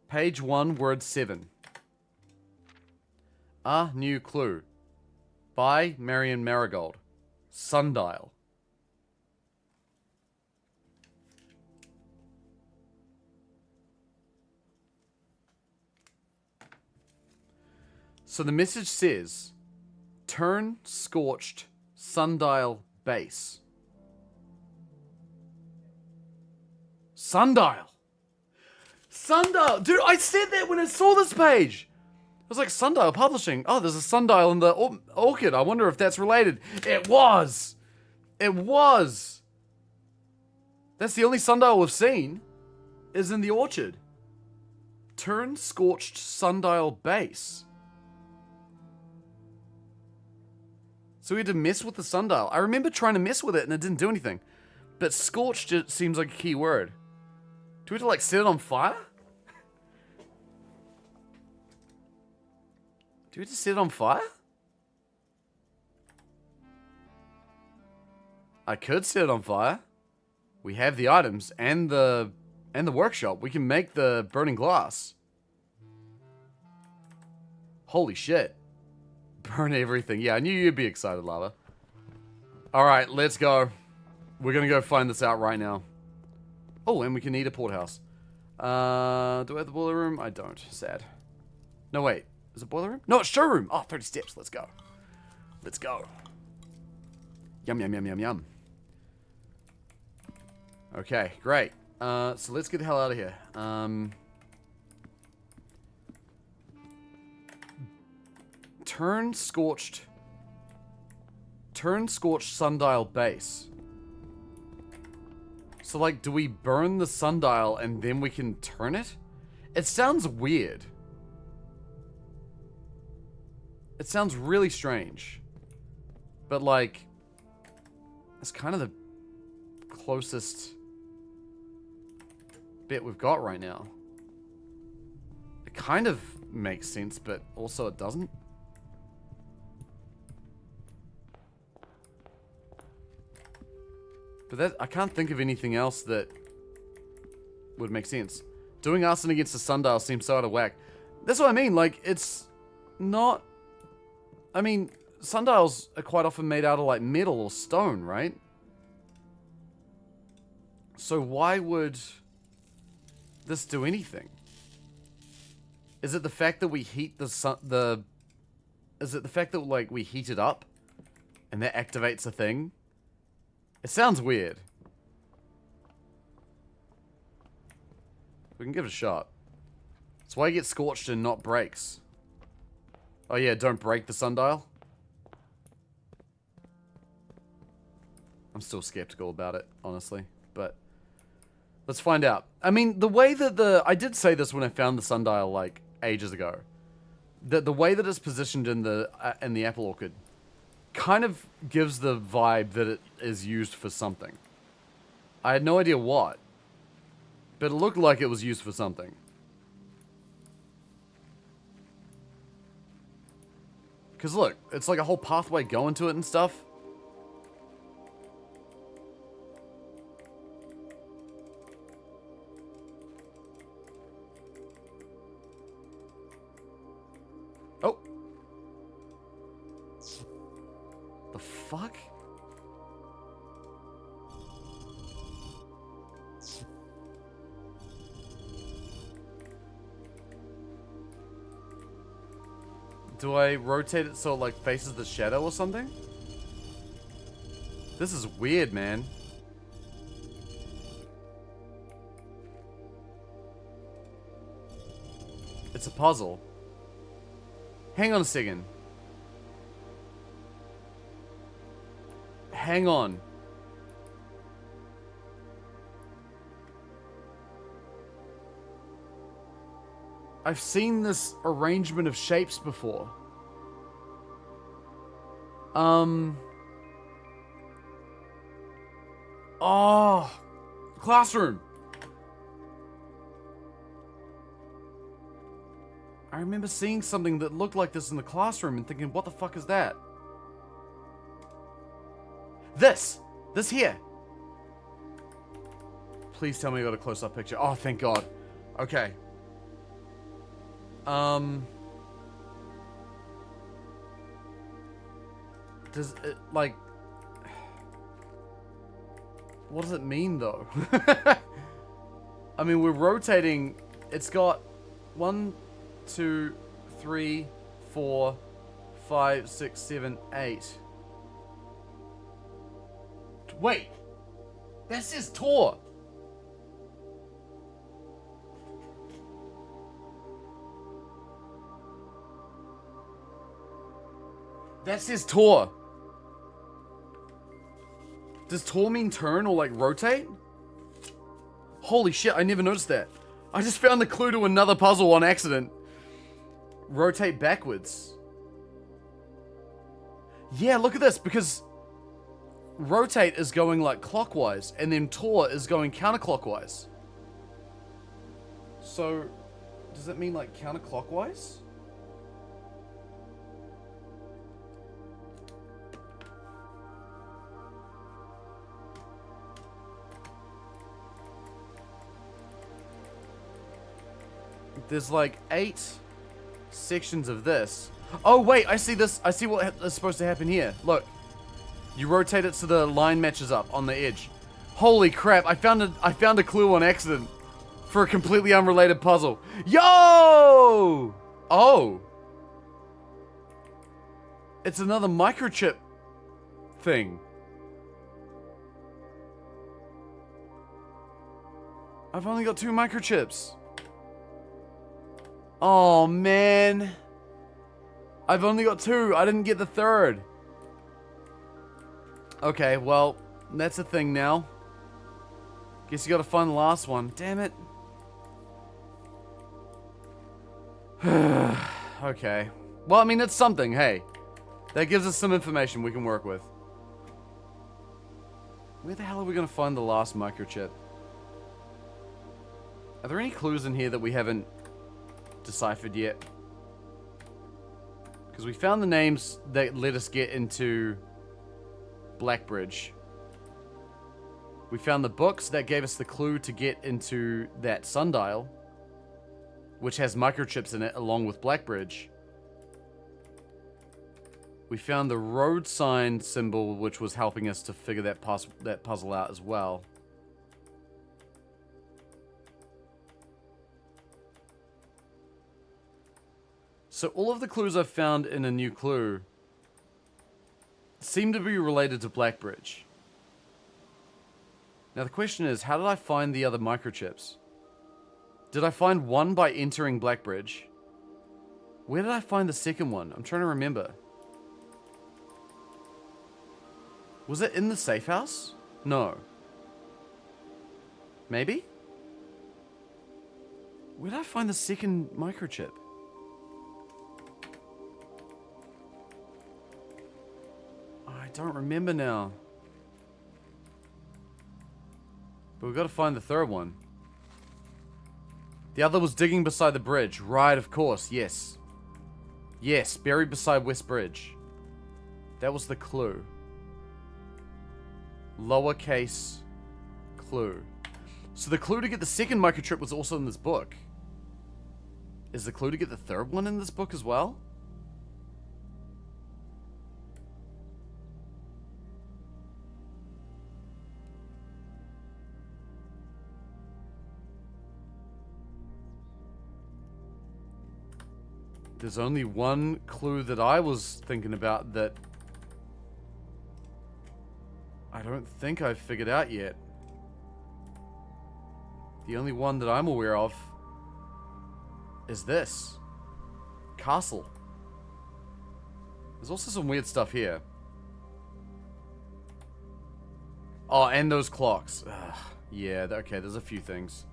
Page 1, word 7. A new clue. By Marion Marigold. Sundial. So the message says, turn scorched sundial base. Sundial. Sundial. Dude, I said that when I saw this page. I was like, Sundial Publishing. Oh, there's a sundial in the orchid. I wonder if that's related. It was. It was. That's the only sundial we've seen is in the orchard. Turn scorched sundial base. So we had to mess with the sundial. I remember trying to mess with it and it didn't do anything. But scorched just seems like a key word. Do we have to, like, set it on fire? Do we have to set it on fire? I could set it on fire. We have the items and the workshop. We can make the burning glass. Holy shit. Burn everything. Yeah, I knew you'd be excited, Lava. Alright, let's go. We're gonna go find this out right now. Oh, and we can eat a porthouse. Do I have the boiler room? I don't. Sad. No, wait. Is it boiler room? No, it's showroom. Oh, 30 steps. Let's go. Let's go. Yum, yum, yum, yum, yum. Okay, great. So let's get the hell out of here. Turn scorched sundial base. So, like, do we burn the sundial and then we can turn it? It sounds weird. It sounds really strange. But, like, it's kind of the closest bit we've got right now. It kind of makes sense, but also it doesn't. But that, I can't think of anything else that would make sense. Doing arson against the sundial seems so out of whack. That's what I mean, like, it's not... I mean, sundials are quite often made out of, like, metal or stone, right? So why would this do anything? Is it the fact that we heat the is it the fact that, like, we heat it up and that activates a thing? It sounds weird. We can give it a shot. That's why you get scorched and not breaks. Oh yeah, don't break the sundial. I'm still skeptical about it, honestly. But let's find out. I mean, the way that I did say this when I found the sundial, like, ages ago. That the way that it's positioned in the apple orchard kind of gives the vibe that it is used for something. I had no idea what, but it looked like it was used for something. Because look, it's like a whole pathway going to it and stuff. Oh. The fuck? Do I rotate it so it, like, faces the shadow or something? This is weird, man. It's a puzzle. Hang on a second. Hang on. I've seen this arrangement of shapes before. Oh, classroom. I remember seeing something that looked like this in the classroom and thinking, what the fuck is that? This here. Please tell me I got a close-up picture. Oh, thank God. Okay. Does it, like... What does it mean, though? I mean, we're rotating... It's got 1, 2, 3, 4, 5, 6, 7, 8. Wait! That says Tor! That says Tor. Does Tor mean turn or, like, rotate? Holy shit, I never noticed that. I just found the clue to another puzzle on accident. Rotate backwards. Yeah, look at this, because rotate is going, like, clockwise, and then Tor is going counterclockwise. So, does that mean, like, counterclockwise? There's like 8 sections of this. Oh, wait, I see this. I see what is supposed to happen here. Look. You rotate it so the line matches up on the edge. Holy crap, I found a clue on accident for a completely unrelated puzzle. Yo! Oh. It's another microchip thing. I've only got 2 microchips. Oh, man. I've only got 2. I didn't get the 3rd. Okay, well, that's a thing now. Guess you gotta find the last one. Damn it. Okay. Well, I mean, it's something, hey. That gives us some information we can work with. Where the hell are we gonna find the last microchip? Are there any clues in here that we haven't deciphered yet? Because we found the names that let us get into Blackbridge. We found the books that gave us the clue to get into that sundial, which has microchips in it along with Blackbridge. We found the road sign symbol, which was helping us to figure that puzzle out as well. So all of the clues I've found in a new clue seem to be related to Blackbridge. Now the question is, how did I find the other microchips? Did I find one by entering Blackbridge? Where did I find the second one? I'm trying to remember. Was it in the safe house? No. Maybe? Where did I find the second microchip? I don't remember now. But we've got to find the 3rd one. The other was digging beside the bridge. Right, of course, yes. Yes, buried beside West Bridge. That was the clue. Lowercase clue. So the clue to get the second microchip was also in this book. Is the clue to get the 3rd one in this book as well? There's only one clue that I was thinking about that I don't think I've figured out yet. The only one that I'm aware of is this. Castle. There's also some weird stuff here. Oh, and those clocks. Ugh, yeah, okay, there's a few things.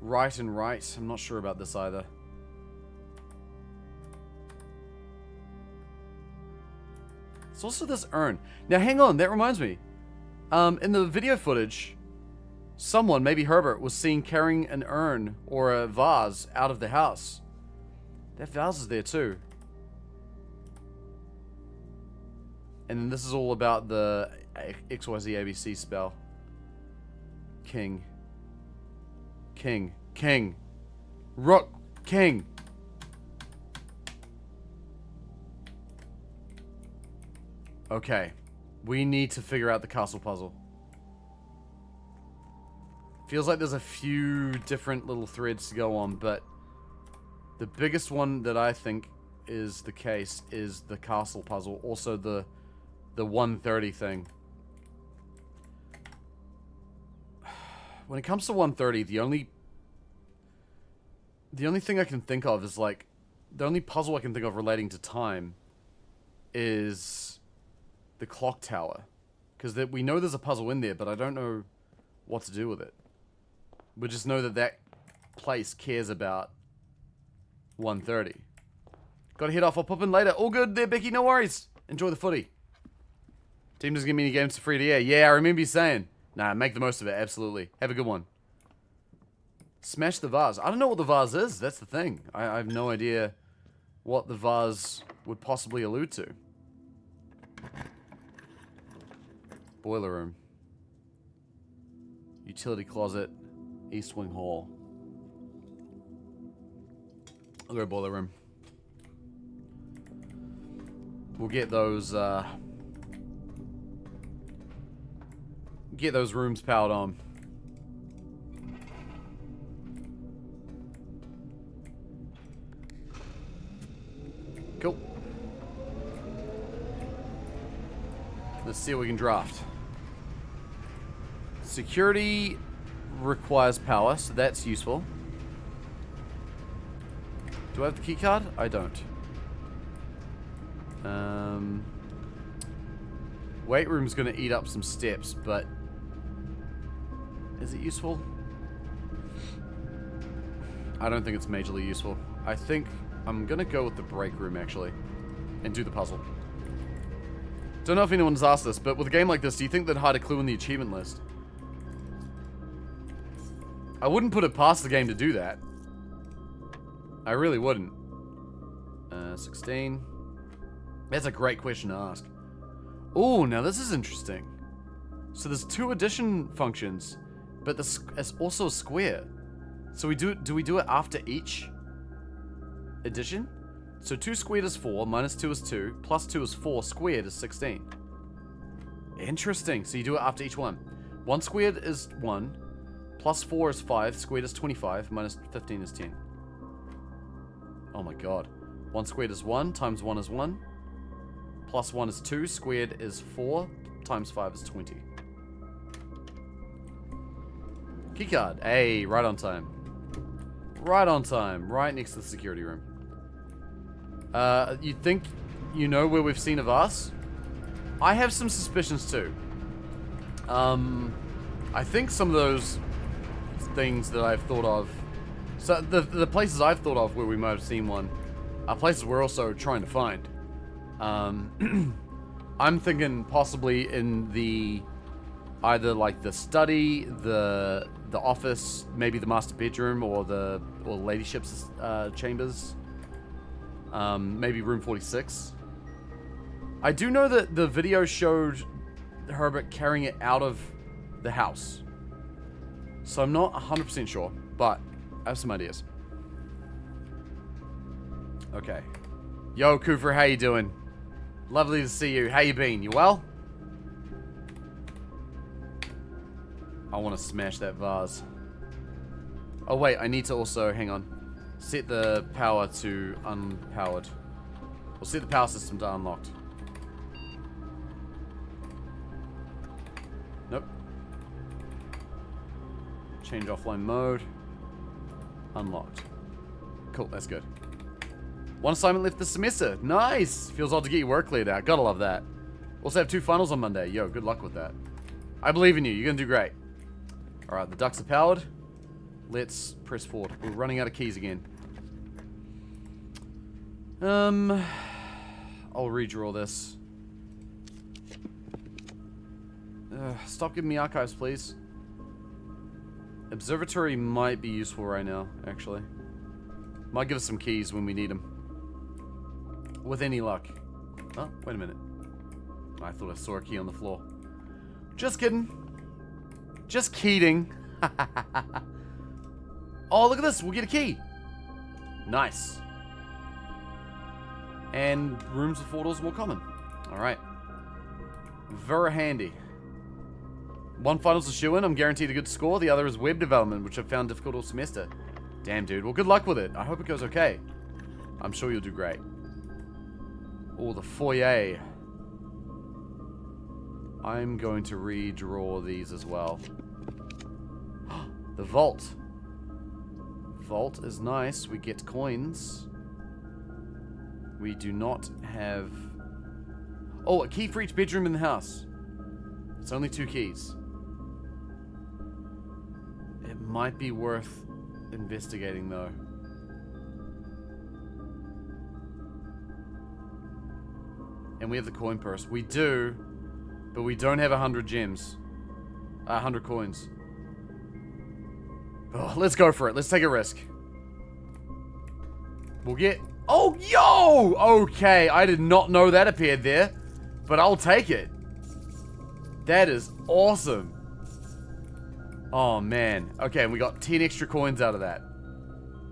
Right and right. I'm not sure about this either. It's also this urn. Now, hang on. That reminds me. In the video footage, someone, maybe Herbert, was seen carrying an urn or a vase out of the house. That vase is there too. And then this is all about the XYZ ABC spell. King. King. King. Rook. King. Okay. We need to figure out the castle puzzle. Feels like there's a few different little threads to go on, but the biggest one that I think is the case is the castle puzzle. Also the 130 thing. When it comes to 130, the only thing I can think of is like the only puzzle I can think of relating to time is the clock tower, because we know there's a puzzle in there, but I don't know what to do with it. We just know that that place cares about 130. Gotta head off. I'll pop in later. All good there, Becky. No worries. Enjoy the footy. Team doesn't give me any games for free to air. Yeah, I remember you saying. Nah, make the most of it. Absolutely. Have a good one. Smash the vase. I don't know what the vase is. That's the thing. I have no idea what the vase would possibly allude to. Boiler room. Utility closet. East Wing Hall. I'll go boiler room. We'll get those rooms powered on. Cool. Let's see what we can draft. Security requires power, so that's useful. Do I have the key card? I don't. Weight room's gonna eat up some steps, but is it useful? I don't think it's majorly useful. I think I'm gonna go with the break room actually, and do the puzzle. Don't know if anyone's asked this, but with a game like this, do you think they'd hide a clue in the achievement list? I wouldn't put it past the game to do that. I really wouldn't. 16. That's a great question to ask. Oh, now this is interesting. So there's 2 addition functions, but it's also a square. So do we do it after each addition? So 2 squared is 4, minus 2 is 2, plus 2 is 4, squared is 16. Interesting. So you do it after each one. 1 squared is 1, plus 4 is 5, squared is 25, minus 15 is 10. Oh my god. 1 squared is 1, times 1 is 1, plus 1 is 2, squared is 4, times 5 is 20. Keycard. Hey, right on time. Right on time. Right next to the security room. You think you know where we've seen of us? I have some suspicions too. I think some of those things that I've thought of, so the places I've thought of where we might have seen one, are places we're also trying to find. I'm thinking possibly in the either like the study, the office, maybe the master bedroom, or ladyship's chambers. Maybe room 46. I do know that the video showed Herbert carrying it out of the house, so I'm not 100% sure, but I have some ideas. Okay. Yo, Kufra, how you doing? Lovely to see you. How you been? You well? I want to smash that vase. Oh wait, I need to also, hang on, set the power to unpowered. We'll set the power system to unlocked. Nope. Change offline mode. Unlocked. Cool, that's good. 1 assignment left this semester. Nice! Feels odd to get your work cleared out. Gotta love that. Also have 2 finals on Monday. Yo, good luck with that. I believe in you. You're gonna do great. Alright, the ducts are powered. Let's press forward. We're running out of keys again. I'll redraw this. Stop giving me archives, please. Observatory might be useful right now, actually. Might give us some keys when we need them. With any luck. Oh, wait a minute. I thought I saw a key on the floor. Just kidding. Just kidding. Oh, look at this. We'll get a key. Nice. And rooms with 4 doors more common. Alright. Very handy. 1 finals a shoe-in. I'm guaranteed a good score. The other is web development, which I've found difficult all semester. Damn, dude. Well, good luck with it. I hope it goes okay. I'm sure you'll do great. Oh, the foyer. I'm going to redraw these as well. The vault. Vault is nice. We get coins. We do not have... Oh, a key for each bedroom in the house. It's only 2 keys. It might be worth investigating, though. And we have the coin purse. We do, but we don't have 100 gems. 100 coins. Oh, let's go for it. Let's take a risk. We'll get... Oh, yo! Okay, I did not know that appeared there, but I'll take it. That is awesome. Oh, man. Okay, and we got 10 extra coins out of that.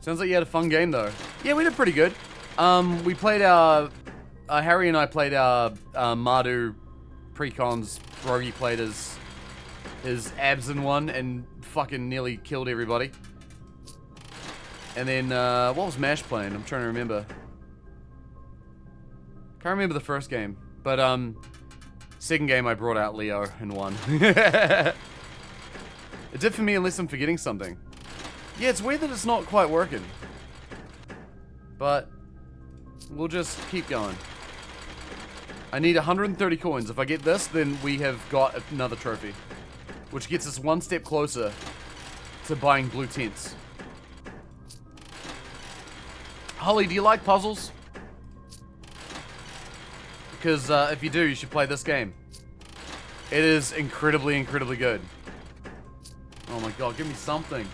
Sounds like you had a fun game, though. Yeah, we did pretty good. We played Harry and I played Mardu pre-cons. Rogi played his absent one and fucking nearly killed everybody. And then, what was Mash playing? I'm trying to remember. Can't remember the first game. But, second game I brought out Leo and won. It did for me unless I'm forgetting something. Yeah, it's weird that it's not quite working. But we'll just keep going. I need 130 coins. If I get this, then we have got another trophy. Which gets us one step closer to buying blue tents. Holly, do you like puzzles? Because if you do, you should play this game. It is incredibly, incredibly good. Oh my god, give me something.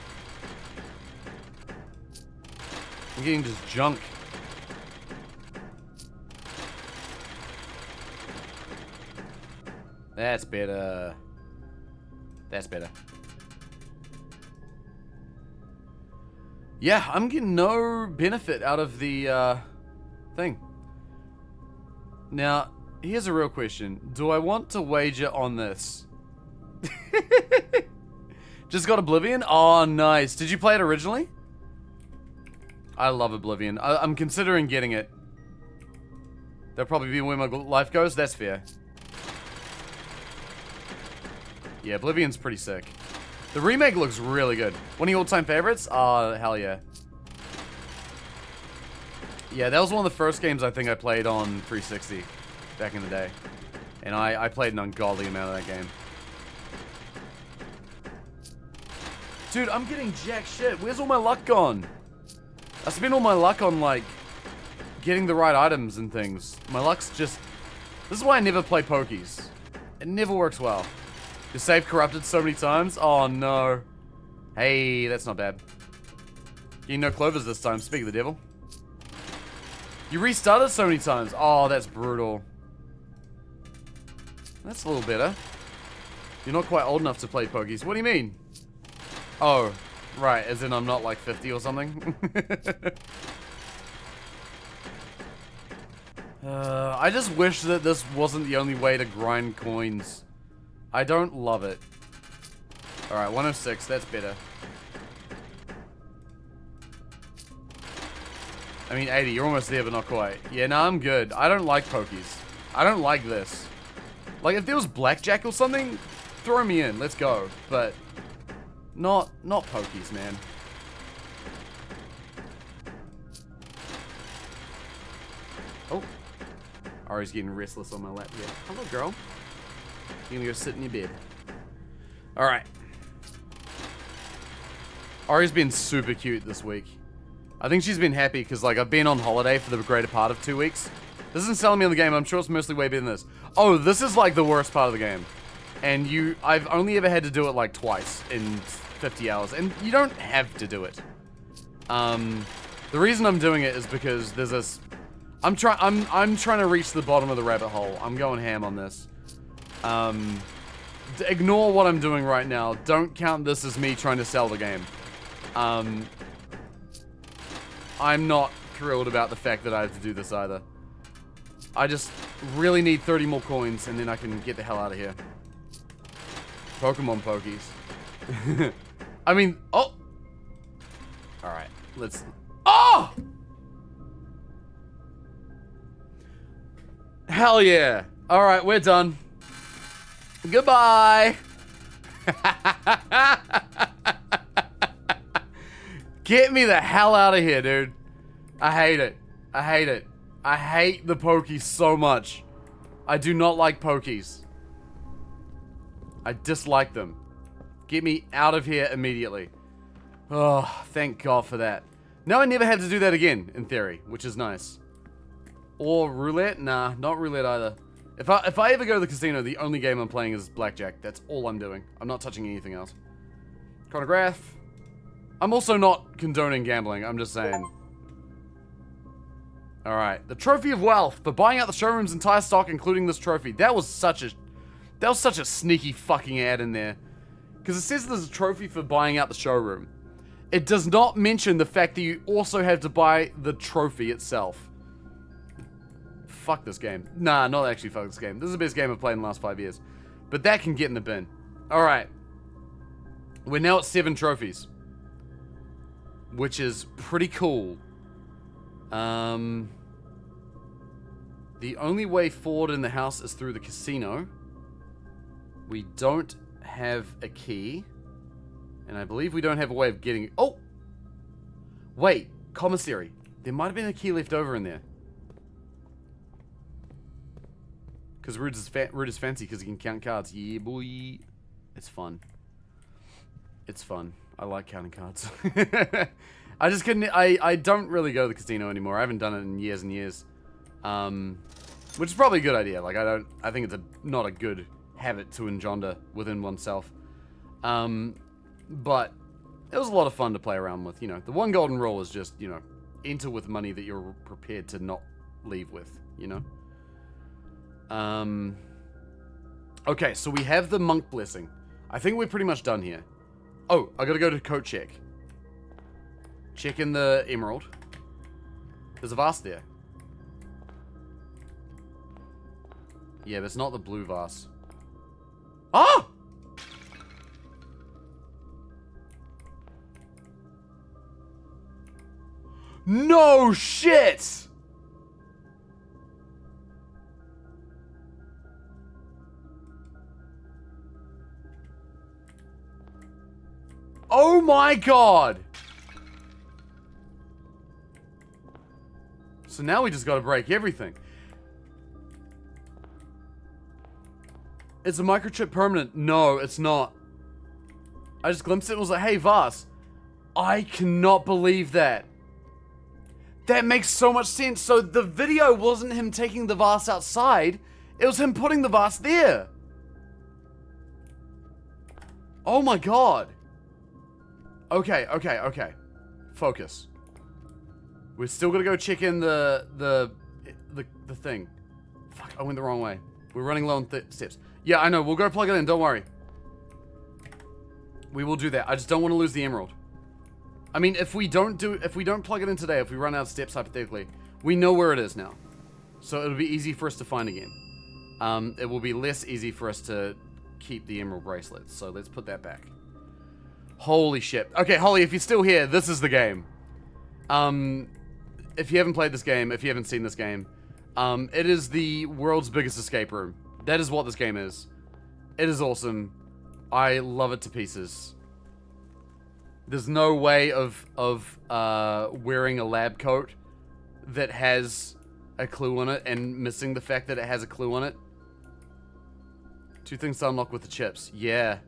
I'm getting just junk. That's better. That's better. Yeah, I'm getting no benefit out of the thing. Now, here's a real question. Do I want to wager on this? Just got Oblivion? Oh, nice. Did you play it originally? I love Oblivion. I'm considering getting it. That'll probably be where my life goes. That's fair. Yeah, Oblivion's pretty sick. The remake looks really good. One of your all-time favorites? Oh, hell yeah. Yeah, that was one of the first games I think I played on 360 back in the day. And I played an ungodly amount of that game. Dude, I'm getting jack shit. Where's all my luck gone? I spent all my luck on, like, getting the right items and things. My luck's just... This is why I never play pokies. It never works well. Your save corrupted so many times? Oh, no. Hey, that's not bad. Getting no clovers this time, speak of the devil. You restarted so many times. Oh, that's brutal. That's a little better. You're not quite old enough to play pokies. What do you mean? Oh, right, as in I'm not like 50 or something? I just wish that this wasn't the only way to grind coins. I don't love it. Alright, 106, that's better. I mean, 80, you're almost there, but not quite. Yeah, no, I'm good. I don't like pokies. I don't like this. Like, if there was blackjack or something, throw me in, let's go. But, not pokies, man. Oh. Ari's getting restless on my lap here. Hello, girl. You're gonna go sit in your bed. Alright. Ari's been super cute this week. I think she's been happy because, like, I've been on holiday for the greater part of 2 weeks. This isn't selling me on the game. I'm sure it's mostly way better than this. Oh, this is, like, the worst part of the game. And I've only ever had to do it, like, twice in 50 hours. And you don't have to do it. The reason I'm doing it is because there's this... I'm trying to reach the bottom of the rabbit hole. I'm going ham on this. Ignore what I'm doing right now. Don't count this as me trying to sell the game. I'm not thrilled about the fact that I have to do this either. I just really need 30 more coins and then I can get the hell out of here. Pokemon pokies. I mean, oh! Alright, let's... Oh! Hell yeah. Alright, we're done. Goodbye! Get me the hell out of here, dude. I hate it. I hate it. I hate the pokies so much. I do not like pokies. I dislike them. Get me out of here immediately. Oh, thank God for that. Now I never had to do that again, in theory, which is nice. Or roulette? Nah, not roulette either. If I ever go to the casino, the only game I'm playing is blackjack. That's all I'm doing. I'm not touching anything else. Chronograph. I'm also not condoning gambling, I'm just saying. Alright, the Trophy of Wealth. For buying out the showroom's entire stock, including this trophy. That was such a sneaky fucking ad in there. Because it says there's a trophy for buying out the showroom. It does not mention the fact that you also have to buy the trophy itself. Fuck this game. Nah, not actually fuck this game. This is the best game I've played in the last 5 years. But that can get in the bin. Alright. We're now at 7 trophies. Which is pretty cool. The only way forward in the house is through the casino. We don't have a key. And I believe we don't have a way of getting... Oh! Wait. Commissary. There might have been a key left over in there. Because Rude is fancy because he can count cards. Yeah, boy. It's fun. It's fun. I like counting cards. I just couldn't... I don't really go to the casino anymore. I haven't done it in years and years. Which is probably a good idea. Like, I think it's not a good habit to engender within oneself. But it was a lot of fun to play around with, you know. The one golden rule is just, you know, enter with money that you're prepared to not leave with, you know. Okay, so we have the monk blessing. I think we're pretty much done here. Oh, I gotta go to coat check. Check in the emerald. There's a vase there. Yeah, but it's not the blue vase. Ah! No shit! Oh my god! So now we just gotta break everything. Is the microchip permanent? No, it's not. I just glimpsed it and was like, hey, vase. I cannot believe that. That makes so much sense. So the video wasn't him taking the vase outside. It was him putting the vase there. Oh my god. Okay. Focus. We're still gonna go check in the thing. Fuck, I went the wrong way. We're running low on steps. Yeah, I know. We'll go plug it in. Don't worry. We will do that. I just don't want to lose the emerald. I mean, if we don't plug it in today, if we run out of steps, hypothetically, we know where it is now. So it'll be easy for us to find again. It will be less easy for us to keep the emerald bracelets. So let's put that back. Holy shit. Okay, Holly, if you're still here, this is the game. If you haven't played this game, if you haven't seen this game, it is the world's biggest escape room. That is what this game is. It is awesome. I love it to pieces. There's no way of wearing a lab coat that has a clue on it and missing the fact that it has a clue on it. 2 things to unlock with the chips. Yeah.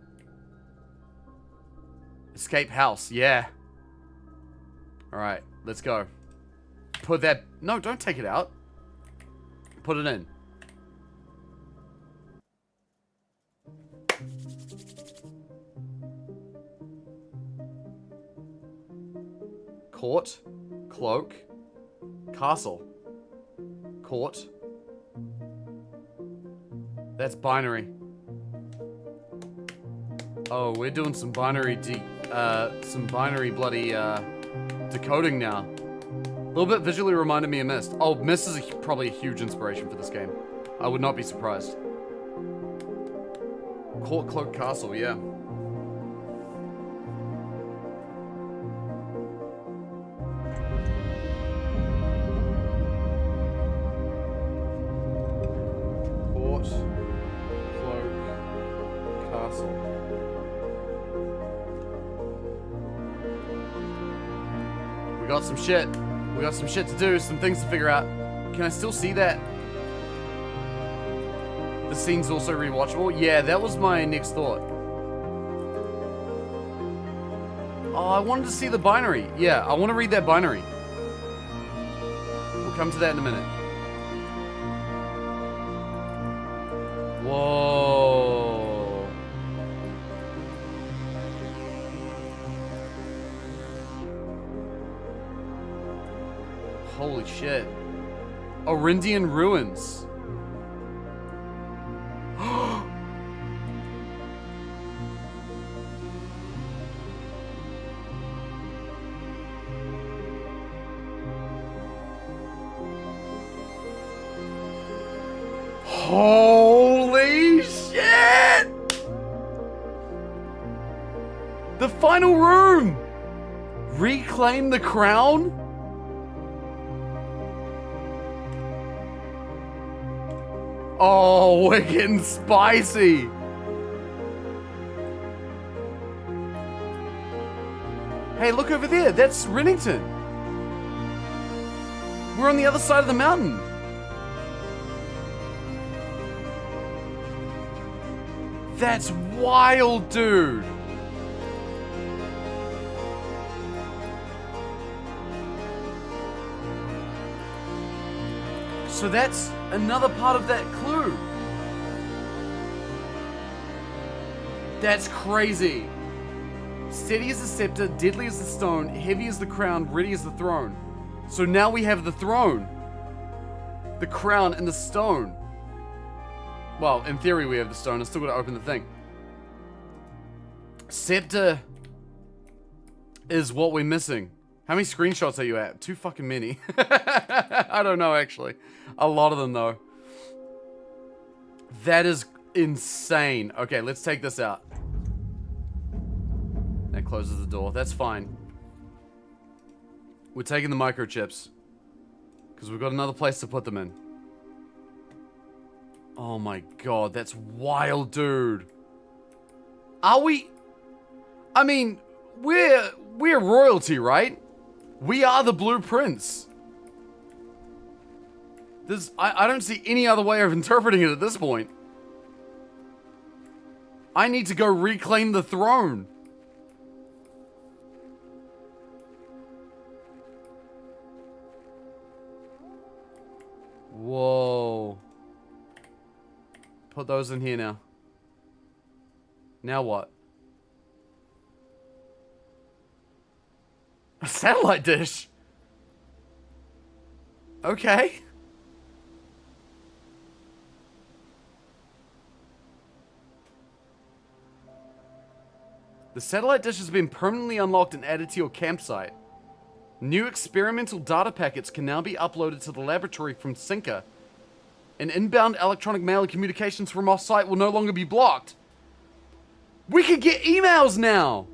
Escape house. Yeah. Alright, let's go. Put that... No, don't take it out. Put it in. Court, cloak, castle, court. That's binary. Oh, we're doing some binary bloody decoding now. A little bit visually reminded me of Myst. Oh, Myst is probably a huge inspiration for this game. I would not be surprised. Court, cloak, castle, yeah. We got some shit. We got some shit to do, some things to figure out. Can I still see that? The scene's also rewatchable? Yeah, that was my next thought. Oh, I wanted to see the binary. Yeah, I want to read that binary. We'll come to that in a minute. Whoa. Holy shit. Orindian ruins. Holy shit! The final room! Reclaim the crown? Oh, we're getting spicy. Hey, look over there. That's Rennington. We're on the other side of the mountain. That's wild, dude. So that's another part of that clue. That's crazy. Steady as the scepter, deadly as the stone, heavy as the crown, ready as the throne. So now we have the throne, the crown, and the stone. Well, in theory we have the stone. I still gotta open the thing. Scepter is what we're missing. How many screenshots are you at? Too fucking many. I don't know, actually. A lot of them, though. That is insane. Okay, let's take this out. That closes the door. That's fine. We're taking the microchips. Because we've got another place to put them in. Oh my god, that's wild, dude. Are we... I mean, we're royalty, right? We are the blueprints. I don't see any other way of interpreting it at this point. I need to go reclaim the throne. Whoa. Put those in here now. Now what? A satellite dish? Okay. The satellite dish has been permanently unlocked and added to your campsite. New experimental data packets can now be uploaded to the laboratory from Sinker. And inbound electronic mail and communications from off-site will no longer be blocked. We can get emails now!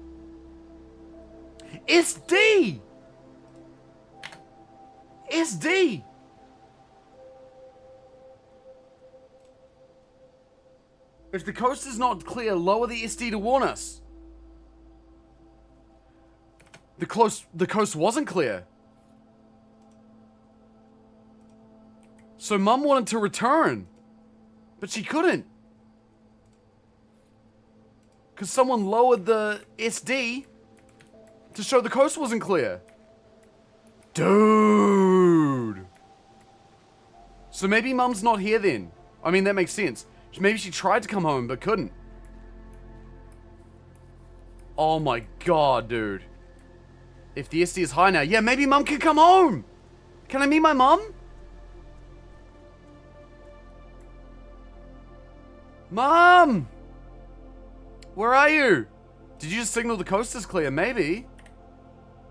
SD! SD! If the coast is not clear, lower the SD to warn us. The coast wasn't clear. So Mum wanted to return, but she couldn't. Because someone lowered the SD to show the coast wasn't clear. Dude. So maybe Mum's not here then. I mean, that makes sense. Maybe she tried to come home, but couldn't. Oh my god, dude. If the SD is high now, yeah, maybe Mum can come home. Can I meet my mum? Mom! Where are you? Did you just signal the coast is clear? Maybe.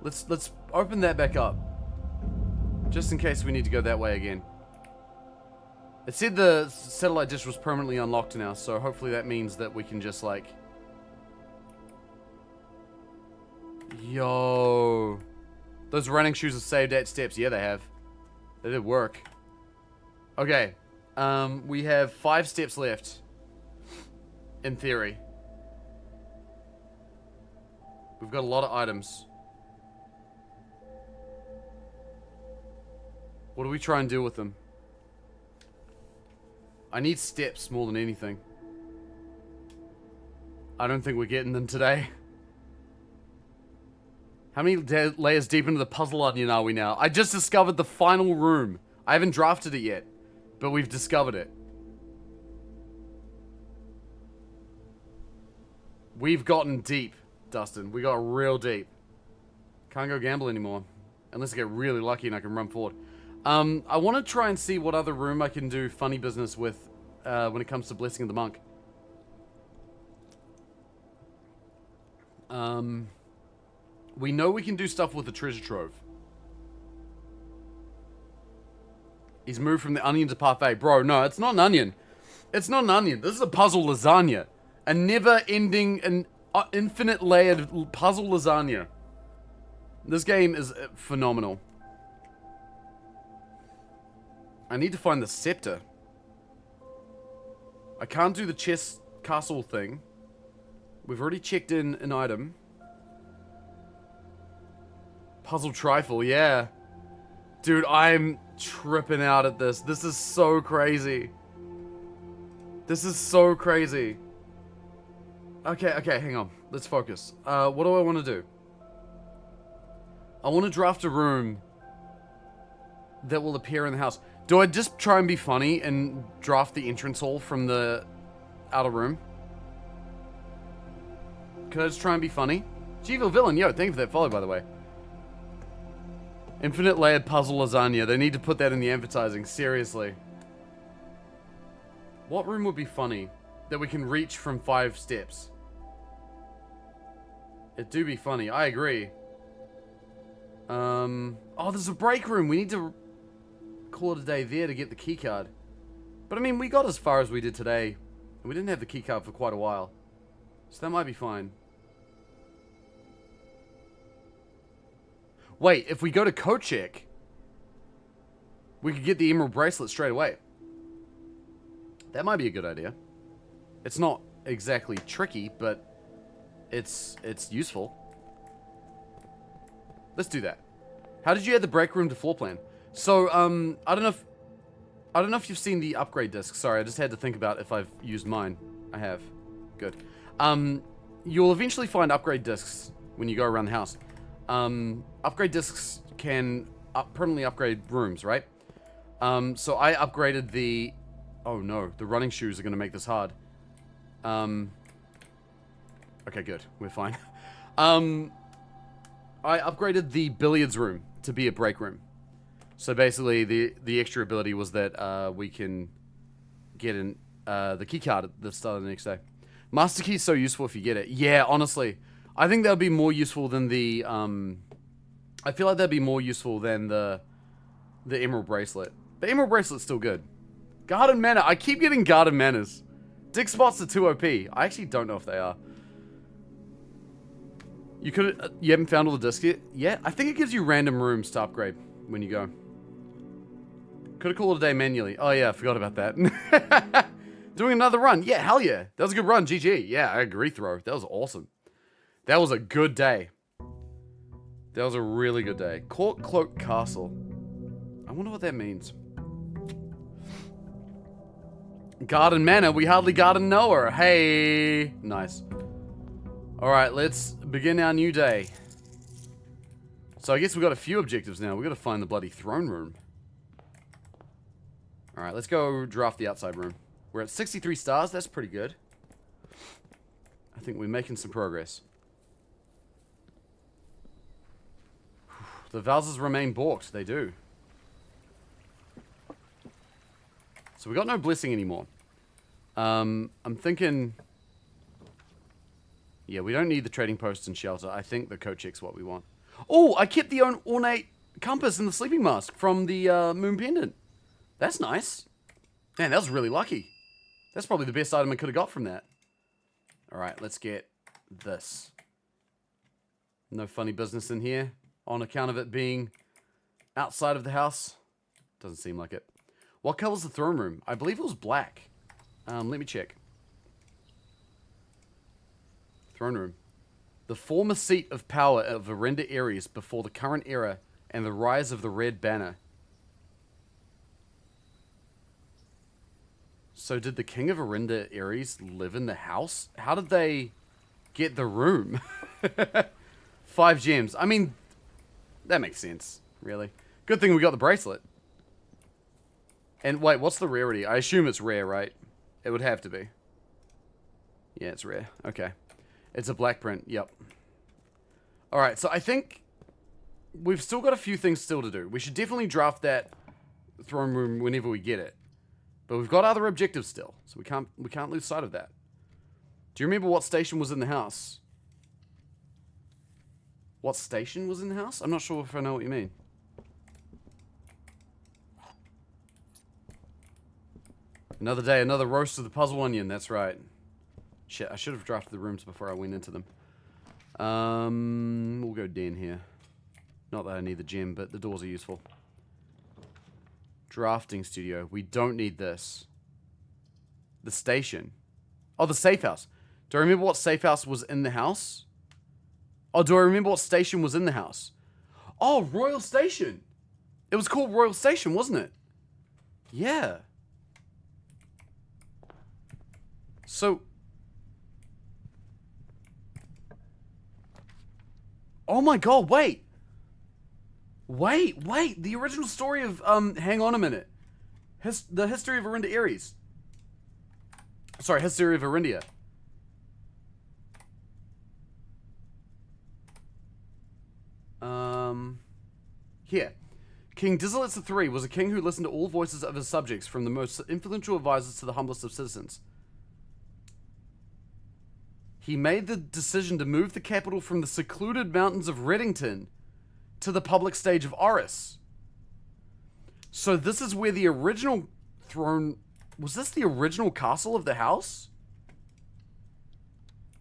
Let's open that back up. Just in case we need to go that way again. It said the satellite dish was permanently unlocked now, so hopefully that means that we can just like... Yo. Those running shoes have saved 8 steps. Yeah, they have. They did work. Okay. We have 5 steps left. In theory. We've got a lot of items. What do we try and do with them? I need steps more than anything. I don't think we're getting them today. How many layers deep into the puzzle onion are we now? I just discovered the final room. I haven't drafted it yet, but we've discovered it. We've gotten deep, Dustin. We got real deep. Can't go gamble anymore. Unless I get really lucky and I can run forward. I want to try and see what other room I can do funny business with when it comes to Blessing of the Monk. We know we can do stuff with the treasure trove. He's moved from the onion to parfait. Bro, no, it's not an onion. It's not an onion. This is a puzzle lasagna. A never-ending, an infinite layered puzzle lasagna. This game is phenomenal. I need to find the scepter. I can't do the chess castle thing. We've already checked in an item. Puzzle trifle, yeah. Dude, I'm tripping out at this. This is so crazy. This is so crazy. Okay, hang on. Let's focus. What do I want to do? I want to draft a room that will appear in the house. Do I just try and be funny and draft the entrance hall from the outer room? Can I just try and be funny? G-Ville Villain, yo, thank you for that follow, by the way. Infinite layered puzzle lasagna. They need to put that in the advertising, seriously. What room would be funny that we can reach from 5 steps? It do be funny, I agree. Oh, there's a break room. We need to call it a day there to get the key card. But I mean, we got as far as we did today, and we didn't have the key card for quite a while. So that might be fine. Wait, if we go to Kochek, we could get the emerald bracelet straight away. That might be a good idea. It's not exactly tricky, but it's useful. Let's do that. How did you add the break room to floor plan? So, I don't know if you've seen the upgrade disc. Sorry, I just had to think about if I've used mine. I have. Good. You'll eventually find upgrade discs when you go around the house. Upgrade discs can permanently upgrade rooms, right? So I upgraded the... Oh no, the running shoes are going to make this hard. Okay, good. We're fine. I upgraded the billiards room to be a break room. So basically, the extra ability was that we can get in the key card at the start of the next day. Master key is so useful if you get it. Yeah, honestly. I think that would be more useful than the... I feel like that'd be more useful than the emerald bracelet. The emerald bracelet's still good. Garden Manor. I keep getting Garden Manors. Dig spots are too OP. I actually don't know if they are. You haven't found all the discs yet? Yeah, I think it gives you random rooms to upgrade when you go. Could have called it a day manually. Oh yeah, I forgot about that. Doing another run. Yeah, hell yeah. That was a good run. GG. Yeah, I agree, Throw. That was awesome. That was a good day. That was a really good day. Court Cloak Castle. I wonder what that means. Garden Manor. We hardly garden know her. Hey. Nice. Alright, let's begin our new day. So I guess we've got a few objectives now. We've got to find the bloody throne room. Alright, let's go draft the outside room. We're at 63 stars. That's pretty good. I think we're making some progress. The vases remain balked. They do. So we got no blessing anymore. I'm thinking... Yeah, we don't need the trading posts and shelter. I think the Kochek's what we want. Oh, I kept the ornate compass and the sleeping mask from the moon pendant. That's nice. Man, that was really lucky. That's probably the best item I could have got from that. Alright, let's get this. No funny business in here on account of it being outside of the house. Doesn't seem like it. What color's the throne room? I believe it was black. Let me check. Throne room. The former seat of power of Arenda Ares before the current era and the rise of the Red Banner. So did the king of Arenda Ares live in the house? How did they get the room? 5 gems. I mean, that makes sense, really. Good thing we got the bracelet. And wait, what's the rarity? I assume it's rare, right? It would have to be. Yeah, it's rare. Okay. It's a black print. Yep. Alright, so I think we've still got a few things still to do. We should definitely draft that throne room whenever we get it. But we've got other objectives still, so we can't lose sight of that. Do you remember what station was in the house? What station was in the house? I'm not sure if I know what you mean. Another day, another roast of the puzzle onion. That's right. Shit, I should have drafted the rooms before I went into them. We'll go den here. Not that I need the gem, but the doors are useful. Drafting studio. We don't need this. The station. Oh, the safe house. Do I remember what safe house was in the house? Oh, do I remember what station was in the house? Oh, Royal Station. It was called Royal Station, wasn't it? Yeah. So... Oh my god, wait! Wait! The original story of, hang on a minute. The history of Arinda Ares. Sorry, history of Arindia. Here. King Dizzolitz III was a king who listened to all voices of his subjects, from the most influential advisors to the humblest of citizens. He made the decision to move the capital from the secluded mountains of Reddington to the public stage of Oris. So this is where the original throne... Was this the original castle of the house?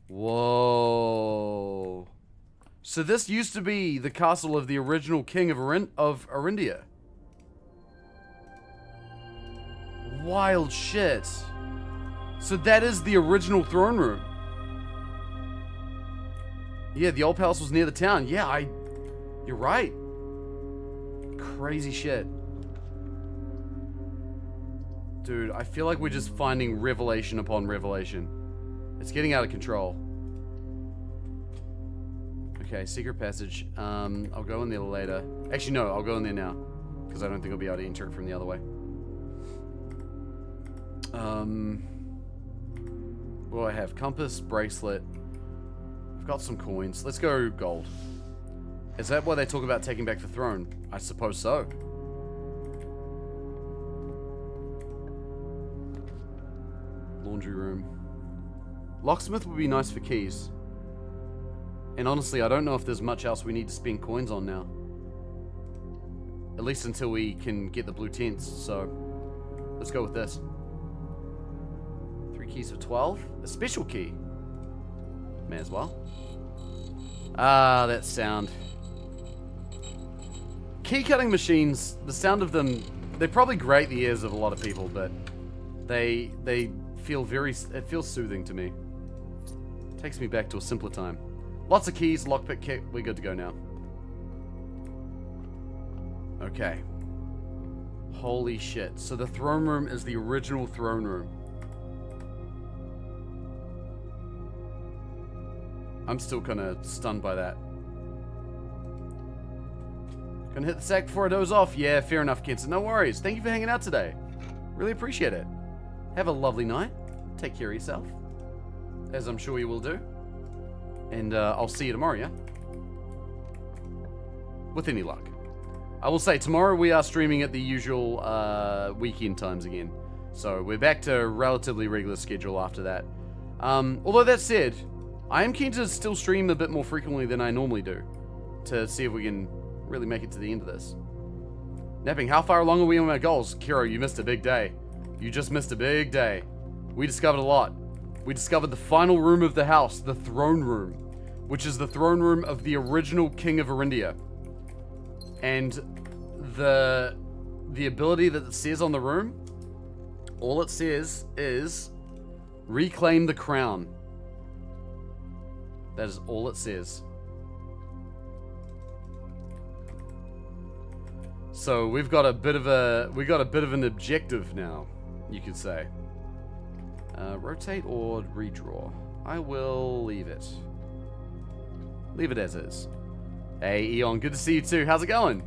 Whoa. So this used to be the castle of the original king of Arindia. Wild shit. So that is the original throne room. Yeah, the old palace was near the town. Yeah, you're right. Crazy shit. Dude, I feel like we're just finding revelation upon revelation. It's getting out of control. Okay, secret passage. I'll go in there later. Actually, no, I'll go in there now. Because I don't think I'll be able to enter it from the other way. What do I have? Compass, bracelet. I've got some coins. Let's go gold. Is that why they talk about taking back the throne? I suppose so. Laundry room. Locksmith would be nice for keys. And honestly, I don't know if there's much else we need to spend coins on now. At least until we can get the blue tents, so let's go with this. 3 keys for 12. A special key. May as well. Ah, that sound. Key cutting machines, the sound of them, they probably grate the ears of a lot of people, but they feel it feels soothing to me. Takes me back to a simpler time. Lots of keys, lockpick kit, we're good to go now. Okay. Holy shit. So the throne room is the original throne room. I'm still kind of stunned by that. Gonna hit the sack before I doze off. Yeah, fair enough, kids. No worries. Thank you for hanging out today. Really appreciate it. Have a lovely night. Take care of yourself. As I'm sure you will do. And I'll see you tomorrow, yeah? With any luck. I will say, tomorrow we are streaming at the usual weekend times again. So we're back to a relatively regular schedule after that. Although that said, I am keen to still stream a bit more frequently than I normally do. To see if we can really make it to the end of this. Napping, how far along are we on our goals? Kiro, you missed a big day. You just missed a big day. We discovered a lot. We discovered the final room of the house, the throne room, which is the throne room of the original king of Arindia. And the ability that it says on the room, all it says is reclaim the crown. That is all it says. So we've got a bit of an objective now, you could say. Rotate or redraw? I will leave it. Leave it as is. Hey Eon, good to see you too. How's it going?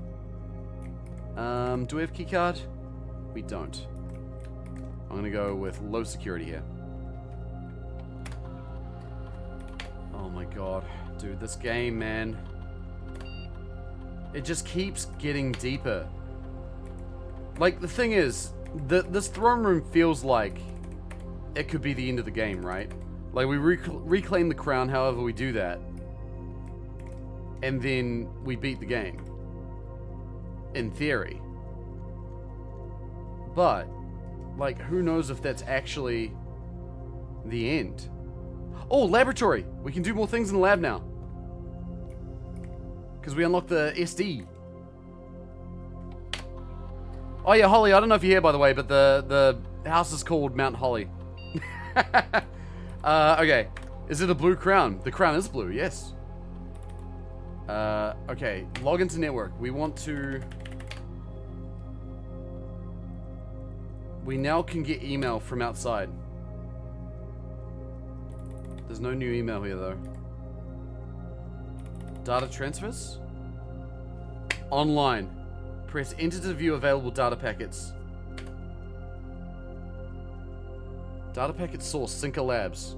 Do we have keycard? We don't. I'm gonna go with low security here. Oh my god. Dude, this game, man. It just keeps getting deeper. Like, the thing is, this throne room feels like it could be the end of the game, right? Like, we reclaim the crown however we do that. And then we beat the game. In theory. But like, who knows if that's actually the end. Oh, laboratory! We can do more things in the lab now. Because we unlocked the SD. Oh yeah, Holly, I don't know if you're here, by the way, but the house is called Mount Holly. Okay. Is it a blue crown? The crown is blue, yes. Okay. Log into network. We want to... We now can get email from outside. There's no new email here, though. Data transfers? Online. Press enter to view available data packets. Data packet source, Synca Labs.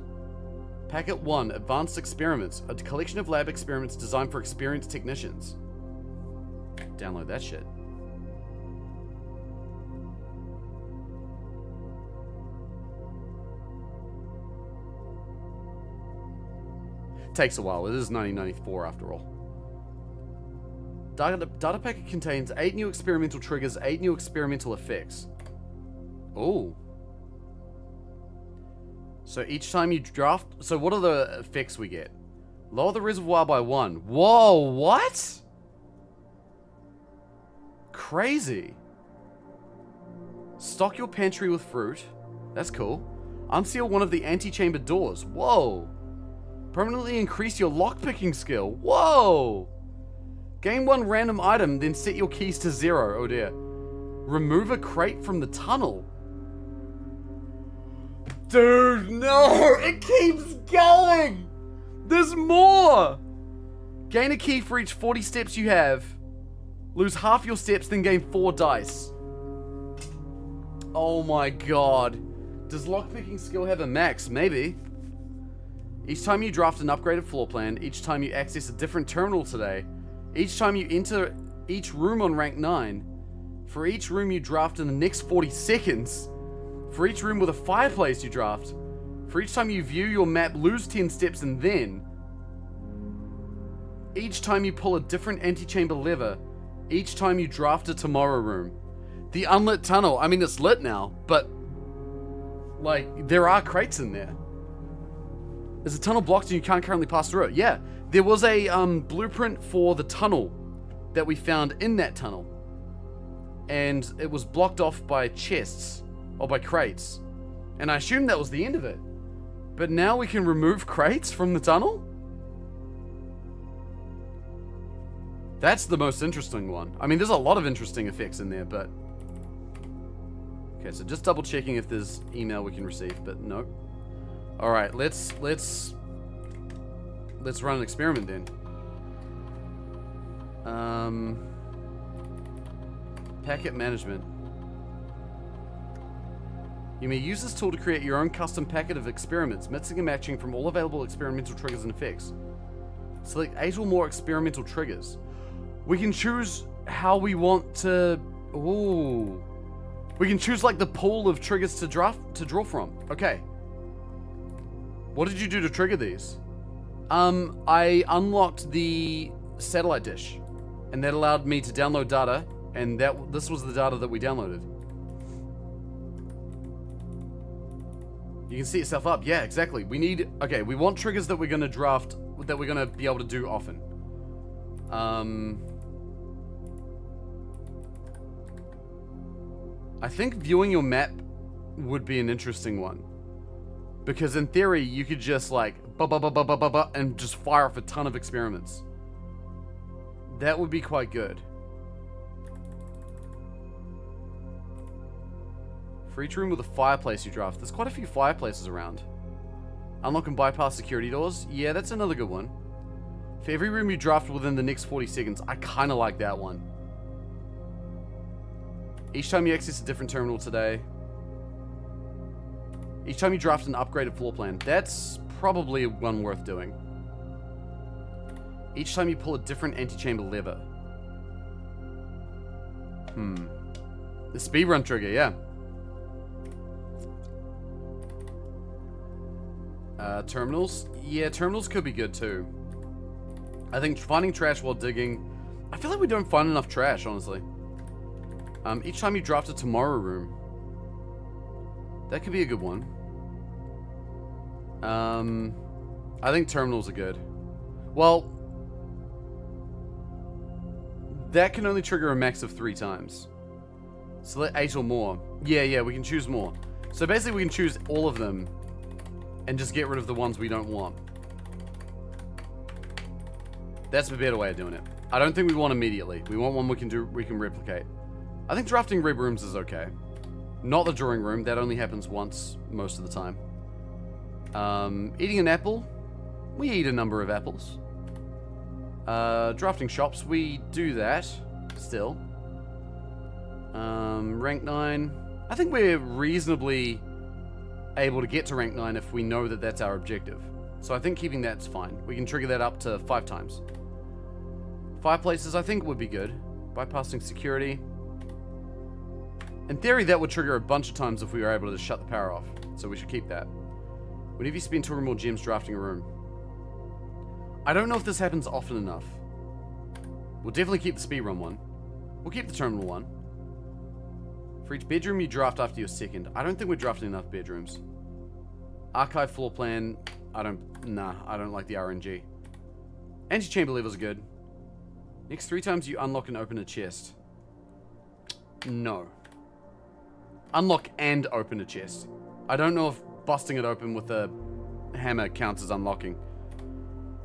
Packet 1, Advanced Experiments. A collection of lab experiments designed for experienced technicians. Download that shit. Takes a while. It is 1994 after all. Data packet contains 8 new experimental triggers, 8 new experimental effects. Oh. So each time you draft... So what are the effects we get? Lower the reservoir by 1. Whoa, what? Crazy. Stock your pantry with fruit. That's cool. Unseal one of the antechamber doors. Whoa. Permanently increase your lockpicking skill. Whoa. Gain 1 random item, then set your keys to 0. Oh dear. Remove a crate from the tunnel. Dude, no! It keeps going! There's more! Gain a key for each 40 steps you have. Lose half your steps, then gain 4 dice. Oh my god. Does lockpicking skill have a max? Maybe. Each time you draft an upgraded floor plan, each time you access a different terminal today, each time you enter each room on rank 9, for each room you draft in the next 40 seconds, for each room with a fireplace you draft, for each time you view your map, lose 10 steps, and then each time you pull a different antechamber lever, each time you draft a tomorrow room. The unlit tunnel, I mean it's lit now, but like there are crates in there. There's a tunnel blocked and you can't currently pass through it. Yeah, there was a blueprint for the tunnel that we found in that tunnel. And it was blocked off by chests, or by crates. And I assumed that was the end of it. But now we can remove crates from the tunnel? That's the most interesting one. I mean, there's a lot of interesting effects in there, but... Okay, so just double checking if there's email we can receive, but nope. Alright, let's run an experiment then. Packet management. You may use this tool to create your own custom packet of experiments, mixing and matching from all available experimental triggers and effects. Select 8 or more experimental triggers. We can choose how we want to... Ooh. We can choose like the pool of triggers to draw from. Okay. What did you do to trigger these? I unlocked the satellite dish, and that allowed me to download data, and this was the data that we downloaded. You can see yourself up. Yeah, exactly. Okay, we want triggers that we're gonna draft, that we're gonna be able to do often. I think viewing your map would be an interesting one. Because in theory, you could just like, and just fire off a ton of experiments. That would be quite good. For each room with a fireplace you draft, there's quite a few fireplaces around. Unlock and bypass security doors. Yeah, that's another good one. For every room you draft within the next 40 seconds, I kind of like that one. Each time you access a different terminal today. Each time you draft an upgraded floor plan. That's probably one worth doing. Each time you pull a different antechamber lever. The speedrun trigger, yeah. Terminals? Yeah, terminals could be good too. I think finding trash while digging... I feel like we don't find enough trash, honestly. Each time you draft a tomorrow room. That could be a good one. I think terminals are good. Well, that can only trigger a max of 3 times. So let 8 or more. Yeah, we can choose more. So basically we can choose all of them and just get rid of the ones we don't want. That's a better way of doing it. I don't think we want immediately. We want one we can replicate. I think drafting red rooms is okay. Not the drawing room. That only happens once most of the time. Eating an apple. We eat a number of apples. Drafting shops. We do that. Still. Rank 9. I think we're reasonably able to get to rank 9 if we know that that's our objective. So I think keeping that's fine. We can trigger that up to 5 times. Fireplaces I think would be good. Bypassing security. In theory that would trigger a bunch of times if we were able to just shut the power off. So we should keep that. Whenever you spend 2 or more gems drafting a room. I don't know if this happens often enough. We'll definitely keep the speedrun one. We'll keep the terminal one. For each bedroom you draft after your second. I don't think we're drafting enough bedrooms. Archive floor plan. I don't like the RNG. Antechamber levels are good. Next 3 times you unlock and open a chest. No. Unlock and open a chest. I don't know if busting it open with a hammer counts as unlocking.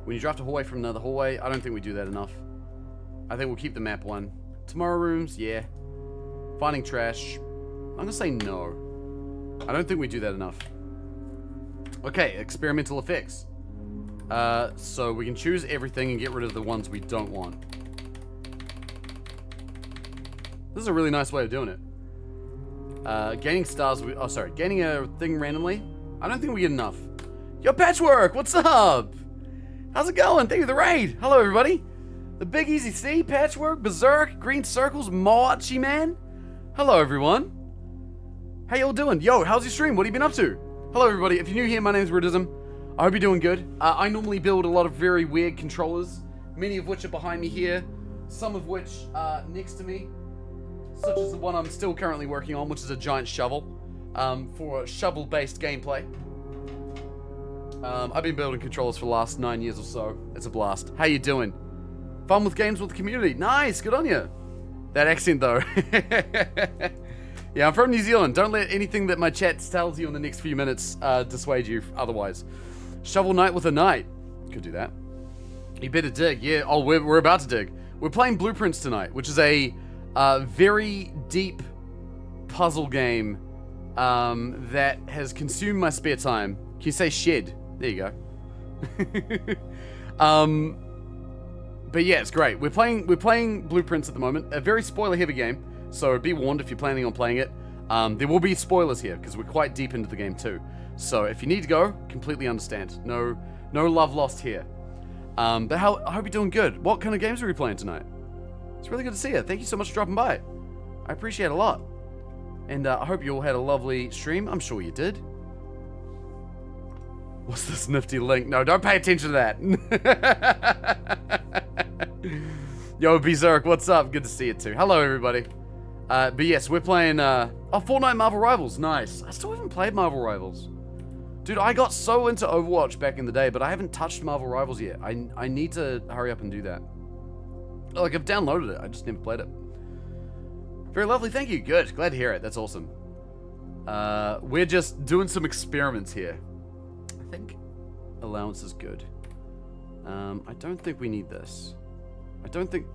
When you draft a hallway from another hallway, I don't think we do that enough. I think we'll keep the map one. Tomorrow rooms, yeah. Finding trash. I'm gonna say no. I don't think we do that enough. Okay, experimental effects. So we can choose everything and get rid of the ones we don't want. This is a really nice way of doing it. Gaining stars, gaining a thing randomly. I don't think we get enough. Yo, Patchwork, what's up? How's it going? Thank you for the raid. Hello, everybody. The Big Easy C, Patchwork, Berserk, Green Circles, Moachi Man. Hello, everyone. How y'all doing? Yo, how's your stream? What have you been up to? Hello, everybody. If you're new here, my name's Ruddism. I hope you're doing good. I normally build a lot of very weird controllers, many of which are behind me here, some of which are next to me, such as the one I'm still currently working on, which is a giant shovel, for shovel-based gameplay. I've been building controllers for the last 9 years or so. It's a blast. How you doing? Fun with games with the community. Nice, good on you. That accent, though. Yeah, I'm from New Zealand. Don't let anything that my chat tells you in the next few minutes dissuade you otherwise. Shovel Knight with a knight. Could do that. You better dig. Yeah, oh, we're about to dig. We're playing Blueprints tonight, which is a very deep puzzle game that has consumed my spare time. Can you say shed? There you go. But yeah, it's great. We're playing Blueprints at the moment. A very spoiler-heavy game, so be warned if you're planning on playing it. There will be spoilers here because we're quite deep into the game too. So if you need to go, completely understand. No love lost here. But I hope you're doing good. What kind of games are we playing tonight? It's really good to see you. Thank you so much for dropping by. I appreciate it a lot. And I hope you all had a lovely stream. I'm sure you did. What's this nifty link? No, don't pay attention to that. Yo, Berserk, what's up? Good to see you too. Hello, everybody. But yes, we're playing, Fortnite Marvel Rivals. Nice. I still haven't played Marvel Rivals. Dude, I got so into Overwatch back in the day, but I haven't touched Marvel Rivals yet. I need to hurry up and do that. Like, I've downloaded it. I just never played it. Very lovely. Thank you. Good. Glad to hear it. That's awesome. We're just doing some experiments here. I think allowance is good. I don't think we need this. I don't think...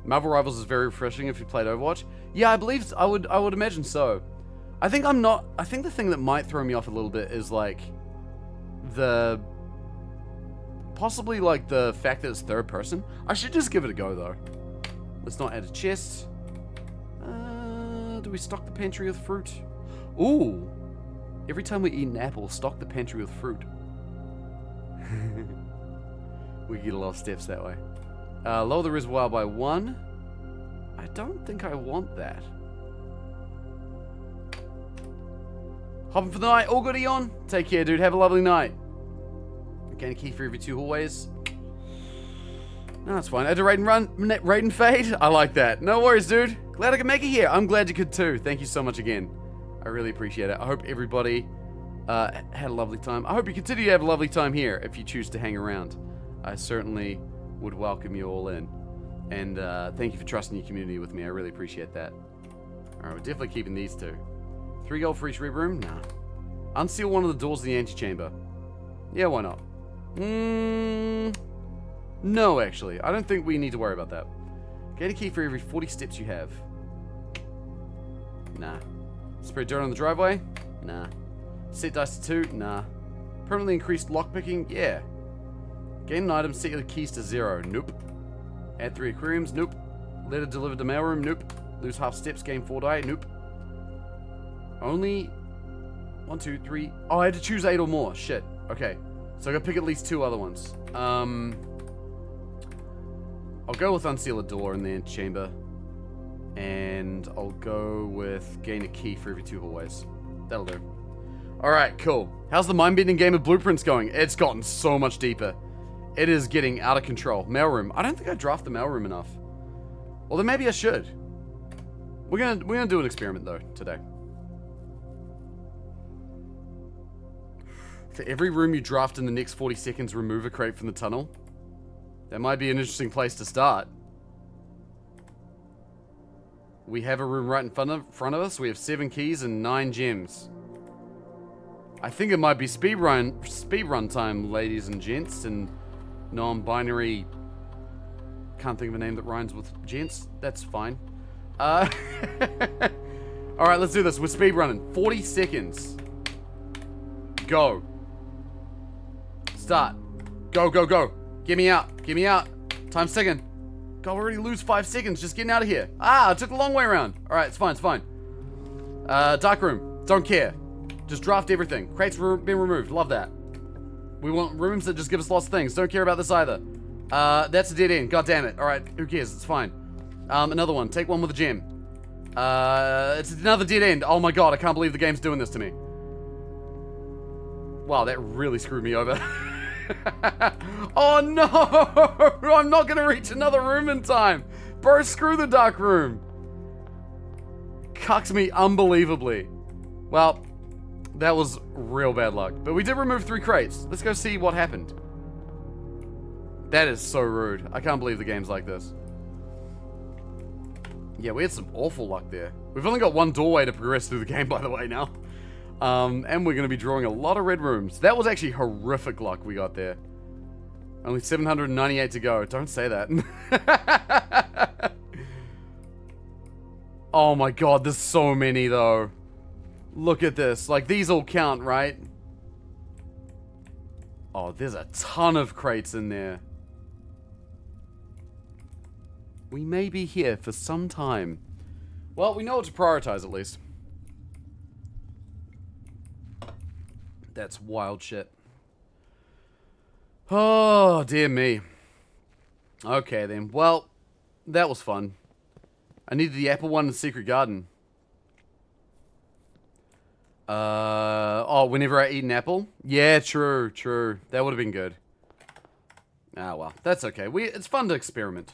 Marvel Rivals is very refreshing if you played Overwatch. Yeah, I believe... I would imagine so. I think the thing that might throw me off a little bit is, like... Possibly, like, the fact that it's third person. I should just give it a go, though. Let's not add a chest. Do we stock the pantry with fruit? Ooh! Every time we eat an apple, stock the pantry with fruit. We get a lot of steps that way. Lower the reservoir by 1. I don't think I want that. Hopping for the night. All good, Eon. Take care, dude. Have a lovely night. Gain a key for every 2 hallways. No, that's fine. Add a raid and fade. I like that. No worries, dude. Glad I could make it here. I'm glad you could too. Thank you so much again. I really appreciate it. I hope everybody had a lovely time. I hope you continue to have a lovely time here if you choose to hang around. I certainly would welcome you all in. And thank you for trusting your community with me. I really appreciate that. Alright, we're definitely keeping these two. 3 gold for each red room? Nah. Unseal one of the doors in the antechamber. Yeah, why not? No, actually. I don't think we need to worry about that. Get a key for every 40 steps you have. Nah. Spread dirt on the driveway? Nah. Set dice to 2? Nah. Permanently increased lockpicking? Yeah. Gain an item, set your keys to 0. Nope. Add 3 aquariums? Nope. Letter delivered to mailroom? Nope. Lose half steps, gain 4 die? Nope. Only 1, 2, 3. Oh, I had to choose 8 or more. Shit. Okay. So I gotta pick at least 2 other ones. I'll go with unseal a door in the antechamber. And I'll go with gain a key for every 2 hallways. That'll do. Alright, cool. How's the mind-bending game of Blueprints going? It's gotten so much deeper. It is getting out of control. Mailroom. I don't think I draft the mailroom enough. Well, then maybe I should. We're gonna do an experiment though today. For every room you draft in the next 40 seconds, remove a crate from the tunnel. That might be an interesting place to start. We have a room right in front of us. We have 7 keys and 9 gems. I think it might be speedrun time, ladies and gents, and non-binary. Can't think of a name that rhymes with gents. That's fine. All right, let's do this. We're speedrunning. 40 seconds. Go. Start. Go, go, go. Get me out. Get me out. Time's ticking. God, we already lose 5 seconds just getting out of here. Ah, I took the long way around. All right, it's fine, it's fine. Dark room. Don't care. Just draft everything. Crates been removed. Love that. We want rooms that just give us lots of things. Don't care about this either. That's a dead end. God damn it. All right, who cares? It's fine. Another one. Take one with a gem. It's another dead end. Oh my god, I can't believe the game's doing this to me. Wow, that really screwed me over. Oh no! I'm not gonna reach another room in time. Bro, screw the dark room. Cucks me unbelievably. Well, that was real bad luck. But we did remove 3 crates. Let's go see what happened. That is so rude. I can't believe the game's like this. Yeah, we had some awful luck there. We've only got 1 doorway to progress through the game, by the way, now. And we're going to be drawing a lot of red rooms. That was actually horrific luck we got there. Only 798 to go. Don't say that. Oh my god, there's so many, though. Look at this. Like, these all count, right? Oh, there's a ton of crates in there. We may be here for some time. Well, we know what to prioritize, at least. That's wild shit. Oh, dear me. Okay, then. Well, that was fun. I needed the apple one in the secret garden. Oh, whenever I eat an apple? Yeah, true, true. That would have been good. Ah, well. That's okay. It's fun to experiment.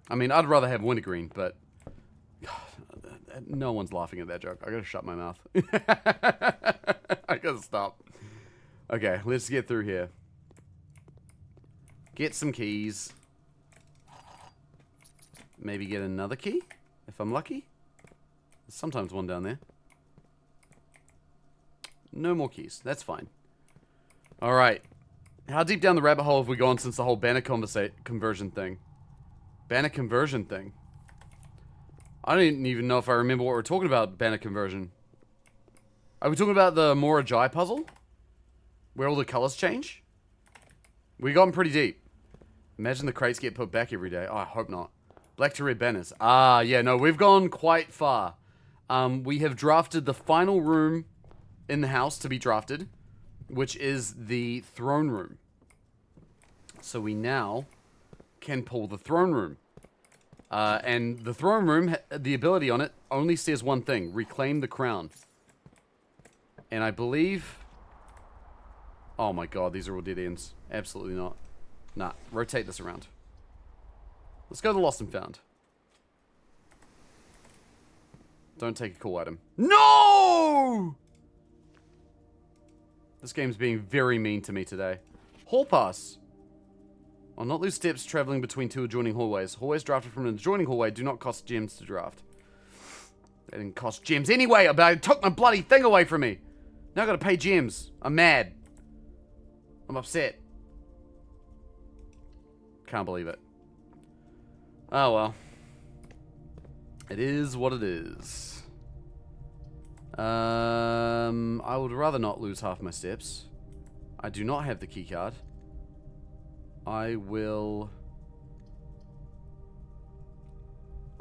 I mean, I'd rather have wintergreen, but... No one's laughing at that joke. I gotta shut my mouth. I gotta stop. Okay, let's get through here. Get some keys. Maybe get another key, if I'm lucky. There's sometimes one down there. No more keys. That's fine. Alright. How deep down the rabbit hole have we gone since the whole banner conversion thing? Banner conversion thing. I don't even know if I remember what we're talking about, banner conversion. Are we talking about the Morajai puzzle? Where all the colors change? We gotten pretty deep. Imagine the crates get put back every day. Oh, I hope not. Black to red banners. Ah, yeah, no, we've gone quite far. We have drafted the final room in the house to be drafted, which is the throne room. So we now can pull the throne room. And the throne room, the ability on it, only says one thing. Reclaim the crown. And I believe... Oh my god, these are all dead ends. Absolutely not. Nah, rotate this around. Let's go to Lost and Found. Don't take a cool item. No! This game's being very mean to me today. Hall pass. I'll not lose steps traveling between two adjoining hallways. Hallways drafted from an adjoining hallway do not cost gems to draft. They didn't cost gems anyway, but I took my bloody thing away from me. Now I gotta pay gems. I'm mad. I'm upset. Can't believe it. Oh well. It is what it is. I would rather not lose half my steps. I do not have the keycard. I will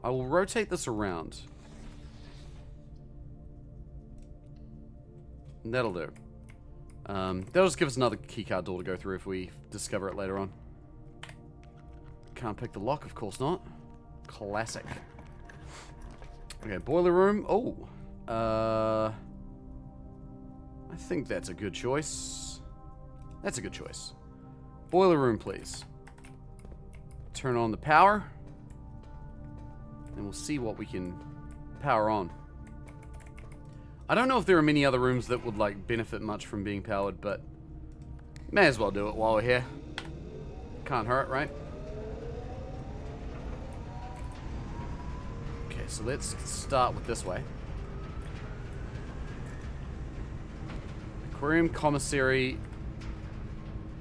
rotate this around. And that'll do. That'll just give us another keycard door to go through if we discover it later on. Can't pick the lock, of course not. Classic. Okay, boiler room. Oh. I think that's a good choice. That's a good choice. Boiler room, please. Turn on the power. And we'll see what we can power on. I don't know if there are many other rooms that would, like, benefit much from being powered, but may as well do it while we're here. Can't hurt, right? Okay, so let's start with this way. Aquarium, Commissary,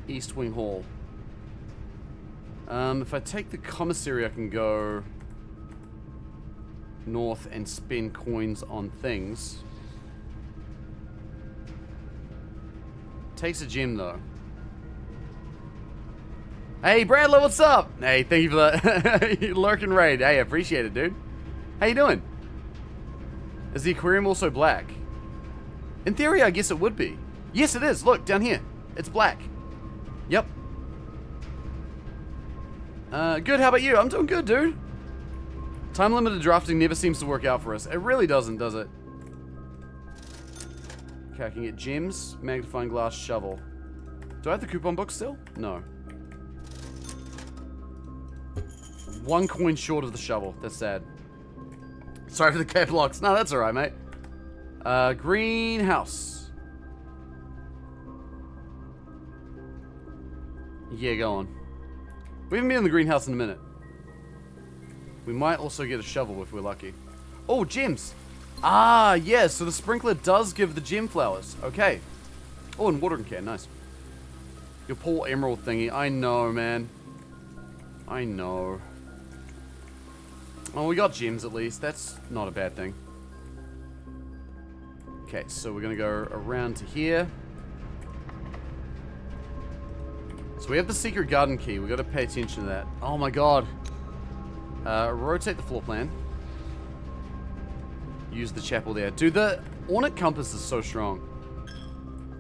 East Wing Hall. If I take the Commissary, I can go north and spend coins on things. Takes a gem, though. Hey, Bradley, what's up? Hey, thank you for the lurking raid. Hey, I appreciate it, dude. How you doing? Is the aquarium also black? In theory, I guess it would be. Yes, it is. Look, down here. It's black. Yep. Good, how about you? I'm doing good, dude. Time-limited drafting never seems to work out for us. It really doesn't, does it? Okay, I can get gems, magnifying glass, shovel. Do I have the coupon book still? No. 1 coin short of the shovel. That's sad. Sorry for the cap locks. No, that's alright, mate. Greenhouse. Yeah, go on. We haven't been in the greenhouse in a minute. We might also get a shovel if we're lucky. Oh, gems! Ah, yeah, so the sprinkler does give the gem flowers. Okay. Oh, and watering can, nice. Your poor emerald thingy. I know, man. I know. Well, we got gems at least. That's not a bad thing. Okay, so we're gonna go around to here. So we have the secret garden key. We gotta pay attention to that. Oh my god. Rotate the floor plan. Use the chapel there. Dude, the ornate compass is so strong.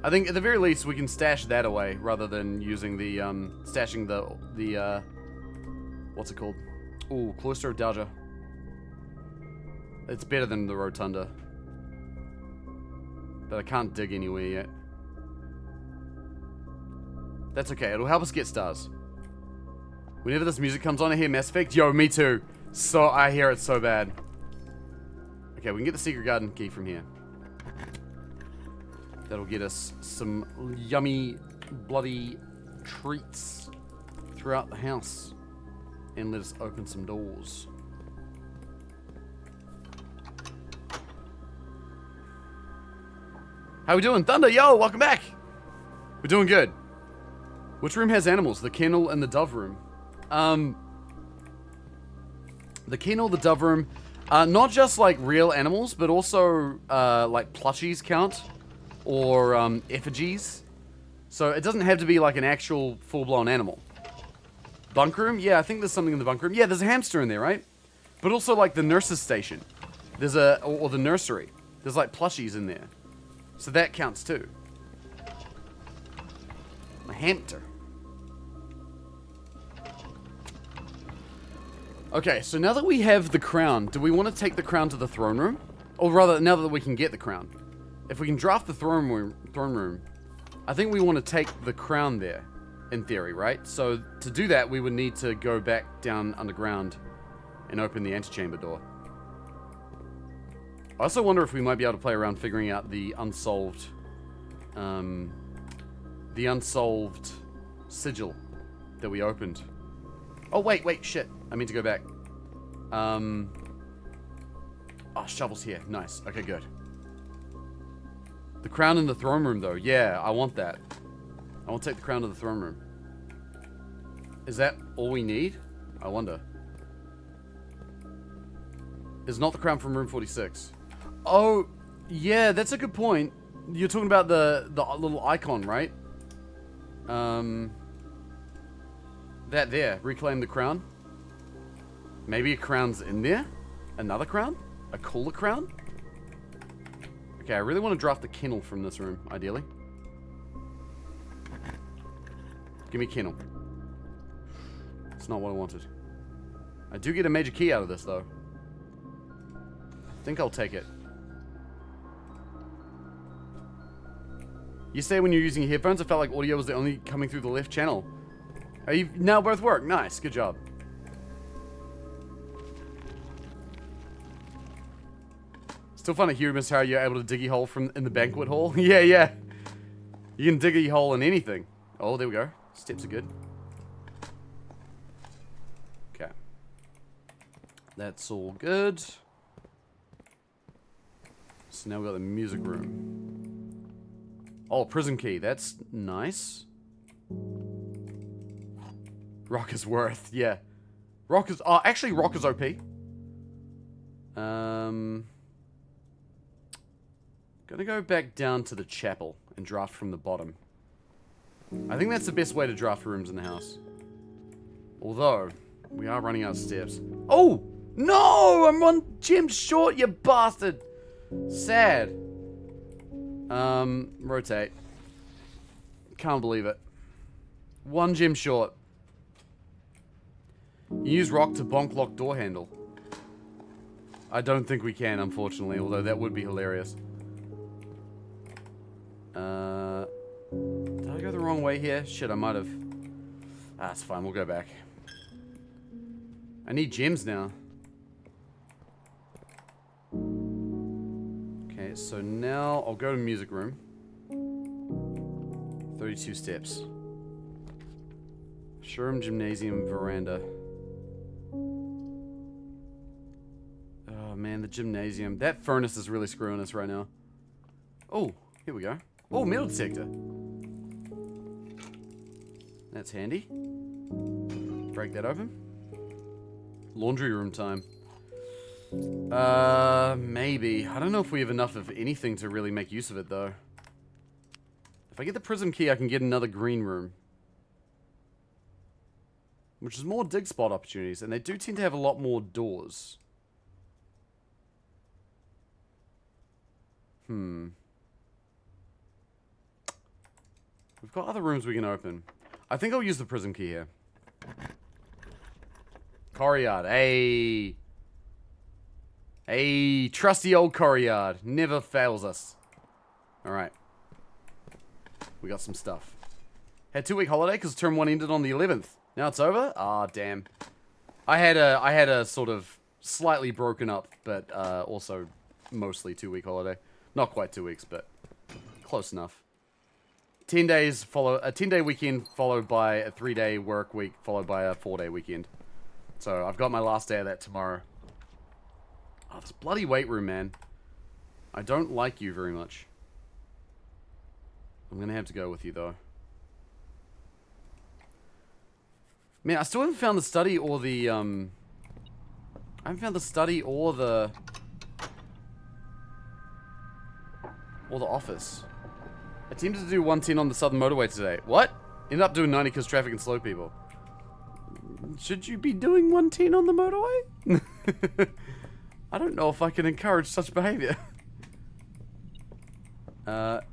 I think at the very least we can stash that away rather than using the stashing the what's it called? Ooh, Cloister of Dalja. It's better than the rotunda. But I can't dig anywhere yet. That's okay, it'll help us get stars. Whenever this music comes on, I hear Mass Effect. Yo, me too. So I hear it so bad. Okay, we can get the secret garden key from here. That'll get us some yummy, bloody treats throughout the house. And let us open some doors. How we doing? Thunder, yo, welcome back. We're doing good. Which room has animals? The kennel and the dove room. The kennel, the dove room, not just like real animals, but also like plushies count, or effigies. So it doesn't have to be like an actual full-blown animal. Bunk room? Yeah, I think there's something in the bunk room. Yeah, there's a hamster in there, right? But also like the nurse's station. There's or the nursery. There's like plushies in there. So that counts too. A hamster. Okay, so now that we have the crown, do we want to take the crown to the throne room? Or rather, now that we can get the crown. If we can draft the throne room, I think we want to take the crown there, in theory, right? So to do that, we would need to go back down underground and open the antechamber door. I also wonder if we might be able to play around figuring out the unsolved sigil that we opened. Oh, wait, shit. I mean to go back. Oh, shovel's here. Nice. Okay, good. The crown in the throne room, though. Yeah, I want that. I want to take the crown to the throne room. Is that all we need? I wonder. It's not the crown from room 46. Oh, yeah, that's a good point. You're talking about the little icon, right? That there. Reclaim the crown. Maybe a crown's in there? Another crown? A cooler crown? Okay, I really want to draft the kennel from this room, ideally. Give me kennel. It's not what I wanted. I do get a major key out of this, though. I think I'll take it. You say when you're using your headphones, it felt like audio was the only coming through the left channel. You now both work. Nice. Good job. Still fun to hear, Miss Harry, you're able to dig a hole from in the banquet hall. Yeah. You can dig a hole in anything. Oh, there we go. Steps are good. Okay. That's all good. So now we've got the music room. Oh, prison key. That's nice. Rock is worth. Yeah. Rock is... Oh, actually, Rock is OP. Gonna go back down to the chapel and draft from the bottom. I think that's the best way to draft rooms in the house. Although, we are running out of steps. Oh! No! I'm 1 gem short, you bastard! Sad. Rotate. Can't believe it. 1 gem short. You use rock to bonk lock door handle. I don't think we can, unfortunately, although that would be hilarious. Did I go the wrong way here? Shit, I might have. Ah, it's fine, we'll go back. I need gems now. Okay, so now I'll go to music room. 32 steps. Showroom, gymnasium, veranda. Oh man, the gymnasium. That furnace is really screwing us right now. Oh, here we go. Oh, metal detector. That's handy. Break that open. Laundry room time. Maybe. I don't know if we have enough of anything to really make use of it, though. If I get the prism key, I can get another green room. Which is more dig spot opportunities, and they do tend to have a lot more doors. We've got other rooms we can open. I think I'll use the prism key here. Courtyard. Hey. Hey, trusty old courtyard. Never fails us. Alright. We got some stuff. Had 2-week holiday because term 1 ended on the 11th. Now it's over? Ah, damn. I had a sort of slightly broken up, but also mostly 2-week holiday. Not quite 2 weeks, but close enough. 10 days follow a 10-day weekend followed by a 3-day work week followed by a 4-day weekend. So I've got my last day of that tomorrow. Oh, this bloody weight room, man. I don't like you very much. I'm gonna have to go with you though. Man, I still haven't found the study or the I haven't found the study or the office. Attempted to do 110 on the southern motorway today. What? Ended up doing 90 because traffic and slow people. Should you be doing 110 on the motorway? I don't know if I can encourage such behavior.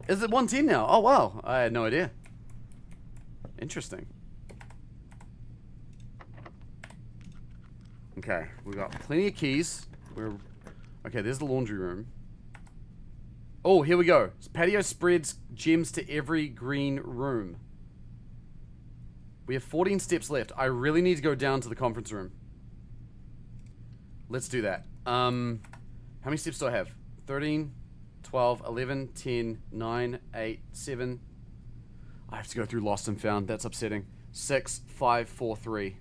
Is it 110 now? Oh wow, I had no idea. Interesting. Okay, we got plenty of keys. Okay, there's the laundry room. Oh, here we go. Patio spreads gems to every green room. We have 14 steps left. I really need to go down to the conference room. Let's do that. How many steps do I have? 13, 12, 11, 10, 9, 8, 7. I have to go through lost and found. That's upsetting. 6, 5, 4, 3.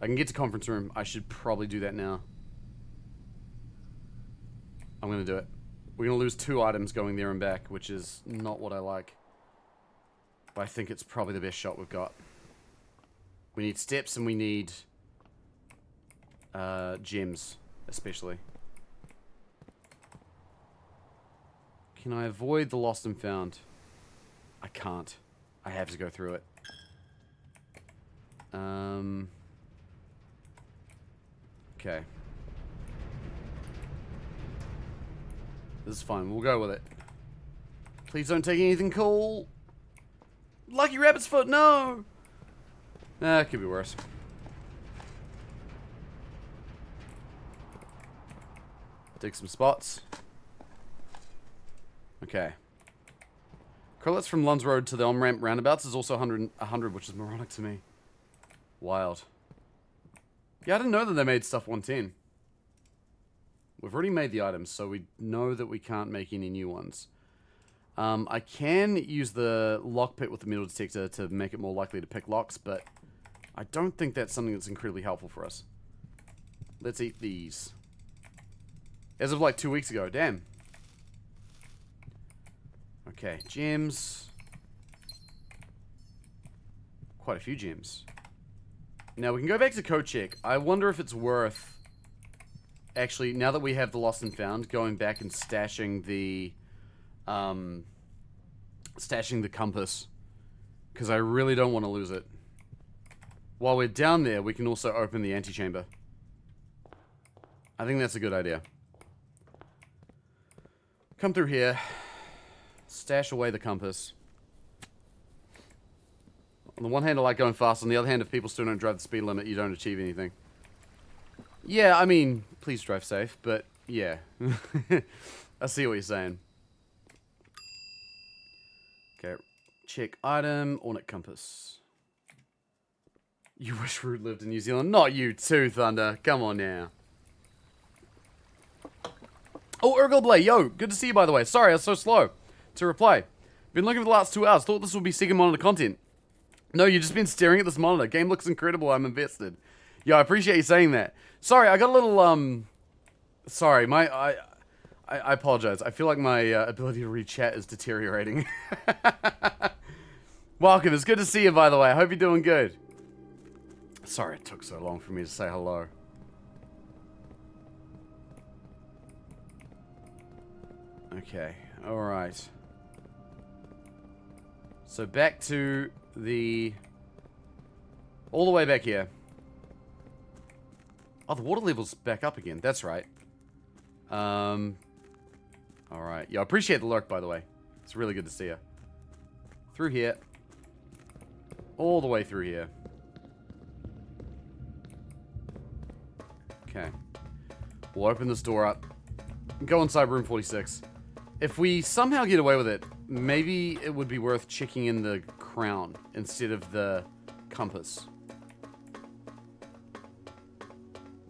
I can get to conference room. I should probably do that now. I'm going to do it. We're going to lose 2 items going there and back, which is not what I like. But I think it's probably the best shot we've got. We need steps and we need gems, especially. Can I avoid the lost and found? I can't. I have to go through it. Okay. This is fine. We'll go with it. Please don't take anything cool. Lucky rabbit's foot, no! It could be worse. Dig some spots. Okay. Correlates from Lunds Road to the on-ramp roundabouts is also 100, which is moronic to me. Wild. Yeah, I didn't know that they made stuff 110. We've already made the items, so we know that we can't make any new ones. I can use the lockpick with the metal detector to make it more likely to pick locks, but I don't think that's something that's incredibly helpful for us. Let's eat these. As of like 2 weeks ago, damn. Okay, gems. Quite a few gems. Now we can go back to code check. I wonder if it's worth, actually, now that we have the lost and found, going back and stashing the compass, because I really don't want to lose it. While we're down there, we can also open the antechamber. I think that's a good idea. Come through here. Stash away the compass. On the one hand, I like going fast. On the other hand, if people still don't drive the speed limit, you don't achieve anything. Yeah, I mean, please drive safe, but yeah. I see what you're saying. Okay, check item, ornate compass. You wish Rude lived in New Zealand. Not you too, Thunder. Come on now. Oh, Urgleblay, yo, good to see you, by the way. Sorry, I was so slow to reply. Been looking for the last 2 hours. Thought this would be second monitor content. No, you've just been staring at this monitor. Game looks incredible. I'm invested. Yeah, I appreciate you saying that. Sorry, I got a little, sorry, I apologize. I feel like my ability to read chat is deteriorating. Welcome. It's good to see you, by the way. I hope you're doing good. Sorry it took so long for me to say hello. Okay, alright. So back to the... all the way back here. Oh, the water level's back up again. That's right. Alright. Yeah, I appreciate the lurk, by the way. It's really good to see you. Through here. All the way through here. Okay. We'll open this door up. Go inside room 46. If we somehow get away with it, maybe it would be worth checking in the crown instead of the compass.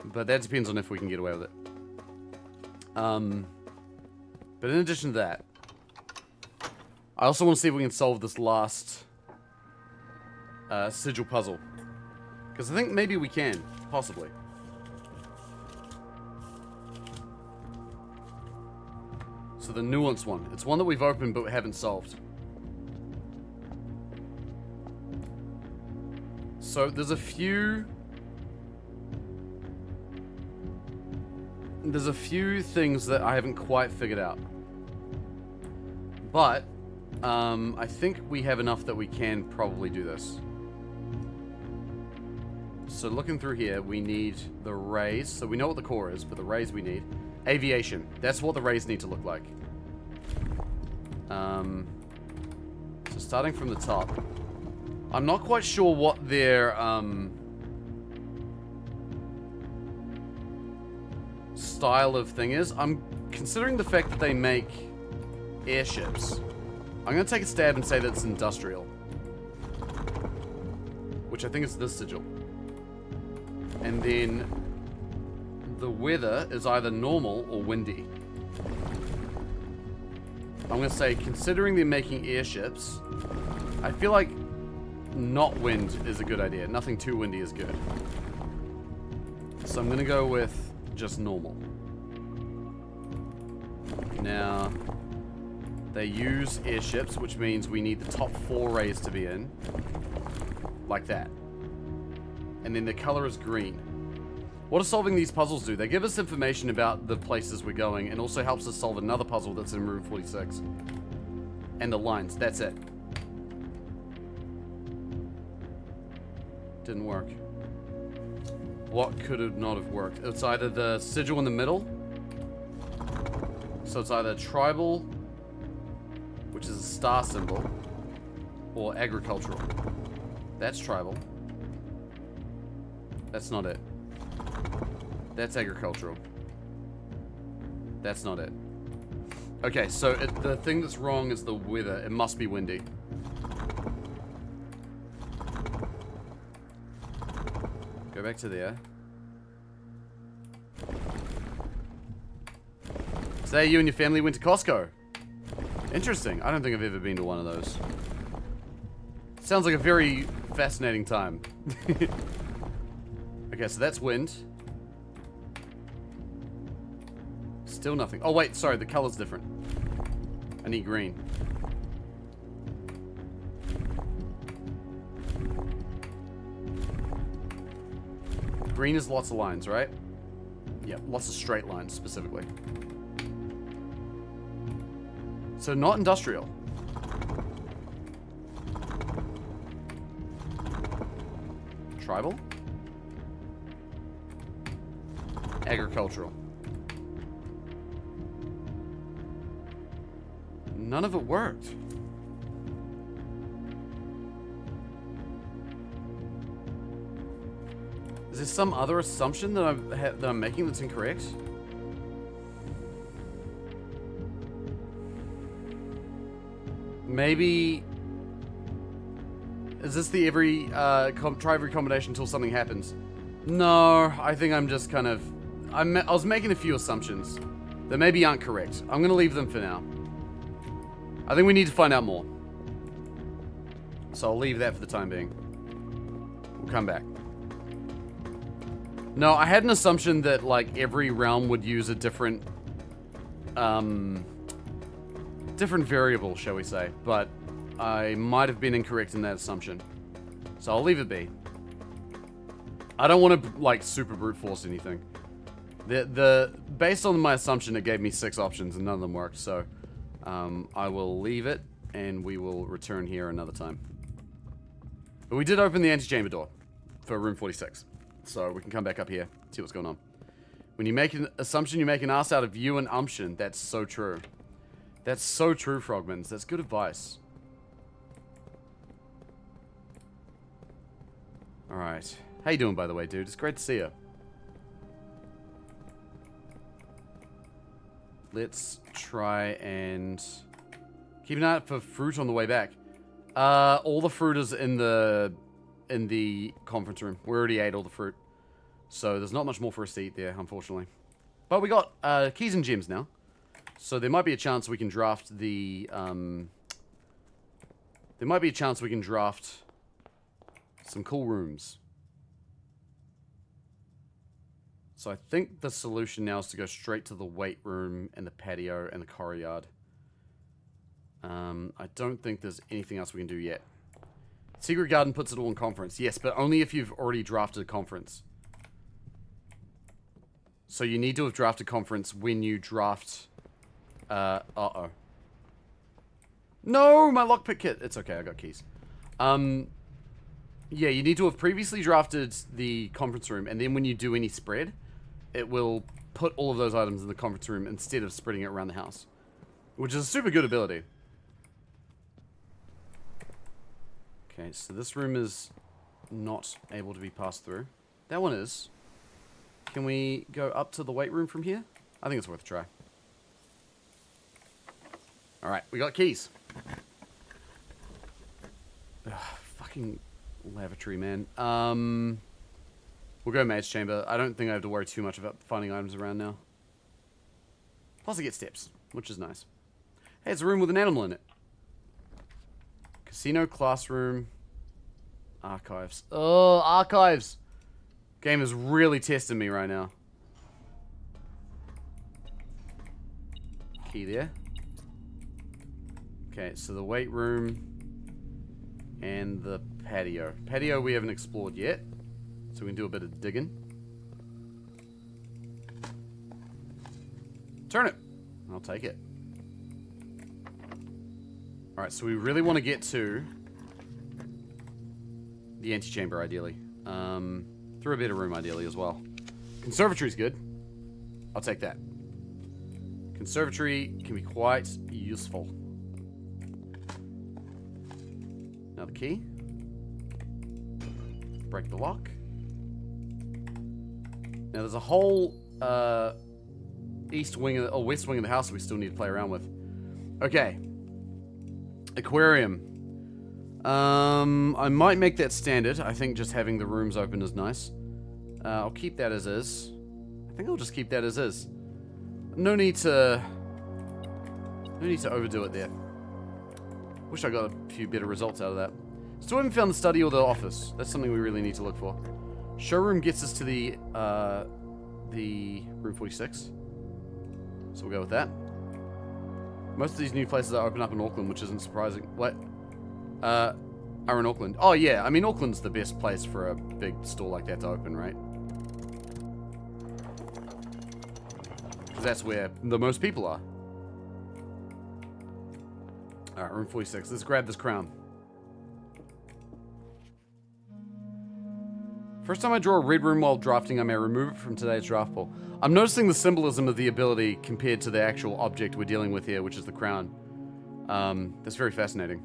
But that depends on if we can get away with it. But in addition to that, I also want to see if we can solve this last sigil puzzle. Because I think maybe we can, possibly. So the nuanced one. It's one that we've opened but we haven't solved. So there's a few... there's a few things that I haven't quite figured out. But, I think we have enough that we can probably do this. So looking through here, we need the rays. So we know what the core is, but the rays we need. Aviation. That's what the rays need to look like. So starting from the top. I'm not quite sure what their, style of thing is. I'm considering the fact that they make airships. I'm going to take a stab and say that it's industrial. Which I think is this sigil. And then the weather is either normal or windy. I'm going to say, considering they're making airships, I feel like not wind is a good idea. Nothing too windy is good. So I'm going to go with just normal. Now, they use airships, which means we need the top 4 rays to be in. Like that. And then the color is green. What does solving these puzzles do? They give us information about the places we're going and also helps us solve another puzzle that's in room 46. And the lines. That's it. Didn't work. What could it not have worked? It's either the sigil in the middle. So it's either tribal, which is a star symbol, or agricultural. That's tribal. That's not it. That's agricultural. That's not it. Okay, so the thing that's wrong is the weather. It must be windy. Go back to there. Today you and your family went to Costco. Interesting. I don't think I've ever been to one of those. Sounds like a very fascinating time. Okay, so that's wind. Still nothing. Oh, wait, sorry, the color's different. I need green. Green is lots of lines, right? Yep, lots of straight lines, specifically. So, not industrial. Tribal? Agricultural. None of it worked. Is there some other assumption that I'm making that's incorrect? Maybe... Is this the every, try every combination until something happens? No, I think I'm just kind of... I was making a few assumptions that maybe aren't correct. I'm going to leave them for now. I think we need to find out more. So I'll leave that for the time being. We'll come back. No, I had an assumption that, like, every realm would use a different... different variable, shall we say. But I might have been incorrect in that assumption. So I'll leave it be. I don't want to, like, super brute force anything. Based on my assumption, it gave me 6 options and none of them worked, so... I will leave it, and we will return here another time. But we did open the antechamber door for room 46. So we can come back up here, see what's going on. When you make an assumption, you make an ass out of you and umption. That's so true. That's so true, Frogmans. That's good advice. Alright. How you doing, by the way, dude? It's great to see you. Let's try and keep an eye out for fruit on the way back. All the fruit is in the conference room. We already ate all the fruit, so there's not much more for us to eat there, unfortunately. But we got keys and gems now, so there might be a chance we can draft the. There might be a chance we can draft some cool rooms. So I think the solution now is to go straight to the weight room and the patio and the courtyard. I don't think there's anything else we can do yet. Secret Garden puts it all in conference. Yes, but only if you've already drafted a conference. So you need to have drafted conference when you draft... uh-oh. No, my lockpick kit. It's okay, I got keys. Yeah, you need to have previously drafted the conference room, and then when you do any spread, it will put all of those items in the conference room instead of spreading it around the house. Which is a super good ability. Okay, so this room is not able to be passed through. That one is. Can we go up to the weight room from here? I think it's worth a try. Alright, we got keys. Ugh, fucking lavatory, man. We'll go Mage Chamber. I don't think I have to worry too much about finding items around now. Plus I get steps, which is nice. Hey, it's a room with an animal in it. Casino, classroom, archives. Oh, archives. Game is really testing me right now. Key there. Okay, so the weight room and the patio. Patio we haven't explored yet, so we can do a bit of digging. Turn it. I'll take it. Alright, so we really want to get to the antechamber, ideally. Through a better room, ideally, as well. Conservatory's good. I'll take that. Conservatory can be quite useful. Now the key. Break the lock. Now there's a whole east wing or west wing of the house that we still need to play around with. Okay. Aquarium. I might make that standard. I think just having the rooms open is nice. I'll keep that as is. I think I'll just keep that as is. No need to overdo it there. Wish I got a few better results out of that. Still haven't found the study or the office. That's something we really need to look for. Showroom gets us to the room 46. So we'll go with that. Most of these new places are open up in Auckland, which isn't surprising. What? Are in Auckland. Oh yeah, I mean Auckland's the best place for a big store like that to open, right? Because that's where the most people are. Alright, room 46. Let's grab this crown. First time I draw a red room while drafting, I may remove it from today's draft pool. I'm noticing the symbolism of the ability compared to the actual object we're dealing with here, which is the crown. That's very fascinating.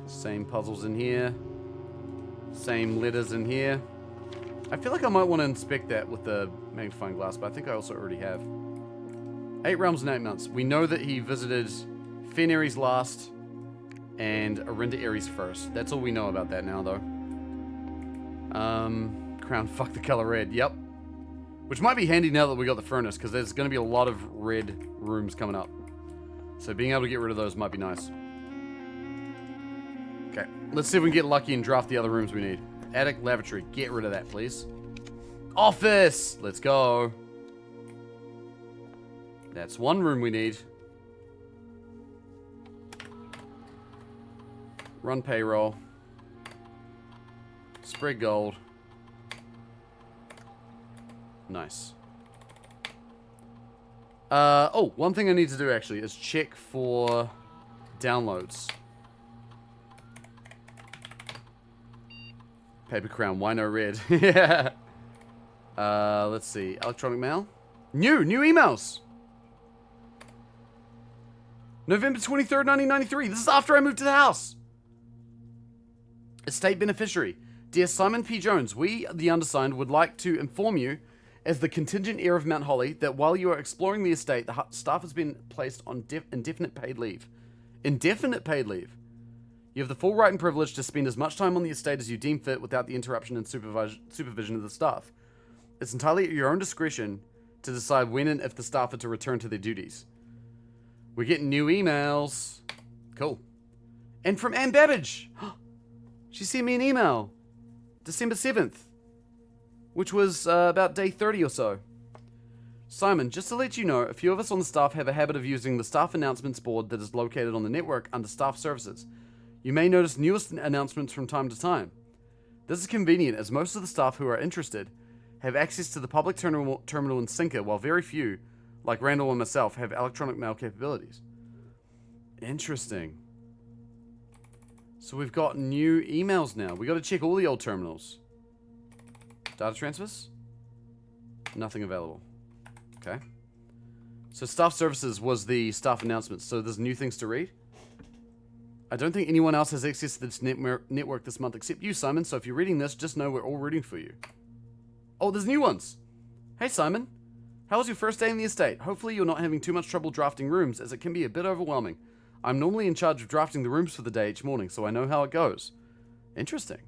Same puzzles in here. Same letters in here. I feel like I might want to inspect that with the magnifying glass, but I think I also already have. 8 realms and 8 months. We know that he visited Fen Ares last and Arinda Ares first. That's all we know about that now, though. Crown, fuck the color red. Yep. Which might be handy now that we got the furnace, because there's going to be a lot of red rooms coming up. So being able to get rid of those might be nice. Okay, let's see if we can get lucky and draft the other rooms we need. Attic, lavatory. Get rid of that, please. Office! Let's go. That's one room we need. Run payroll. Spread gold. Nice. Oh, one thing I need to do actually is check for downloads. Paper crown, why no red? Yeah. Let's see. Electronic mail. New emails. November 23rd, 1993. This is after I moved to the house. Estate beneficiary. Dear Simon P. Jones, we, the undersigned, would like to inform you, as the contingent heir of Mount Holly, that while you are exploring the estate, the staff has been placed on indefinite paid leave. Indefinite paid leave. You have the full right and privilege to spend as much time on the estate as you deem fit without the interruption and supervision of the staff. It's entirely at your own discretion to decide when and if the staff are to return to their duties. We're getting new emails. Cool. And from Ann Babbage. She sent me an email. December 7th. Which was about day 30 or so. Simon, just to let you know, a few of us on the staff have a habit of using the staff announcements board that is located on the network under staff services. You may notice newest announcements from time to time. This is convenient as most of the staff who are interested have access to the public terminal in Sinker, while very few, like Randall and myself, have electronic mail capabilities. Interesting. So we've got new emails now. We got to check all the old terminals. Data transfers? Nothing available. Okay. So staff services was the staff announcements. So there's new things to read. I don't think anyone else has access to this network this month except you, Simon. So if you're reading this, just know we're all rooting for you. Oh, there's new ones. Hey, Simon. How was your first day in the estate? Hopefully you're not having too much trouble drafting rooms, as it can be a bit overwhelming. I'm normally in charge of drafting the rooms for the day each morning, so I know how it goes. Interesting.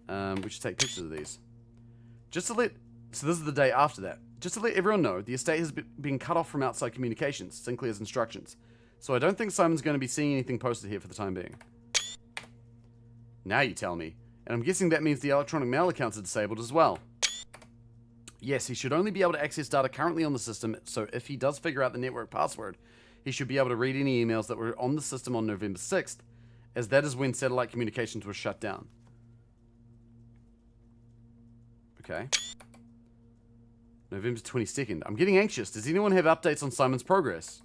We should take pictures of these. Just to let... So this is the day after that. Just to let everyone know, the estate has been cut off from outside communications, Sinclair's instructions. So I don't think Simon's going to be seeing anything posted here for the time being. Now you tell me. And I'm guessing that means the electronic mail accounts are disabled as well. Yes, he should only be able to access data currently on the system, so if he does figure out the network password, he should be able to read any emails that were on the system on November 6th, as that is when satellite communications were shut down. Okay. November 22nd. I'm getting anxious. Does anyone have updates on Simon's progress?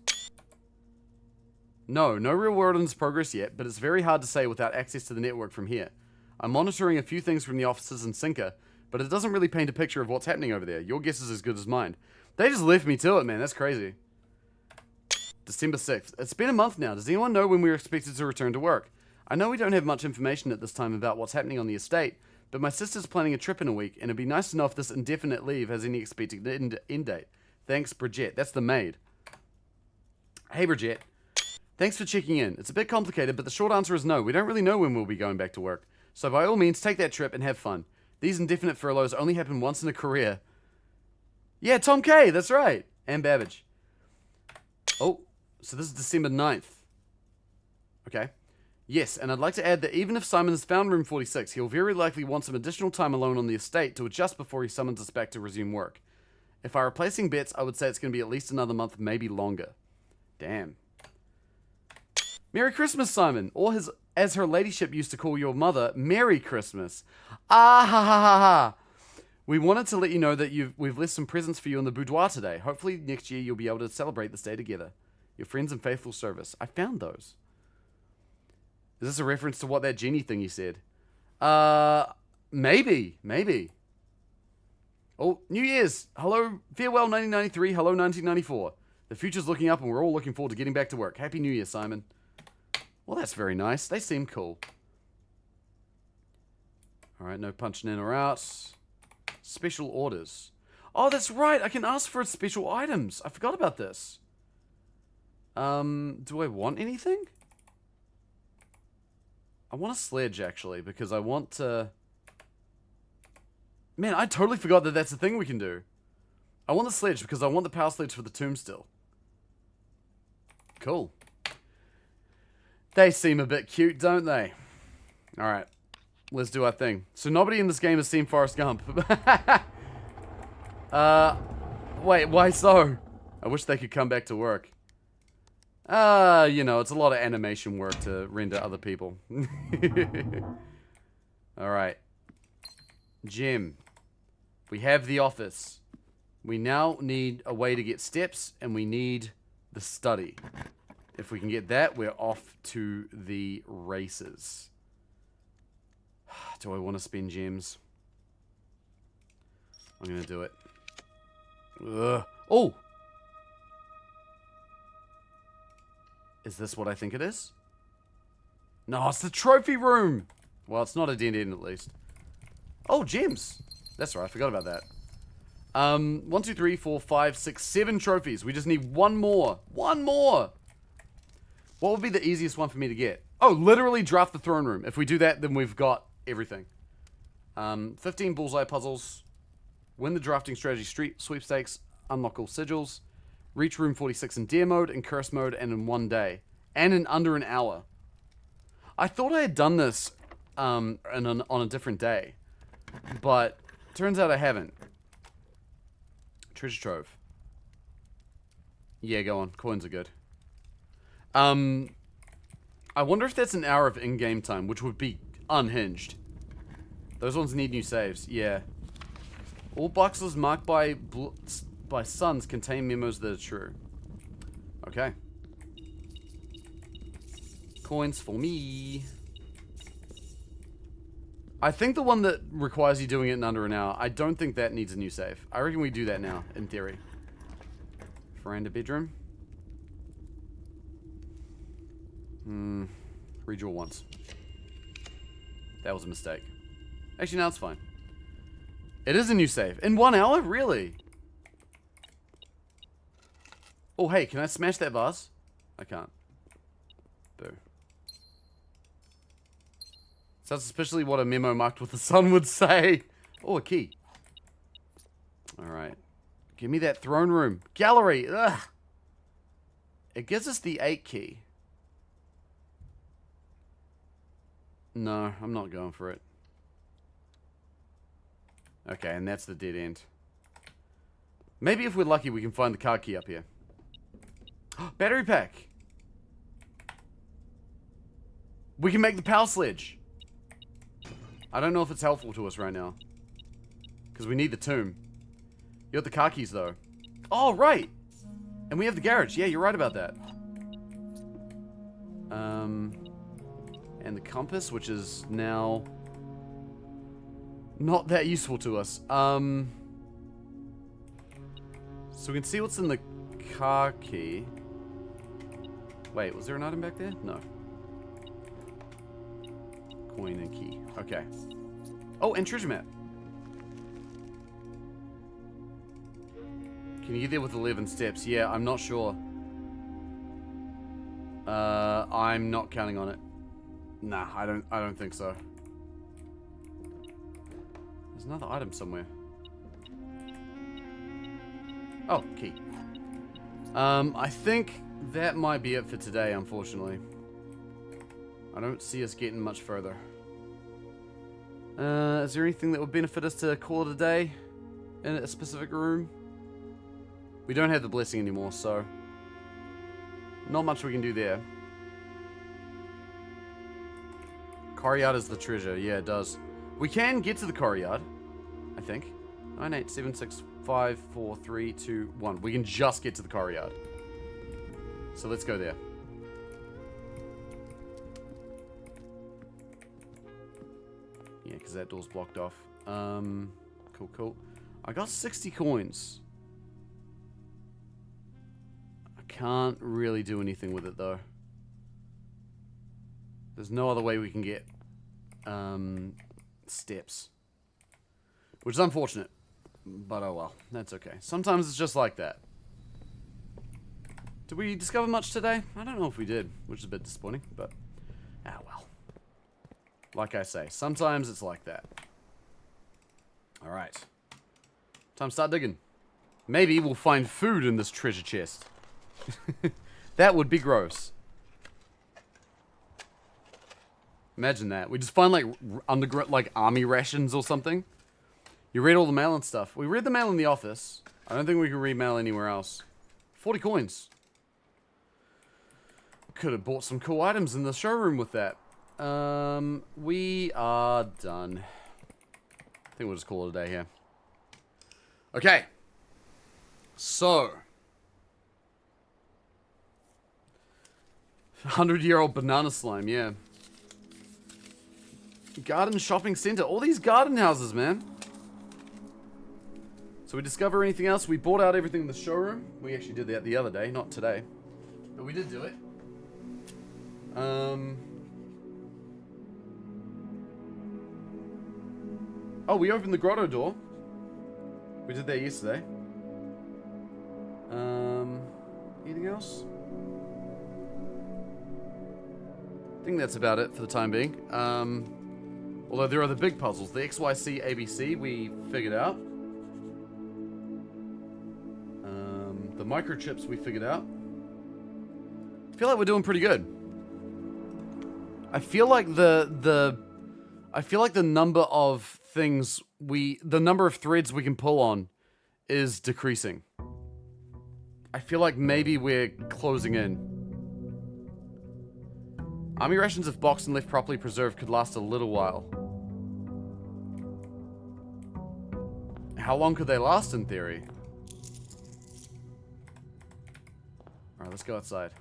No real word on his progress yet, but it's very hard to say without access to the network from here. I'm monitoring a few things from the offices in Sinker, but it doesn't really paint a picture of what's happening over there. Your guess is as good as mine. They just left me to it, man. That's crazy. December 6th. It's been a month now. Does anyone know when we're expected to return to work? I know we don't have much information at this time about what's happening on the estate, but my sister's planning a trip in a week, and it'd be nice to know if this indefinite leave has any expected end date. Thanks, Bridget. That's the maid. Hey, Bridget. Thanks for checking in. It's a bit complicated, but the short answer is no. We don't really know when we'll be going back to work. So by all means, take that trip and have fun. These indefinite furloughs only happen once in a career. Yeah, Tom K, that's right. And Babbage. Oh, so this is December 9th. Okay. Yes, and I'd like to add that even if Simon has found room 46, he'll very likely want some additional time alone on the estate to adjust before he summons us back to resume work. If I were placing bets, I would say it's going to be at least another month, maybe longer. Damn. Merry Christmas, Simon. Or as her ladyship used to call your mother, Merry Christmas. Ah ha ha ha ha. We wanted to let you know that we've left some presents for you in the boudoir today. Hopefully next year you'll be able to celebrate this day together. Your friends in faithful service. I found those. Is this a reference to what that genie thing you said? Maybe. Oh, New Year's. Hello, farewell 1993, hello 1994. The future's looking up and we're all looking forward to getting back to work. Happy New Year, Simon. Well, that's very nice. They seem cool. Alright, no punching in or out. Special orders. Oh, that's right. I can ask for special items. I forgot about this. Do I want anything? I want a sledge, actually, because I want to... Man, I totally forgot that that's a thing we can do. I want the sledge because I want the power sledge for the tomb still. Cool. They seem a bit cute, don't they? Alright. Let's do our thing. So nobody in this game has seen Forrest Gump. Wait, why so? I wish they could come back to work. You know, it's a lot of animation work to render other people. Alright. Gym. We have the office. We now need a way to get steps, and we need the study. If we can get that, we're off to the races. Do I want to spend gems? I'm going to do it. Ugh. Oh! Is this what I think it is? No, it's the trophy room! Well, it's not a dead end at least. Oh, gems! That's right, I forgot about that. 1, 2, 3, 4, 5, 6, 7 trophies. We just need one more. One more! What would be the easiest one for me to get? Oh, literally draft the throne room. If we do that, then we've got everything. 15 bullseye puzzles. Win the drafting strategy sweepstakes. Unlock all sigils. Reach room 46 in dare mode, in curse mode, and in 1 day. And in under an hour. I thought I had done this on a different day. But turns out I haven't. Treasure trove. Yeah, go on. Coins are good. I wonder if that's an hour of in-game time, which would be unhinged. Those ones need new saves. Yeah. All boxes marked by suns contain memos that are true. Okay. Coins for me. I think the one that requires you doing it in under an hour, I don't think that needs a new save. I reckon we do that now, in theory. Veranda bedroom. Redraw once. That was a mistake. Actually, now it's fine. It is a new save. In 1 hour? Really? Oh, hey, can I smash that vase? I can't. Boo. That's especially what a memo marked with the sun would say. Oh, a key. Alright. Give me that throne room. Gallery. Ugh. It gives us the 8 key. No, I'm not going for it. Okay, and that's the dead end. Maybe if we're lucky, we can find the card key up here. Battery pack. We can make the power sledge. I don't know if it's helpful to us right now. Because we need the tomb. You got the car keys, though. Oh, right. And we have the garage. Yeah, you're right about that. And the compass, which is now not that useful to us. So we can see what's in the car key. Wait, was there an item back there? No. Coin and key. Okay. Oh, and treasure map. Can you get there with 11 steps? Yeah, I'm not sure. I'm not counting on it. Nah, I don't think so. There's another item somewhere. Oh, key. I think that might be it for today, unfortunately. I don't see us getting much further. Is there anything that would benefit us to call it a day in a specific room? We don't have the blessing anymore, so not much we can do there. Courtyard is the treasure. Yeah, it does. We can get to the courtyard, I think. 9, 8, 7, 6, 5, 4, 3, 2, 1. We can just get to the courtyard. So let's go there. Yeah, because that door's blocked off. Cool, cool. I got 60 coins. I can't really do anything with it, though. There's no other way we can get steps. Which is unfortunate. But oh well, that's okay. Sometimes it's just like that. Did we discover much today? I don't know if we did, which is a bit disappointing, but ah well. Like I say, sometimes it's like that. Alright. Time to start digging. Maybe we'll find food in this treasure chest. That would be gross. Imagine that. We just find like underground, like army rations or something. You read all the mail and stuff. We read the mail in the office. I don't think we can read mail anywhere else. 40 coins. Could have bought some cool items in the showroom with that. We are done. I think we'll just call it a day here. Okay. So. 100-year-old banana slime, yeah. Garden shopping center. All these garden houses, man. So we discover anything else? We bought out everything in the showroom. We actually did that the other day, not today. But we did do it. Oh, we opened the grotto door. We did that yesterday. Anything else? I think that's about it for the time being. Although there are the big puzzles. The XYC ABC we figured out. The microchips we figured out. I feel like we're doing pretty good. I feel like the number of things the number of threads we can pull on is decreasing. I feel like maybe we're closing in. Army rations, if boxed and left properly preserved, could last a little while. How long could they last in theory? Alright, let's go outside.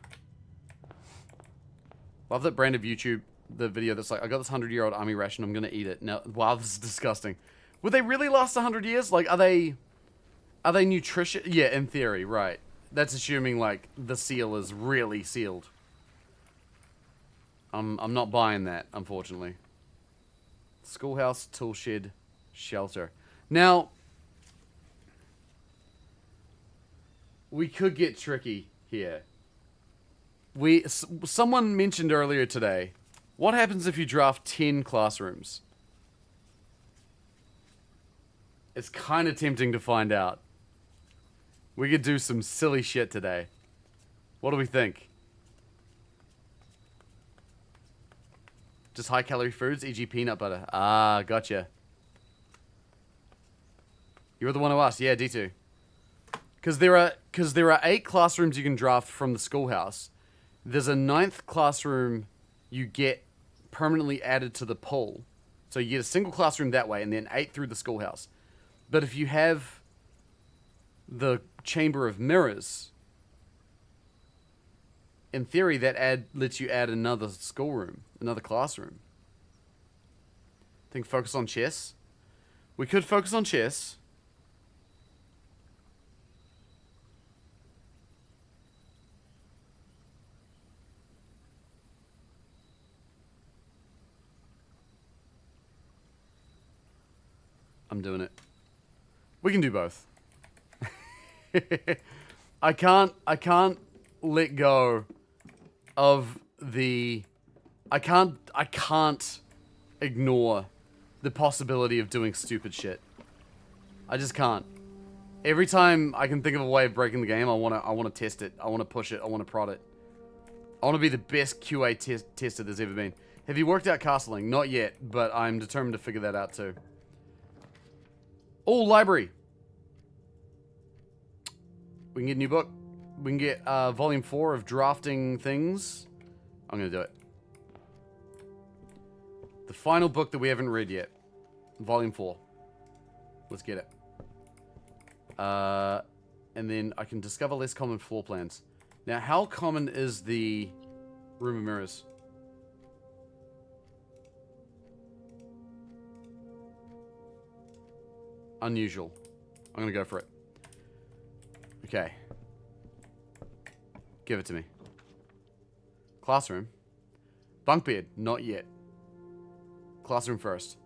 Love that brand of YouTube, the video that's like, I got this 100-year-old army ration, I'm gonna eat it. Now, wow, this is disgusting. Would they really last 100 years? Like, are they nutritious? Yeah, in theory, right. That's assuming, like, the seal is really sealed. I'm not buying that, unfortunately. Schoolhouse, tool shed, shelter. Now, we could get tricky here. Someone mentioned earlier today, what happens if you draft 10 classrooms? It's kind of tempting to find out. We could do some silly shit today. What do we think? Just high-calorie foods, e.g. peanut butter. Ah, gotcha. You were the one who asked. Yeah, D2. Because there are 8 classrooms you can draft from the schoolhouse. There's a 9th classroom you get permanently added to the pool. So you get a single classroom that way, and then 8 through the schoolhouse. But if you have the Chamber of Mirrors, in theory, that lets you add another schoolroom, another classroom. Think focus on chess? We could focus on chess. I'm doing it. We can do both. I can't let go of the... I can't ignore the possibility of doing stupid shit. I just can't. Every time I can think of a way of breaking the game, I wanna test it. I wanna push it. I wanna prod it. I wanna be the best QA tester there's ever been. Have you worked out castling? Not yet, but I'm determined to figure that out too. Oh, library. We can get a new book. We can get volume 4 of drafting things. I'm gonna do it. The final book that we haven't read yet. Volume 4. Let's get it. And then I can discover less common floor plans. Now, how common is the Room of Mirrors? Unusual. I'm gonna go for it. Okay. Give it to me. Classroom. Bunk bed. Not yet. Classroom first.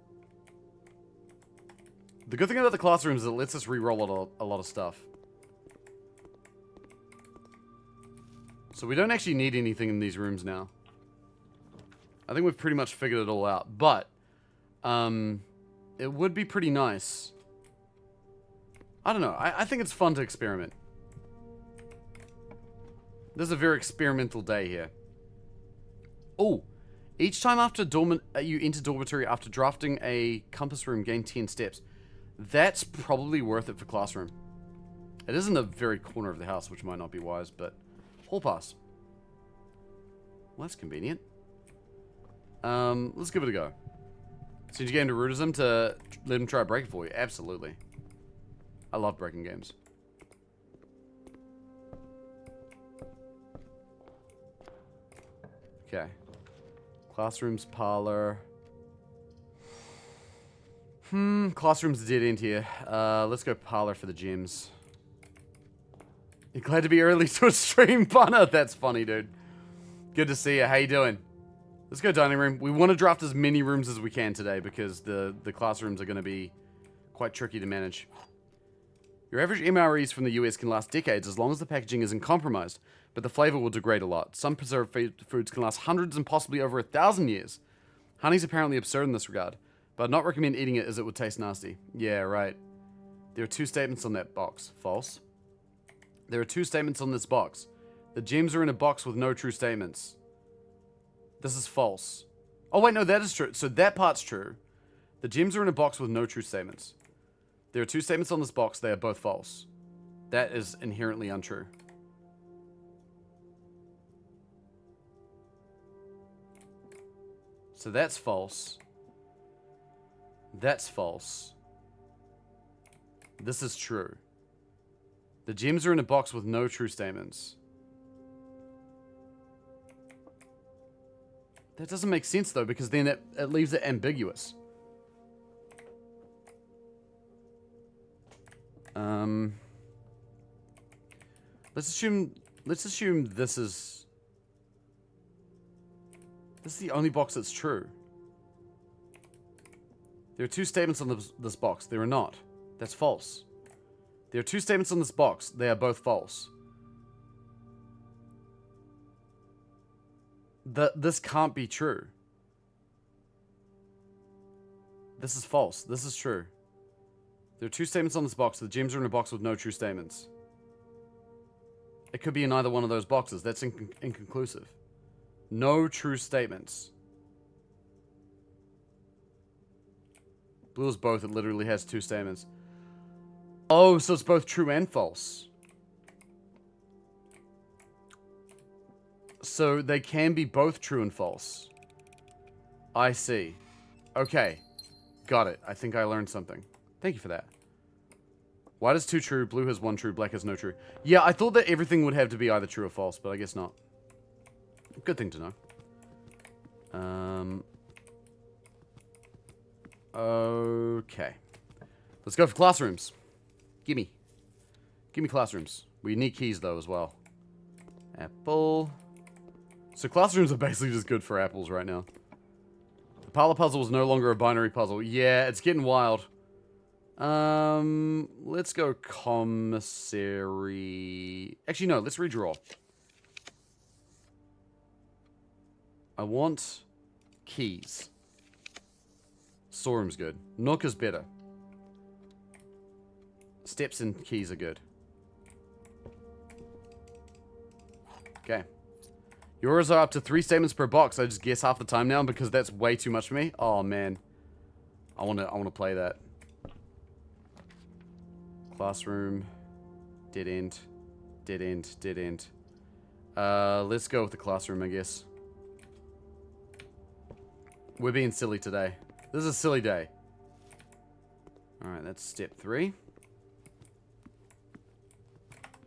The good thing about the classroom is it lets us re-roll a lot of stuff. So we don't actually need anything in these rooms now. I think we've pretty much figured it all out. But, it would be pretty nice. I don't know. I think it's fun to experiment. This is a very experimental day here. Oh, each time after you enter dormitory after drafting a compass room, gain 10 steps. That's probably worth it for classroom. It is in the very corner of the house, which might not be wise, but hall pass. Well, that's convenient. Let's give it a go. So you get into Rudism to let him try to break it for you? Absolutely. I love breaking games. Okay. Classrooms, parlor. Classroom's dead end here. Let's go parlor for the gyms. You're glad to be early to a stream, Bunner. That's funny, dude. Good to see you. How you doing? Let's go dining room. We want to draft as many rooms as we can today because the classrooms are going to be quite tricky to manage. Your average MREs from the US can last decades as long as the packaging isn't compromised, but the flavor will degrade a lot. Some preserved foods can last hundreds and possibly over 1,000 years. Honey's apparently absurd in this regard, but I'd not recommend eating it as it would taste nasty. Yeah, right. There are 2 statements on that box. False. There are 2 statements on this box. The gems are in a box with no true statements. This is false. Oh, wait, no, that is true. So that part's true. The gems are in a box with no true statements. There are 2 statements on this box. They are both false. That is inherently untrue. So that's false. That's false. This is true. The gems are in a box with no true statements. That doesn't make sense, though, because then it leaves it ambiguous. Let's assume this is the only box that's true. There are 2 statements on this box. There are not. That's false. There are 2 statements on this box. They are both false. This can't be true. This is false. This is true. There are 2 statements on this box. The gems are in a box with no true statements. It could be in either one of those boxes. That's inconclusive. No true statements. Blue is both. It literally has 2 statements. Oh, so it's both true and false. So they can be both true and false. I see. Okay. Got it. I think I learned something. Thank you for that. White is 2 true, blue has 1 true, black has no true. Yeah, I thought that everything would have to be either true or false, but I guess not. Good thing to know. Okay. Let's go for classrooms. Gimme. Gimme classrooms. We need keys, though, as well. Apple. So classrooms are basically just good for apples right now. The parlor puzzle is no longer a binary puzzle. Yeah, it's getting wild. Let's go commissary. Actually, no, let's redraw. I want keys. Storeroom's good. Nook is better. Steps and keys are good. Okay. Yours are up to 3 statements per box. I just guess half the time now because that's way too much for me. Oh man. I wanna play that. Classroom. Dead end. Dead end. Dead end. Let's go with the classroom, I guess. We're being silly today. This is a silly day. Alright, that's step 3.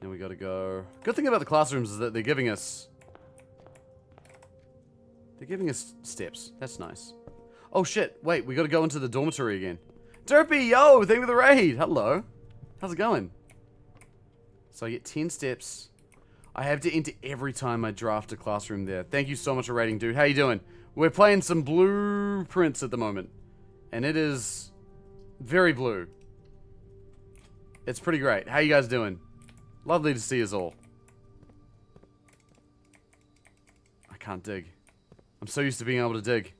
Now we gotta go... Good thing about the classrooms is that they're giving us... They're giving us steps. That's nice. Oh shit, wait, we gotta go into the dormitory again. Derpy, yo, thank you for the raid. Hello. How's it going? So I get 10 steps. I have to enter every time I draft a classroom there. Thank you so much for raiding, dude. How you doing? We're playing some blueprints at the moment. And it is very blue. It's pretty great. How you guys doing? Lovely to see us all. I can't dig. I'm so used to being able to dig.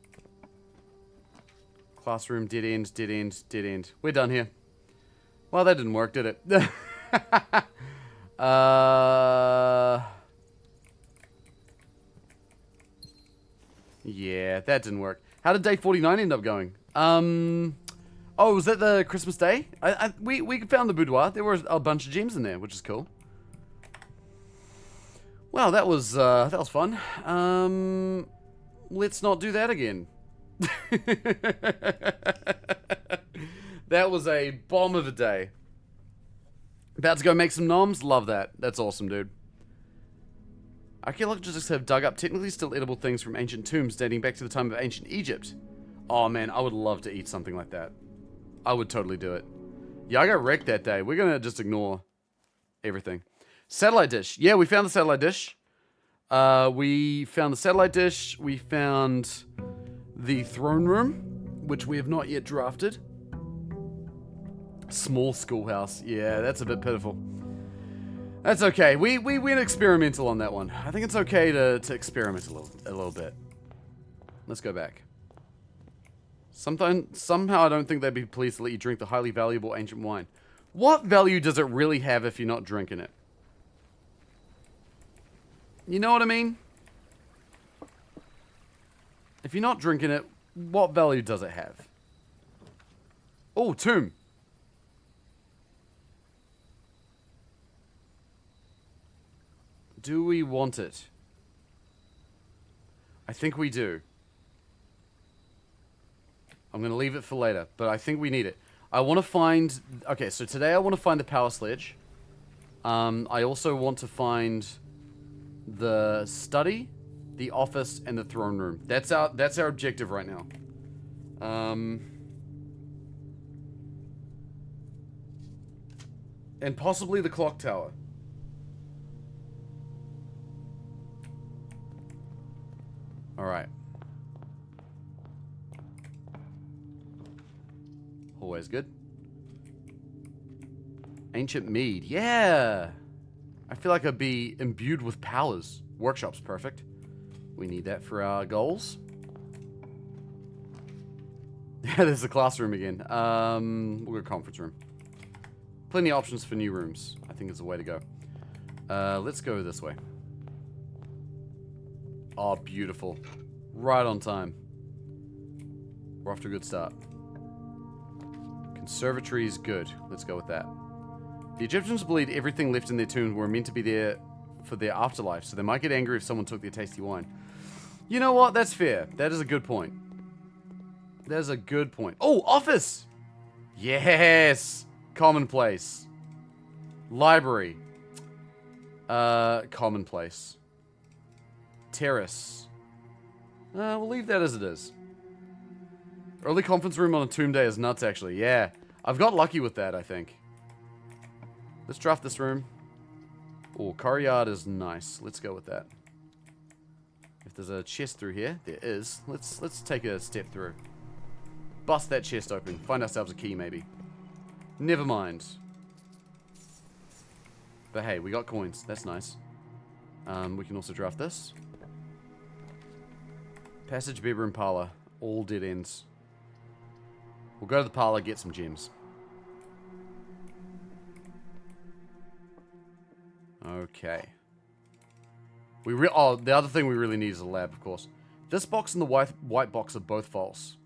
Classroom, dead end, dead end, dead end. We're done here. Well, that didn't work, did it? Yeah, that didn't work. How did day 49 end up going? Oh, was that the Christmas day? We found the boudoir. There were a bunch of gems in there, which is cool. Wow, that was fun. Let's not do that again. That was a bomb of a day. About to go make some noms? Love that. That's awesome, dude. Archaeologists have dug up technically still edible things from ancient tombs dating back to the time of ancient Egypt. Oh man, I would love to eat something like that. I would totally do it. Yeah, I got wrecked that day. We're gonna just ignore everything. Satellite dish. Yeah, we found the satellite dish. We found the satellite dish. We found the throne room, which we have not yet drafted. Small schoolhouse. Yeah, that's a bit pitiful. That's okay. We went experimental on that one. I think it's okay to experiment a little bit. Let's go back. Somehow I don't think they'd be pleased to let you drink the highly valuable ancient wine. What value does it really have if you're not drinking it? You know what I mean? If you're not drinking it, what value does it have? Oh, tomb. Do we want it? I think we do. I'm going to leave it for later, but I think we need it. I want to find... Okay, so today I want to find the power sledge. I also want to find the study, the office, and the throne room. That's our objective right now. And possibly the clock tower. Alright. Always good. Ancient mead. Yeah! I feel like I'd be imbued with powers. Workshop's perfect. We need that for our goals. There's the classroom again. We'll go conference room. Plenty of options for new rooms. I think is the way to go. Let's go this way. Oh, beautiful. Right on time. We're off to a good start. Conservatory is good. Let's go with that. The Egyptians believed everything left in their tombs were meant to be there for their afterlife, so they might get angry if someone took their tasty wine. You know what? That's fair. That is a good point. That is a good point. Oh, office! Yes! Commonplace. Library. Commonplace. Terrace. We'll leave that as it is. Early conference room on a tomb day is nuts, actually. Yeah. I've got lucky with that, I think. Let's draft this room. Oh, courtyard is nice. Let's go with that. If there's a chest through here, there is. Let's take a step through. Bust that chest open. Find ourselves a key, maybe. Never mind. But hey, we got coins. That's nice. We can also draft this. Passage, bedroom, parlor. All dead ends. We'll go to the parlor, get some gems. Okay. Oh, the other thing we really need is a lab, of course. This box and the white box are both false.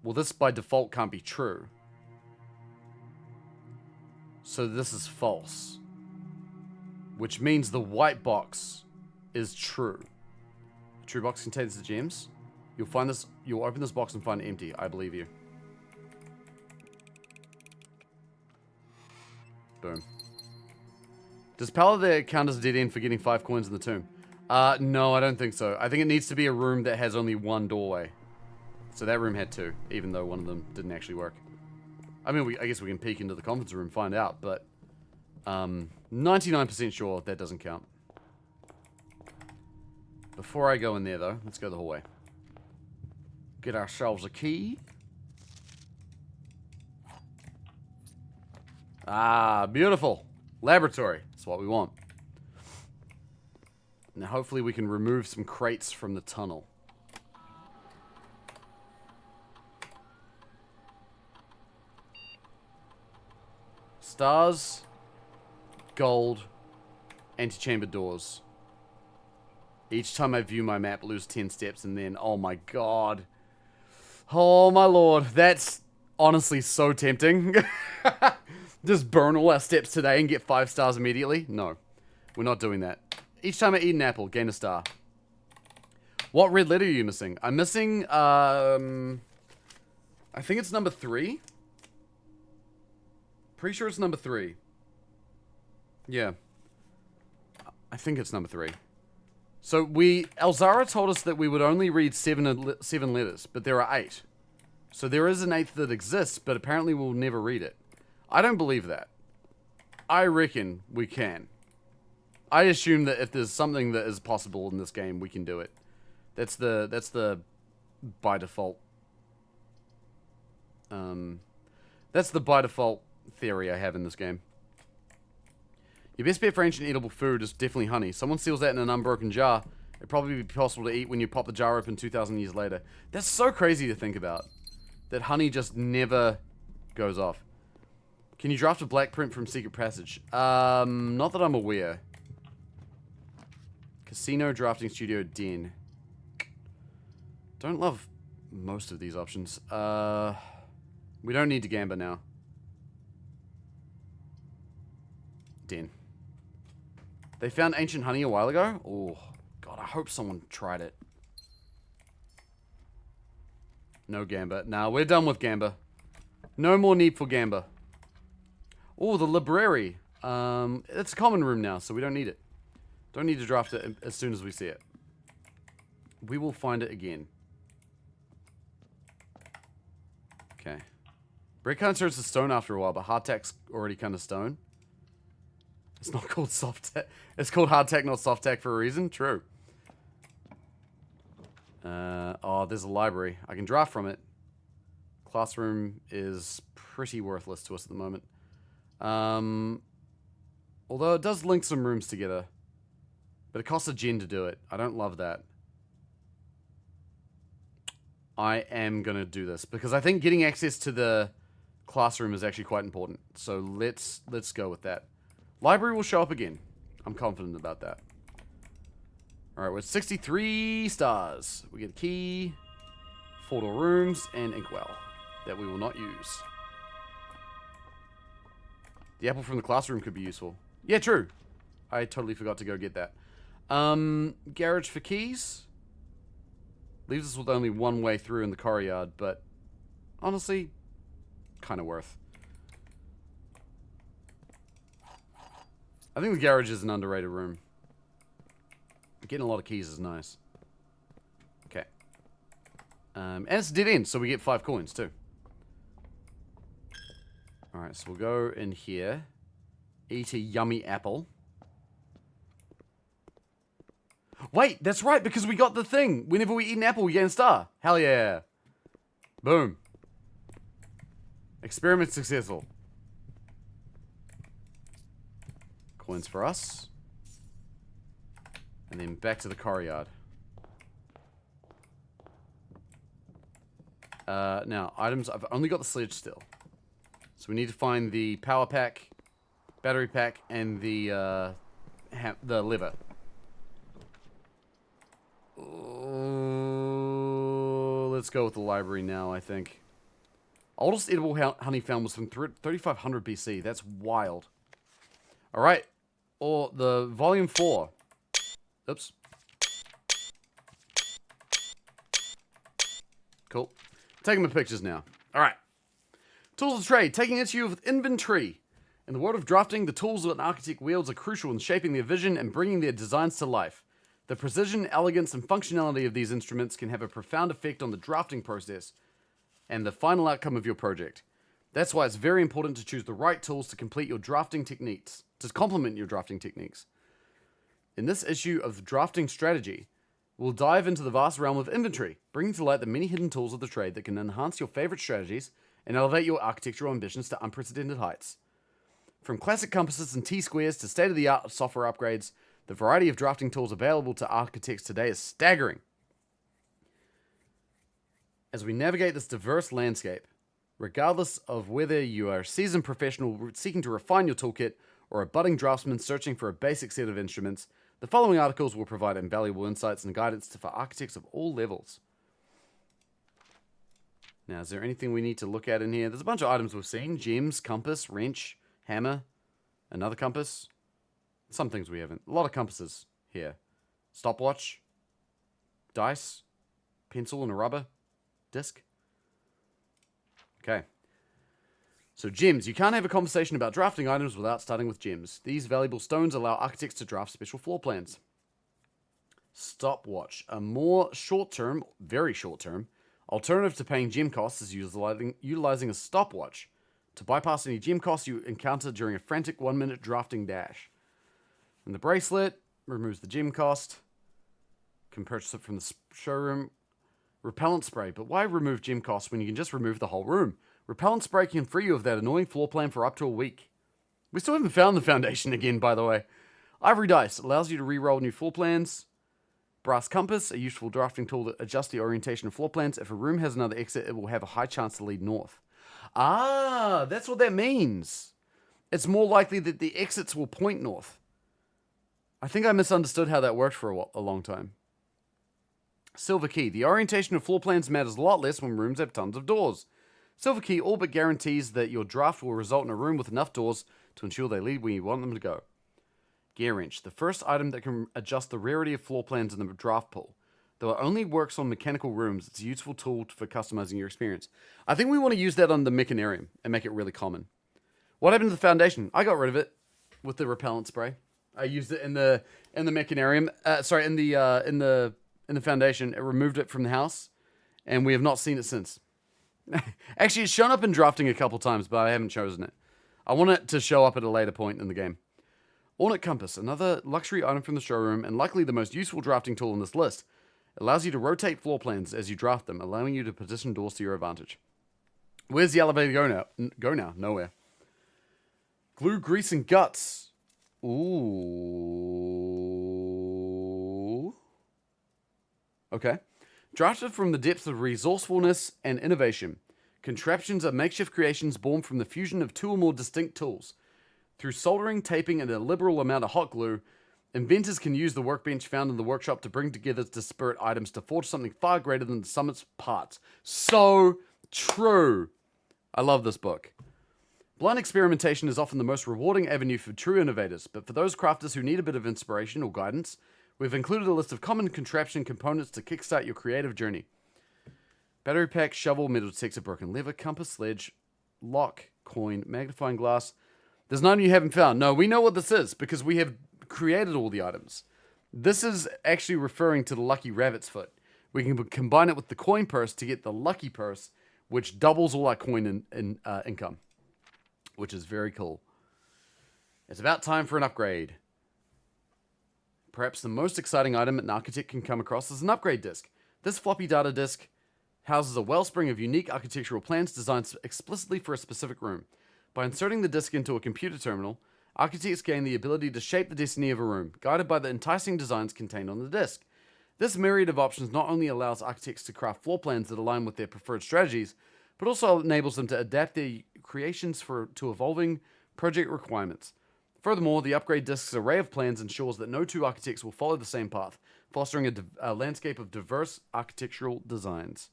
Well, this by default can't be true. So this is false. Which means the white box is true. A true box contains the gems. You'll open this box and find it empty. I believe you. Boom. Does Pala there count as a dead end for getting 5 coins in the tomb? No, I don't think so. I think it needs to be a room that has only one doorway. So that room had 2, even though one of them didn't actually work. I mean, I guess we can peek into the conference room and find out, but 99% sure that doesn't count. Before I go in there, though, let's go the hallway. Get ourselves a key. Ah, beautiful. Laboratory. That's what we want. Now, hopefully we can remove some crates from the tunnel. Stars, gold, antechamber doors. Each time I view my map, lose 10 steps, and then, oh my god. Oh my lord, that's honestly so tempting. Just burn all our steps today and get 5 stars immediately? No, we're not doing that. Each time I eat an apple, gain a star. What red letter are you missing? I'm missing, I think it's number 3. Pretty sure it's number 3. Yeah. I think it's number 3. So Elzara told us that we would only read 7 letters, but there are 8. So there is an 8th that exists, but apparently we'll never read it. I don't believe that. I reckon we can. I assume that if there's something that is possible in this game, we can do it. That's the by default. That's the by default theory I have in this game. Your best bet for ancient edible food is definitely honey. Someone seals that in an unbroken jar. It'd probably be possible to eat when you pop the jar open 2,000 years later. That's so crazy to think about. That honey just never goes off. Can you draft a black print from Secret Passage? Not that I'm aware. Casino, drafting studio, den. Don't love most of these options. We don't need to gamble now. Den. They found ancient honey a while ago? Oh, God, I hope someone tried it. No Gamba. Nah, we're done with Gamba. No more need for Gamba. Oh, the library. It's a common room now, so we don't need it. Don't need to draft it as soon as we see it. We will find it again. Okay. Brick kind of turns to stone after a while, but hardtack's already kind of stone. It's not called soft tack. It's called hardtack, not soft tack for a reason. True. Oh, there's a library. I can draft from it. Classroom is pretty worthless to us at the moment. Although it does link some rooms together. But it costs a gen to do it. I don't love that. I am going to do this. Because I think getting access to the classroom is actually quite important. So let's go with that. Library will show up again. I'm confident about that. Alright, we're at 63 stars. We get a key, 4-door rooms, and inkwell that we will not use. The apple from the classroom could be useful. Yeah, true. I totally forgot to go get that. Garage for keys. Leaves us with only one way through in the car yard, but honestly, kind of worth. I think the garage is an underrated room. Getting a lot of keys is nice. Okay. And it's dead end, so we get 5 coins too. Alright, so we'll go in here. Eat a yummy apple. Wait, that's right, because we got the thing. Whenever we eat an apple, we get a star. Hell yeah. Boom. Experiment successful. Coins for us. And then back to the car yard. Now, items. I've only got the sledge still. So we need to find the power pack, battery pack, and the lever. Let's go with the library now, I think. Oldest edible honey found was from 3500 BC. That's wild. Alright. Or the volume 4. Oops. Cool. Taking the pictures now. Alright. Tools of trade. Taking issue with inventory. In the world of drafting, the tools that an architect wields are crucial in shaping their vision and bringing their designs to life. The precision, elegance, and functionality of these instruments can have a profound effect on the drafting process and the final outcome of your project. That's why it's very important to choose the right tools to complete your drafting techniques, to complement your drafting techniques. In this issue of drafting strategy, we'll dive into the vast realm of inventory, bringing to light the many hidden tools of the trade that can enhance your favorite strategies and elevate your architectural ambitions to unprecedented heights. From classic compasses and T-squares to state-of-the-art software upgrades, the variety of drafting tools available to architects today is staggering. As we navigate this diverse landscape, regardless of whether you are a seasoned professional seeking to refine your toolkit or a budding draftsman searching for a basic set of instruments, the following articles will provide invaluable insights and guidance for architects of all levels. Now, is there anything we need to look at in here? There's a bunch of items we've seen. Gems, compass, wrench, hammer, another compass. Some things we haven't. A lot of compasses here. Stopwatch, dice, pencil and a rubber disc. Okay. So gems. You can't have a conversation about drafting items without starting with gems. These valuable stones allow architects to draft special floor plans. Stopwatch. A more short-term, very short-term, alternative to paying gem costs is utilizing a stopwatch to bypass any gem costs you encounter during a frantic 1-minute drafting dash. And the bracelet removes the gem cost. Can purchase it from the showroom. Repellent spray. But why remove gem costs when you can just remove the whole room? Repellent spray can free you of that annoying floor plan for up to a week. We still haven't found the foundation again, by the way. Ivory dice allows you to re-roll new floor plans. Brass compass, a useful drafting tool that adjusts the orientation of floor plans. If a room has another exit, it will have a high chance to lead north. Ah, that's what that means. It's more likely that the exits will point north. I think I misunderstood how that worked for a long time. Silver key. The orientation of floor plans matters a lot less when rooms have tons of doors. Silver key all but guarantees that your draft will result in a room with enough doors to ensure they lead where you want them to go. Gear wrench. The first item that can adjust the rarity of floor plans in the draft pool. Though it only works on mechanical rooms, it's a useful tool for customizing your experience. I think we want to use that on the mechanarium and make it really common. What happened to the foundation? I got rid of it with the repellent spray. I used it in the mechanarium. In the foundation. It removed it from the house, and we have not seen it since. Actually, it's shown up in drafting a couple times, but I haven't chosen it. I want it to show up at a later point in the game. Ornate compass, another luxury item from the showroom, and likely the most useful drafting tool on this list. It allows you to rotate floor plans as you draft them, allowing you to position doors to your advantage. Where's the elevator go now? Nowhere. Glue, grease, and guts. Ooh. Okay. Drafted from the depths of resourcefulness and innovation, contraptions are makeshift creations born from the fusion of two or more distinct tools. Through soldering, taping, and a liberal amount of hot glue, inventors can use the workbench found in the workshop to bring together disparate items to forge something far greater than the sum of its parts. So true. I love this book. Blind experimentation is often the most rewarding avenue for true innovators, but for those crafters who need a bit of inspiration or guidance, we've included a list of common contraption components to kickstart your creative journey. Battery pack, shovel, metal detector, broken lever, compass, sledge, lock, coin, magnifying glass. There's none you haven't found. No, we know what this is because we have created all the items. This is actually referring to the lucky rabbit's foot. We can combine it with the coin purse to get the lucky purse, which doubles all our coin income, which is very cool. It's about time for an upgrade. Perhaps the most exciting item an architect can come across is an upgrade disk. This floppy data disk houses a wellspring of unique architectural plans designed explicitly for a specific room. By inserting the disk into a computer terminal, architects gain the ability to shape the destiny of a room, guided by the enticing designs contained on the disk. This myriad of options not only allows architects to craft floor plans that align with their preferred strategies, but also enables them to adapt their creations to evolving project requirements. Furthermore, the upgrade disk's array of plans ensures that no two architects will follow the same path, fostering a landscape of diverse architectural designs.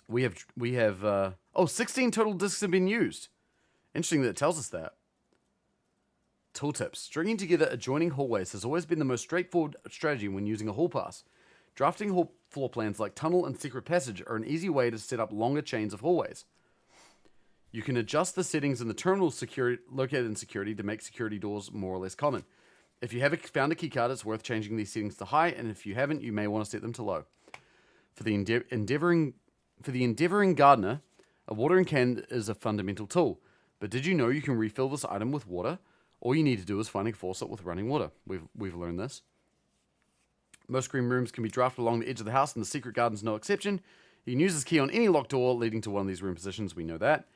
We have 16 total disks have been used. Interesting that it tells us that. Tooltips. Stringing together adjoining hallways has always been the most straightforward strategy when using a hall pass. Drafting hall floor plans like tunnel and secret passage are an easy way to set up longer chains of hallways. You can adjust the settings in the terminal located in security to make security doors more or less common. If you have found a keycard, it's worth changing these settings to high, and if you haven't, you may want to set them to low. For the endeavoring gardener, a watering can is a fundamental tool. But did you know you can refill this item with water? All you need to do is find a faucet with running water. We've learned this. Most green rooms can be drafted along the edge of the house, and the secret garden's no exception. You can use this key on any locked door leading to one of these room positions. We know that.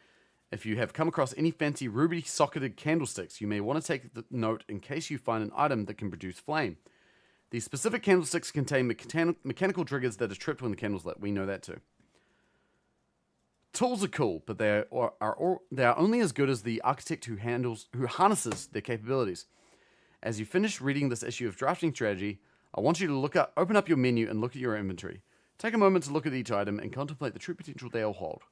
If you have come across any fancy ruby-socketed candlesticks, you may want to take the note in case you find an item that can produce flame. These specific candlesticks contain mechanical triggers that are tripped when the candle's lit. We know that too. Tools are cool, but they are only as good as the architect who harnesses their capabilities. As you finish reading this issue of Drafting Strategy, I want you to open up your menu and look at your inventory. Take a moment to look at each item and contemplate the true potential they all hold.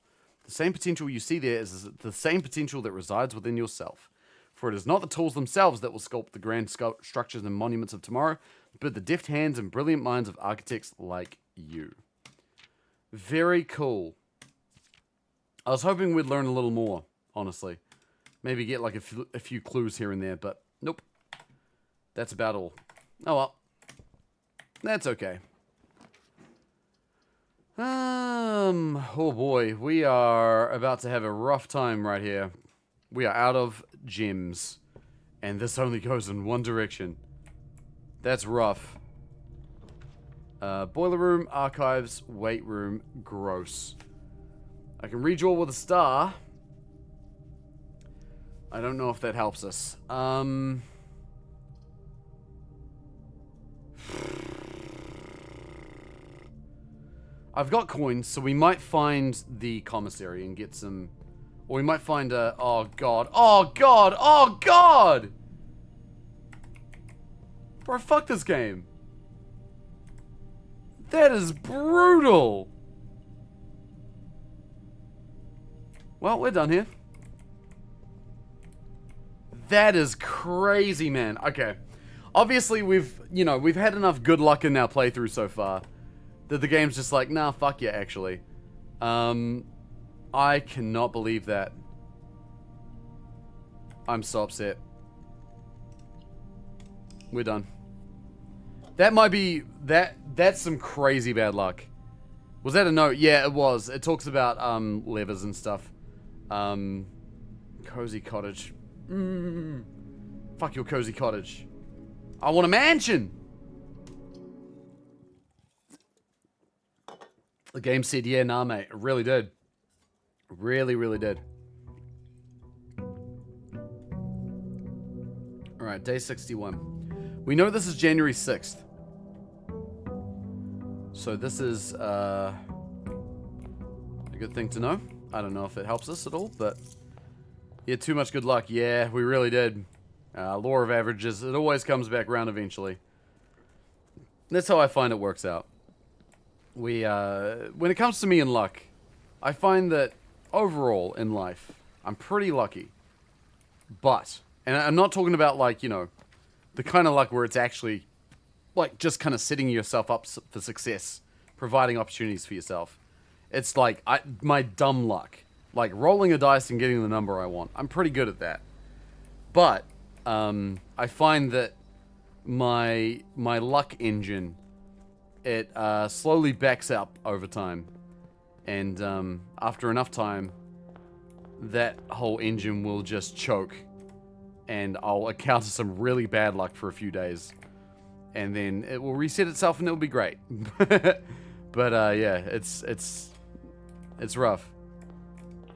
The same potential you see there is the same potential that resides within yourself. For it is not the tools themselves that will sculpt the grand structures and monuments of tomorrow, but the deft hands and brilliant minds of architects like you. Very cool. I was hoping we'd learn a little more, honestly. Maybe get like a few clues here and there, but nope. That's about all. Oh well. That's okay. Oh boy, we are about to have a rough time right here. We are out of gems, and this only goes in one direction. That's rough. Boiler room, archives, weight room, gross. I can redraw with a star. I don't know if that helps us. I've got coins, so we might find the commissary and get some... Or we might find a... Oh, God. Oh, God. Oh, God! Bro, fuck this game. That is brutal. Well, we're done here. That is crazy, man. Okay. Obviously, we've had enough good luck in our playthrough so far that the game's just like, nah, fuck yeah, actually. I cannot believe that. I'm so upset. We're done. That might be... That's some crazy bad luck. Was that a note? Yeah, it was. It talks about, levers and stuff. Cozy cottage. Fuck your cozy cottage. I want a mansion! The game said, yeah, nah, mate. It really did. Really, really did. Alright, day 61. We know this is January 6th. So this is, a good thing to know. I don't know if it helps us at all, but Yeah, too much good luck. Yeah, we really did. Law of averages. It always comes back around eventually. That's how I find it works out. When it comes to me and luck, I find that overall in life, I'm pretty lucky. But, and I'm not talking about like, you know, the kind of luck where it's actually like just kind of setting yourself up for success, providing opportunities for yourself. It's like my dumb luck, like rolling a dice and getting the number I want. I'm pretty good at that. But I find that my luck engine, it slowly backs up over time, and after enough time, that whole engine will just choke, and I'll encounter some really bad luck for a few days, and then it will reset itself and it'll be great. But yeah, it's rough.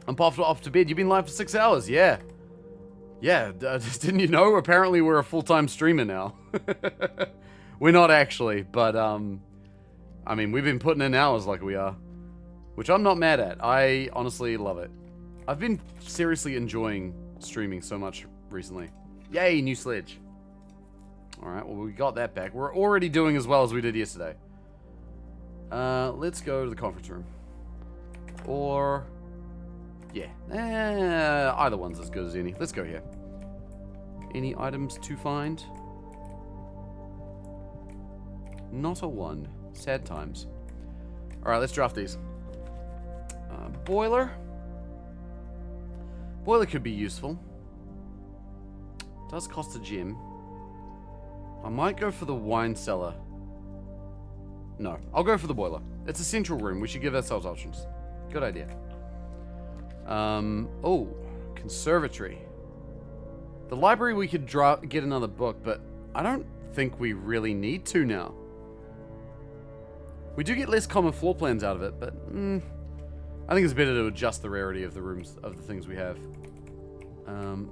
I'm popped off to bed. You've been live for 6 hours, yeah. Yeah, didn't you know? Apparently we're a full-time streamer now. We're not actually, but I mean, we've been putting in hours like we are, which I'm not mad at. I honestly love it. I've been seriously enjoying streaming so much recently. Yay, new sledge. Alright, well, we got that back. We're already doing as well as we did yesterday. Let's go to the conference room. Or... yeah. Either one's as good as any. Let's go here. Any items to find? Not a one. Sad times. Alright, let's draft these. Boiler. Boiler could be useful. Does cost a gem. I might go for the wine cellar. No, I'll go for the boiler. It's a central room. We should give ourselves options. Good idea. Oh, conservatory. The library, we could get another book, but I don't think we really need to now. We do get less common floor plans out of it, but I think it's better to adjust the rarity of the rooms, of the things we have.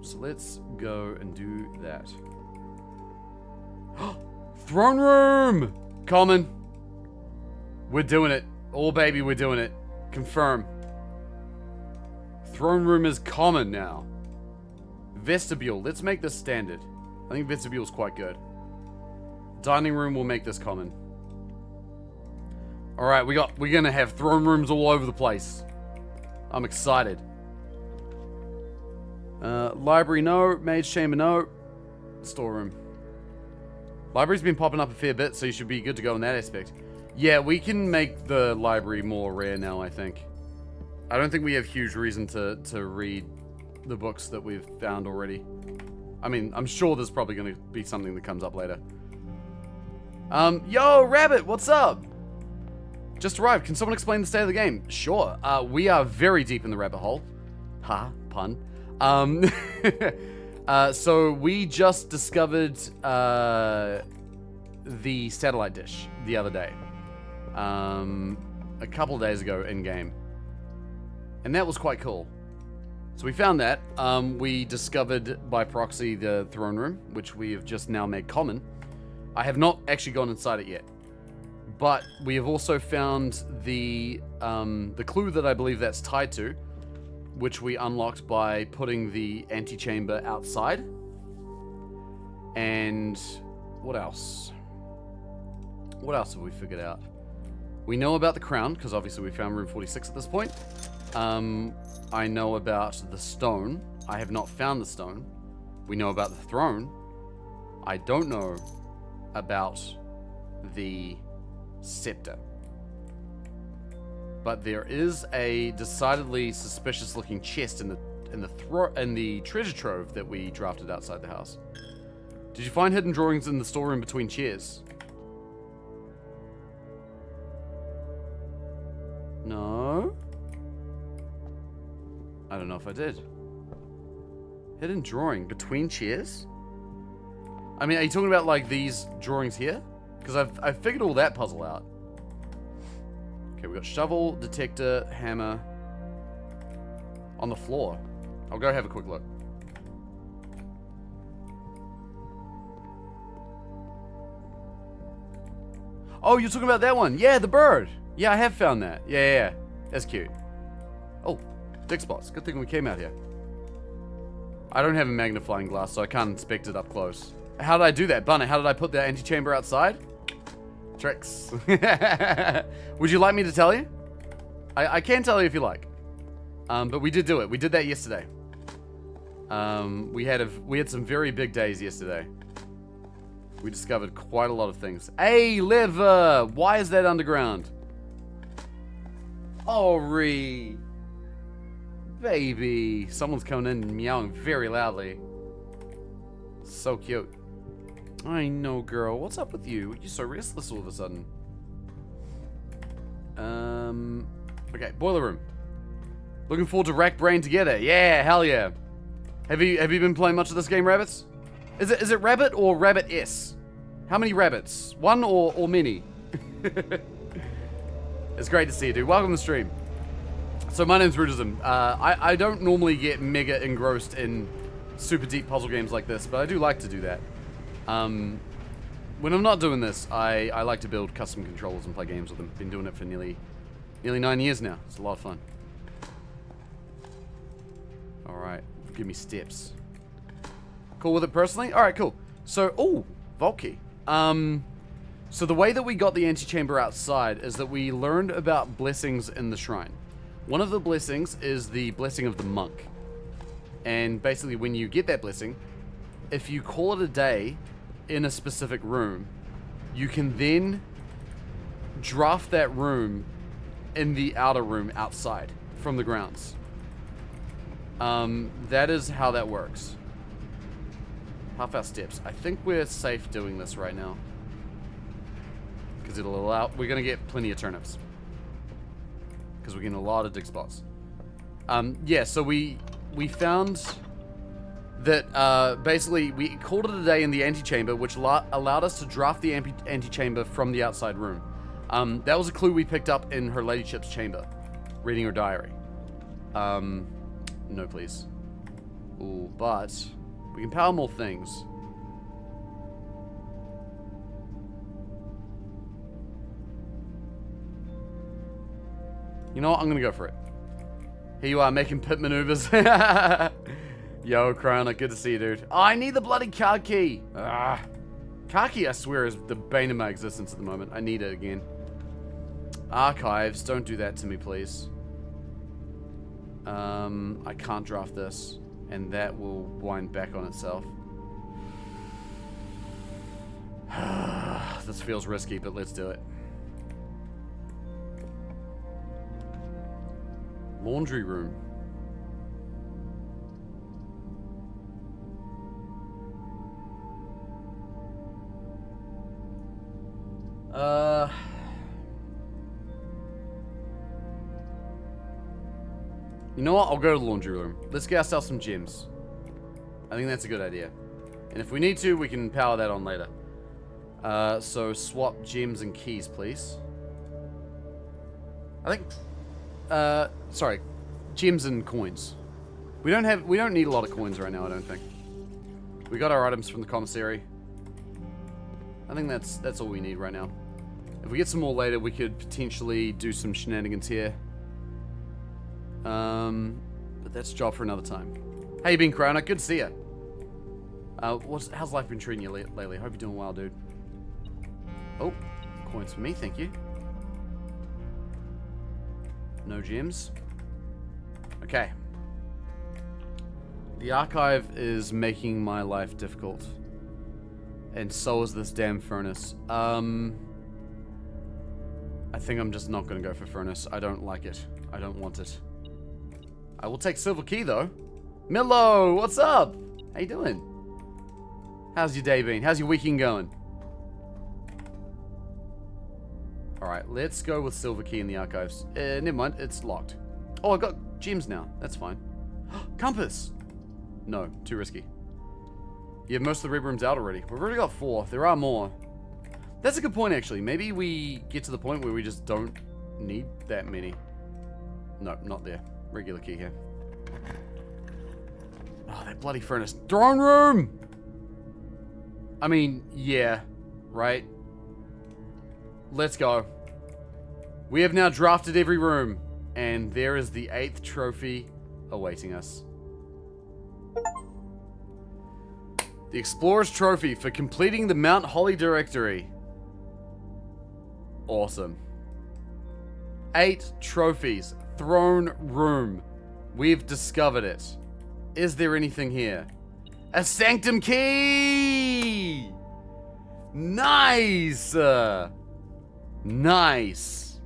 So let's go and do that. Throne room! Common. We're doing it. Oh, baby, we're doing it. Confirm. Throne room is common now. Vestibule. Let's make this standard. I think vestibule's quite good. Dining room will make this common. Alright, we're gonna have throne rooms all over the place. I'm excited. Library, no. Mage chamber, no. Storeroom. Library's been popping up a fair bit, so you should be good to go in that aspect. Yeah, we can make the library more rare now, I think. I don't think we have huge reason to read the books that we've found already. I mean, I'm sure there's probably going to be something that comes up later. Yo, Rabbit, what's up? Just arrived. Can someone explain the state of the game? Sure. We are very deep in the rabbit hole. Ha, pun. So we just discovered the satellite dish the other day. A couple of days ago in game. And that was quite cool. So we found that. We discovered by proxy the throne room, which we have just now made common. I have not actually gone inside it yet. But we have also found the clue that I believe that's tied to, which we unlocked by putting the antechamber outside. And what else? What else have we figured out? We know about the crown, because obviously we found room 46 at this point. I know about the stone. I have not found the stone. We know about the throne. I don't know about the scepter. But there is a decidedly suspicious looking chest in the treasure trove that we drafted outside the house. Did you find hidden drawings in the storeroom between chairs? No. I don't know if I did. Hidden drawing between chairs? I mean, are you talking about like these drawings here? Because I've figured all that puzzle out. Okay, we got shovel, detector, hammer. On the floor. I'll go have a quick look. Oh, you're talking about that one? Yeah, the bird. Yeah, I have found that. Yeah. That's cute. Oh, dick spots. Good thing we came out here. I don't have a magnifying glass, so I can't inspect it up close. How did I do that? Bunny, how did I put the antechamber outside? Tricks. Would you like me to tell you? I can tell you if you like. But we did do it. We did that yesterday. We had some very big days yesterday. We discovered quite a lot of things. Hey, Liver! Why is that underground? Ori! Baby! Someone's coming in and meowing very loudly. So cute. I know, girl. What's up with you? You're so restless all of a sudden. Okay, boiler room. Looking forward to Rack Brain together. Yeah, hell yeah. Have you been playing much of this game, Rabbits? Is it Rabbit or Rabbit S? How many rabbits? One or many? It's great to see you, dude. Welcome to the stream. So my name's Rudism. I don't normally get mega engrossed in super deep puzzle games like this, but I do like to do that. When I'm not doing this, I like to build custom controllers and play games with them. Been doing it for nearly 9 years now. It's a lot of fun. Alright, give me steps. Cool with it personally? Alright, cool. So, oh, vault key. So the way that we got the antechamber outside is that we learned about blessings in the shrine. One of the blessings is the blessing of the monk. And basically when you get that blessing, if you call it a day in a specific room, you can then draft that room in the outer room outside from the grounds. That is how that works. Half our steps. I think we're safe doing this right now. Because it'll allow... We're going to get plenty of turnips. Because we're getting a lot of dig spots. Yeah, so we found that basically we called it a day in the antechamber, which allowed us to draft the antechamber from the outside room. That was a clue we picked up in her ladyship's chamber, reading her diary. No, please. Ooh, but we can power more things. You know what? I'm gonna go for it. Here you are, making pit maneuvers. Yo, Crowner, good to see you, dude. Oh, I need the bloody car key. Car key, I swear, is the bane of my existence at the moment. I need it again. Archives, don't do that to me, please. I can't draft this, and that will wind back on itself. This feels risky, but let's do it. Laundry room. You know what? I'll go to the laundry room. Let's get ourselves some gems. I think that's a good idea. And if we need to, we can power that on later. So swap gems and keys, please. I think... sorry. Gems and coins. We don't need a lot of coins right now, I don't think. We got our items from the commissary. I think that's all we need right now. If we get some more later, we could potentially do some shenanigans here. But that's a job for another time. How you been, Crowner? Good to see you. How's life been treating you lately? Hope you're doing well, dude. Oh, coins for me, thank you. No gems. Okay. The archive is making my life difficult. And so is this damn furnace. I think I'm just not gonna go for furnace. I don't like it. I don't want it. I will take silver key though. Millo, what's up? How you doing? How's your day been? How's your weekend going? Alright, let's go with silver key in the archives. Never mind, it's locked. Oh, I got gems now. That's fine. Compass! No, too risky. You have most of the red rooms out already. We've already got 4. There are more. That's a good point, actually. Maybe we get to the point where we just don't need that many. No, not there. Regular key here. Oh, that bloody furnace. Throne room! I mean, yeah. Right? Let's go. We have now drafted every room. And there is the 8th trophy awaiting us. The Explorer's Trophy for completing the Mount Holly Directory. Awesome. 8 trophies. Throne room. We've discovered it. Is there anything here? A sanctum key! Nice! Nice.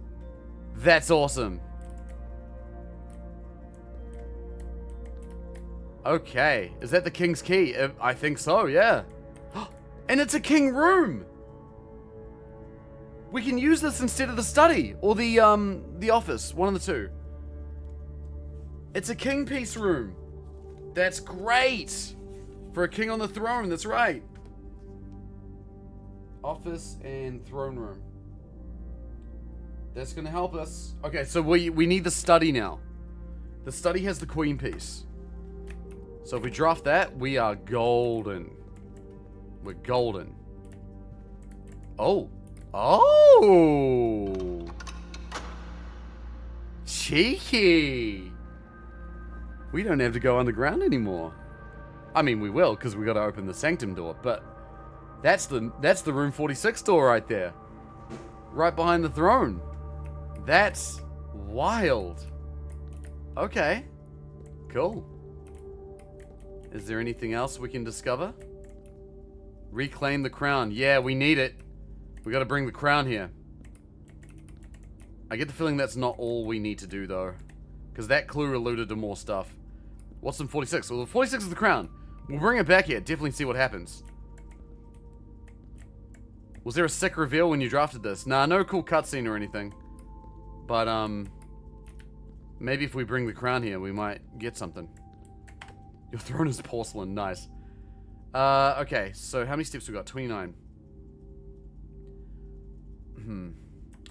That's awesome. Okay. Is that the king's key? I think so, yeah. And it's a king room! We can use this instead of the study or the office, one of the two. It's a king piece room. That's great. For a king on the throne, that's right. Office and throne room. That's gonna help us. Okay, so we need the study now. The study has the queen piece. So if we draft that, we are golden. We're golden. Oh. Oh! Cheeky! We don't have to go underground anymore. I mean, we will, because we got to open the sanctum door, but that's the room 46 door right there. Right behind the throne. That's wild. Okay. Cool. Is there anything else we can discover? Reclaim the crown. Yeah, we need it. We gotta bring the crown here. I get the feeling that's not all we need to do, though. Because that clue alluded to more stuff. What's in 46? Well, 46 is the crown. We'll bring it back here. Definitely see what happens. Was there a sick reveal when you drafted this? Nah, no cool cutscene or anything. But, maybe if we bring the crown here, we might get something. Your throne is porcelain. Nice. Okay. So, how many steps we got? 29.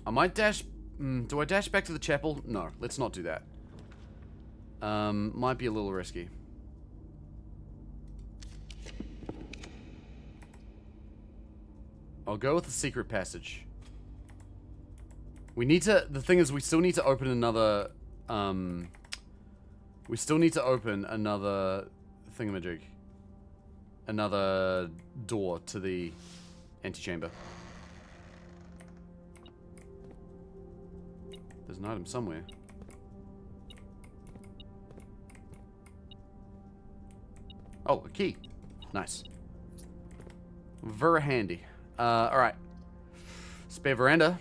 I might dash... do I dash back to the chapel? No, let's not do that. Might be a little risky. I'll go with the secret passage. We need to... The thing is, we still need to open another... we still need to open another thingamajig. Another door to the antechamber. There's an item somewhere. Oh, a key. Nice. Very handy. Alright. Spare veranda.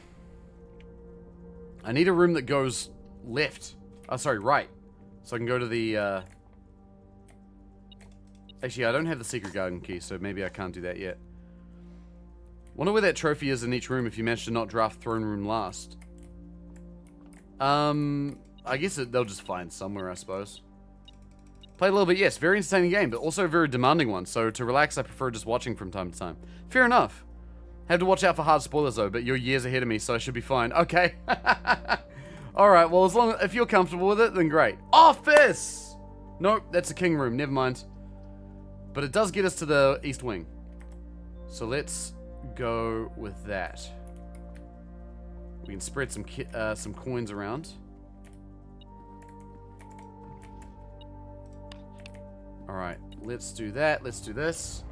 I need a room that goes left. Oh, sorry, right. So I can go to the, Actually, I don't have the secret garden key, so maybe I can't do that yet. Wonder where that trophy is in each room if you manage to not draft throne room last. I guess they'll just find somewhere, I suppose. Played a little bit, yes. Very entertaining game, but also a very demanding one. So to relax, I prefer just watching from time to time. Fair enough. Have to watch out for hard spoilers, though, but you're years ahead of me, so I should be fine. Okay. Alright, well, if you're comfortable with it, then great. Office! Nope, that's a king room. Never mind. But it does get us to the east wing. So let's go with that. We can spread some coins around. Alright, let's do that. Let's do this.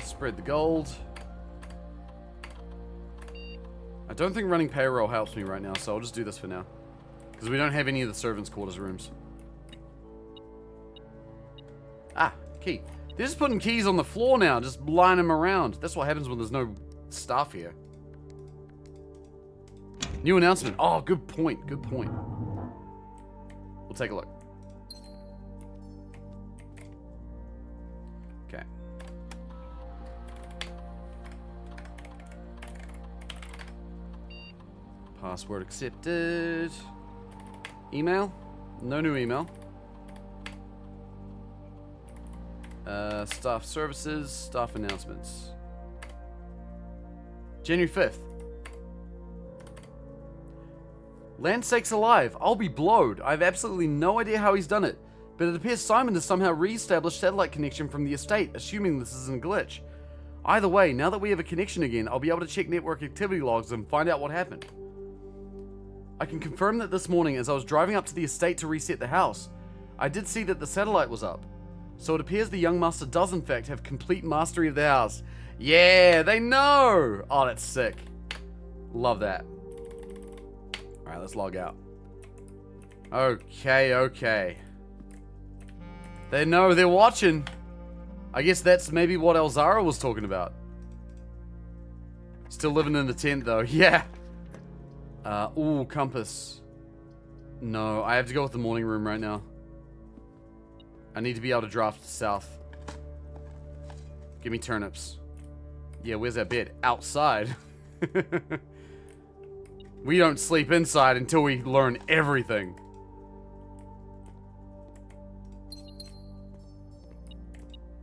Spread the gold. I don't think running payroll helps me right now, so I'll just do this for now. Because we don't have any of the servants' quarters rooms. Ah, key. They're just putting keys on the floor now, just line them around. That's what happens when there's no staff here. New announcement. Oh, good point. Good point. We'll take a look. Okay. Password accepted. Email? No new email. Staff services, staff announcements. January 5th. Land sakes alive, I'll be blowed. I have absolutely no idea how he's done it, but it appears Simon has somehow re-established satellite connection from the estate, assuming this isn't a glitch. Either way, now that we have a connection again, I'll be able to check network activity logs and find out what happened. I can confirm that this morning as I was driving up to the estate to reset the house, I did see that the satellite was up. So it appears the young master does in fact have complete mastery of the house. Yeah, they know! Oh, that's sick. Love that. Alright, let's log out. Okay, okay. They know, they're watching. I guess that's maybe what Elzara was talking about. Still living in the tent though, yeah. Ooh, compass. No, I have to go with the morning room right now. I need to be able to draft south. Give me turnips. Yeah, where's that bed? Outside. We don't sleep inside until we learn everything.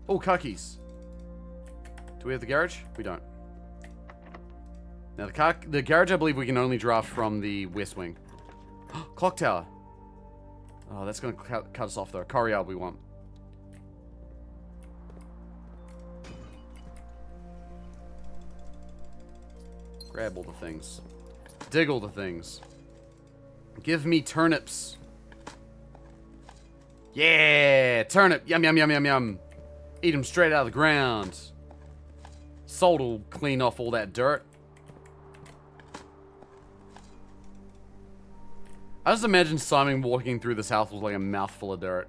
Oh, cookies. Do we have the garage? We don't. Now, the garage, I believe we can only draft from the west wing. Clock tower. Oh, that's going to cut us off, though. Coryard we want. Grab all the things. Dig all the things. Give me turnips. Yeah! Turnip! Yum, yum, yum, yum, yum. Eat them straight out of the ground. Salt will clean off all that dirt. I just imagine Simon walking through this house with like a mouthful of dirt.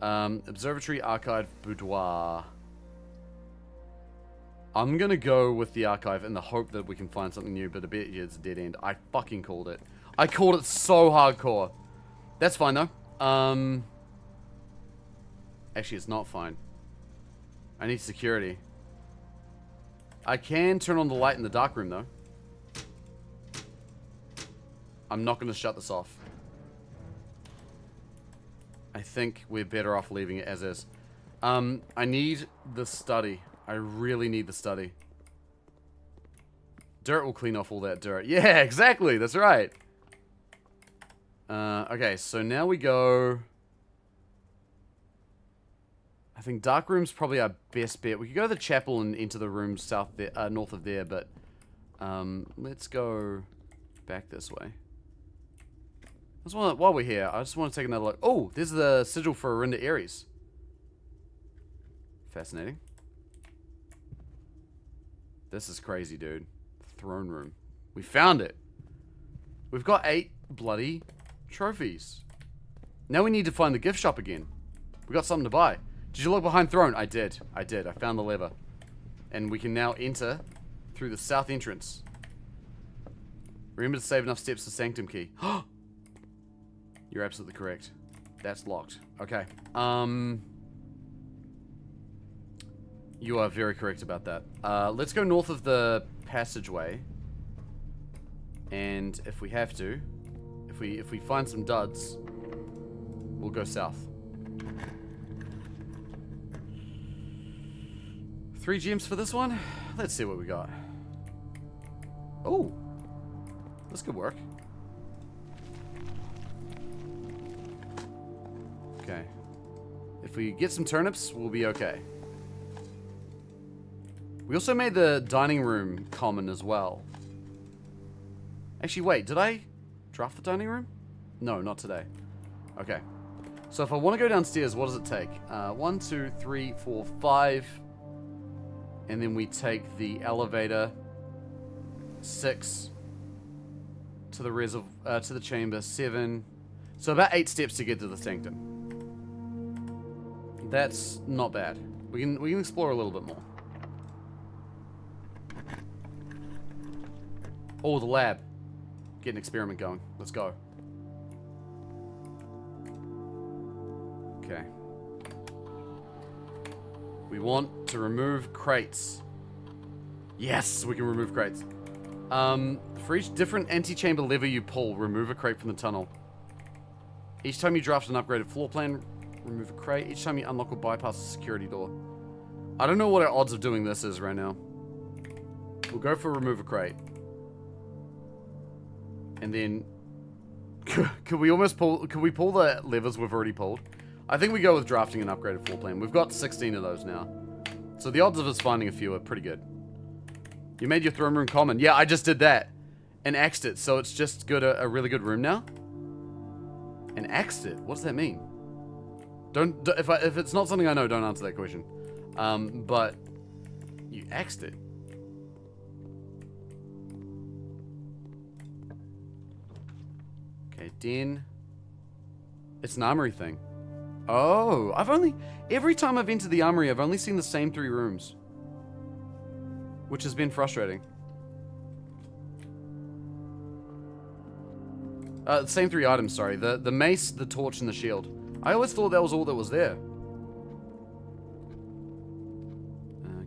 Observatory, archive, boudoir. I'm gonna go with the archive in the hope that we can find something new, but I bet you it's a dead end. I fucking called it. I called it so hardcore. That's fine though. Actually, it's not fine. I need security. I can turn on the light in the dark room though. I'm not going to shut this off. I think we're better off leaving it as is. I need the study. I really need the study. Dirt will clean off all that dirt. Yeah, exactly. That's right. Okay, so now we go... I think dark room's probably our best bet. We could go to the chapel and into the room south there, north of there, but let's go back this way. While we're here, I just want to take another look. Oh, there's the sigil for Arinda Ares. Fascinating. This is crazy, dude. Throne room. We found it. We've got 8 bloody trophies. Now we need to find the gift shop again. We got something to buy. Did you look behind throne? I did. I did. I found the lever. And we can now enter through the south entrance. Remember to save enough steps for Sanctum Key. You're absolutely correct. That's locked. Okay. You are very correct about that. Let's go north of the passageway. And if we have to, if we find some duds, we'll go south. 3 gems for this one. Let's see what we got. Oh, this could work. Okay. If we get some turnips, we'll be okay. We also made the dining room common as well. Actually, wait, did I draft the dining room? No, not today. Okay. So if I want to go downstairs, what does it take? 1, 2, 3, 4, 5. And then we take the elevator. 6. To the to the chamber. 7. So about 8 steps to get to the sanctum. That's not bad. We can explore a little bit more. Oh, the lab. Get an experiment going. Let's go. Okay. We want to remove crates. Yes, we can remove crates. For each different antechamber lever you pull, remove a crate from the tunnel. Each time you draft an upgraded floor plan, remove a crate. Each time you unlock or bypass a security door. I don't know what our odds of doing this is right now. We'll go for remove a crate. And then... Could we pull the levers we've already pulled? I think we go with drafting an upgraded floor plan. We've got 16 of those now. So the odds of us finding a few are pretty good. You made your throne room common. Yeah, I just did that. And axed it. So it's just a really good room now? And axed it? What does that mean? If it's not something I know, don't answer that question. But you axed it. Okay, den. It's an armory thing. Oh, every time I've entered the armory, I've only seen the same 3 rooms. Which has been frustrating. Same 3 items, sorry. The mace, the torch, and the shield. I always thought that was all that was there.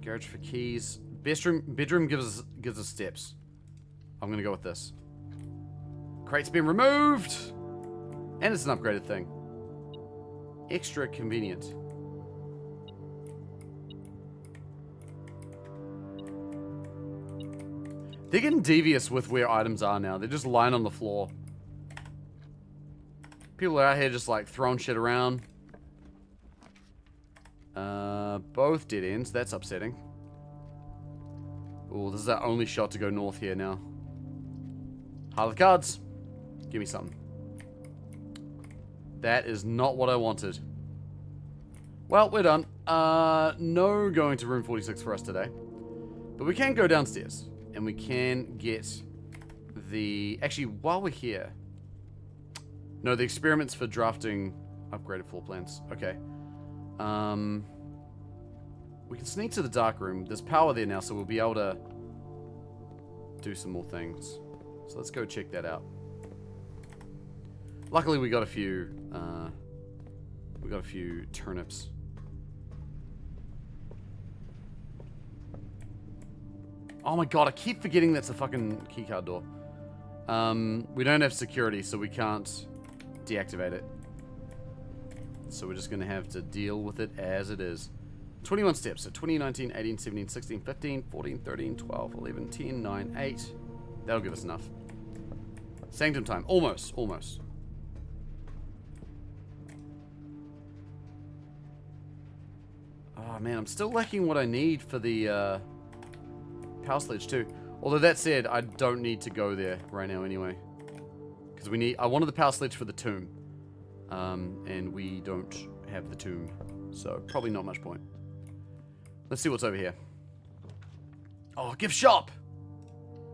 Garage for keys. Bedroom gives us steps. I'm gonna go with this. Crate's been removed! And it's an upgraded thing. Extra convenient. They're getting devious with where items are now. They're just lying on the floor. People are out here just like throwing shit around. Both dead ends. That's upsetting. Oh, this is our only shot to go north here now. Heart of the cards. Give me something. That is not what I wanted. Well, we're done. No going to room 46 for us today. But we can go downstairs. And we can get the... Actually, while we're here... No, the experiments for drafting upgraded floor plans. Okay. We can sneak to the dark room. There's power there now, so we'll be able to do some more things. So let's go check that out. Luckily, we got a few turnips. Oh my god, I keep forgetting that's a fucking keycard door. We don't have security, so we can't deactivate it. So we're just going to have to deal with it as it is. 21 steps. So 20, 19, 18, 17, 16, 15, 14, 13, 12, 11, 10, 9, 8. That'll give us enough. Sanctum time. Almost. Almost. Oh man, I'm still lacking what I need for the power sledge too. Although that said, I don't need to go there right now anyway. Because I wanted the power sledge for the tomb. And we don't have the tomb. So probably not much point. Let's see what's over here. Oh, gift shop!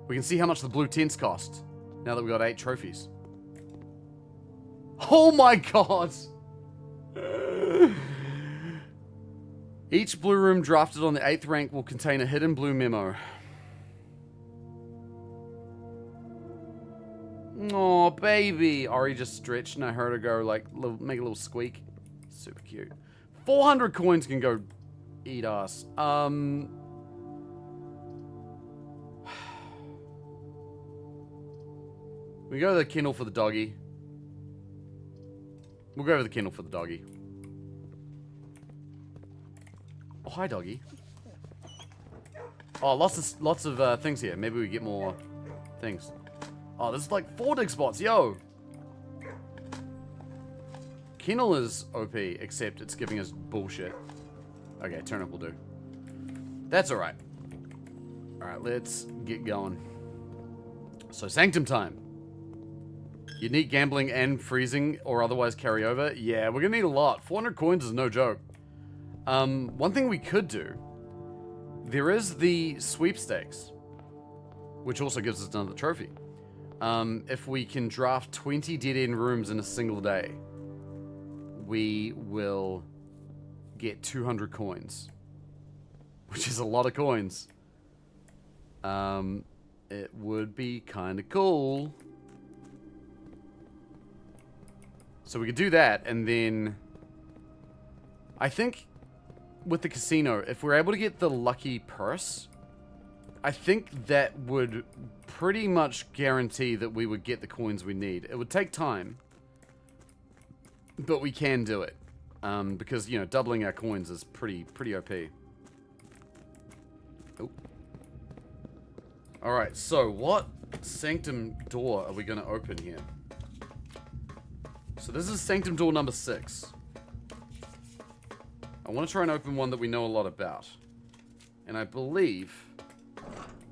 We can see how much the blue tents cost. Now that we've got 8 trophies. Oh my god! Each blue room drafted on the 8th rank will contain a hidden blue memo. Oh, baby. Ori just stretched and I heard her go, like, make a little squeak. Super cute. 400 coins can go eat ass. We go to the kennel for the doggy. We'll go to the kennel for the doggy. Oh, hi, doggy. Oh, lots of things here. Maybe we get more things. Oh, there's like 4 dig spots, yo! Kennel is OP, except it's giving us bullshit. Okay, turnip will do. That's alright. Alright, let's get going. So, Sanctum time. You need gambling and freezing, or otherwise carry over. Yeah, we're gonna need a lot. 400 coins is no joke. One thing we could do, there is the sweepstakes, which also gives us another trophy. If we can draft 20 dead-end rooms in a single day, we will get 200 coins, which is a lot of coins. It would be kind of cool. So we could do that, and then I think with the casino, if we're able to get the lucky purse, I think that would pretty much guarantee that we would get the coins we need. It would take time, but we can do it. Because, you know, doubling our coins is pretty OP. Oh. Alright, so what sanctum door are we going to open here? So this is sanctum door number 6. I want to try and open one that we know a lot about. And I believe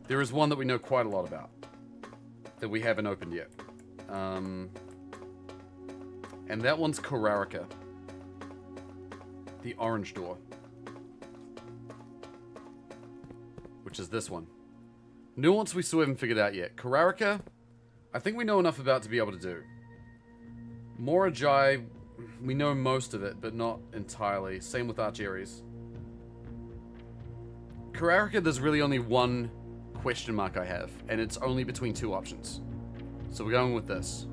there is one that we know quite a lot about that we haven't opened yet. And that one's Korarika. the orange door. Which is this one. Nuance we still haven't figured out yet. Kararika, I think we know enough about to be able to do. Morajai, we know most of it, but not entirely. Same with Archeries. Kararika, there's really only one question mark I have, and it's only between two options. So we're going with this.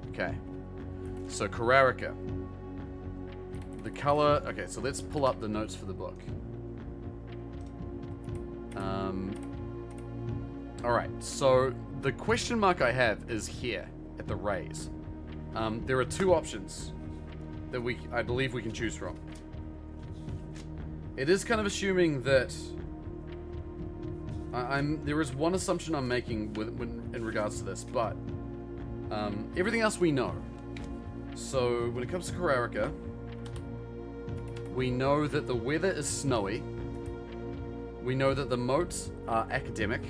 Okay. So Kararika. The color... Okay, so let's pull up the notes for the book. Alright, so the question mark I have is here, at the rays. There are two options that I believe we can choose from. It is kind of assuming that... there is one assumption I'm making in regards to this, but... everything else we know. So, when it comes to Kararika, we know that the weather is snowy. We know that the moats are academic.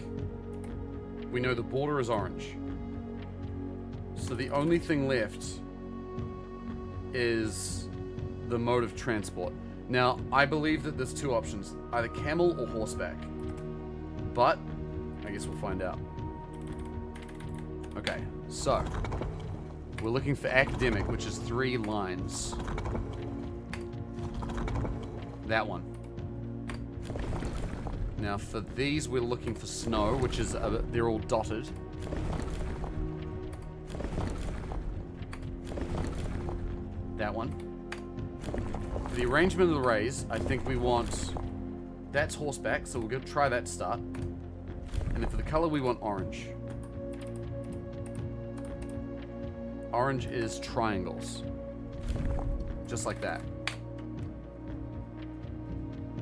We know the border is orange. So the only thing left is the mode of transport. Now, I believe that there's two options, either camel or horseback. But, I guess we'll find out. Okay, so, we're looking for academic, which is 3 lines. That one. Now for these, we're looking for snow, which is, they're all dotted. That one. For the arrangement of the rays, I think we want, that's horseback, so we're going to try that to start. And then for the color, we want orange. Orange is triangles. Just like that.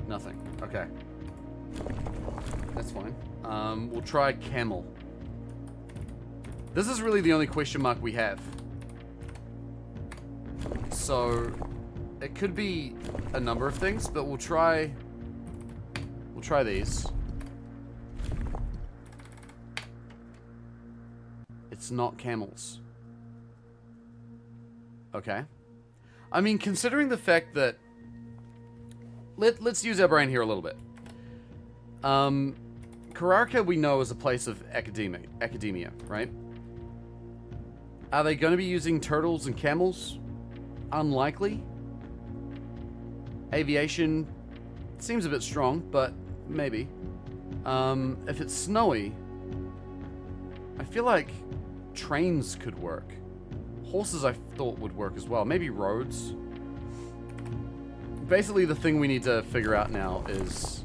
Nothing. Okay. That's fine. We'll try camel. This is really the only question mark we have. So, it could be a number of things, but we'll try these. It's not camels. Okay. I mean, considering the fact that... Let's use our brain here a little bit. Kararika we know is a place of academia, right? Are they going to be using turtles and camels? Unlikely. Aviation seems a bit strong, but maybe. If it's snowy, I feel like trains could work. Horses I thought would work as well. Maybe roads. Basically, the thing we need to figure out now is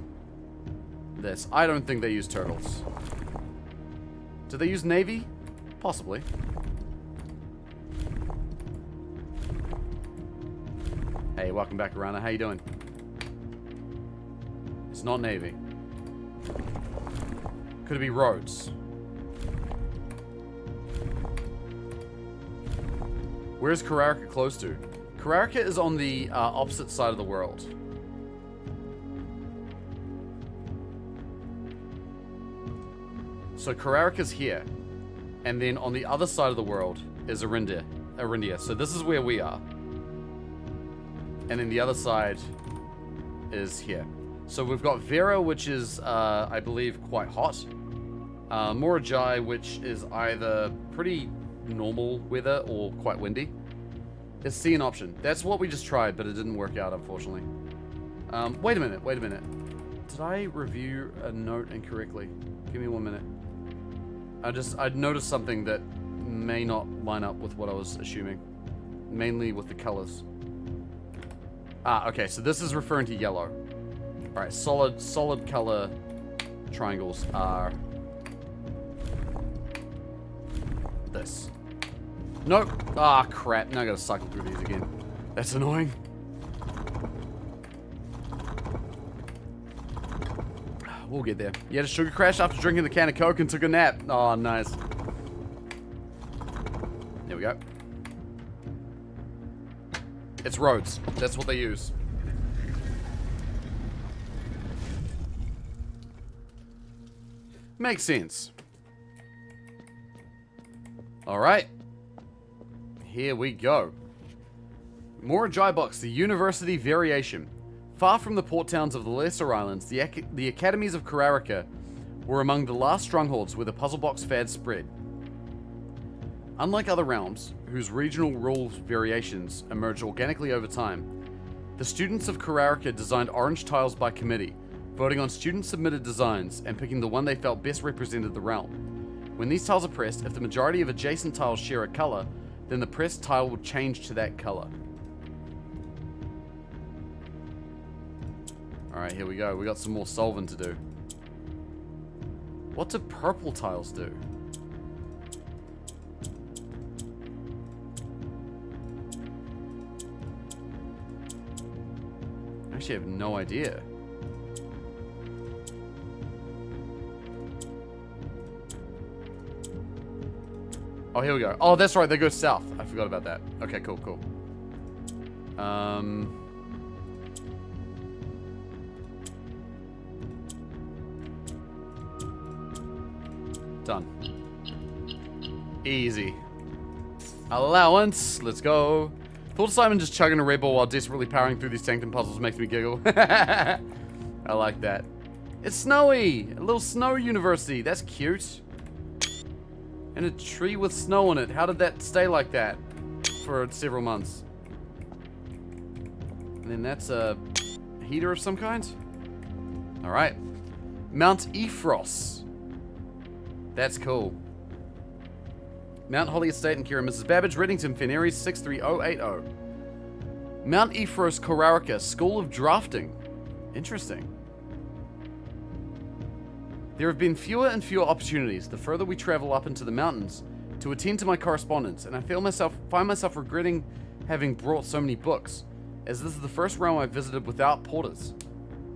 this. I don't think they use turtles. Do they use navy? Possibly. Hey, welcome back, Arana. How you doing? It's not navy. Could it be roads? Where's Kararika close to? Kararika is on the opposite side of the world. So Kararika's here. And then on the other side of the world is Arindia. So this is where we are. And then the other side is here. So we've got Vera, which is, I believe, quite hot. Morajai, which is either pretty normal weather or quite windy. Is C an option? That's what we just tried, but it didn't work out, unfortunately. Wait a minute. Did I review a note incorrectly? Give me 1 minute. I'd noticed something that may not line up with what I was assuming. Mainly with the colors. Okay, so this is referring to yellow. Alright, solid color triangles are this. Nope. Crap. Now I gotta cycle through these again. That's annoying. We'll get there. You had a sugar crash after drinking the can of Coke and took a nap. Oh, nice. There we go. It's roads. That's what they use. Makes sense. Alright. Here we go. Morajai Box, the University Variation. Far from the port towns of the lesser islands, the academies of Kararika were among the last strongholds where the puzzle box fad spread. Unlike other realms, whose regional rules variations emerged organically over time, the students of Kararika designed orange tiles by committee, voting on student-submitted designs and picking the one they felt best represented the realm. When these tiles are pressed, if the majority of adjacent tiles share a color, then the pressed tile will change to that color. Alright, here we go. We got some more solving to do. What do purple tiles do? I actually have no idea. Oh, here we go. Oh, that's right. They go south. I forgot about that. Okay, cool, cool. Done. Easy. Allowance. Let's go. Thought Simon just chugging a Red Bull while desperately powering through these sanctum puzzles makes me giggle. I like that. It's snowy. A little snow university. That's cute. And a tree with snow on it. How did that stay like that for several months? And then that's a heater of some kind. All right. Mount Ephros. That's cool. Mount Holly Estate and Kira, Mrs. Babbage, Reddington, Feneries, 63080. Mount Ephros, Kararika, School of Drafting. Interesting. There have been fewer and fewer opportunities the further we travel up into the mountains to attend to my correspondence, and I find myself regretting having brought so many books, as this is the first realm I've visited without porters.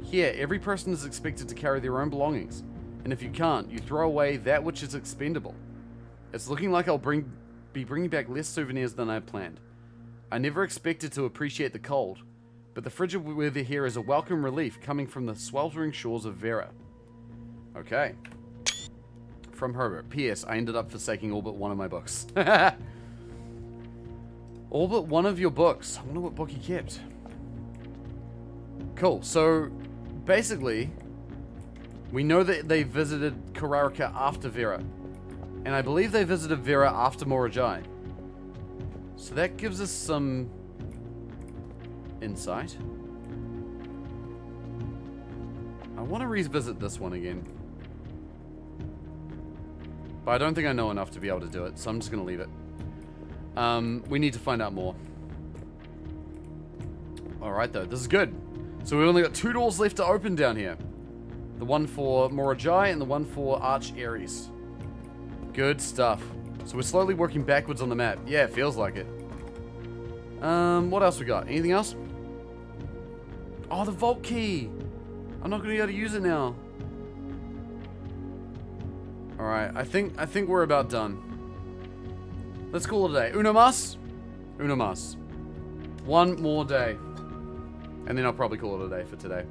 Here, every person is expected to carry their own belongings, and if you can't, you throw away that which is expendable. It's looking like I'll be bringing back less souvenirs than I had planned. I never expected to appreciate the cold, but the frigid weather here is a welcome relief coming from the sweltering shores of Vera. Okay. From Herbert. P.S. I ended up forsaking all but one of my books. All but one of your books. I wonder what book he kept. Cool. So, basically, we know that they visited Kararika after Vera. And I believe they visited Vera after Morajai. So that gives us some insight. I want to revisit this one again. But I don't think I know enough to be able to do it, so I'm just going to leave it. We need to find out more. Alright though, this is good. So we've only got 2 doors left to open down here. The one for Morajai and the one for Arch Ares. Good stuff. So we're slowly working backwards on the map. Yeah, it feels like it. What else we got? Anything else? Oh, the vault key! I'm not going to be able to use it now. Alright, I think we're about done. Let's call it a day. Uno mas? Uno mas. One more day. And then I'll probably call it a day for today.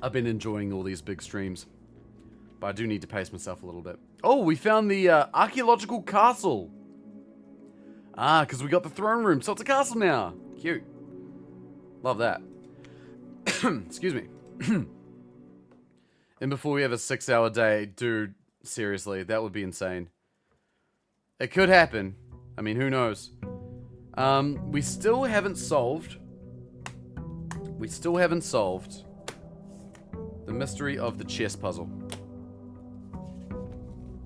I've been enjoying all these big streams. But I do need to pace myself a little bit. Oh, we found the archaeological castle. Ah, because we got the throne room, so it's a castle now. Cute. Love that. Excuse me. And before we have a 6-hour day, dude, seriously, that would be insane. It could happen. I mean, who knows? We still haven't solved. The mystery of the chess puzzle.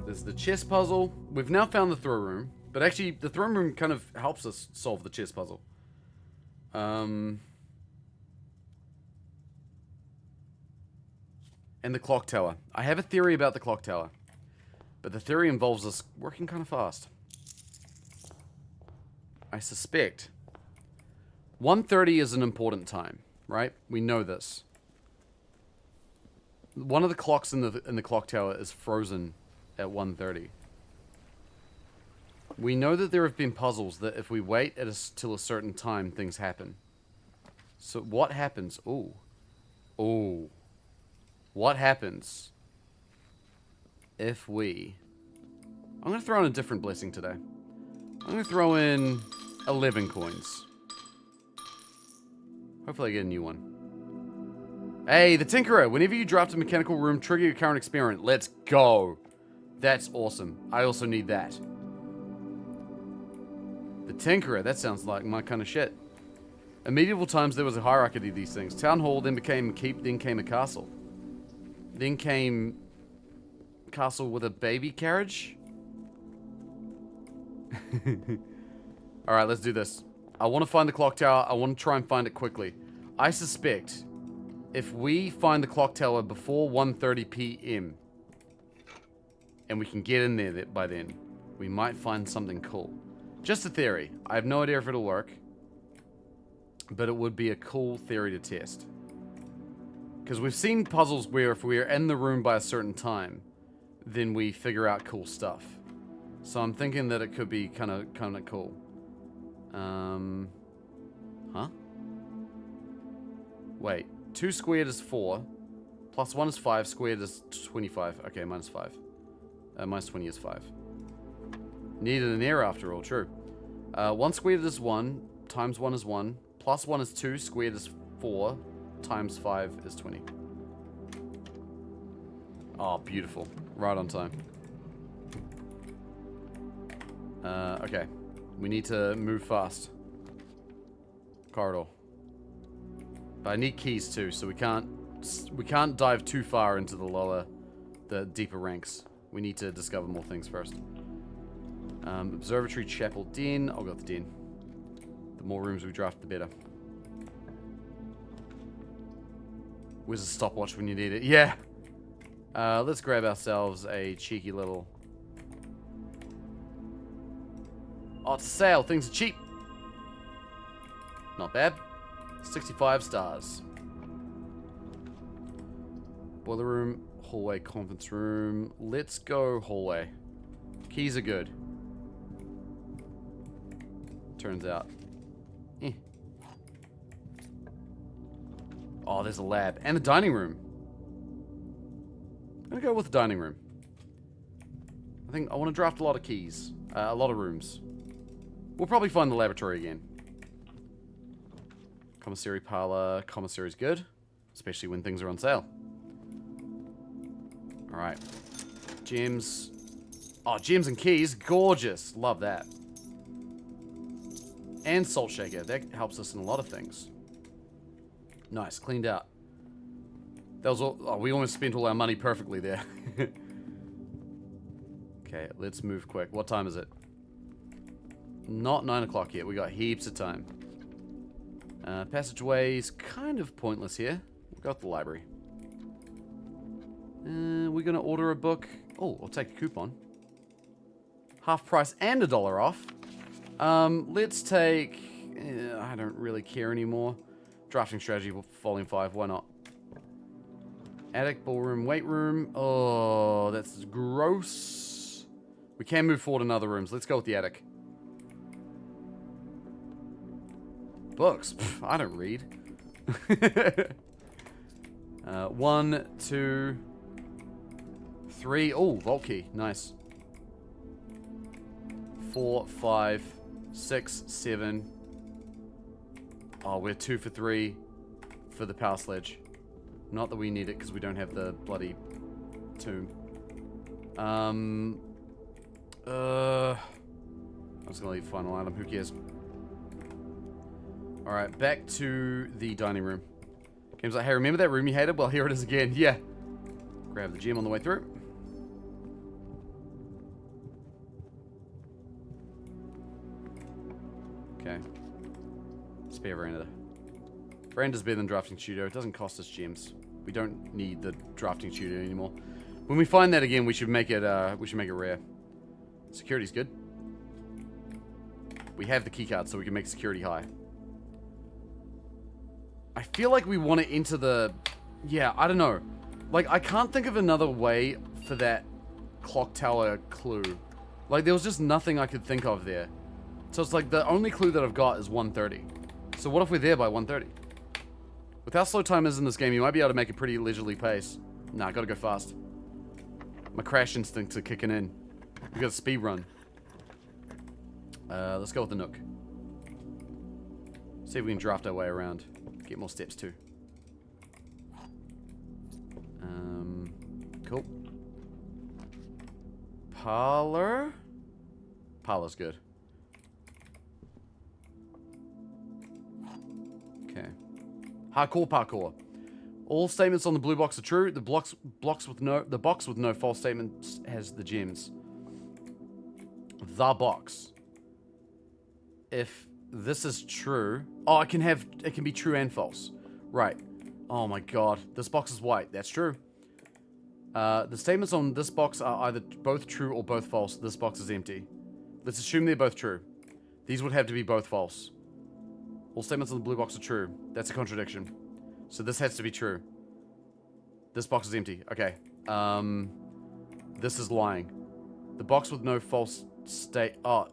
There's the chess puzzle. We've now found the throne room. But actually, the throne room kind of helps us solve the chess puzzle. And the clock tower. I have a theory about the clock tower. But the theory involves us working kind of fast. I suspect 1:30 is an important time, right? We know this. One of the clocks in the clock tower is frozen at 1:30. We know that there have been puzzles that if we wait till a certain time, things happen. So what happens? Ooh. What happens if we I'm going to throw in a different blessing today. I'm going to throw in 11 coins. Hopefully I get a new one. Hey, the Tinkerer. Whenever you draft a mechanical room, trigger your current experiment. Let's go. That's awesome. I also need that. The Tinkerer. That sounds like my kind of shit. In medieval times, there was a hierarchy of these things. Town hall, then became a keep, then came a castle. Then came castle with a baby carriage. Alright, let's do this. I want to find the clock tower. I want to try and find it quickly. I suspect if we find the clock tower before 1:30 p.m. and we can get in there by then, we might find something cool. Just a theory. I have no idea if it'll work, but it would be a cool theory to test. Because we've seen puzzles where if we're in the room by a certain time, then we figure out cool stuff. So I'm thinking that it could be kind of cool. Huh? Wait. 2 squared is 4. Plus 1 is 5. Squared is 25. Okay, minus 5. Minus 20 is 5. Needed an error after all. True. 1 squared is 1. Times 1 is 1. Plus 1 is 2. Squared is 4. Times 5 is 20. Oh, beautiful. Right on time. Okay. We need to move fast. Corridor. But I need keys too, so we can't dive too far into the deeper ranks. We need to discover more things first. Observatory, chapel, den. I'll go with the den. The more rooms we draft, the better. Where's the stopwatch when you need it? Yeah. Let's grab ourselves a cheeky little... Oh, it's a sale. Things are cheap. Not bad. 65 stars. Boiler room, hallway, conference room. Let's go hallway. Keys are good. Turns out. Oh, there's a lab. And a dining room. I'm gonna go with the dining room. I think I want to draft a lot of keys. A lot of rooms. We'll probably find the laboratory again. Commissary parlor. Commissary's good. Especially when things are on sale. Alright. Gems. Oh, gems and keys. Gorgeous. Love that. And salt shaker. That helps us in a lot of things. Nice. Cleaned out. That was all. Oh, we almost spent all our money perfectly there. Okay, let's move quick. What time is it? Not 9 o'clock yet. We got heaps of time. Passageway's kind of pointless here. We'll go with the library. We're going to order a book. Oh, I'll take a coupon. Half price and $1 off. Let's take... I don't really care anymore. Drafting strategy, volume 5. Why not? Attic, ballroom, weight room. Oh, that's gross. We can move forward in other rooms. Let's go with the attic. Books. Pff, I don't read. 1, 2, 3. Oh, vault key. Nice. 4, 5, 6, 7. Oh, we're 2 for 3 for the power sledge. Not that we need it because we don't have the bloody tomb. I'm just gonna leave the final item. Who cares? Alright, back to the dining room. Game's like, hey, remember that room you hated? Well, here it is again. Yeah. Grab the gem on the way through. Okay. Spare veranda. Veranda's better than drafting studio. It doesn't cost us gems. We don't need the drafting studio anymore. When we find that again, we should make it rare. Security's good. We have the keycard, so we can make security high. I feel like we want to enter the... Yeah, I don't know. Like, I can't think of another way for that clock tower clue. Like, there was just nothing I could think of there. So it's like, the only clue that I've got is 1:30. So what if we're there by 1:30? With how slow time is in this game, you might be able to make a pretty leisurely pace. Nah, gotta go fast. My crash instincts are kicking in. We got a speed run. Let's go with the Nook. See if we can draft our way around. Get more steps too. Cool. Parlor? Parlor's good. Okay. Hardcore parkour. All statements on the blue box are true. The box with no false statements has the gems. The box. If this is true, oh, it can be true and false. Right. Oh my god, this box is white. That's true. The statements on this box are either both true or both false. This box is empty. Let's assume they're both true. These would have to be both false. All statements on the blue box are true. That's a contradiction. So this has to be true. This box is empty. Okay. This is lying. The box with no false box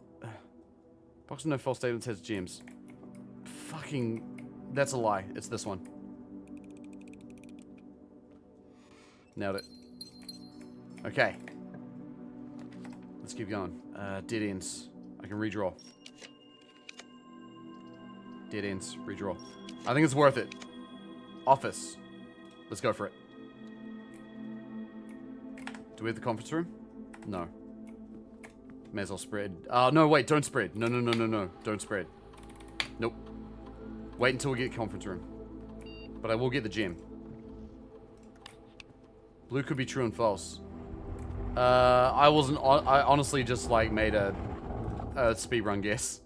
with no false statements has gems. Fucking... That's a lie. It's this one. Nailed it. Okay. Let's keep going. Dead ends. I can redraw. Dead ends. Redraw. I think it's worth it. Office. Let's go for it. Do we have the conference room? No. May as well spread. No, wait. Don't spread. No, no, no, no, no. Don't spread. Nope. Wait until we get conference room. But I will get the gem. Blue could be true and false. I honestly just like made a speedrun guess.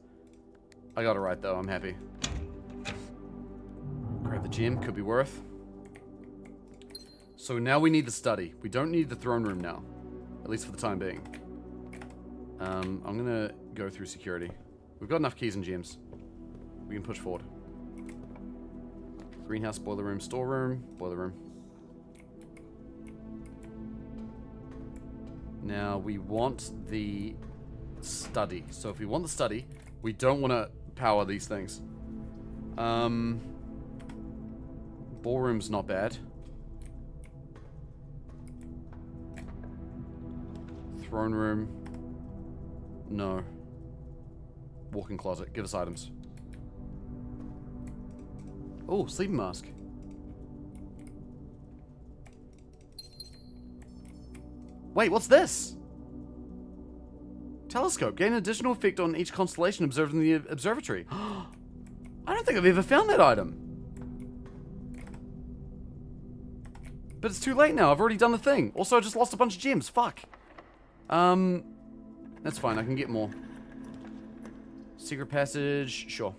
I got it right though, I'm happy. Grab the gem, could be worth. So now we need the study. We don't need the throne room now. At least for the time being. I'm gonna go through security. We've got enough keys and gems. We can push forward. Greenhouse, boiler room, storeroom, boiler room. Now, we want the study. So if we want the study, we don't want to power these things. Ballroom's not bad. Throne room. No. Walk-in closet. Give us items. Oh, sleeping mask. Wait, what's this? Telescope. Gain an additional effect on each constellation observed in the observatory. I don't think I've ever found that item. But it's too late now. I've already done the thing. Also, I just lost a bunch of gems. Fuck. That's fine. I can get more. Secret passage. Sure.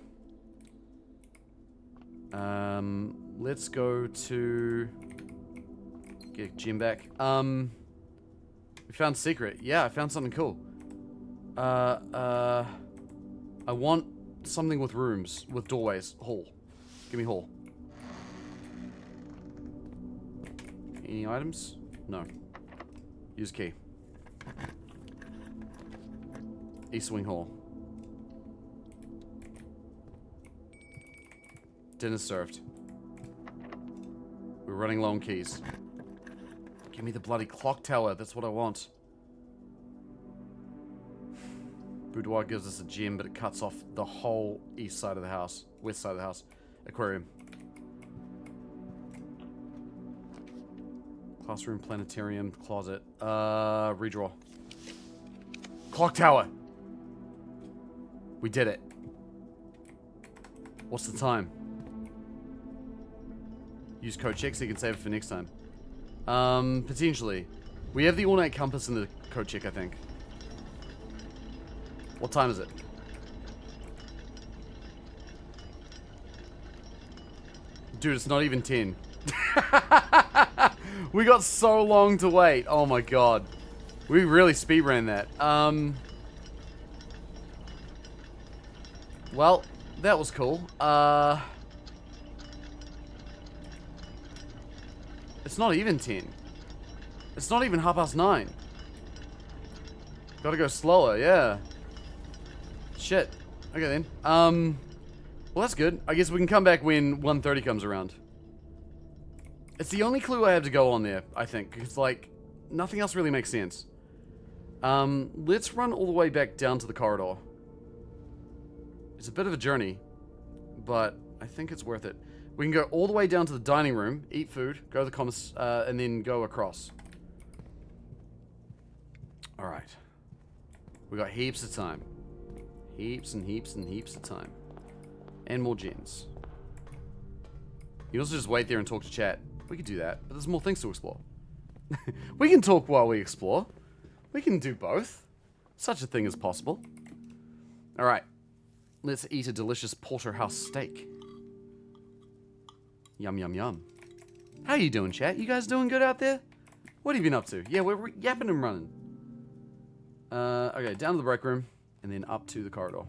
Let's go to... Get gem back. We found secret. Yeah, I found something cool. I want something with rooms, with doorways. Hall. Give me hall. Any items? No. Use key. East Wing Hall. Dinner served. We're running low on keys. Give me the bloody clock tower. That's what I want. Boudoir gives us a gem, but it cuts off the whole east side of the house. West side of the house. Aquarium. Classroom, planetarium, closet. Redraw. Clock tower. We did it. What's the time? Use code check so you can save it for next time. Potentially. We have the ornate compass in the code check, I think. What time is it? Dude, it's not even 10. We got so long to wait. Oh my god. We really speedran that. Well, that was cool. It's not even 10. It's not even 9:30. Gotta go slower, yeah. Shit. Okay then. Well that's good. I guess we can come back when 1:30 comes around. It's the only clue I have to go on there, I think. It's like, nothing else really makes sense. Let's run all the way back down to the corridor. It's a bit of a journey, but I think it's worth it. We can go all the way down to the dining room, eat food, go to the commerce, and then go across. Alright. We got heaps of time. Heaps and heaps and heaps of time. And more gens. You can also just wait there and talk to chat. We could do that, but there's more things to explore. We can talk while we explore. We can do both. Such a thing is possible. Alright. Let's eat a delicious porterhouse steak. Yum, yum, yum. How you doing, chat? You guys doing good out there? What have you been up to? Yeah, we're yapping and running. Okay, down to the break room, and then up to the corridor.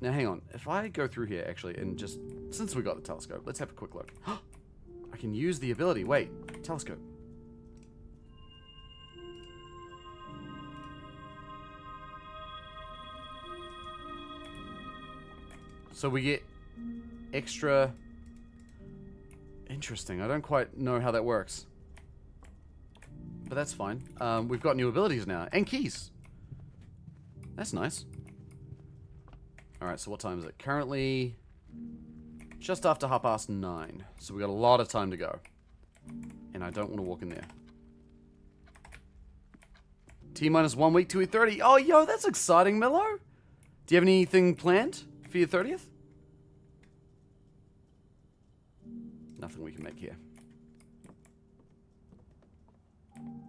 Now, hang on. If I go through here, actually, and just... Since we got the telescope, let's have a quick look. I can use the ability. Wait, telescope. So we get extra... Interesting. I don't quite know how that works. But that's fine. We've got new abilities now. And keys. That's nice. Alright, so what time is it? Currently... just after 9:30. So we got a lot of time to go. And I don't want to walk in there. T-minus 1 week to your 30. Oh, yo, that's exciting, Milo. Do you have anything planned for your 30th? Nothing we can make here.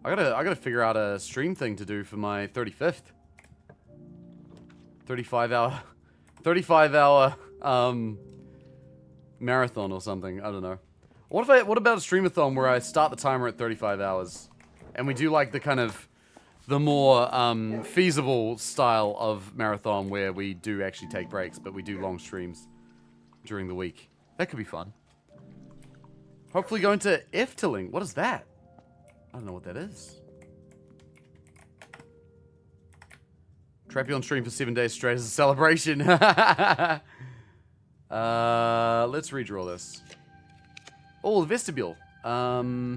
I gotta figure out a stream thing to do for my 35th. 35 hour marathon or something. I don't know. What about a streamathon where I start the timer at 35 hours and we do like the kind of the more feasible style of marathon where we do actually take breaks, but we do long streams during the week. That could be fun. Hopefully going to Efteling. What is that? I don't know what that is. Trap you on stream for 7 days straight as a celebration. Let's redraw this. Oh, the vestibule. No.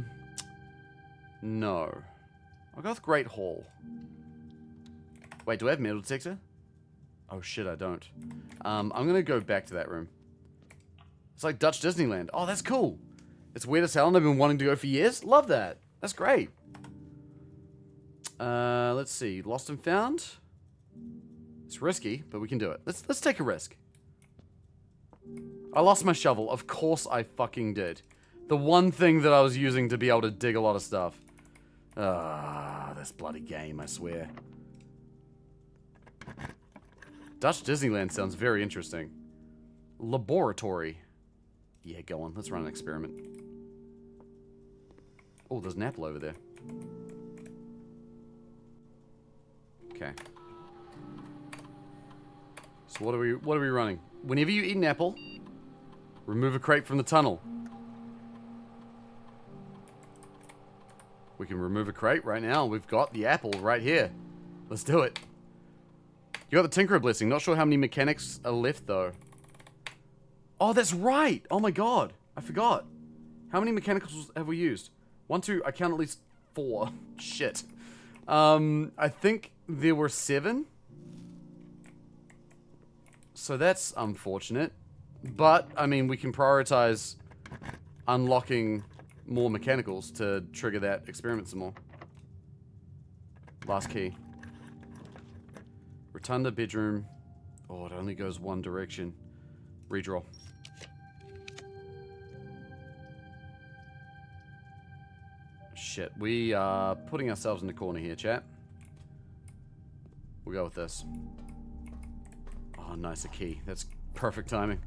I'll go with Great Hall. Wait, do I have metal detector? Oh shit, I don't. I'm gonna go back to that room. It's like Dutch Disneyland. Oh, that's cool. It's weird as hell and I've been wanting to go for years. Love that. That's great. Let's see. Lost and found. It's risky, but we can do it. Let's take a risk. I lost my shovel. Of course I fucking did. The one thing that I was using to be able to dig a lot of stuff. Ah, this bloody game, I swear. Dutch Disneyland sounds very interesting. Laboratory. Yeah, go on. Let's run an experiment. Oh, there's an apple over there. Okay. So what are we running? Whenever you eat an apple, remove a crate from the tunnel. We can remove a crate right now. We've got the apple right here. Let's do it. You got the Tinkerer Blessing. Not sure how many mechanics are left, though. Oh, that's right. Oh, my God. I forgot. How many mechanicals have we used? 1, 2, I count at least 4. Shit. I think there were 7. So that's unfortunate. But, I mean, we can prioritize unlocking more mechanicals to trigger that experiment some more. Last key. Rotunda bedroom. Oh, it only goes one direction. Redraw. Shit, we are putting ourselves in the corner here, chat. We'll go with this. Oh, nice, a key. That's perfect timing.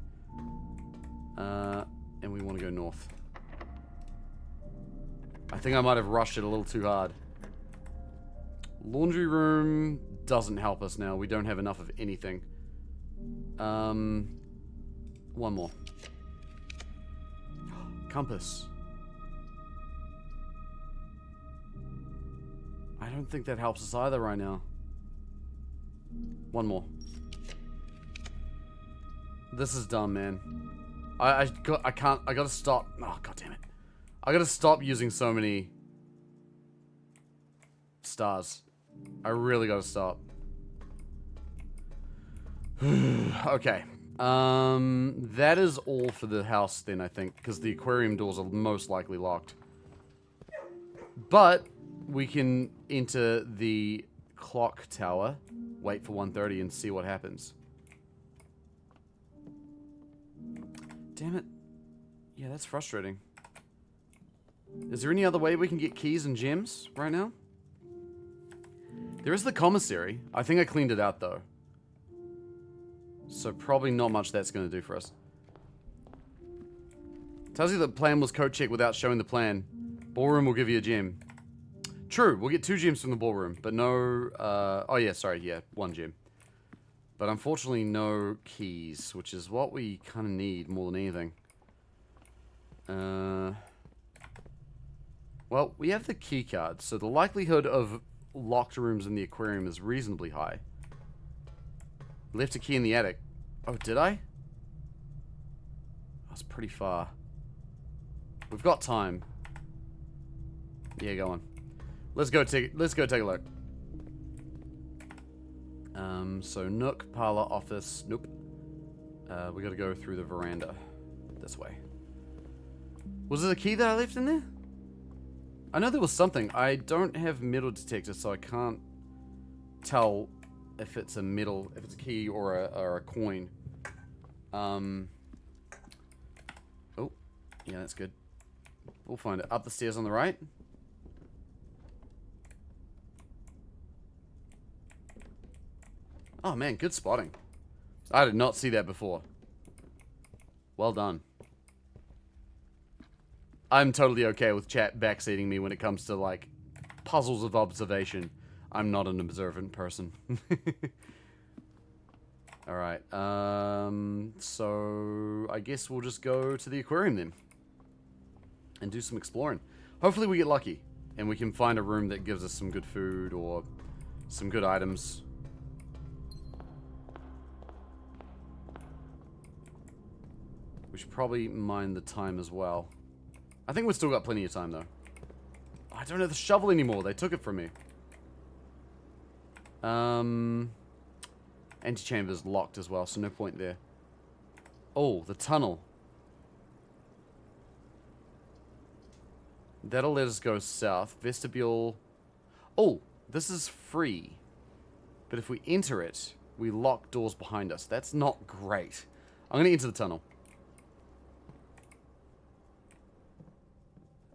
And we want to go north. I think I might have rushed it a little too hard. Laundry room doesn't help us now. We don't have enough of anything. One more. Compass. I don't think that helps us either right now. One more. This is dumb, man. I gotta stop. Oh, god damn it. I gotta stop using so many stars. I really gotta stop. Okay. That is all for the house then, I think, because the aquarium doors are most likely locked. But we can enter the clock tower, wait for 1:30 and see what happens. Damn it. Yeah, that's frustrating. Is there any other way we can get keys and gems right now? There is the commissary. I think I cleaned it out though. So probably not much that's going to do for us. Tells you the plan was code check without showing the plan. Ballroom will give you a gem. True, we'll get 2 gems from the ballroom, but no... oh yeah, sorry, yeah, 1 gem. But unfortunately no keys, which is what we kind of need more than anything. Well, we have the key card, so the likelihood of locked rooms in the aquarium is reasonably high. Left a key in the attic. Oh, did I? That's pretty far. We've got time. Yeah, go on. Let's go take a look. So nook, parlor, office. Nope. We gotta go through the veranda. This way. Was it a key that I left in there? I know there was something. I don't have metal detector, so I can't tell if it's a key or a coin. Oh, yeah, that's good. We'll find it. Up the stairs on the right. Oh man, good spotting. I did not see that before. Well done. I'm totally okay with chat backseating me when it comes to, like, puzzles of observation. I'm not an observant person. Alright, so I guess we'll just go to the aquarium then. And do some exploring. Hopefully we get lucky. And we can find a room that gives us some good food or some good items. We should probably mind the time as well. I think we've still got plenty of time though. I don't have the shovel anymore. They took it from me. Antechamber's locked as well, so no point there. Oh, the tunnel. That'll let us go south. Vestibule. Oh, this is free. But if we enter it, we lock doors behind us. That's not great. I'm going to enter the tunnel.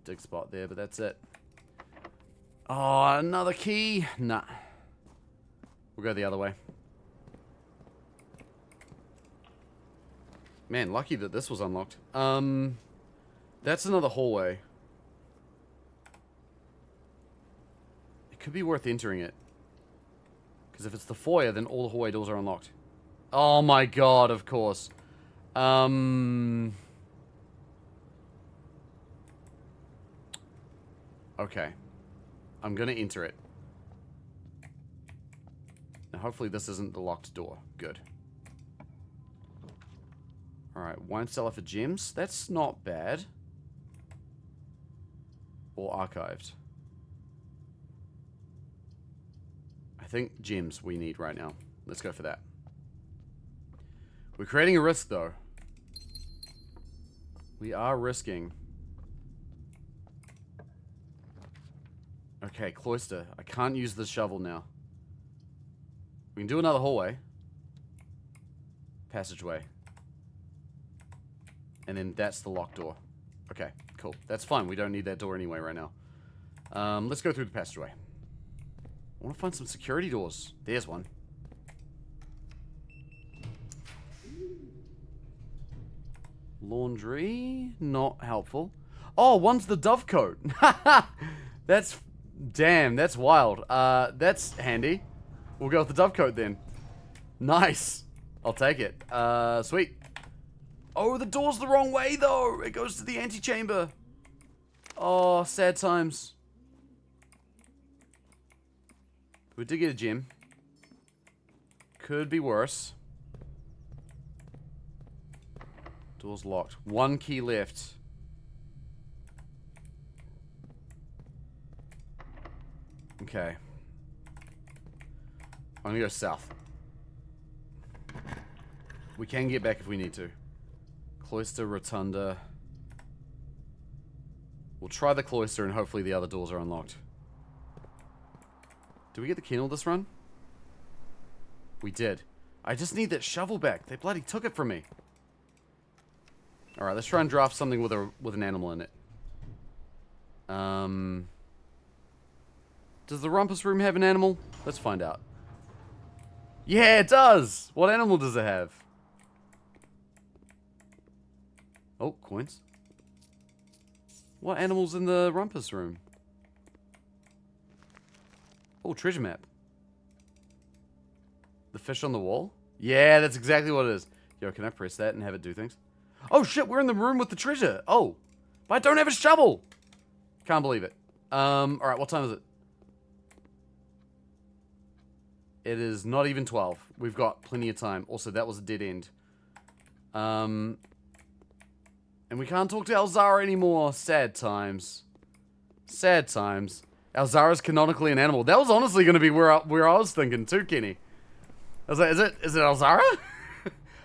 Dig spot there, but that's it. Oh, another key. Nah. We'll go the other way. Man, lucky that this was unlocked. That's another hallway. It could be worth entering it. Because if it's the foyer, then all the hallway doors are unlocked. Oh my god, of course. Okay. I'm gonna enter it. Now hopefully this isn't the locked door. Good. Alright, wine cellar for gems. That's not bad. Or archived. I think gems we need right now. Let's go for that. We're creating a risk though. We are risking. Okay, cloister. I can't use the shovel now. We can do another hallway. Passageway. And then that's the locked door. Okay, cool. That's fine. We don't need that door anyway right now. Let's go through the passageway. I want to find some security doors. There's one. Laundry. Not helpful. Oh, one's the dovecoat. That's... Damn, that's wild. That's handy. We'll go with the dovecoat then. Nice. I'll take it. Sweet. Oh, the door's the wrong way, though. It goes to the antechamber. Oh, sad times. We did get a gem. Could be worse. Door's locked. 1 key left. Okay. I'm gonna go south. We can get back if we need to. Cloister, rotunda. We'll try the cloister and hopefully the other doors are unlocked. Did we get the kennel this run? We did. I just need that shovel back. They bloody took it from me. Alright, let's try and draft something with an animal in it. Does the rumpus room have an animal? Let's find out. Yeah, it does! What animal does it have? Oh, coins. What animal's in the rumpus room? Oh, treasure map. The fish on the wall? Yeah, that's exactly what it is. Yo, can I press that and have it do things? Oh shit, we're in the room with the treasure. Oh, but I don't have a shovel. Can't believe it. Alright, what time is it? It is not even 12. We've got plenty of time. Also, that was a dead end. And we can't talk to Elzara anymore. Sad times. Sad times. Elzara's canonically an animal. That was honestly going to be where I was thinking too, Kenny. I was like, is it Elzara?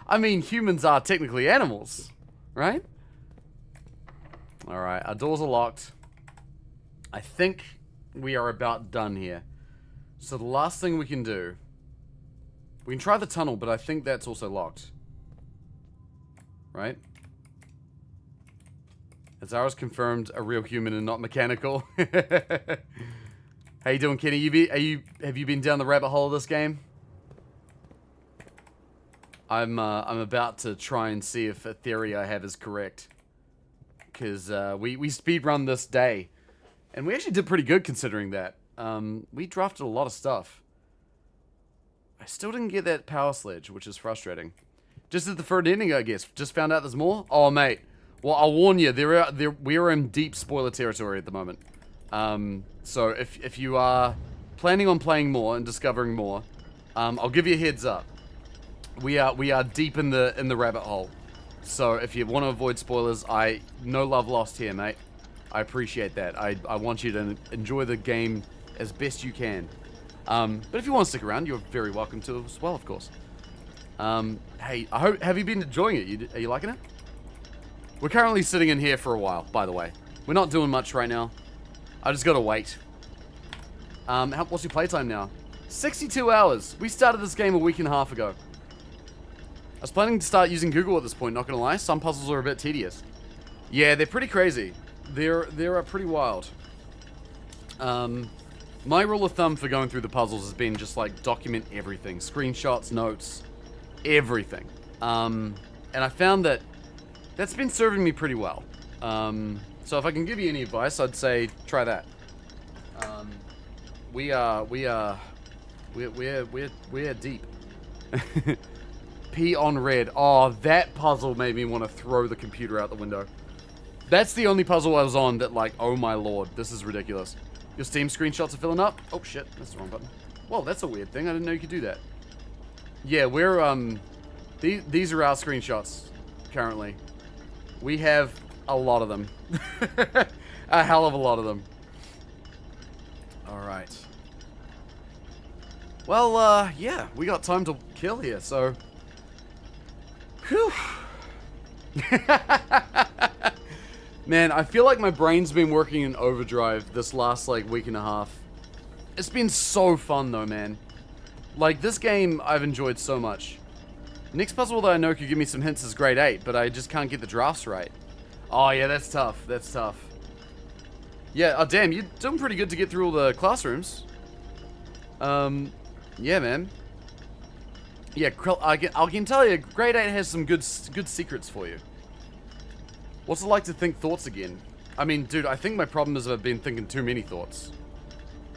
I mean, humans are technically animals, right? Alright, our doors are locked. I think we are about done here. So the last thing we can do... We can try the tunnel, but I think that's also locked. Right? Elzara's confirmed a real human and not mechanical. How you doing, Kenny? Have you been down the rabbit hole of this game? I'm about to try and see if a theory I have is correct. Because we speedrun this day. And we actually did pretty good considering that. We drafted a lot of stuff. I still didn't get that power sledge, which is frustrating. Just at the third ending, I guess. Just found out there's more? Oh, mate. Well, I'll warn you, we are in deep spoiler territory at the moment. So if you are planning on playing more and discovering more, I'll give you a heads up. We are deep in the rabbit hole. So if you want to avoid spoilers, no love lost here, mate. I appreciate that. I want you to enjoy the game as best you can. But if you want to stick around, you're very welcome to as well, of course. Hey, have you been enjoying it? Are you liking it? We're currently sitting in here for a while, by the way. We're not doing much right now. I just gotta wait. What's your playtime now? 62 hours. We started this game a week and a half ago. I was planning to start using Google at this point, not gonna lie. Some puzzles are a bit tedious. Yeah, they're pretty crazy. They're pretty wild. My rule of thumb for going through the puzzles has been just like document everything. Screenshots, notes, everything. And I found that that's been serving me pretty well. So if I can give you any advice, I'd say try that. We're deep. P on red. Oh, that puzzle made me want to throw the computer out the window. That's the only puzzle I was on that, like, oh my lord, this is ridiculous. Your Steam screenshots are filling up? Oh shit, that's the wrong button. Whoa, that's a weird thing. I didn't know you could do that. Yeah, we're, these are our screenshots, currently. We have a lot of them. A hell of a lot of them. Alright. Well, yeah, we got time to kill here, so... Whew. Man, I feel like my brain's been working in overdrive this last, like, week and a half. It's been so fun, though, man. Like, this game I've enjoyed so much. Next puzzle that I know could give me some hints is grade 8, but I just can't get the drafts right. Oh, yeah, that's tough. That's tough. Yeah, oh, damn, you're doing pretty good to get through all the classrooms. Yeah, man. Yeah, I can tell you, grade 8 has some good secrets for you. What's it like to think thoughts again? I mean, dude, I think my problem is I've been thinking too many thoughts.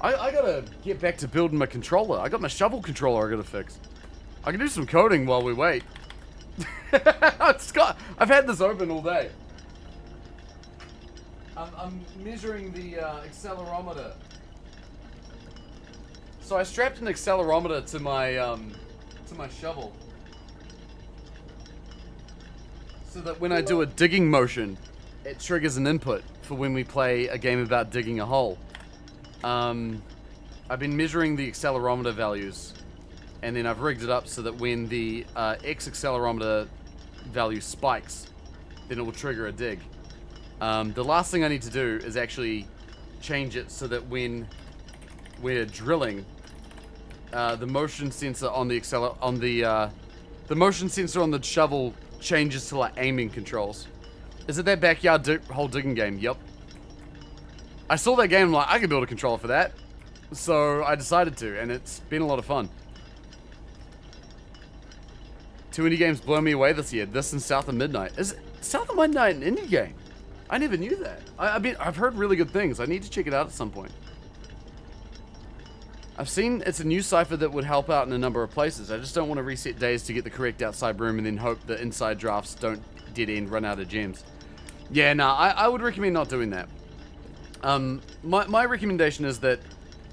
I gotta get back to building my controller. I got my shovel controller I gotta fix. I can do some coding while we wait. I've had this open all day. I'm measuring the accelerometer. So I strapped an accelerometer to my shovel. So that when I do a digging motion, it triggers an input for when we play a game about digging a hole. I've been measuring the accelerometer values, and then I've rigged it up so that when the X accelerometer value spikes, then it will trigger a dig. The last thing I need to do is actually change it so that when we're drilling, the motion sensor on the the motion sensor on the shovel changes to like aiming controls. Is it that backyard hole digging game? Yep. I saw that game, I'm like, I can build a controller for that. So I decided to, and it's been a lot of fun. 2 indie games blow me away this year. This and South of Midnight. Is South of Midnight an indie game? I never knew that. I've heard really good things. I need to check it out at some point. I've seen it's a new cipher that would help out in a number of places. I just don't want to reset days to get the correct outside room and then hope the inside drafts don't dead end run out of gems. Yeah, nah, I would recommend not doing that. My recommendation is that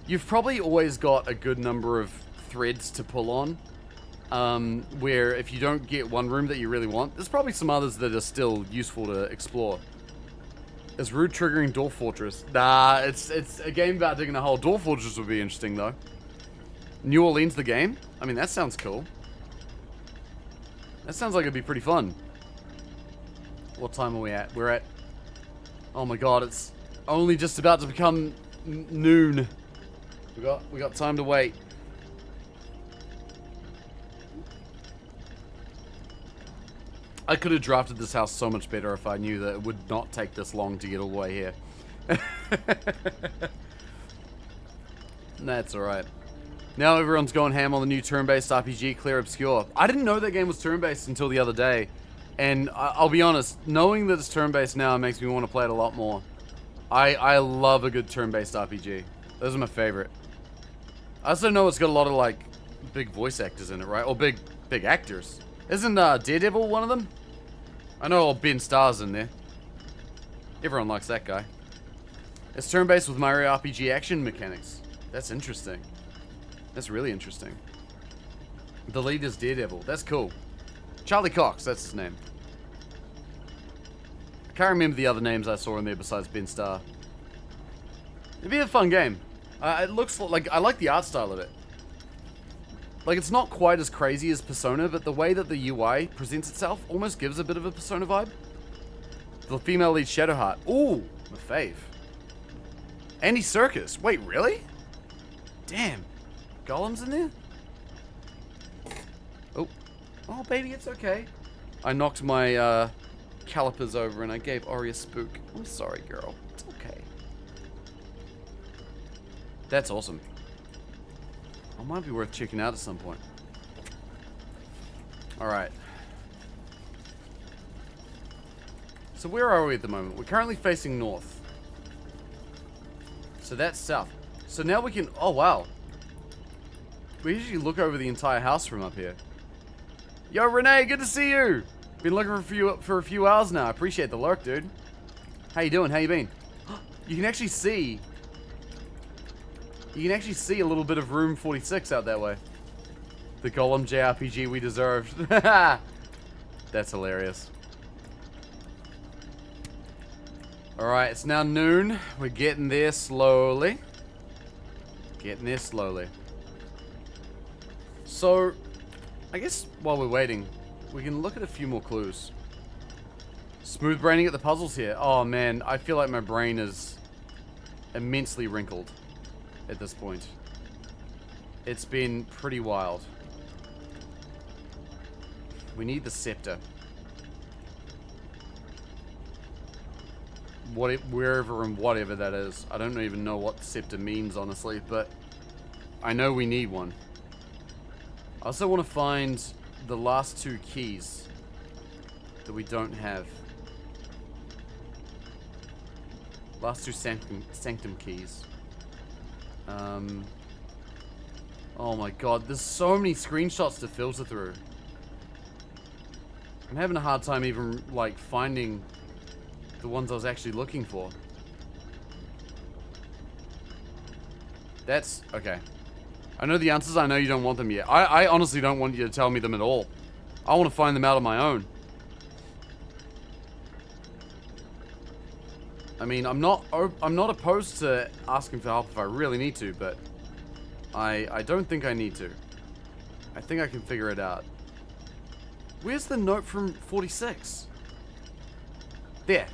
you've probably always got a good number of threads to pull on. Where if you don't get one room that you really want, there's probably some others that are still useful to explore. Is Rude triggering Dwarf Fortress? Nah, it's a game about digging a hole. Dwarf Fortress would be interesting though. New Orleans the game? I mean, that sounds cool. That sounds like it'd be pretty fun. What time are we at? We're at... Oh my god, it's only just about to become noon. We got time to wait. I could have drafted this house so much better if I knew that it would not take this long to get all the way here. That's alright. Now everyone's going ham on the new turn-based RPG, Clear Obscure. I didn't know that game was turn-based until the other day. And I'll be honest, knowing that it's turn-based now makes me want to play it a lot more. I love a good turn-based RPG. Those are my favorite. I also know it's got a lot of, like, big voice actors in it, right? Or big actors. Isn't Daredevil one of them? I know old Ben Starr's in there. Everyone likes that guy. It's turn-based with Mario RPG action mechanics. That's interesting. That's really interesting. The lead is Daredevil. That's cool. Charlie Cox, that's his name. I can't remember the other names I saw in there besides Ben Starr. It'd be a fun game. It looks like... I like the art style of it. Like, it's not quite as crazy as Persona, but the way that the UI presents itself almost gives a bit of a Persona vibe. The female lead, Shadowheart. Ooh, my fave. Andy Serkis. Wait, really? Damn. Gollum's in there? Oh. Oh, baby, it's okay. I knocked my calipers over and I gave Ori a spook. I'm sorry, girl. It's okay. That's awesome. It might be worth checking out at some point. Alright. So where are we at the moment? We're currently facing north. So that's south. So now we can... Oh, wow. We usually look over the entire house from up here. Yo, Renee, good to see you. Been looking for a few hours now. I appreciate the lurk, dude. How you doing? How you been? You can actually see... You can actually see a little bit of room 46 out that way. The Golem JRPG we deserved. That's hilarious. Alright, it's now noon. We're getting there slowly. Getting there slowly. So, I guess while we're waiting, we can look at a few more clues. Smooth braining at the puzzles here. Oh man, I feel like my brain is immensely wrinkled at this point. It's been pretty wild. We need the scepter. Wherever and whatever that is. I don't even know what scepter means, honestly, but I know we need one. I also want to find the last two keys that we don't have. Last two sanctum keys. Oh my god, there's so many screenshots to filter through. I'm having a hard time even, like, finding the ones I was actually looking for. That's... okay. I know the answers, I know you don't want them yet. I honestly don't want you to tell me them at all. I want to find them out on my own. I mean, I'm not opposed to asking for help if I really need to, but I don't think I need to. I think I can figure it out. Where's the note from 46? There.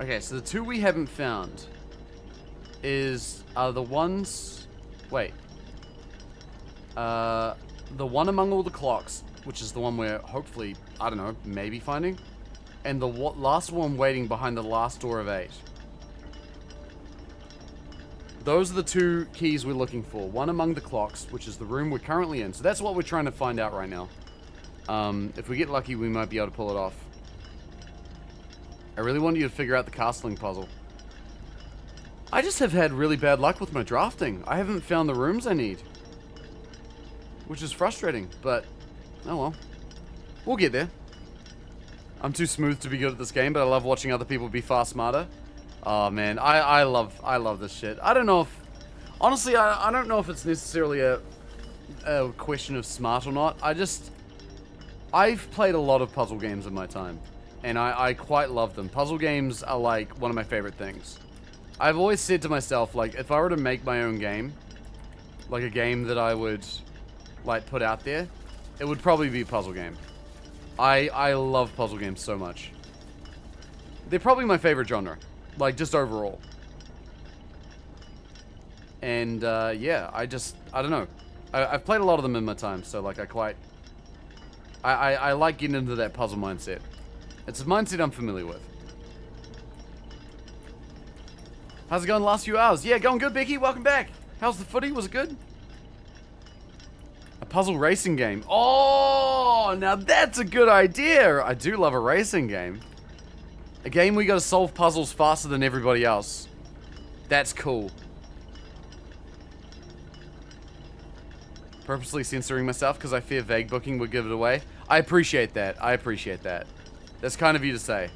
Okay, so the two we haven't found are the ones... Wait. The one among all the clocks, which is the one we're hopefully, I don't know, maybe finding. And the last one waiting behind the last door of 8. Those are the two keys we're looking for. One among the clocks, which is the room we're currently in. So that's what we're trying to find out right now. If we get lucky, we might be able to pull it off. I really want you to figure out the castling puzzle. I just have had really bad luck with my drafting. I haven't found the rooms I need. Which is frustrating, but oh well. We'll get there. I'm too smooth to be good at this game, but I love watching other people be far smarter. Oh man, I love this shit. I don't know if... Honestly, I don't know if it's necessarily a question of smart or not. I've played a lot of puzzle games in my time. And I quite love them. Puzzle games are like one of my favorite things. I've always said to myself, like, if I were to make my own game, like a game that I would, like, put out there, it would probably be a puzzle game. I love puzzle games so much. They're probably my favorite genre. Like, just overall. And, yeah, I don't know. I've played a lot of them in my time, so, like, I like getting into that puzzle mindset. It's a mindset I'm familiar with. How's it going the last few hours? Yeah, going good, Becky. Welcome back. How's the footy? Was it good? A puzzle racing game. Oh, now that's a good idea. I do love a racing game. A game where you gotta solve puzzles faster than everybody else. That's cool. Purposely censoring myself because I fear vague booking would give it away. I appreciate that. I appreciate that. That's kind of you to say.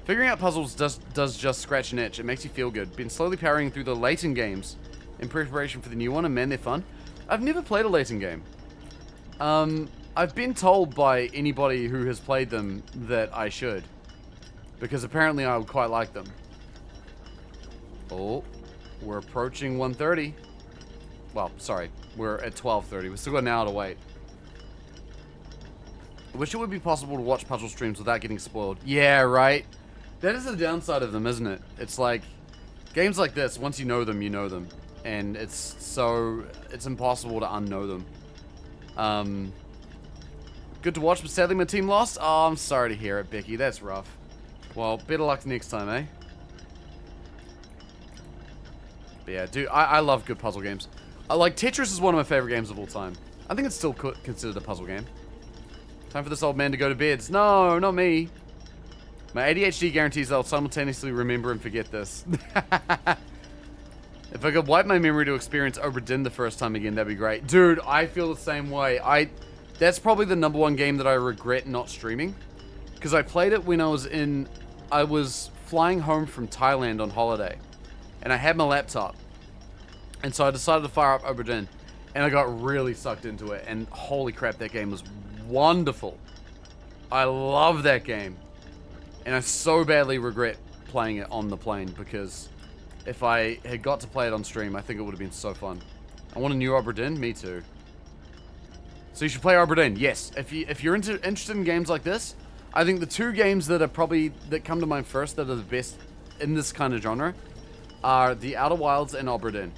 Figuring out puzzles does just scratch an itch. It makes you feel good. Been slowly powering through the Layton games in preparation for the new one, and man, they're fun. I've never played a Layton game. I've been told by anybody who has played them that I should. Because apparently I would quite like them. Oh, we're approaching 1:30. Well, sorry, we're at 12:30. We've still got an hour to wait. I wish it would be possible to watch puzzle streams without getting spoiled. Yeah, right? That is the downside of them, isn't it? It's like, games like this, once you know them, you know them. And it's impossible to unknow them. Good to watch, but sadly my team lost. Oh, I'm sorry to hear it, Becky. That's rough. Well, better luck next time, eh? But yeah, dude, I love good puzzle games. Like, Tetris is one of my favorite games of all time. I think it's still considered a puzzle game. Time for this old man to go to bed. No, not me. My ADHD guarantees I'll simultaneously remember and forget this. If I could wipe my memory to experience Obra Dinn the first time again, that'd be great. Dude, I feel the same way. That's probably the #1 game that I regret not streaming. Because I played it when I was flying home from Thailand on holiday. And I had my laptop. And so I decided to fire up Obra Dinn. And I got really sucked into it. And holy crap, that game was wonderful. I love that game. And I so badly regret playing it on the plane. Because if I had got to play it on stream, I think it would have been so fun. I want a new Obra Dinn? Me too. So you should play Obra Dinn. Yes. If you're interested in games like this, I think the two games that come to mind first that are the best in this kind of genre are The Outer Wilds and Obra Dinn.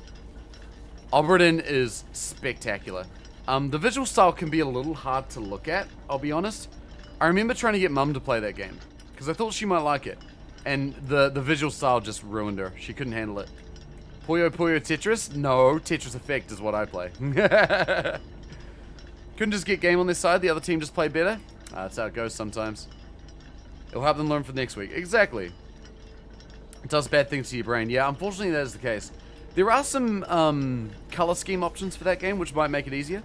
Obra Dinn is spectacular. The visual style can be a little hard to look at, I'll be honest. I remember trying to get Mum to play that game, because I thought she might like it. And the visual style just ruined her. She couldn't handle it. Puyo Puyo Tetris? No, Tetris Effect is what I play. Couldn't just get game on this side, the other team just play better? That's how it goes sometimes. It'll help them learn for next week. Exactly. It does bad things to your brain. Yeah, unfortunately that is the case. There are some color scheme options for that game, which might make it easier.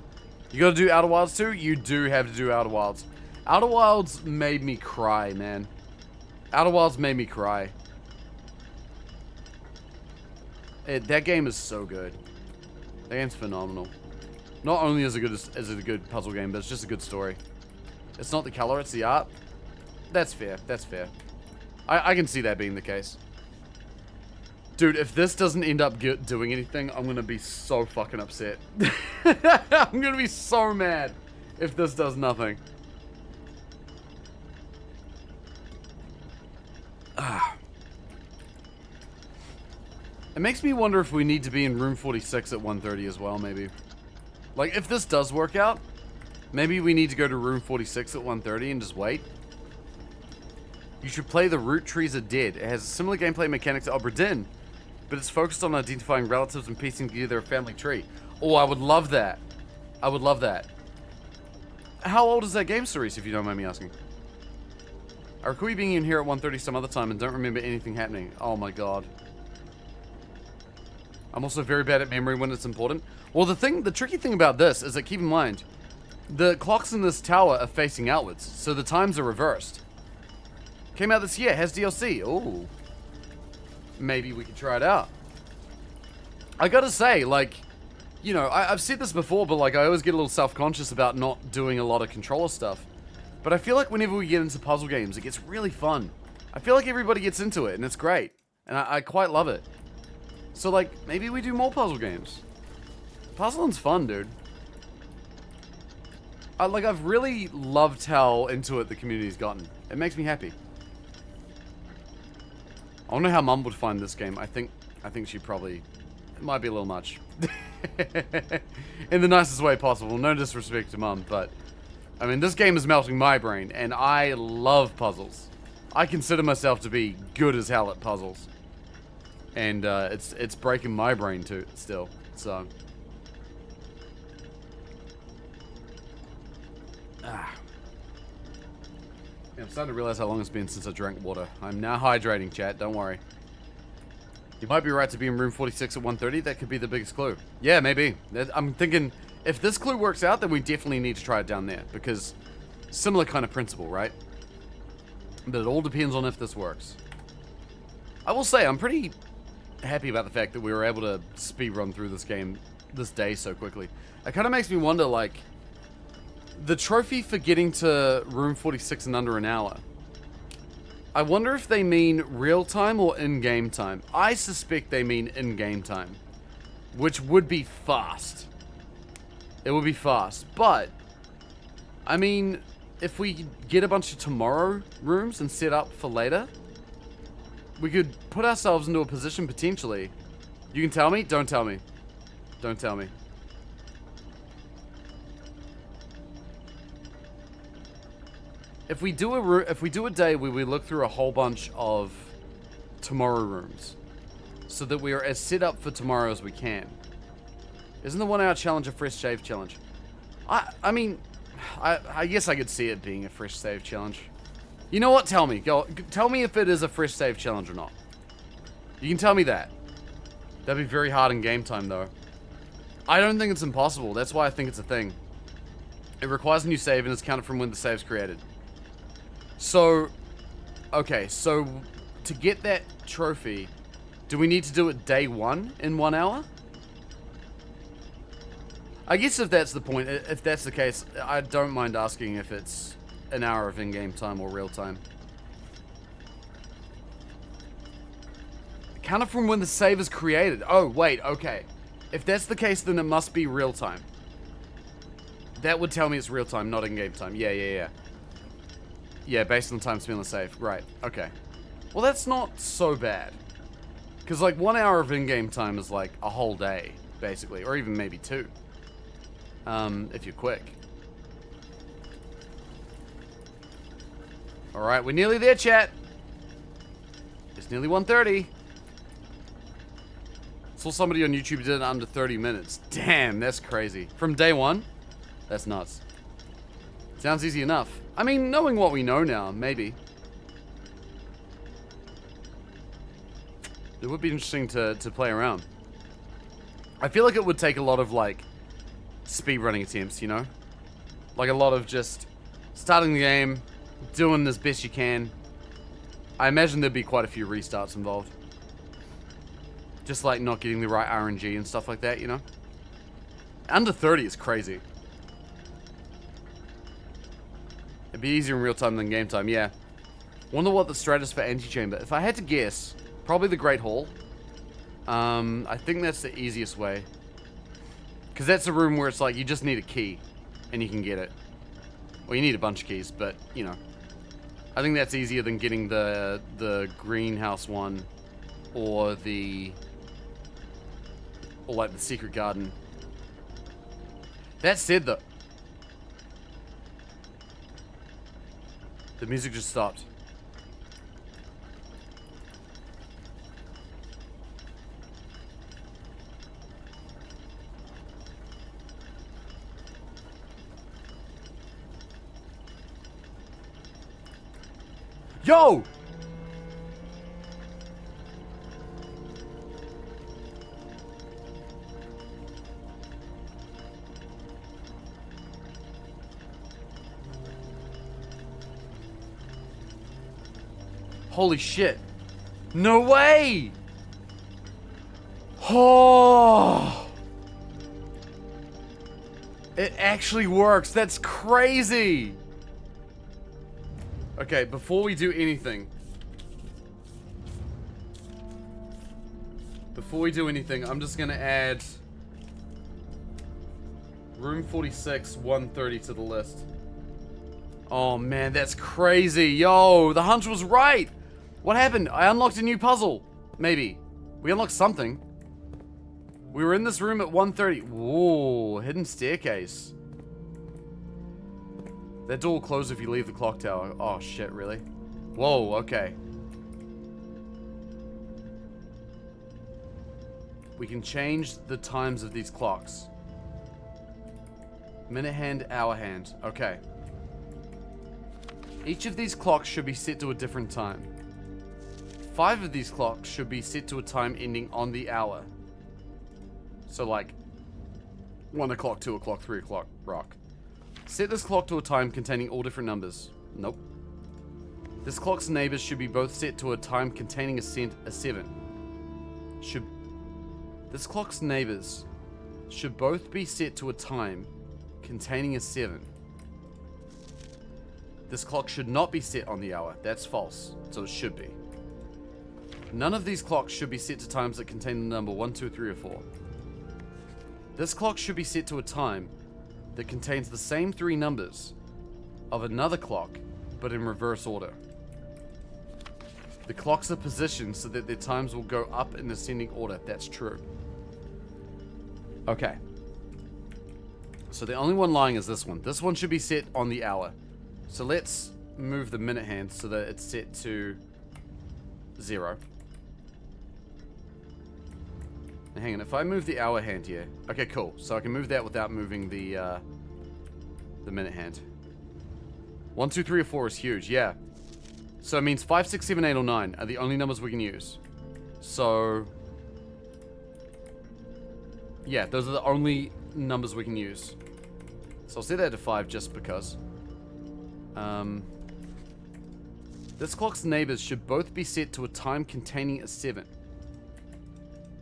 You gotta do Outer Wilds too? You do have to do Outer Wilds. Outer Wilds made me cry, man. Outer Wilds made me cry. That game is so good. That game's phenomenal. Not only is it a good puzzle game, but it's just a good story. It's not the color, it's the art. That's fair. That's fair. I can see that being the case. Dude, if this doesn't end up doing anything, I'm gonna be so fucking upset. I'm gonna be so mad if this does nothing. It makes me wonder if we need to be in room 46 at 1:30 as well, maybe. Like, if this does work out, maybe we need to go to room 46 at 1:30 and just wait. You should play The Root Trees Are Dead. It has a similar gameplay mechanic to Obra Dinn, but it's focused on identifying relatives and piecing together a family tree. Oh, I would love that. I would love that. How old is that game, Cerise, if you don't mind me asking? I recall you being in here at 1:30 some other time and don't remember anything happening. Oh my god. I'm also very bad at memory when it's important. Well, the tricky thing about this is that, keep in mind, the clocks in this tower are facing outwards, so the times are reversed. Came out this year, has DLC. Ooh. Maybe we could try it out. I gotta say, like, you know, I've said this before, but like, I always get a little self-conscious about not doing a lot of controller stuff. But I feel like whenever we get into puzzle games, it gets really fun. I feel like everybody gets into it, and it's great. And I quite love it. So, like, maybe we do more puzzle games. Puzzling's fun, dude. I've really loved how into it the community's gotten. It makes me happy. I wonder how Mum would find this game. I think she probably... It might be a little much. In the nicest way possible. No disrespect to Mum, but... I mean, this game is melting my brain, and I love puzzles. I consider myself to be good as hell at puzzles. And it's breaking my brain too, still. So... Yeah, I'm starting to realize how long it's been since I drank water. I'm now hydrating, chat. Don't worry. You might be right to be in room 46 at 1:30. That could be the biggest clue. Yeah, maybe. I'm thinking, if this clue works out, then we definitely need to try it down there. Because similar kind of principle, right? But it all depends on if this works. I will say, I'm pretty happy about the fact that we were able to speedrun through this game this day so quickly. It kind of makes me wonder, like... The trophy for getting to room 46 in under an hour. I wonder if they mean real time or in-game time. I suspect they mean in-game time. Which would be fast. It would be fast. But, I mean, if we get a bunch of tomorrow rooms and set up for later, we could put ourselves into a position potentially. You can tell me? Don't tell me. Don't tell me. If we do a day where we look through a whole bunch of tomorrow rooms, so that we are as set up for tomorrow as we can, isn't the 1 hour challenge a fresh save challenge? I mean, I guess I could see it being a fresh save challenge. You know what? Tell me. Tell me if it is a fresh save challenge or not. You can tell me that. That'd be very hard in game time, though. I don't think it's impossible. That's why I think it's a thing. It requires a new save and is counted from when the save's created. So, okay, so to get that trophy, do we need to do it day 1 in 1 hour? I guess if that's the point, if that's the case, I don't mind asking if it's an hour of in-game time or real time. Count it from when the save is created. Oh, wait, okay. If that's the case, then it must be real time. That would tell me it's real time, not in-game time. Yeah. Yeah, based on time spent on the save. Right, okay. Well, that's not so bad. Because, like, 1 hour of in-game time is, like, a whole day, basically. Or even maybe 2. If you're quick. Alright, we're nearly there, chat. It's nearly 1:30. Saw somebody on YouTube did it under 30 minutes. Damn, that's crazy. From day 1? That's nuts. Sounds easy enough. I mean, knowing what we know now, maybe. It would be interesting to play around. I feel like it would take a lot of, like, speedrunning attempts, you know? Like, a lot of just starting the game, doing as best you can. I imagine there'd be quite a few restarts involved. Just, like, not getting the right RNG and stuff like that, you know? Under 30 is crazy. It'd be easier in real time than game time, yeah. Wonder what the strat is for Antechamber. If I had to guess, probably the Great Hall. I think that's the easiest way. Because that's a room where it's like, you just need a key. And you can get it. Well, you need a bunch of keys, but, you know. I think that's easier than getting the greenhouse one. Or like the secret garden. That said, though. The music just stopped. Yo! Holy shit. No way! Oh! It actually works. That's crazy! Okay, before we do anything. I'm just gonna add room 46, 130 to the list. Oh man, that's crazy. Yo, the hunch was right. What happened? I unlocked a new puzzle. Maybe. We unlocked something. We were in this room at 1:30. Whoa, hidden staircase. That door will close if you leave the clock tower. Oh shit, really? Whoa, okay. We can change the times of these clocks. Minute hand, hour hand. Okay. Each of these clocks should be set to a different time. 5 of these clocks should be set to a time ending on the hour. So like 1 o'clock, 2 o'clock, 3 o'clock, rock. Set this clock to a time containing all different numbers. Nope. This clock's neighbors should be both set to a time containing a 7. This clock's neighbors should both be set to a time containing a 7. This clock should not be set on the hour. That's false. So it should be. None of these clocks should be set to times that contain the number 1, 2, 3, or 4. This clock should be set to a time that contains the same 3 numbers of another clock, but in reverse order. The clocks are positioned so that their times will go up in ascending order. That's true. Okay. So the only one lying is this one. This one should be set on the hour. So let's move the minute hand so that it's set to 0. Now hang on, if I move the hour hand here. Okay, cool. So I can move that without moving the minute hand. 1, 2, 3, or 4 is huge, yeah. So it means 5, 6, 7, 8, or 9 are the only numbers we can use. So yeah, those are the only numbers we can use. So I'll set that to 5 just because. This clock's neighbors should both be set to a time containing a 7.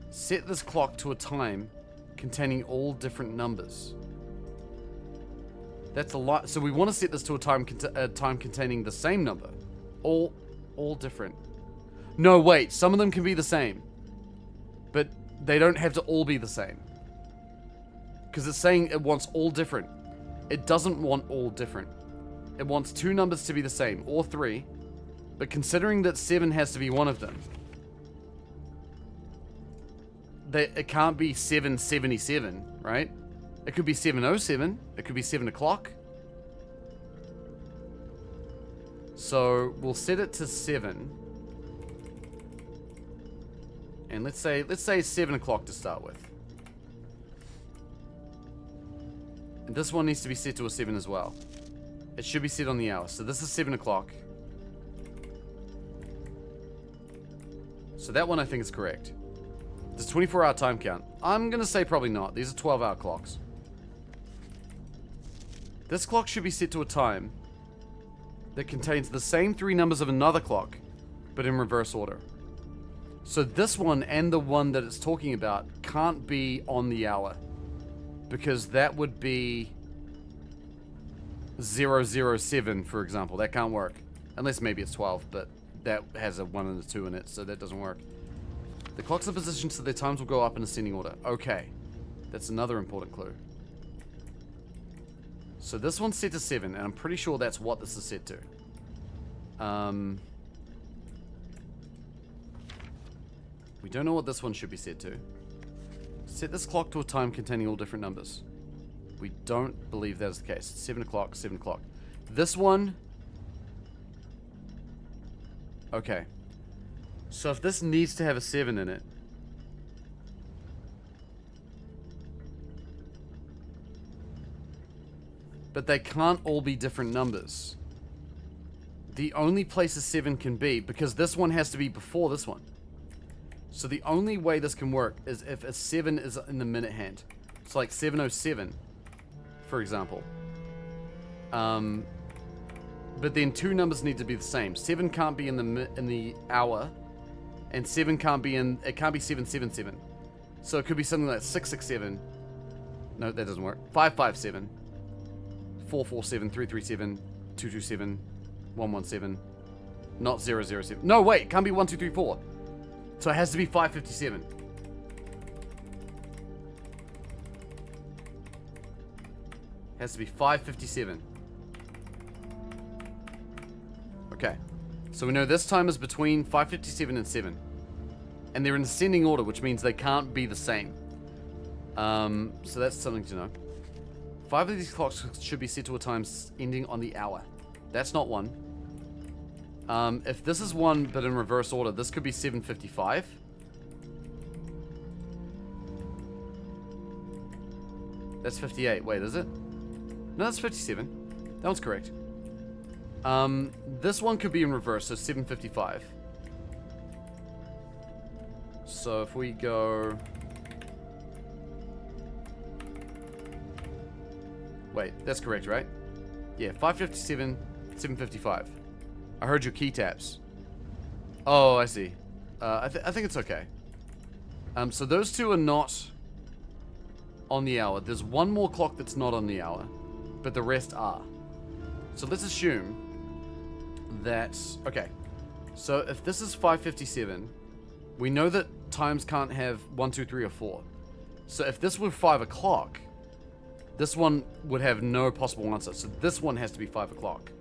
Set this clock to a time containing all different numbers. That's a lot. So we want to set this to a time containing the same number. All different. No, wait. Some of them can be the same. But they don't have to all be the same. Because it's saying it wants all different. It doesn't want all different. It wants 2 numbers to be the same, or 3. But considering that 7 has to be one of them, it can't be 777, right? It could be 7:07. It could be 7 o'clock. So we'll set it to 7. And let's say 7 o'clock to start with. And this one needs to be set to a 7 as well. It should be set on the hour. So this is 7 o'clock. So that one I think is correct. Does 24-hour time count? I'm going to say probably not. These are 12-hour clocks. This clock should be set to a time that contains the same 3 numbers of another clock, but in reverse order. So this one and the one that it's talking about can't be on the hour, because that would be 007, for example. That can't work. Unless maybe it's 12, but that has a 1 and a 2 in it, so that doesn't work. The clocks are positioned so their times will go up in ascending order. Okay. That's another important clue. So this one's set to 7, and I'm pretty sure that's what this is set to. We don't know what this one should be set to. Set this clock to a time containing all different numbers. We don't believe that is the case. 7 o'clock, 7 o'clock. This one... Okay. So if this needs to have a 7 in it... But they can't all be different numbers. The only place a 7 can be, because this one has to be before this one. So the only way this can work is if a 7 is in the minute hand. It's like 7:07, for example. But then two numbers need to be the same. 7 can't be in the hour, and 7 can't be in. It can't be 777. So it could be something like 667. No, that doesn't work. 557, 447, 337, 227, 117. Not 007. No, wait, it can't be 1234. So it has to be 557. Has to be 557. Okay. So we know this time is between 557 and 7. And they're in ascending order, which means they can't be the same. So that's something to know. 5 of these clocks should be set to a time ending on the hour. That's not one. If this is one, but in reverse order, this could be 7:55. That's 58. Wait, is it? No, that's 57. That one's correct. This one could be in reverse, so 7:55. So if we go... Wait, that's correct, right? Yeah, 5:57, 7:55. I heard your key taps. Oh, I see. I think it's okay. So those two are not on the hour. There's one more clock that's not on the hour, but the rest are. So let's assume that... Okay. So if this is 5:57, we know that times can't have 1, 2, 3, or 4. So if this were 5 o'clock, this one would have no possible answer. So this one has to be 5 o'clock.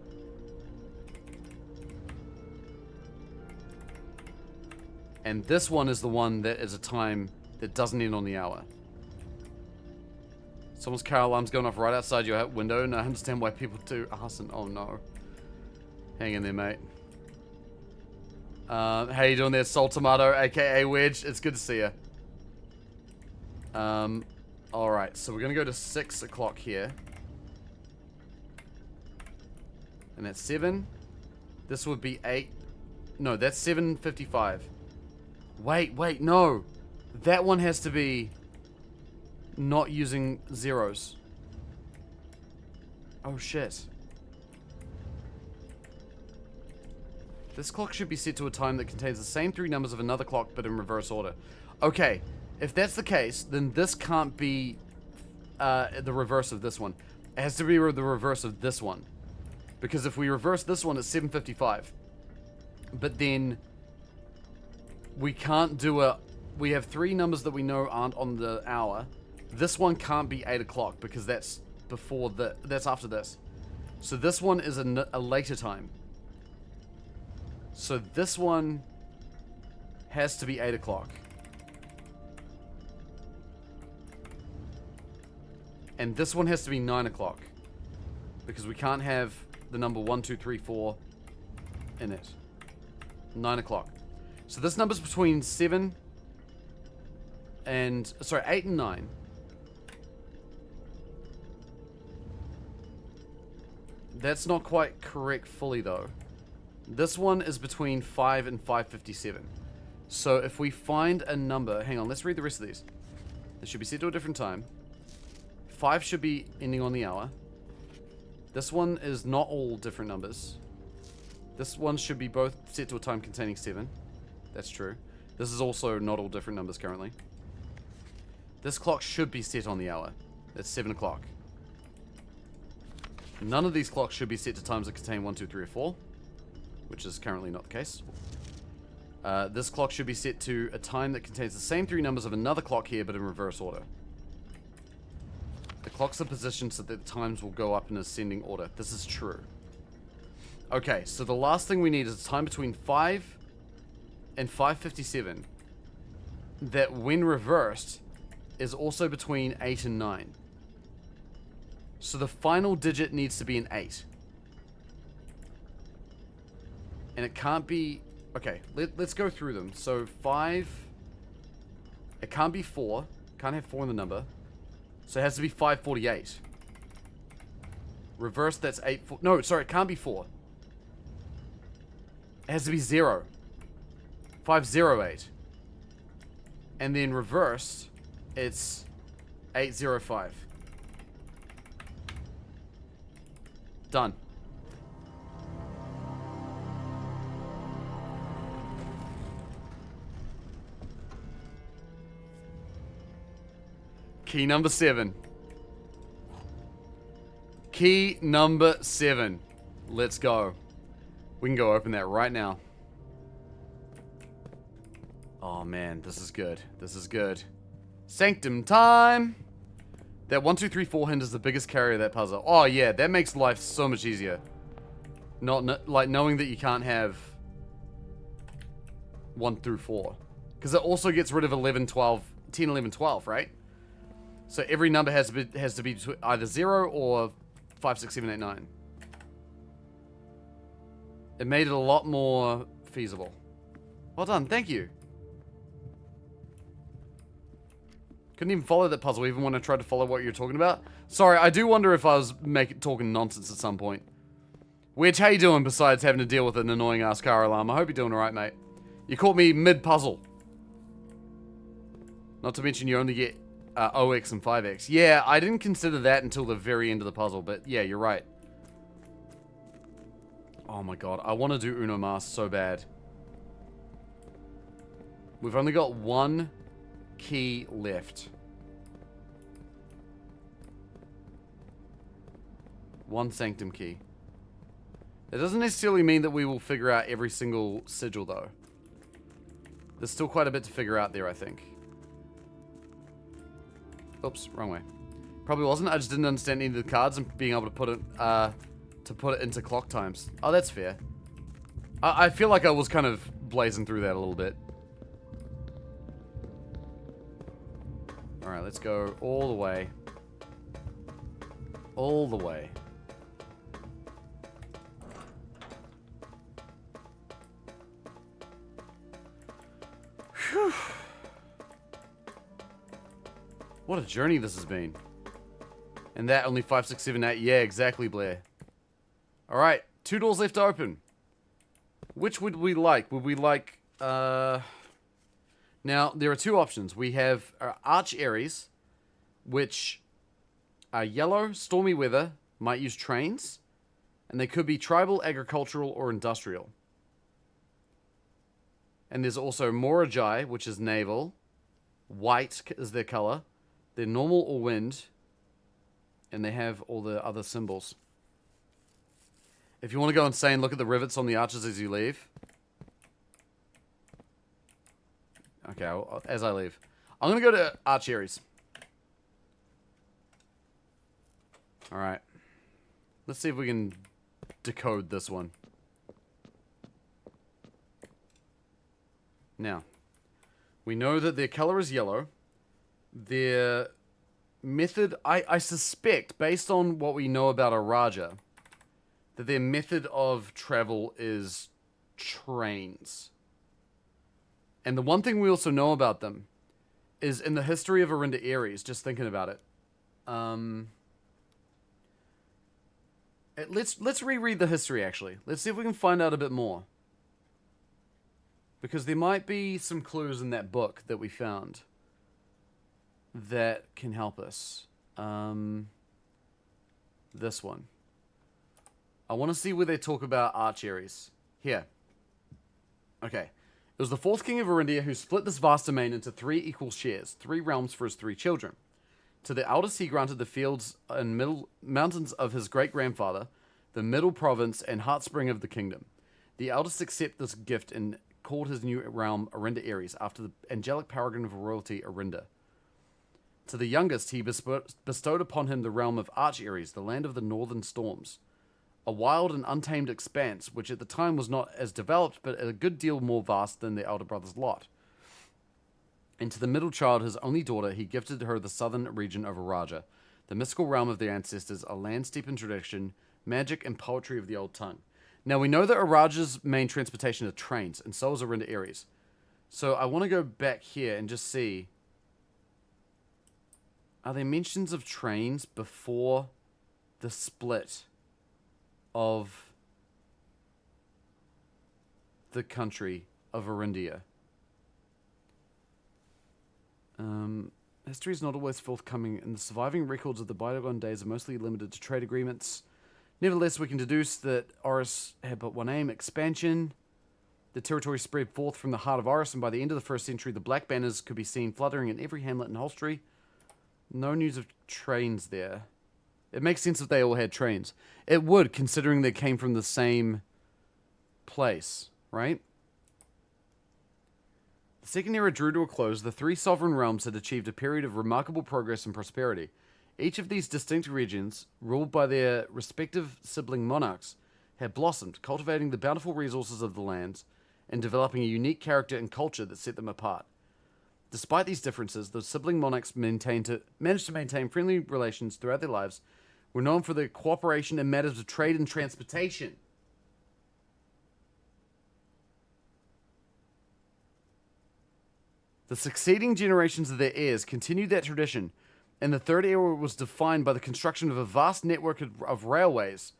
And this one is the one that is a time that doesn't end on the hour. Someone's car alarm's going off right outside your window, and I understand why people do arson. Oh no. Hang in there, mate. How you doing there, Soul Tomato, aka Wedge? It's good to see you. Alright, so we're gonna go to 6 o'clock here. And that's 7. This would be 8. No, that's 7:55. Wait, no. That one has to be not using zeros. Oh, shit. This clock should be set to a time that contains the same 3 numbers of another clock, but in reverse order. Okay, if that's the case, then this can't be the reverse of this one. It has to be the reverse of this one. Because if we reverse this one, it's 7:55. But then... we can't do a... We have 3 numbers that we know aren't on the hour. This one can't be 8 o'clock because that's before the... That's after this. So this one is a later time. So this one has to be 8 o'clock. And this one has to be 9 o'clock. Because we can't have the number 1, 2, 3, 4 in it. 9 o'clock. So this number's between 7 and... Sorry, 8 and 9. That's not quite correct fully, though. This one is between 5 and 5:57. So if we find a number... Hang on, let's read the rest of these. It should be set to a different time. 5 should be ending on the hour. This one is not all different numbers. This one should be both set to a time containing 7. That's true. This is also not all different numbers currently. This clock should be set on the hour. That's 7 o'clock. None of these clocks should be set to times that contain 1, 2, 3, or 4. Which is currently not the case. This clock should be set to a time that contains the same 3 numbers of another clock here, but in reverse order. The clocks are positioned so that the times will go up in ascending order. This is true. Okay, so the last thing we need is a time between 5 and 5:57 that, when reversed, is also between 8 and 9. So the final digit needs to be an 8. And it can't be... Okay, let's go through them. So 5... It can't be 4. Can't have 4 in the number. So it has to be 548. Reverse, that's 8... No, sorry, it can't be 4. It has to be 0. 508. And then reversed, it's 805. Done. Key number 7. Key number 7. Let's go. We can go open that right now. Oh man, this is good. This is good. Sanctum time! That 1, 2, 3, 4 hint is the biggest carry of that puzzle. Oh yeah, that makes life so much easier. Like knowing that you can't have 1 through 4. Because it also gets rid of 11, 12, 10, 11, 12, right? So every number has to be either 0 or 5, 6, 7, 8, 9. It made it a lot more feasible. Well done, thank you. Couldn't even follow that puzzle, even when I tried to follow what you're talking about. Sorry, I do wonder if I was talking nonsense at some point. Wedge, how you doing besides having to deal with an annoying ass car alarm? I hope you're doing alright, mate. You caught me mid-puzzle. Not to mention you only get 0x and 5x. Yeah, I didn't consider that until the very end of the puzzle, but yeah, you're right. Oh my god, I want to do Uno Mas so bad. We've only got 1 key left. 1 sanctum key. That doesn't necessarily mean that we will figure out every single sigil, though. There's still quite a bit to figure out there, I think. Oops, wrong way. Probably wasn't. I just didn't understand any of the cards and being able to put it into clock times. Oh, that's fair. I feel like I was kind of blazing through that a little bit. Alright, let's go all the way. All the way. Whew. What a journey this has been. And that only 5, 6, 7, 8. Yeah, exactly, Blair. Alright, 2 doors left to open. Which would we like? Would we like, Now, there are 2 options. We have Arch Aries, which are yellow, stormy weather, might use trains, and they could be tribal, agricultural, or industrial. And there's also Morajai, which is naval. White is their color. They're normal or wind. And they have all the other symbols. If you want to go insane, look at the rivets on the arches as you leave. Okay, as I leave. I'm going to go to Arch Aries. Alright. Let's see if we can decode this one. Now, we know that their color is yellow. Their method, I suspect, based on what we know about a Raja, that their method of travel is trains. And the one thing we also know about them is in the history of Arinda Aries, just thinking about it. Let's reread the history, actually. Let's see if we can find out a bit more. Because there might be some clues in that book that we found that can help us. This one. I want to see where they talk about Arch Aries. Here. Okay. It was the 4th king of Arindia who split this vast domain into 3 equal shares, 3 realms for his 3 children. To the eldest he granted the fields and middle mountains of his great-grandfather, the middle province and heartspring of the kingdom. The eldest accepted this gift and called his new realm Arinda Ares, after the angelic paragon of royalty Arinda. To the youngest, he bestowed upon him the realm of Arch Ares, the land of the northern storms. A wild and untamed expanse, which at the time was not as developed, but a good deal more vast than the elder brother's lot. And to the middle child, his only daughter, he gifted her the southern region of Araja, the mystical realm of their ancestors, a land steeped in tradition, magic, and poetry of the old tongue. Now, we know that Araja's main transportation are trains, and so is Arinda Ares. So I want to go back here and just see... Are there mentions of trains before the split of the country of Arindia? History is not always forthcoming, and the surviving records of the bygone days are mostly limited to trade agreements. Nevertheless, we can deduce that Oris had but one aim, expansion. The territory spread forth from the heart of Oris, and by the end of the 1st century, the black banners could be seen fluttering in every hamlet and hostelry. No news of trains there. It makes sense if they all had trains. It would, considering they came from the same place, right? The Second Era drew to a close. The 3 sovereign realms had achieved a period of remarkable progress and prosperity. Each of these distinct regions, ruled by their respective sibling monarchs, had blossomed, cultivating the bountiful resources of the lands and developing a unique character and culture that set them apart. Despite these differences, the sibling monarchs managed to maintain friendly relations throughout their lives, were known for their cooperation in matters of trade and transportation. The succeeding generations of their heirs continued that tradition, and the Third Era was defined by the construction of a vast network of railways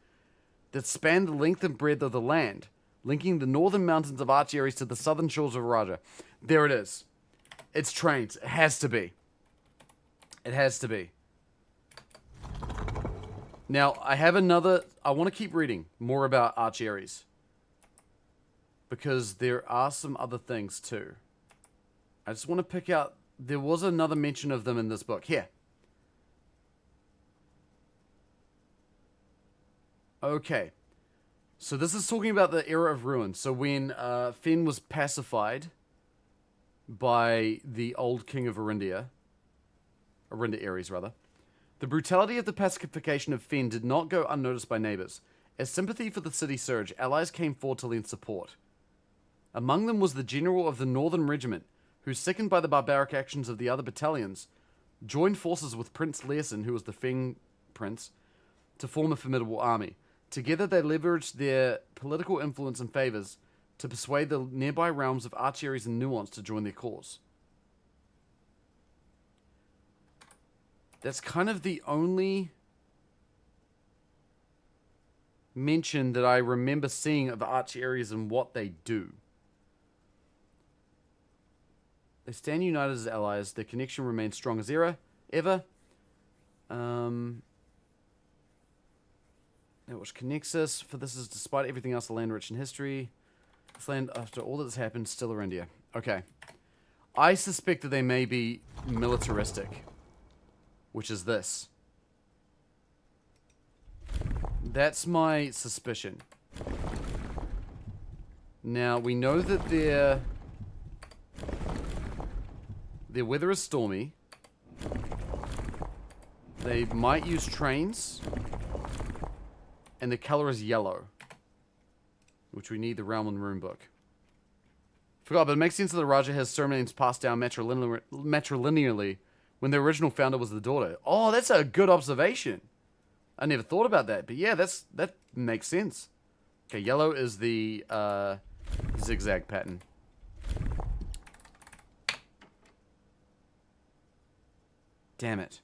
that spanned the length and breadth of the land, linking the northern mountains of Arch Ares to the southern shores of Raja. There it is. It's trains. It has to be. It has to be. Now, I have another... I want to keep reading more about Arch Ares, because there are some other things too. I just want to pick out... There was another mention of them in this book. Here. Okay. So this is talking about the Era of Ruin. So when Fen was pacified by the old king of Arinda Ares, rather. The brutality of the pacification of Fen did not go unnoticed by neighbors. As sympathy for the city surged, allies came forward to lend support. Among them was the general of the Northern Regiment, who, sickened by the barbaric actions of the other battalions, joined forces with Prince Learson, who was the Feng prince, to form a formidable army. Together they leveraged their political influence and favors to persuade the nearby realms of Arch Ares and Nuance to join their cause. That's kind of the only mention that I remember seeing of Arch Ares and what they do. They stand united as allies. Their connection remains strong as ever. Which connects us, for this is, despite everything else, a land rich in history. This land, after all that has happened, still Arindia. Okay. I suspect that they may be militaristic, which is this. That's my suspicion. Now, we know that their weather is stormy. They might use trains. And the color is yellow, which we need the Realm and Rune book. Forgot, but it makes sense that the Raja has surnames passed down matrilinearly when the original founder was the daughter. Oh, that's a good observation. I never thought about that, but yeah, that makes sense. Okay, yellow is the zigzag pattern. Damn it.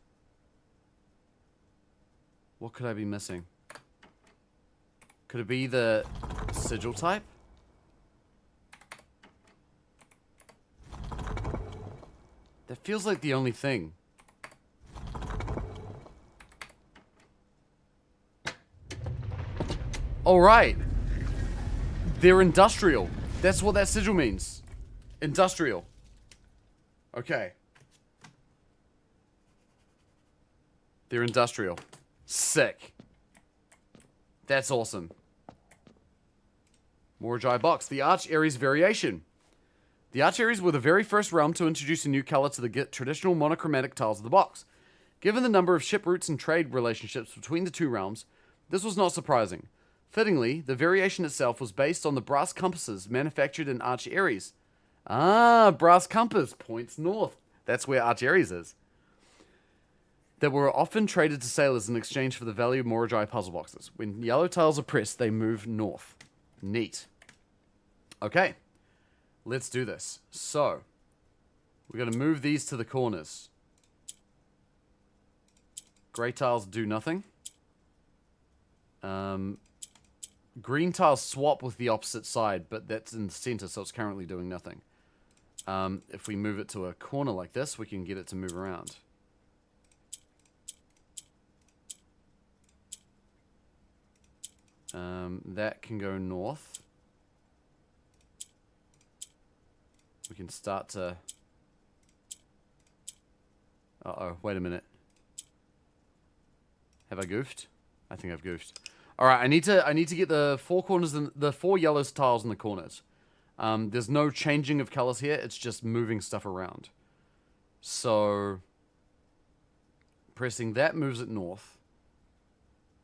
What could I be missing? Could it be the sigil type? That feels like the only thing. Alright. They're industrial. That's what that sigil means. Industrial. Okay. They're industrial. Sick. That's awesome. Morajai box. The Arch Ares variation. The Archeries were the very first realm to introduce a new color to the traditional monochromatic tiles of the box. Given the number of ship routes and trade relationships between the two realms, this was not surprising. Fittingly, the variation itself was based on the brass compasses manufactured in Arch Aries. Ah, brass compass points north. That's where Arch Aries is. That were often traded to sailors in exchange for the value of Moragi puzzle boxes. When yellow tiles are pressed, they move north. Neat. Okay, let's do this. So, we're going to move these to the corners. Grey tiles do nothing. Green tiles swap with the opposite side, but that's in the center, so it's currently doing nothing. If we move it to a corner like this, we can get it to move around. That can go north. We can start to... Uh-oh, wait a minute. Have I goofed? I think I've goofed. Alright, I need to get the four corners and the four yellow tiles in the corners. There's no changing of colors here, it's just moving stuff around. So pressing that moves it north.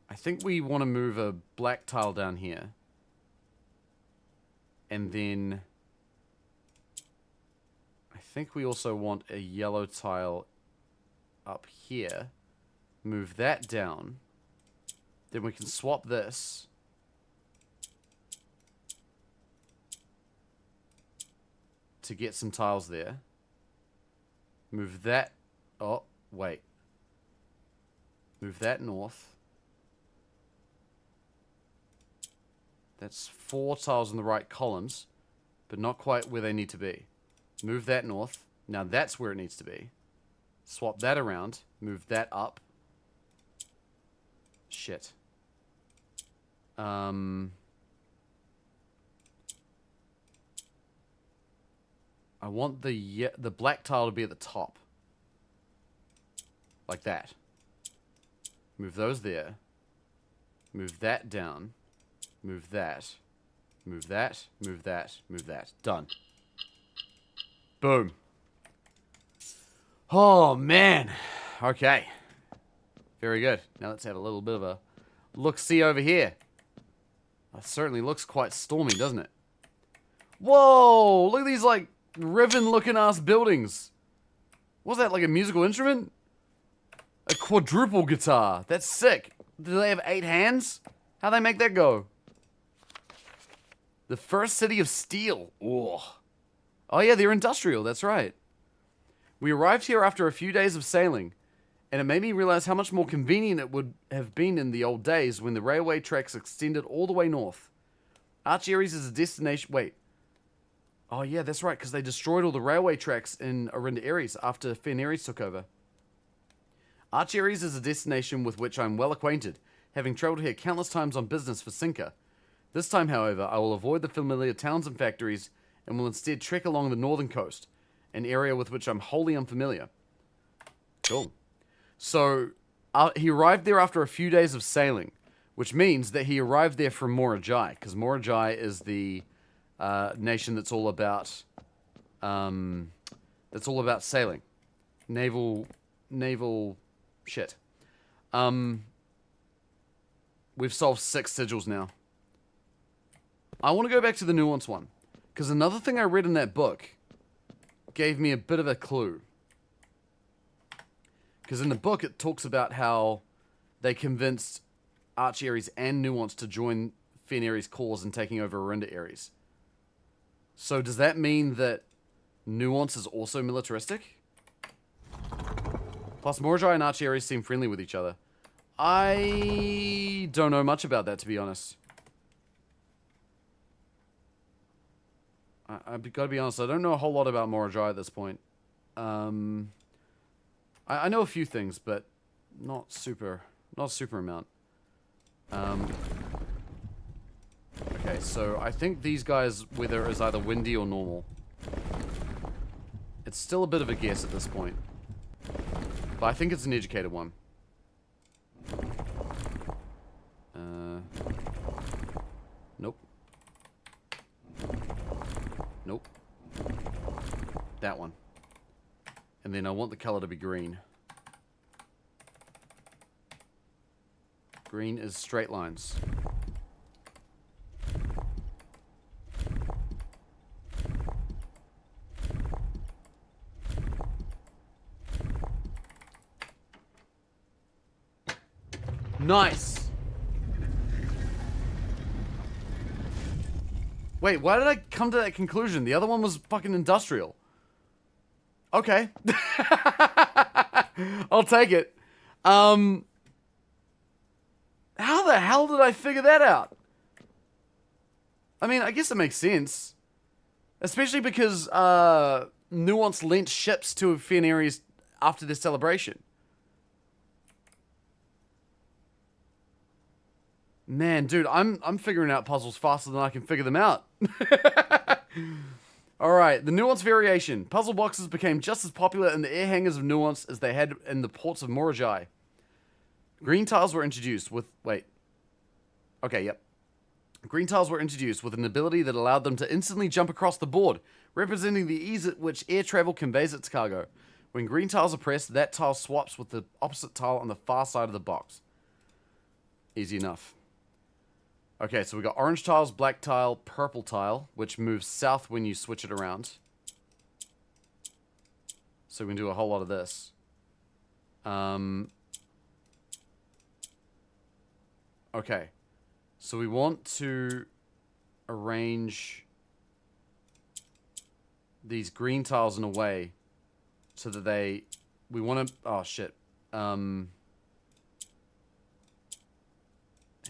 I think we want to move a black tile down here. And then I think we also want a yellow tile up here. Move that down. Then we can swap this. To get some tiles there. Move that. Oh, wait. Move that north. That's 4 tiles in the right columns, but not quite where they need to be. Move that north. Now that's where it needs to be. Swap that around. Move that up. Shit. I want the black tile to be at the top. Like that. Move those there. Move that down. Move that. Move that. Move that. Move that. Done. Boom. Oh, man. Okay. Very good. Now let's have a little bit of a look-see over here. It certainly looks quite stormy, doesn't it? Whoa! Look at these, like, Riven-looking ass buildings. What's that, like a musical instrument? A quadruple guitar. That's sick. Do they have 8 hands? How'd they make that go? The first city of steel. Oh. Oh yeah, they're industrial, that's right. We arrived here after a few days of sailing, and it made me realize how much more convenient it would have been in the old days when the railway tracks extended all the way north. Arch Aries is a destination... Wait. Oh yeah, that's right, because they destroyed all the railway tracks in Arinda Aries after Fen Aries took over. Arch Aries is a destination with which I'm well acquainted, having travelled here countless times on business for Cinca. This time, however, I will avoid the familiar towns and factories and will instead trek along the northern coast, an area with which I'm wholly unfamiliar. Cool. So, he arrived there after a few days of sailing, which means that he arrived there from Moragi, because Moragi is the nation that's all about sailing, naval shit. We've solved 6 sigils now. I want to go back to the nuance one, because another thing I read in that book gave me a bit of a clue. Because in the book it talks about how they convinced Arch Aries and Nuance to join Fen Aries' cause in taking over Arinda Aries. So does that mean that Nuance is also militaristic? Plus Moragi and Arch Aries seem friendly with each other. I don't know much about that, to be honest. I've got to be honest, I don't know a whole lot about Moragi at this point. I know a few things, but not super amount. Okay, so I think these guys' weather is either windy or normal. It's still a bit of a guess at this point. But I think it's an educated one. Nope. Nope. That one. And then I want the color to be green. Green is straight lines. Nice! Wait, why did I come to that conclusion? The other one was fucking industrial. Okay. I'll take it. How the hell did I figure that out? I mean, I guess it makes sense. Especially because Nuance lent ships to Fenari's after this celebration. Man, dude, I'm figuring out puzzles faster than I can figure them out. Alright, the Nuance variation. Puzzle boxes became just as popular in the air hangars of Nuance as they had in the ports of Morajai. Green tiles were introduced with... Wait. Okay, yep. Green tiles were introduced with an ability that allowed them to instantly jump across the board, representing the ease at which air travel conveys its cargo. When green tiles are pressed, that tile swaps with the opposite tile on the far side of the box. Easy enough. Okay, so we got orange tiles, black tile, purple tile, which moves south when you switch it around. So we can do a whole lot of this. Okay. So we want to arrange these green tiles in a way so that we want to... Oh, shit. Hang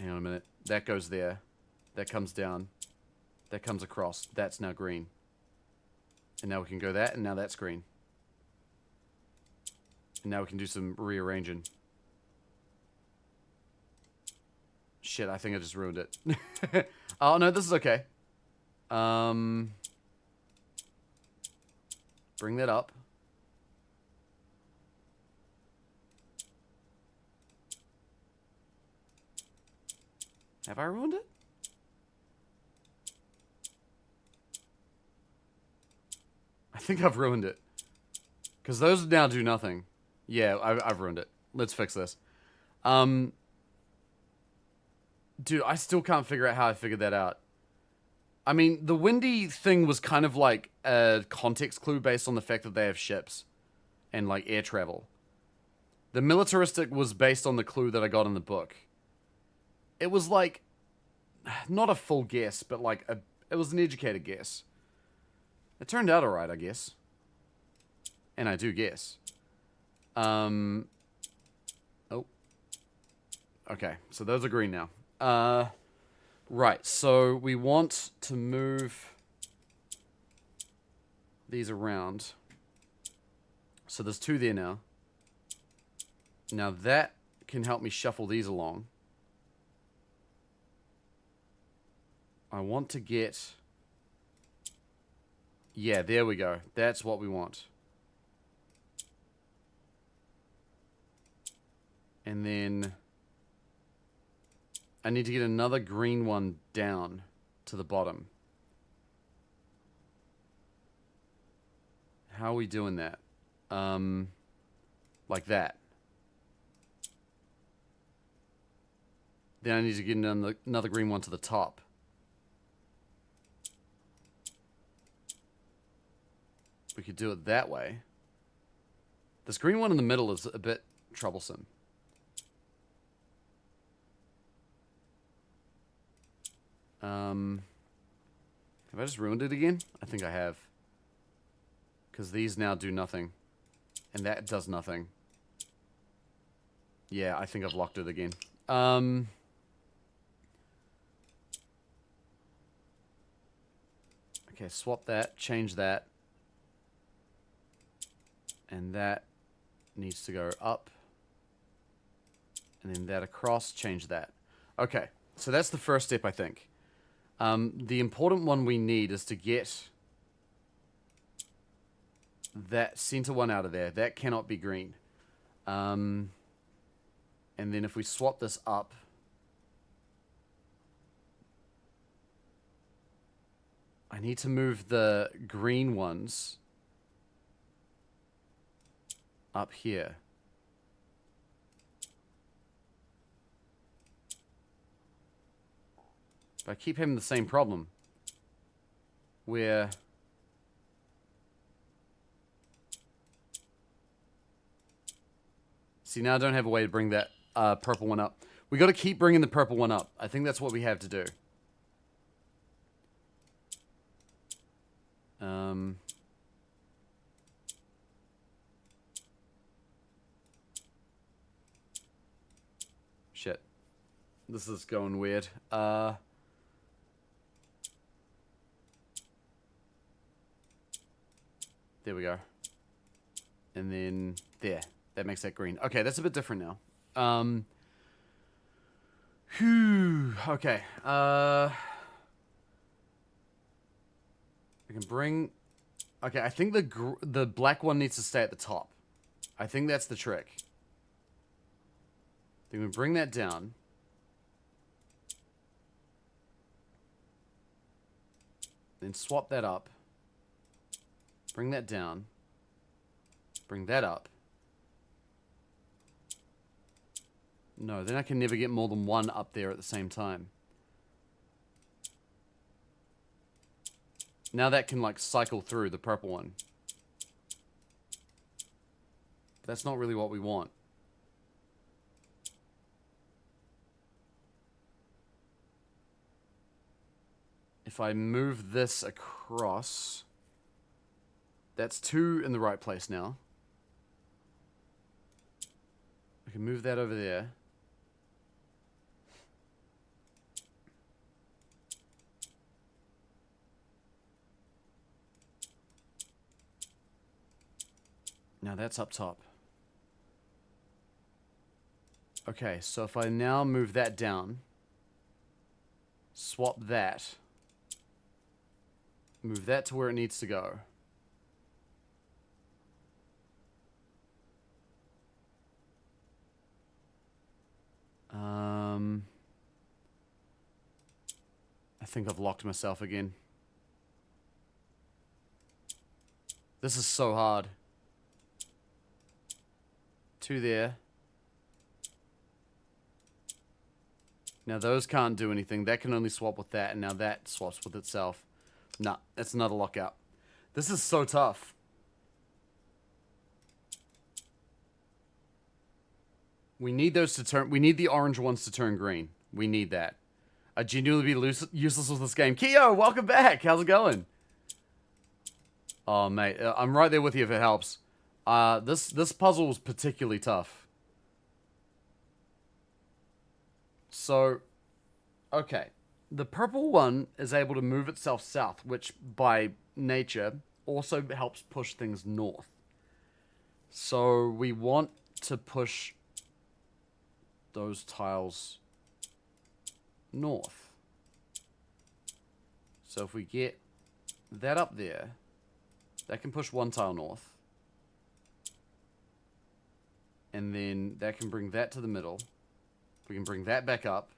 on a minute. That goes there. That comes down. That comes across. That's now green. And now we can go that, and now that's green. And now we can do some rearranging. Shit, I think I just ruined it. Oh, no, this is okay. Bring that up. Have I ruined it? I think I've ruined it. Because those now do nothing. Yeah, I've ruined it. Let's fix this. Dude, I still can't figure out how I figured that out. I mean, the windy thing was kind of like a context clue based on the fact that they have ships. And, like, air travel. The militaristic was based on the clue that I got in the book. It was like, not a full guess, but like it was an educated guess. It turned out alright, I guess. And I do guess. Oh. Okay, so those are green now. Right, so we want to move these around. So there's two there now. Now that can help me shuffle these along. I want to get... Yeah, there we go. That's what we want. And then... I need to get another green one down to the bottom. How are we doing that? Like that. Then I need to get another green one to the top. We could do it that way. This green one in the middle is a bit troublesome. Have I just ruined it again? I think I have. Because these now do nothing. And that does nothing. Yeah, I think I've locked it again. Okay, swap that, change that. And that needs to go up. And then that across, change that. Okay, so that's the first step, I think. The important one we need is to get that center one out of there. That cannot be green. And then if we swap this up... I need to move the green ones up here. But I keep having the same problem. Where... See, now I don't have a way to bring that purple one up. We got to keep bringing the purple one up. I think that's what we have to do. Shit. This is going weird. There we go. And then there. That makes that green. Okay, that's a bit different now. Whew. Okay. I can bring... Okay, I think the black one needs to stay at the top. I think that's the trick. Then we bring that down. Then swap that up. Bring that down. Bring that up. No, then I can never get more than one up there at the same time. Now that can, like, cycle through the purple one. But that's not really what we want. If I move this across... That's 2 in the right place now. I can move that over there. Now that's up top. Okay, so if I now move that down, swap that, move that to where it needs to go. I think I've locked myself again. This is so hard. 2 there. Now those can't do anything. That can only swap with that, and now that swaps with itself. Nah, that's another lockout. This is so tough. We need those to turn... We need the orange ones to turn green. We need that. I'd genuinely be useless with this game. Keo, welcome back. How's it going? Oh, mate. I'm right there with you if it helps. This puzzle was particularly tough. So, okay. The purple one is able to move itself south, which by nature also helps push things north. So we want to push those tiles north. So if we get that up there, that can push 1 tile north. And then that can bring that to the middle. We can bring that back up.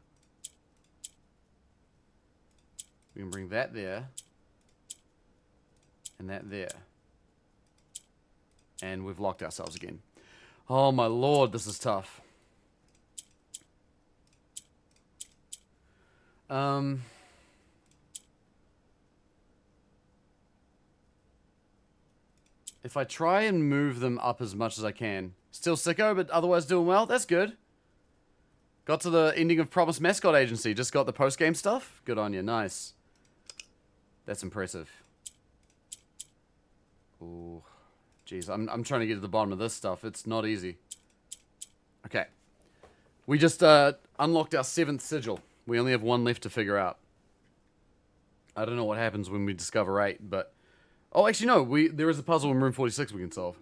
We can bring that there. And that there. And we've locked ourselves again. Oh my lord, this is tough. If I try and move them up as much as I can. Still sicko, but otherwise doing well. That's good. Got to the ending of Promised Mascot Agency. Just got the post-game stuff. Good on you. Nice. That's impressive. Ooh. Jeez, I'm trying to get to the bottom of this stuff. It's not easy. Okay. We just unlocked our 7th sigil. We only have 1 left to figure out. I don't know what happens when we discover 8, but... Oh, actually, no. There is a puzzle in room 46 we can solve.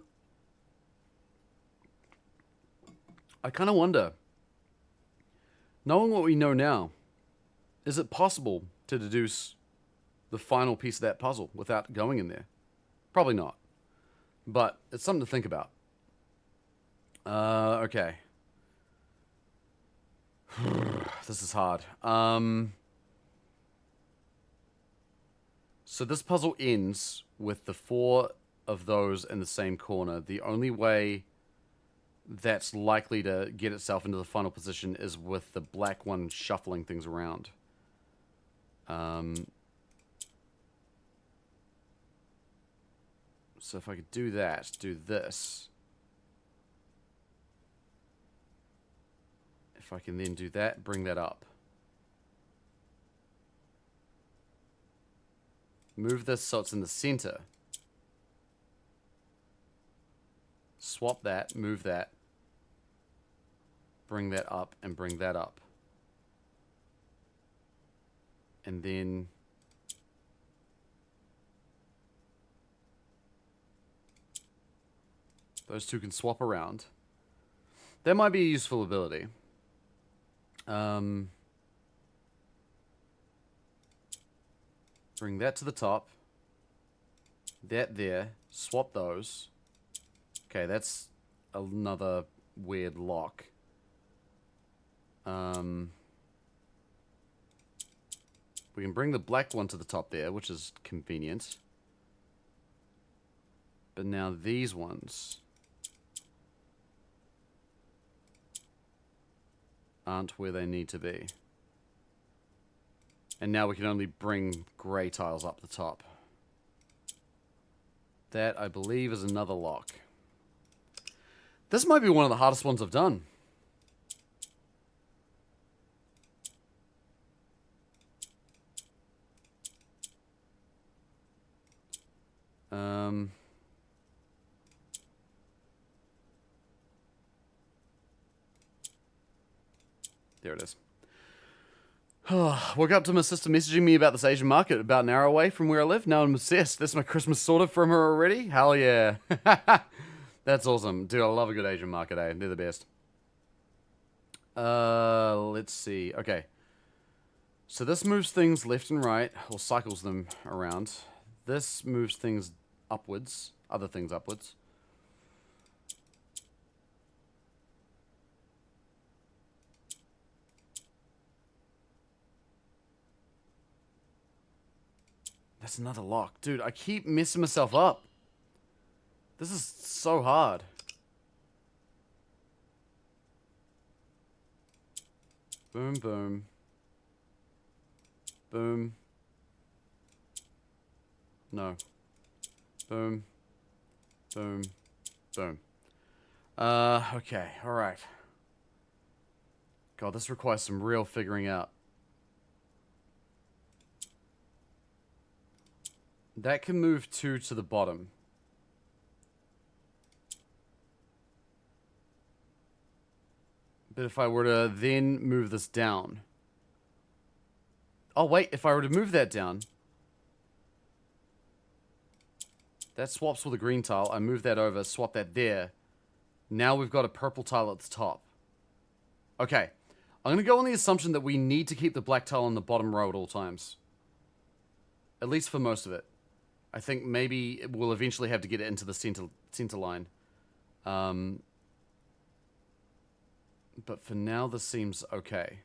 I kind of wonder, knowing what we know now, is it possible to deduce the final piece of that puzzle without going in there? Probably not. But it's something to think about. Okay. This is hard. So this puzzle ends with the 4 of those in the same corner. The only way that's likely to get itself into the final position is with the black one shuffling things around. So if I could do that, do this. If I can then do that, bring that up. Move this so it's in the center. Swap that, move that. Bring that up and bring that up. And then those two can swap around. That might be a useful ability. Bring that to the top. That there. Swap those. Okay, that's another weird lock. We can bring the black one to the top there, which is convenient. But now these ones aren't where they need to be. And now we can only bring grey tiles up the top. That, I believe, is another lock. This might be one of the hardest ones I've done. There it is. Woke up to my sister messaging me about this Asian market about an hour away from where I live. Now I'm obsessed. That's my Christmas sorted from her already. Hell yeah. That's awesome. Dude, I love a good Asian market, eh? They're the best. Let's see. Okay. So this moves things left and right, or cycles them around. This moves things upwards, other things upwards. That's another lock. Dude, I keep messing myself up. This is so hard. Boom, boom. Boom. No. Boom. Boom. Boom. Okay, alright. God, this requires some real figuring out. That can move 2 to the bottom. But if I were to then move this down... Oh, wait, if I were to move that down... That swaps with a green tile. I move that over, swap that there. Now we've got a purple tile at the top. Okay. I'm going to go on the assumption that we need to keep the black tile on the bottom row at all times. At least for most of it. I think maybe we'll eventually have to get it into the center line. But for now, this seems okay.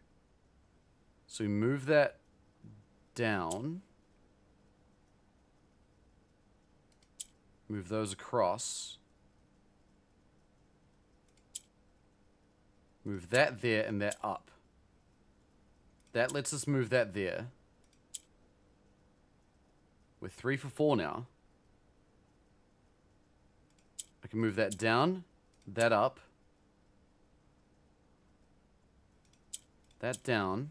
So we move that down. Move those across. Move that there and that up. That lets us move that there. We're 3 for 4 now. I can move that down, that up, that down.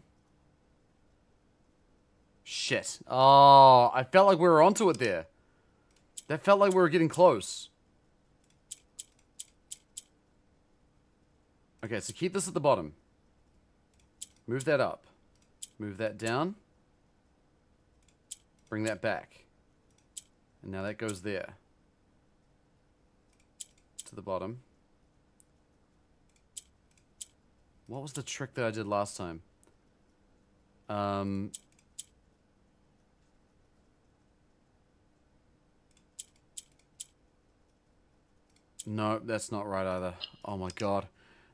Shit. Oh, I felt like we were onto it there. That felt like we were getting close. Okay, so keep this at the bottom. Move that up. Move that down. Bring that back. And now that goes there. To the bottom. What was the trick that I did last time? No, that's not right either. Oh my god.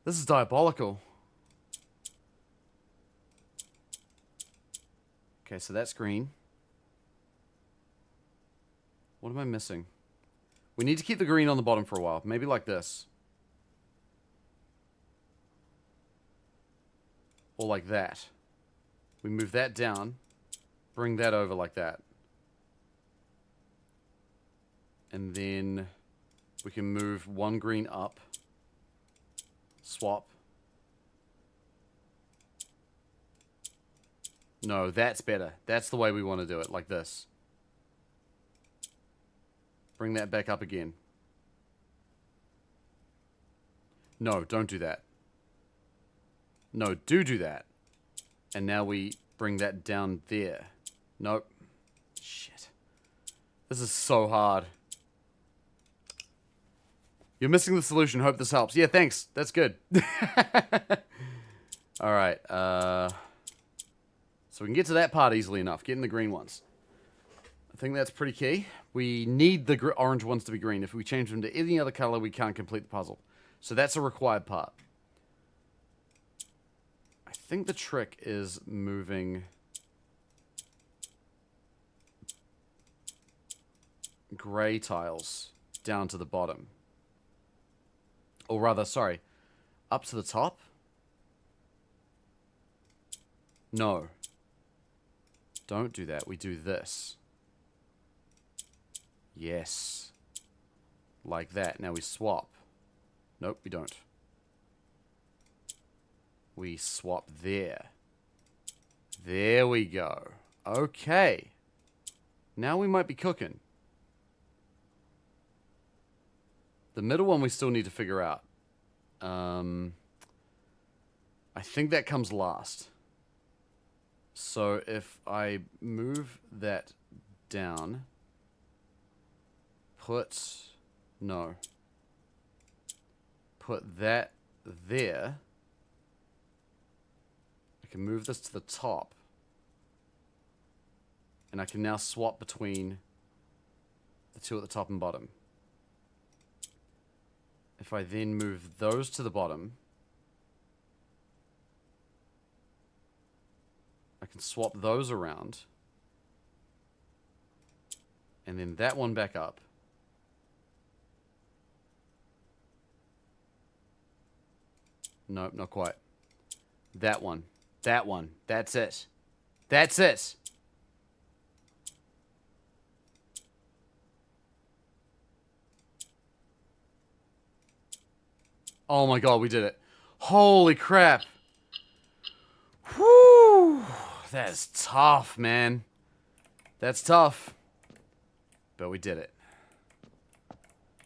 This is diabolical. Okay, so that's green. What am I missing? We need to keep the green on the bottom for a while. Maybe like this. or like that. We move that down, bring that over like that. And then we can move one green up, swap. No, that's better. That's the way we want to do it, like this. Bring that back up again. No, don't do that. No, do that. And now we bring that down there. Nope. Shit. This is so hard. You're missing the solution. Hope this helps. Yeah, thanks. That's good. Alright, so we can get to that part easily enough. Getting the green ones. I think that's pretty key. We need the orange ones to be green. If we change them to any other color, we can't complete the puzzle. So that's a required part. I think the trick is moving gray tiles down to the bottom. Or rather, sorry, up to the top? No. Don't do that. We do this. Yes. Like that. Now we swap. Nope, we don't. We swap there. There we go. Okay. Now we might be cooking. The middle one we still need to figure out. I think that comes last. So if I move that down, put that there, I can move this to the top, and I can now swap between the two at the top and bottom. If I then move those to the bottom, I can swap those around, and then that one back up. Nope, not quite. That one. That one. That's it. That's it. Oh my god, we did it. Holy crap. Whew. That's tough, man. That's tough. But we did it.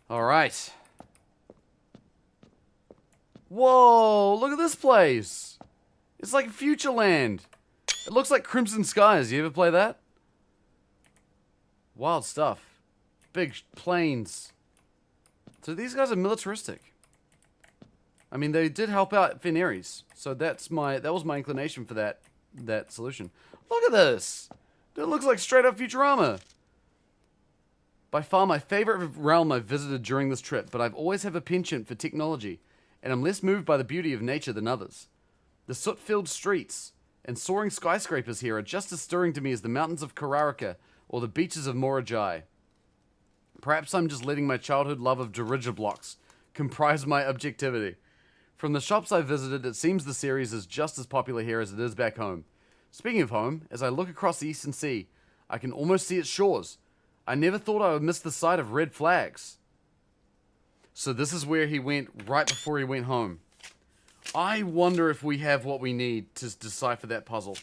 Alright. Whoa, look at this place. It's like Futureland. It looks like Crimson Skies. You ever play that? Wild stuff. Big planes. So these guys are militaristic. I mean, they did help out Veneris, so that was my inclination for that solution. Look at this! It looks like straight up Futurama. By far my favorite realm I've visited during this trip, but I've always have a penchant for technology, and I'm less moved by the beauty of nature than others. The soot-filled streets and soaring skyscrapers here are just as stirring to me as the mountains of Kararaka or the beaches of Morajai. Perhaps I'm just letting my childhood love of dirigiblocks comprise my objectivity. From the shops I've visited, it seems the series is just as popular here as it is back home. Speaking of home, as I look across the Eastern Sea, I can almost see its shores. I never thought I would miss the sight of red flags. So this is where he went right before he went home. I wonder if we have what we need to decipher that puzzle.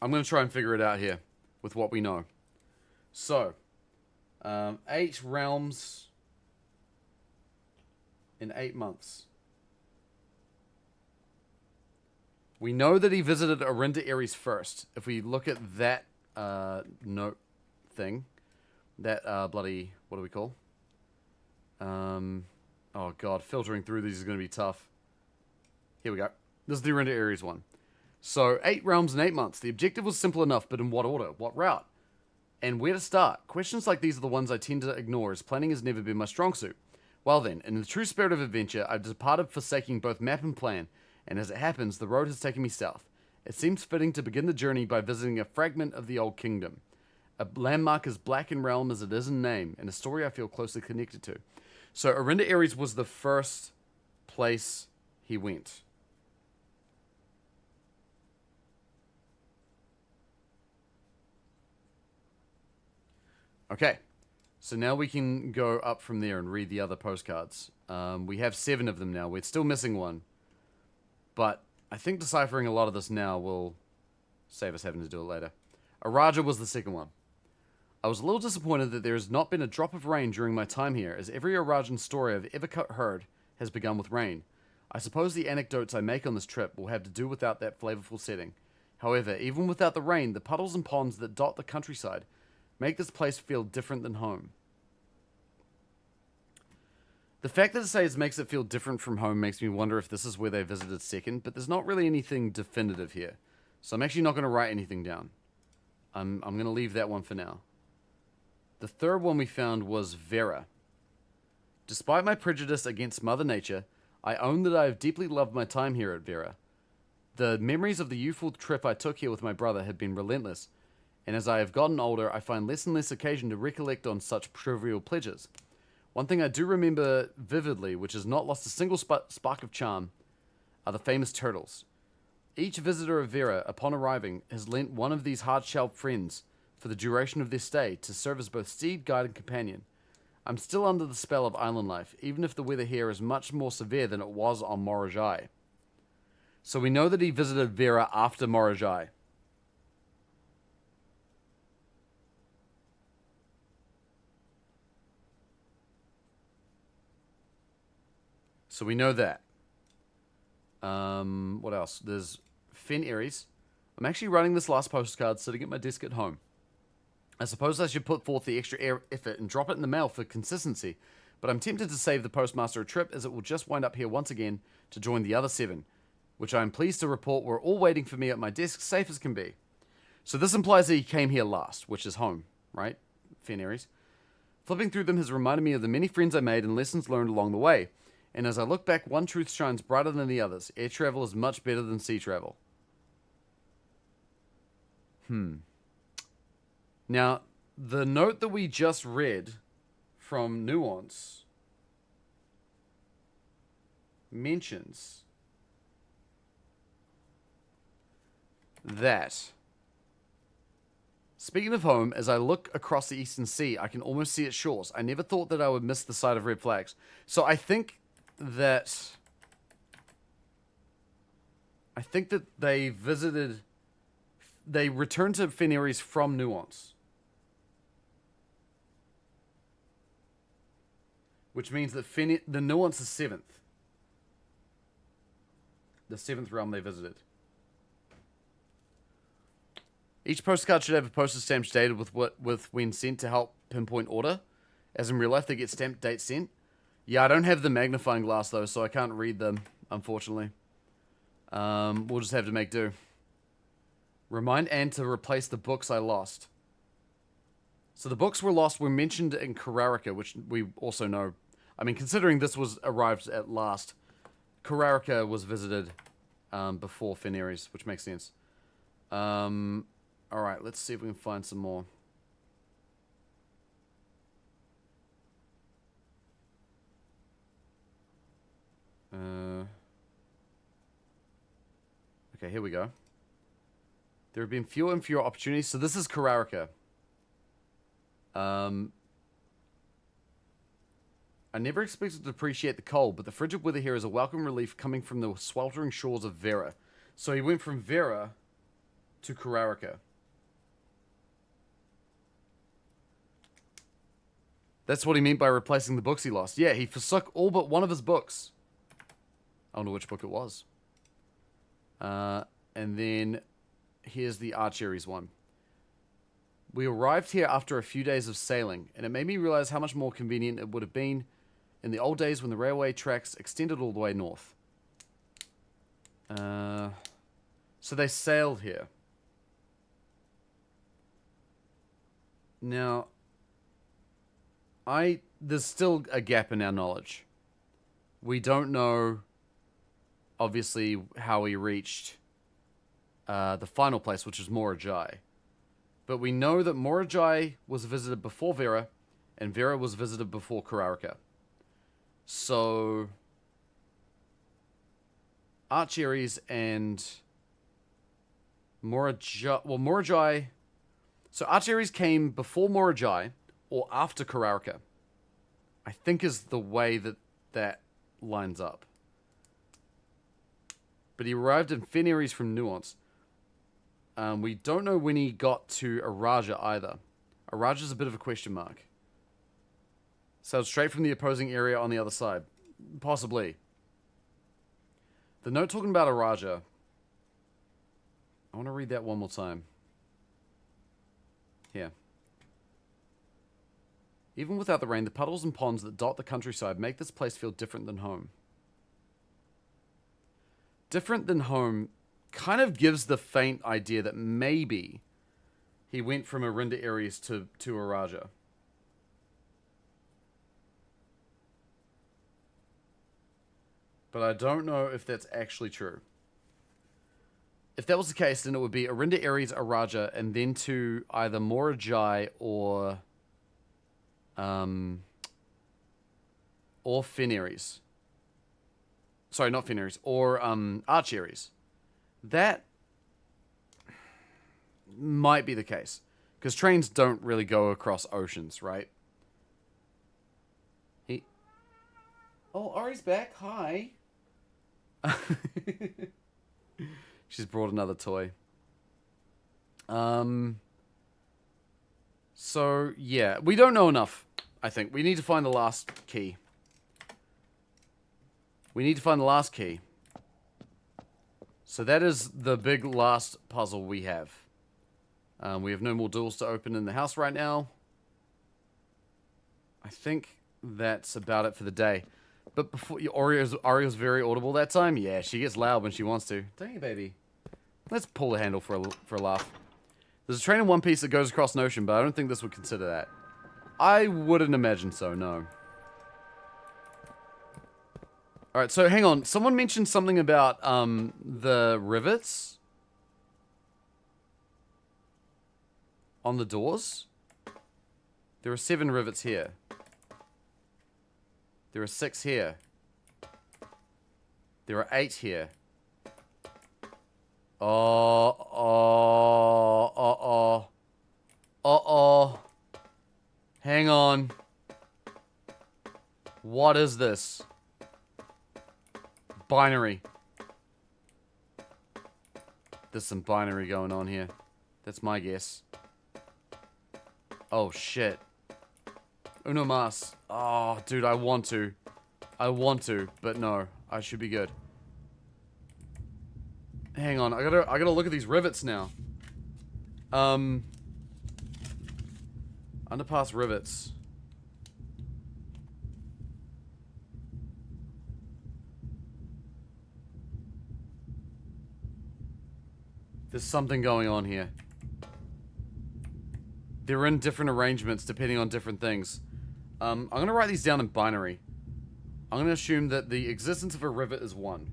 I'm going to try and figure it out here with what we know. So, 8 realms in 8 months. We know that he visited Orinda Ares first. If we look at that note thing, that bloody, what do we call? Oh god, filtering through these is going to be tough. Here we go. This is the Orinda Ares one. So, 8 realms in 8 months. The objective was simple enough, but in what order? What route? And where to start? Questions like these are the ones I tend to ignore, as planning has never been my strong suit. Well then, in the true spirit of adventure, I've departed forsaking both map and plan, and as it happens, the road has taken me south. It seems fitting to begin the journey by visiting a fragment of the old kingdom. A landmark as black in realm as it is in name, and a story I feel closely connected to. So, Orinda Ares was the first place he went. Okay, so now we can go up from there and read the other postcards. We have 7 of them now. We're still missing one. But I think deciphering a lot of this now will save us having to do it later. Araja was the second one. I was a little disappointed that there has not been a drop of rain during my time here, as every Arajan story I've ever heard has begun with rain. I suppose the anecdotes I make on this trip will have to do without that flavorful setting. However, even without the rain, the puddles and ponds that dot the countryside make this place feel different than home. The fact that it says makes it feel different from home makes me wonder if this is where they visited second, but there's not really anything definitive here. So I'm actually not going to write anything down. I'm going to leave that one for now. The third one we found was Vera. Despite my prejudice against Mother Nature, I own that I have deeply loved my time here at Vera. The memories of the youthful trip I took here with my brother have been relentless, and as I have gotten older, I find less and less occasion to recollect on such trivial pleasures. One thing I do remember vividly, which has not lost a single spark of charm, are the famous turtles. Each visitor of Vera, upon arriving, has lent one of these hard-shelled friends for the duration of their stay to serve as both steed, guide, and companion. I'm still under the spell of island life, even if the weather here is much more severe than it was on Morajai. So we know that he visited Vera after Morajai. So we know that. What else? There's Fen Aries. I'm actually writing this last postcard sitting at my desk at home. I suppose I should put forth the extra effort and drop it in the mail for consistency, but I'm tempted to save the postmaster a trip as it will just wind up here once again to join the other 7, which I am pleased to report were all waiting for me at my desk, safe as can be. So this implies that he came here last, which is home, right? Fen Aries. Flipping through them has reminded me of the many friends I made and lessons learned along the way. And as I look back, one truth shines brighter than the others. Air travel is much better than sea travel. Now, the note that we just read from Nuance mentions that, speaking of home, as I look across the eastern sea, I can almost see its shores. I never thought that I would miss the sight of red flags. So I think that they returned to Fen Aries from Nuance. Which means that the Nuance is 7th. The 7th realm they visited. Each postcard should have a postage stamp dated with when sent to help pinpoint order. As in real life, they get stamped date sent. Yeah, I don't have the magnifying glass, though, so I can't read them, unfortunately. We'll just have to make do. Remind Anne to replace the books I lost. So the books were mentioned in Kararika, which we also know. I mean, considering this arrived at last, Kararika was visited before Fen Aries, which makes sense. Alright, let's see if we can find some more. Okay, here we go. There have been fewer and fewer opportunities. So this is Kararika. I never expected to appreciate the cold, but the frigid weather here is a welcome relief coming from the sweltering shores of Vera. So he went from Vera to Kararika. That's what he meant by replacing the books he lost. Yeah, he forsook all but one of his books. I don't know which book it was. And then here's the Archeries one. We arrived here after a few days of sailing, and it made me realize how much more convenient it would have been in the old days when the railway tracks extended all the way north. So they sailed here. Now, there's still a gap in our knowledge. We don't know, obviously, how he reached the final place, which is Morajai. But we know that Morajai was visited before Vera, and Vera was visited before Kararika. So, Archeries and Morajai. Well, Morajai. So Archeries came before Morajai or after Kararka, I think is the way that lines up. But he arrived in Fenaries from Nuance. We don't know when he got to Araja either. Araja's a bit of a question mark. Sailed straight from the opposing area on the other side. Possibly. The note talking about Araja. I want to read that one more time. Here. Even without the rain, the puddles and ponds that dot the countryside make this place feel different than home. Different than home kind of gives the faint idea that maybe he went from Arinda Ares to Araja. But I don't know if that's actually true. If that was the case, then it would be Arinda Ares, Araja, and then to either Morajai or Fenaries. Sorry, not Fenaries. Or Archeries. That might be the case. Because trains don't really go across oceans, right? Oh, Ari's back. Hi. She's brought another toy. So, yeah. We don't know enough, I think. We need to find the last key. So that is the big last puzzle we have. We have no more doors to open in the house right now. I think that's about it for the day. But before Orio's very audible that time. Yeah, she gets loud when she wants to. Don't you, baby? Let's pull the handle for a laugh. There's a train in One Piece that goes across an ocean, but I don't think this would consider that. I wouldn't imagine so, no. Alright, so hang on. Someone mentioned something about the rivets on the doors. There are 7 rivets here. There are 6 here. There are 8 here. Hang on. What is this? Binary. There's some binary going on here. That's my guess. Oh, shit. Uno mas. Oh, dude, I want to. But no. I should be good. Hang on, I gotta look at these rivets now. Underpass rivets. There's something going on here. They're in different arrangements depending on different things. I'm gonna write these down in binary. I'm gonna assume that the existence of a rivet is 1.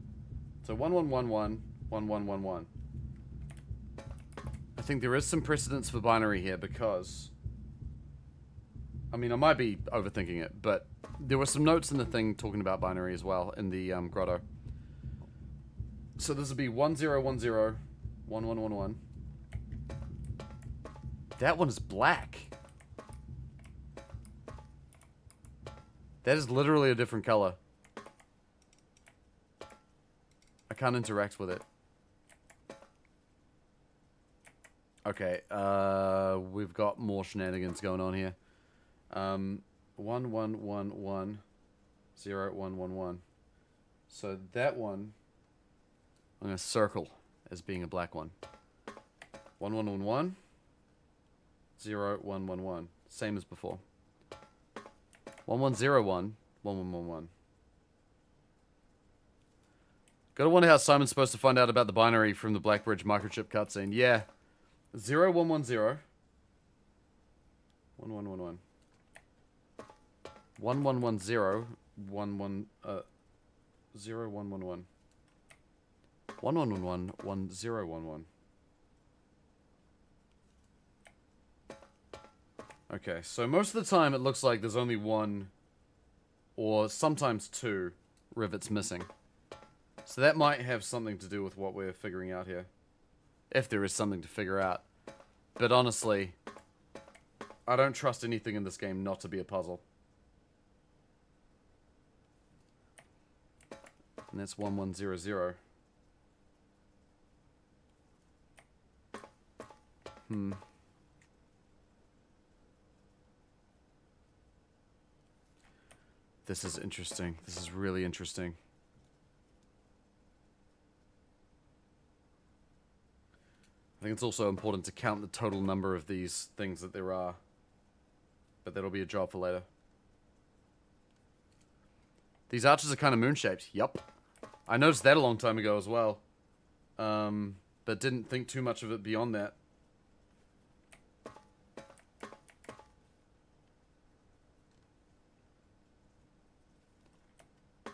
So 1111. 1111. I think there is some precedence for binary here because... I mean, I might be overthinking it, but there were some notes in the thing talking about binary as well in the grotto. So this would be 1010, 1111. That one is black. That is literally a different color. I can't interact with it. Okay, we've got more shenanigans going on here. 1111 0111. So that one I'm gonna circle as being a black one. 1111 0111. Same as before. 1101 1111. Gotta wonder how Simon's supposed to find out about the binary from the Blackbridge microchip cutscene. Yeah. 0110 1111 1110 11 0111 1111 1011. Okay, so most of the time it looks like there's only 1 or sometimes 2 rivets missing. So that might have something to do with what we're figuring out here. If there is something to figure out. But honestly, I don't trust anything in this game not to be a puzzle. And that's 1100. This is interesting. This is really interesting. I think it's also important to count the total number of these things that there are. But that'll be a job for later. These arches are kind of moon-shaped. Yup. I noticed that a long time ago as well. But didn't think too much of it beyond that.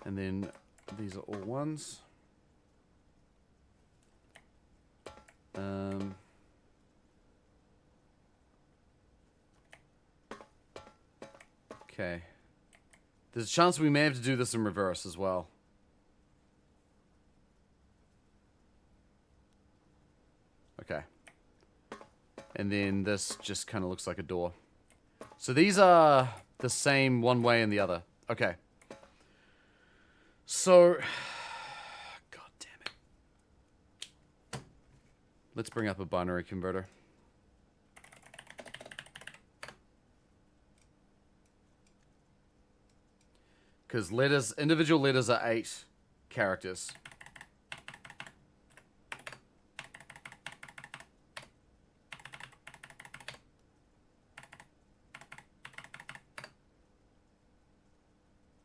And then these are all ones. Okay. There's a chance we may have to do this in reverse as well. Okay. And then this just kind of looks like a door. So these are the same one way and the other. Okay. So, God damn it. Let's bring up a binary converter. Because letters, individual letters are 8 characters.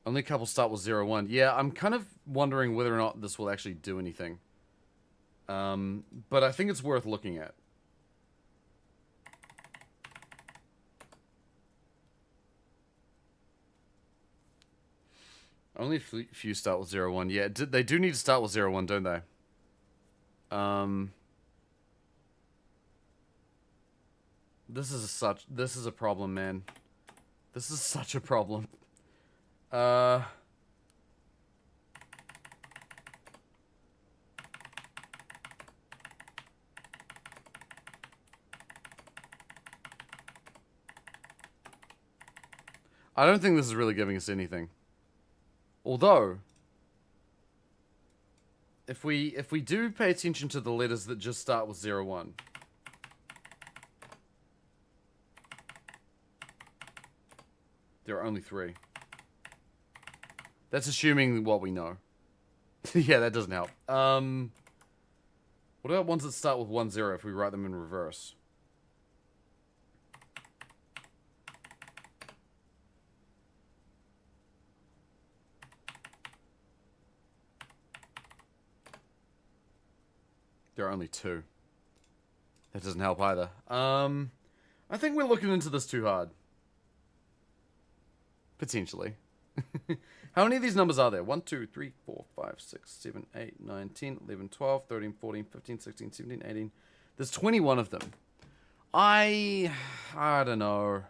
Only a couple start with 0, 1. Yeah, I'm kind of wondering whether or not this will actually do anything. But I think it's worth looking at. Only a few start with 0, 1. Yeah, they do need to start with 0, 1, don't they? This is a problem, man. This is such a problem. I don't think this is really giving us anything. Although, if we do pay attention to the letters that just start with 0, 1. There are only 3. That's assuming what we know. Yeah, that doesn't help. What about ones that start with 1, 0 if we write them in reverse? There are only 2. That doesn't help either. I think we're looking into this too hard. Potentially. How many of these numbers are there? 1, 2, 3, 4, 5, 6, 7, 8, 9, 10, 11, 12, 13, 14, 15, 16, 17, 18. There's 21 of them. I don't know.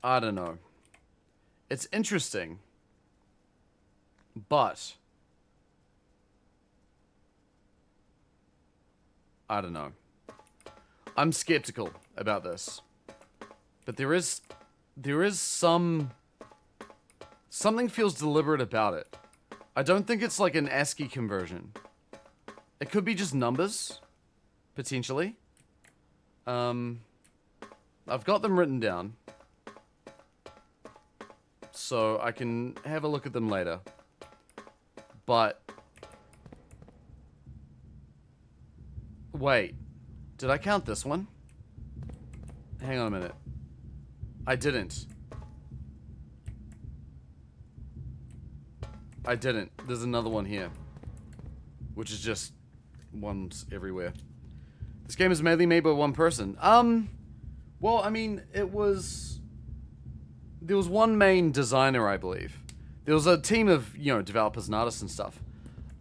I don't know. It's interesting. But I don't know. I'm skeptical about this. But there is something feels deliberate about it. I don't think it's like an ASCII conversion. It could be just numbers, potentially. I've got them written down, so I can have a look at them later. But wait, did I count this one? Hang on a minute. I didn't. There's another one here. Which is just ones everywhere. This game is mainly made by one person. Well, I mean, there was one main designer, I believe. There was a team of, developers and artists and stuff.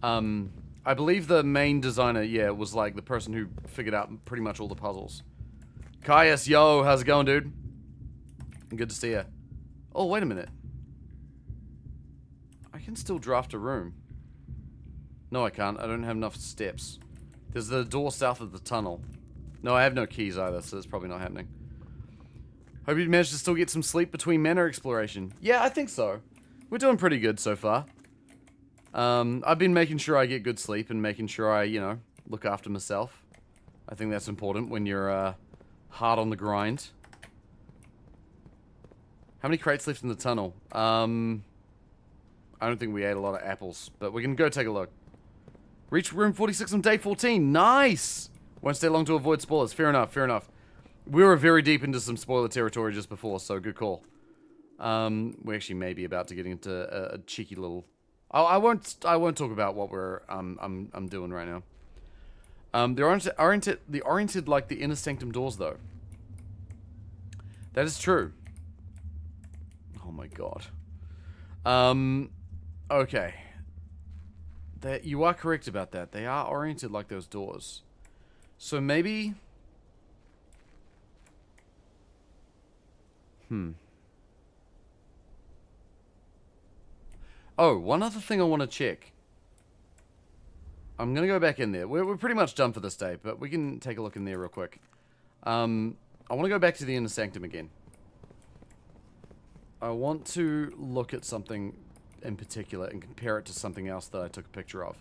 I believe the main designer, was like the person who figured out pretty much all the puzzles. Caius, yo, how's it going, dude? Good to see you. Oh, wait a minute. can still draft a room. No, I can't. I don't have enough steps. There's the door south of the tunnel. No, I have no keys either, so that's probably not happening. Hope you managed to still get some sleep between manor exploration. Yeah, I think so. We're doing pretty good so far. I've been making sure I get good sleep and making sure I, you know, look after myself. I think that's important when you're hard on the grind. How many crates left in the tunnel? I don't think we ate a lot of apples, but we can go take a look. Reach room 46 on day 14. Nice! Won't stay long to avoid spoilers. Fair enough, fair enough. We were very deep into some spoiler territory just before, so good call. We actually may be about to get into a cheeky little... I won't talk about what we're I'm doing right now. They're oriented like the inner sanctum doors, though. That is true. Oh my god. Okay. You are correct about that. They are oriented like those doors. So maybe... Oh, one other thing I want to check. I'm going to go back in there. We're pretty much done for this day, but we can take a look in there real quick. I want to go back to the inner sanctum again. I want to look at something in particular and compare it to something else that I took a picture of.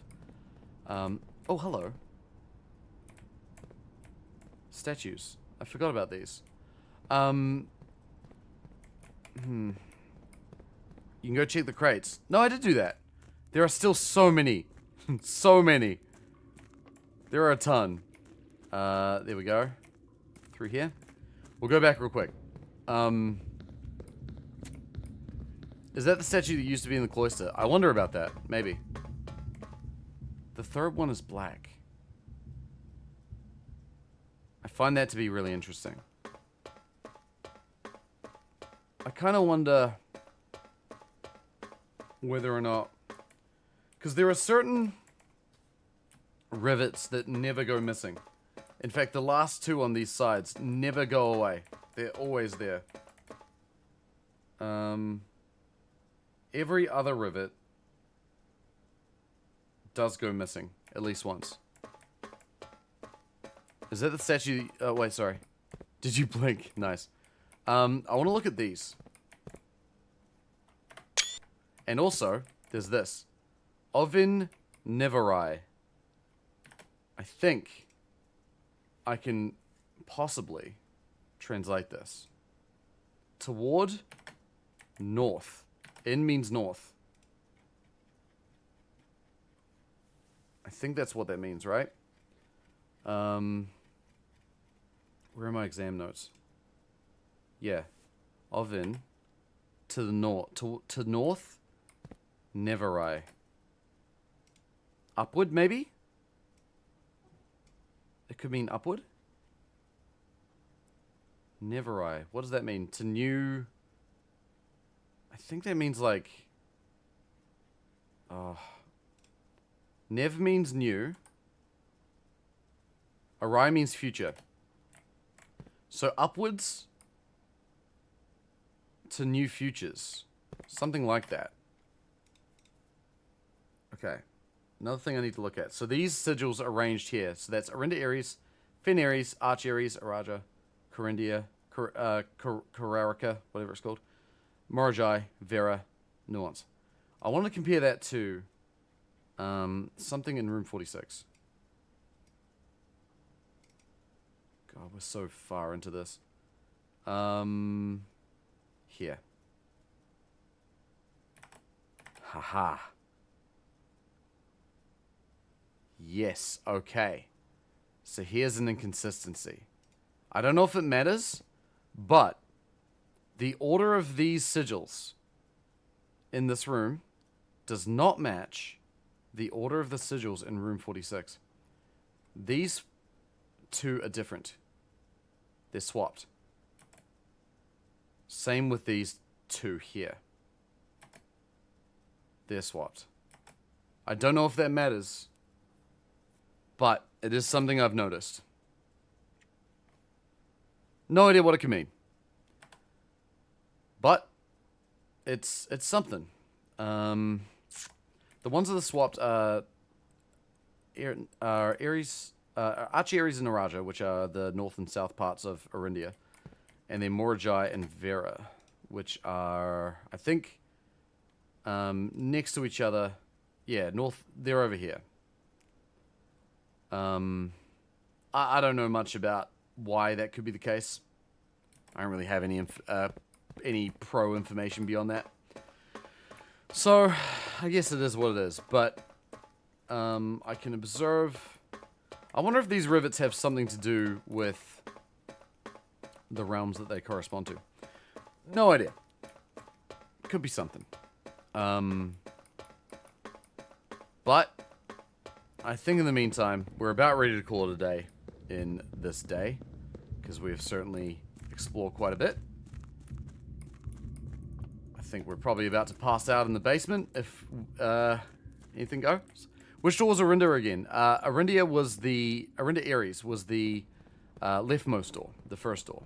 Oh, hello. Statues. I forgot about these. You can go check the crates. No, I did do that. There are still so many. So many. There are a ton. There we go. Through here. We'll go back real quick. Is that the statue that used to be in the cloister? I wonder about that. Maybe. The third one is black. I find that to be really interesting. I kind of wonder whether or not... Because there are certain rivets that never go missing. In fact, the last two on these sides never go away. They're always there. Every other rivet does go missing, at least once. Is that the statue? Oh, wait, sorry. Did you blink? Nice. I want to look at these. And also, there's this. Ovin Neverai. I think I can possibly translate this. Toward north. In means north. I think that's what that means, right? Where are my exam notes? Yeah. Ovin. To the north. To north. Neverai. Upward, maybe? It could mean upward. Neverai. What does that mean? To new... I think that means like... Nev means new. Arai means future. So upwards to new futures. Something like that. Okay. Another thing I need to look at. So these sigils are arranged here. So that's Arinda Aries, Fen Aries, Arch Aries, Araja, Corindia, Kararika, whatever it's called. Morajai, Vera, Nuance. I want to compare that to something in room 46. God, we're so far into this. Here. Haha. Yes, okay. So here's an inconsistency. I don't know if it matters, but the order of these sigils in this room does not match the order of the sigils in room 46. These two are different. They're swapped. Same with these two here. They're swapped. I don't know if that matters, but it is something I've noticed. No idea what it can mean. But it's something. The ones that are swapped are Ares, Archie-Ares and Naraja, which are the north and south parts of Arindia. And then Morajai and Vera, which are, I think, next to each other. Yeah, north. They're over here. I don't know much about why that could be the case. I don't really have any pro information beyond that. So, I guess it is what it is. But I can observe. I wonder if these rivets have something to do with the realms that they correspond to. No idea. Could be something. But I think in the meantime, we're about ready to call it a day in this day, because we have certainly explored quite a bit. I think we're probably about to pass out in the basement if anything goes. Which door was Arinda again? Arinda Ares was the leftmost door, the first door.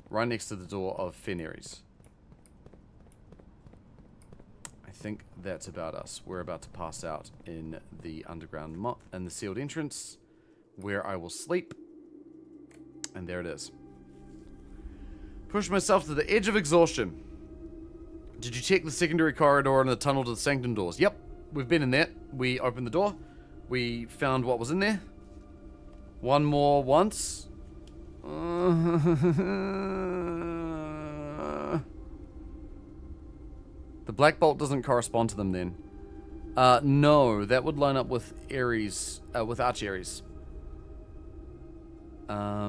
Right next to the door of Fen Ares. I think that's about us. We're about to pass out in the underground and the sealed entrance, where I will sleep. And there it is. Push myself to the edge of exhaustion. Did you check the secondary corridor and the tunnel to the sanctum doors? Yep, we've been in there. We opened the door. We found what was in there. One more once. The black bolt doesn't correspond to them then. No, that would line up with Ares, with Archie-Ares. I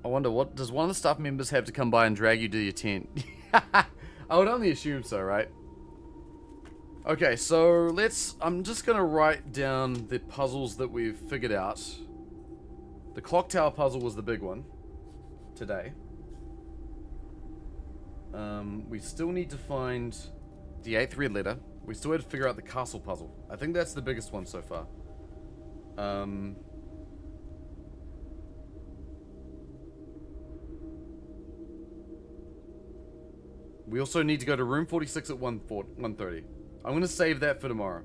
wonder, what does one of the staff members have to come by and drag you to your tent? I would only assume so, right? Okay, so I'm just gonna write down the puzzles that we've figured out. The clock tower puzzle was the big one today. We still need to find the 8th red letter. We still had to figure out the castle puzzle. I think that's the biggest one so far. We also need to go to room 46 at 1:30. I'm going to save that for tomorrow.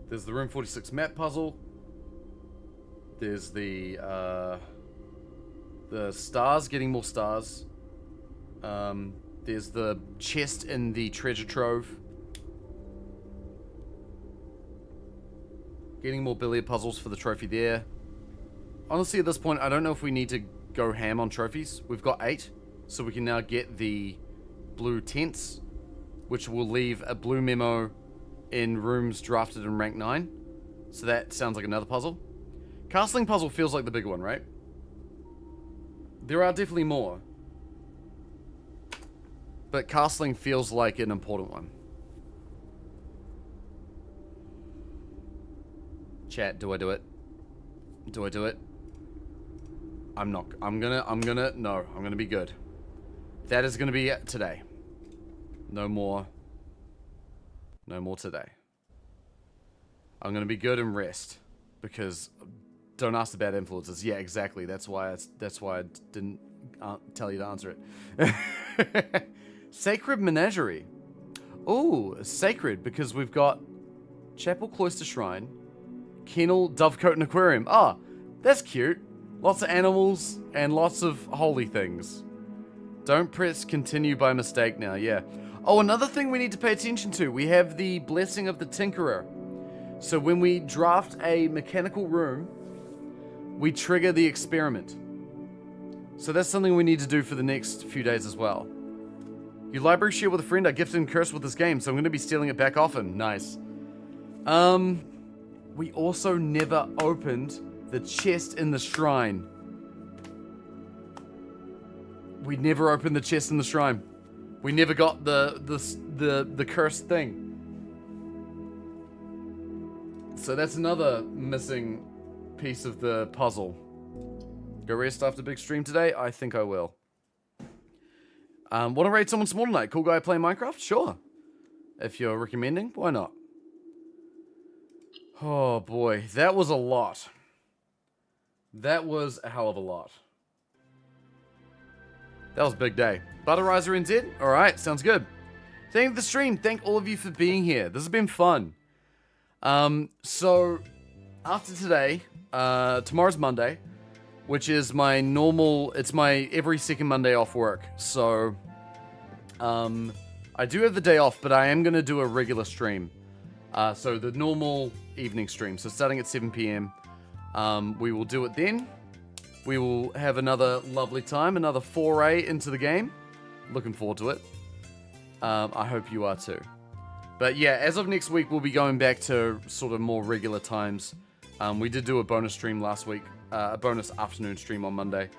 There's the room 46 map puzzle. There's the stars, getting more stars. There's the chest in the treasure trove. Getting more billiard puzzles for the trophy there. Honestly, at this point, I don't know if we need to go ham on trophies. We've got 8, so we can now get the blue tents, which will leave a blue memo in rooms drafted in rank 9. So that sounds like another puzzle. Castling puzzle feels like the big one, right? There are definitely more. But castling feels like an important one. Chat, do I do it? Do I do it? I'm gonna be good. That is gonna be it today. No more today. I'm gonna be good and rest. Because don't ask the bad influences. Yeah, exactly. That's why I didn't tell you to answer it. Sacred Menagerie. Ooh, sacred, because we've got Chapel, Cloister, Shrine, Kennel, Dovecote, and Aquarium. Ah, that's cute. Lots of animals and lots of holy things. Don't press continue by mistake now, yeah. Oh, another thing we need to pay attention to. We have the Blessing of the Tinkerer. So when we draft a mechanical room, we trigger the experiment. So that's something we need to do for the next few days as well. Your library share with a friend. I gifted and cursed with this game, so I'm going to be stealing it back often. Nice. We also never opened the chest in the shrine. We never opened the chest in the shrine. We never got the cursed thing. So that's another missing piece of the puzzle. Go rest after big stream today? I think I will. Want to raid someone small tonight? Cool guy playing Minecraft? Sure. If you're recommending, why not? Oh boy, that was a lot. That was a hell of a lot. That was a big day. Butterizer NZ? Alright, sounds good. Thank the stream. Thank all of you for being here. This has been fun. So after today, tomorrow's Monday, which is my normal, it's my every second Monday off work. So, I do have the day off, but I am going to do a regular stream. So the normal evening stream. So starting at 7 p.m. We will do it then. We will have another lovely time, another foray into the game. Looking forward to it. I hope you are too. But yeah, as of next week, we'll be going back to sort of more regular times. We did do a bonus stream last week, a bonus afternoon stream on Monday.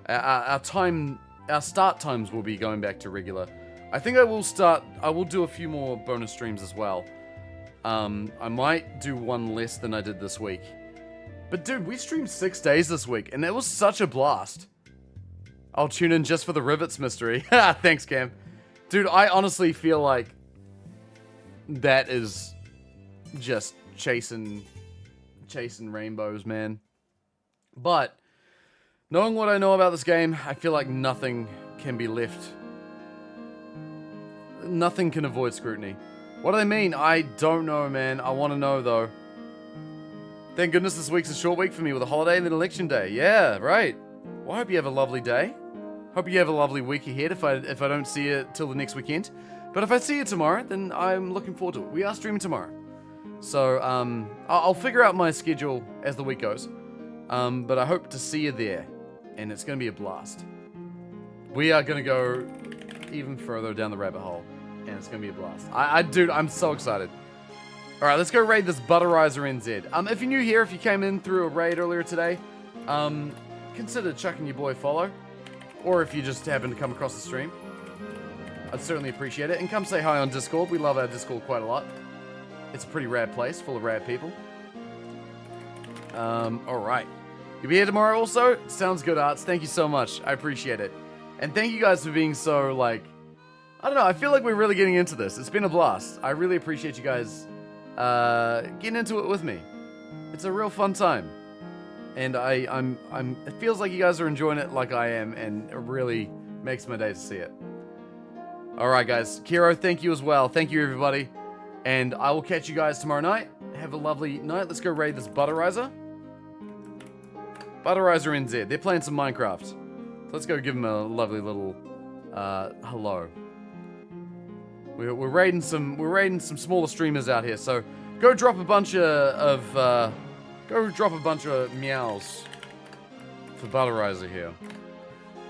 Our start times will be going back to regular. I think I will do a few more bonus streams as well. I might do one less than I did this week. But dude, we streamed 6 days this week, and it was such a blast. I'll tune in just for the Rivets mystery. Thanks, Cam. Dude, I honestly feel like that is just chasing rainbows, man. But knowing what I know about this game, I feel like nothing can be left. Nothing can avoid scrutiny. What do they mean? I don't know, man. I want to know, though. Thank goodness this week's a short week for me with a holiday and then election day. Yeah, right. Well, I hope you have a lovely day. Hope you have a lovely week ahead if I don't see you till the next weekend. But if I see you tomorrow, then I'm looking forward to it. We are streaming tomorrow. So, I'll figure out my schedule as the week goes. But I hope to see you there. And it's going to be a blast. We are going to go even further down the rabbit hole. And it's going to be a blast. Dude, I'm so excited. Alright, let's go raid this Butterizer NZ. If you're new here, if you came in through a raid earlier today, consider chucking your boy follow. Or if you just happen to come across the stream. I'd certainly appreciate it. And come say hi on Discord. We love our Discord quite a lot. It's a pretty rad place, full of rad people. Alright. You'll be here tomorrow also? Sounds good, Arts. Thank you so much. I appreciate it. And thank you guys for being so, like... I don't know, I feel like we're really getting into this. It's been a blast. I really appreciate you guys getting into it with me. It's a real fun time. And it feels like you guys are enjoying it like I am, and it really makes my day to see it. Alright guys, Kiro, thank you as well. Thank you everybody. And I will catch you guys tomorrow night. Have a lovely night. Let's go raid this Butterizer. Butterizer NZ. They're playing some Minecraft. So let's go give them a lovely little hello. We're raiding some smaller streamers out here. So go drop a bunch of meows for Butterizer here.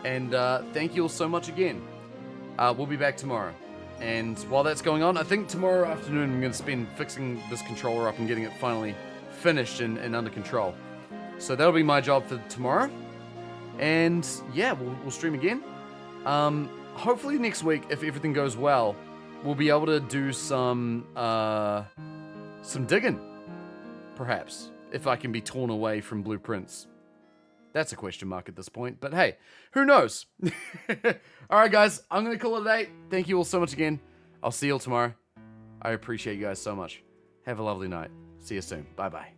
And thank you all so much again. We'll be back tomorrow. And while that's going on, I think tomorrow afternoon I'm going to spend fixing this controller up and getting it finally finished and under control. So that'll be my job for tomorrow. And yeah, we'll stream again. Hopefully next week, if everything goes well, we'll be able to do some digging. Perhaps. If I can be torn away from blueprints. That's a question mark at this point. But hey, who knows? Alright guys, I'm going to call it a day. Thank you all so much again. I'll see you all tomorrow. I appreciate you guys so much. Have a lovely night. See you soon. Bye-bye.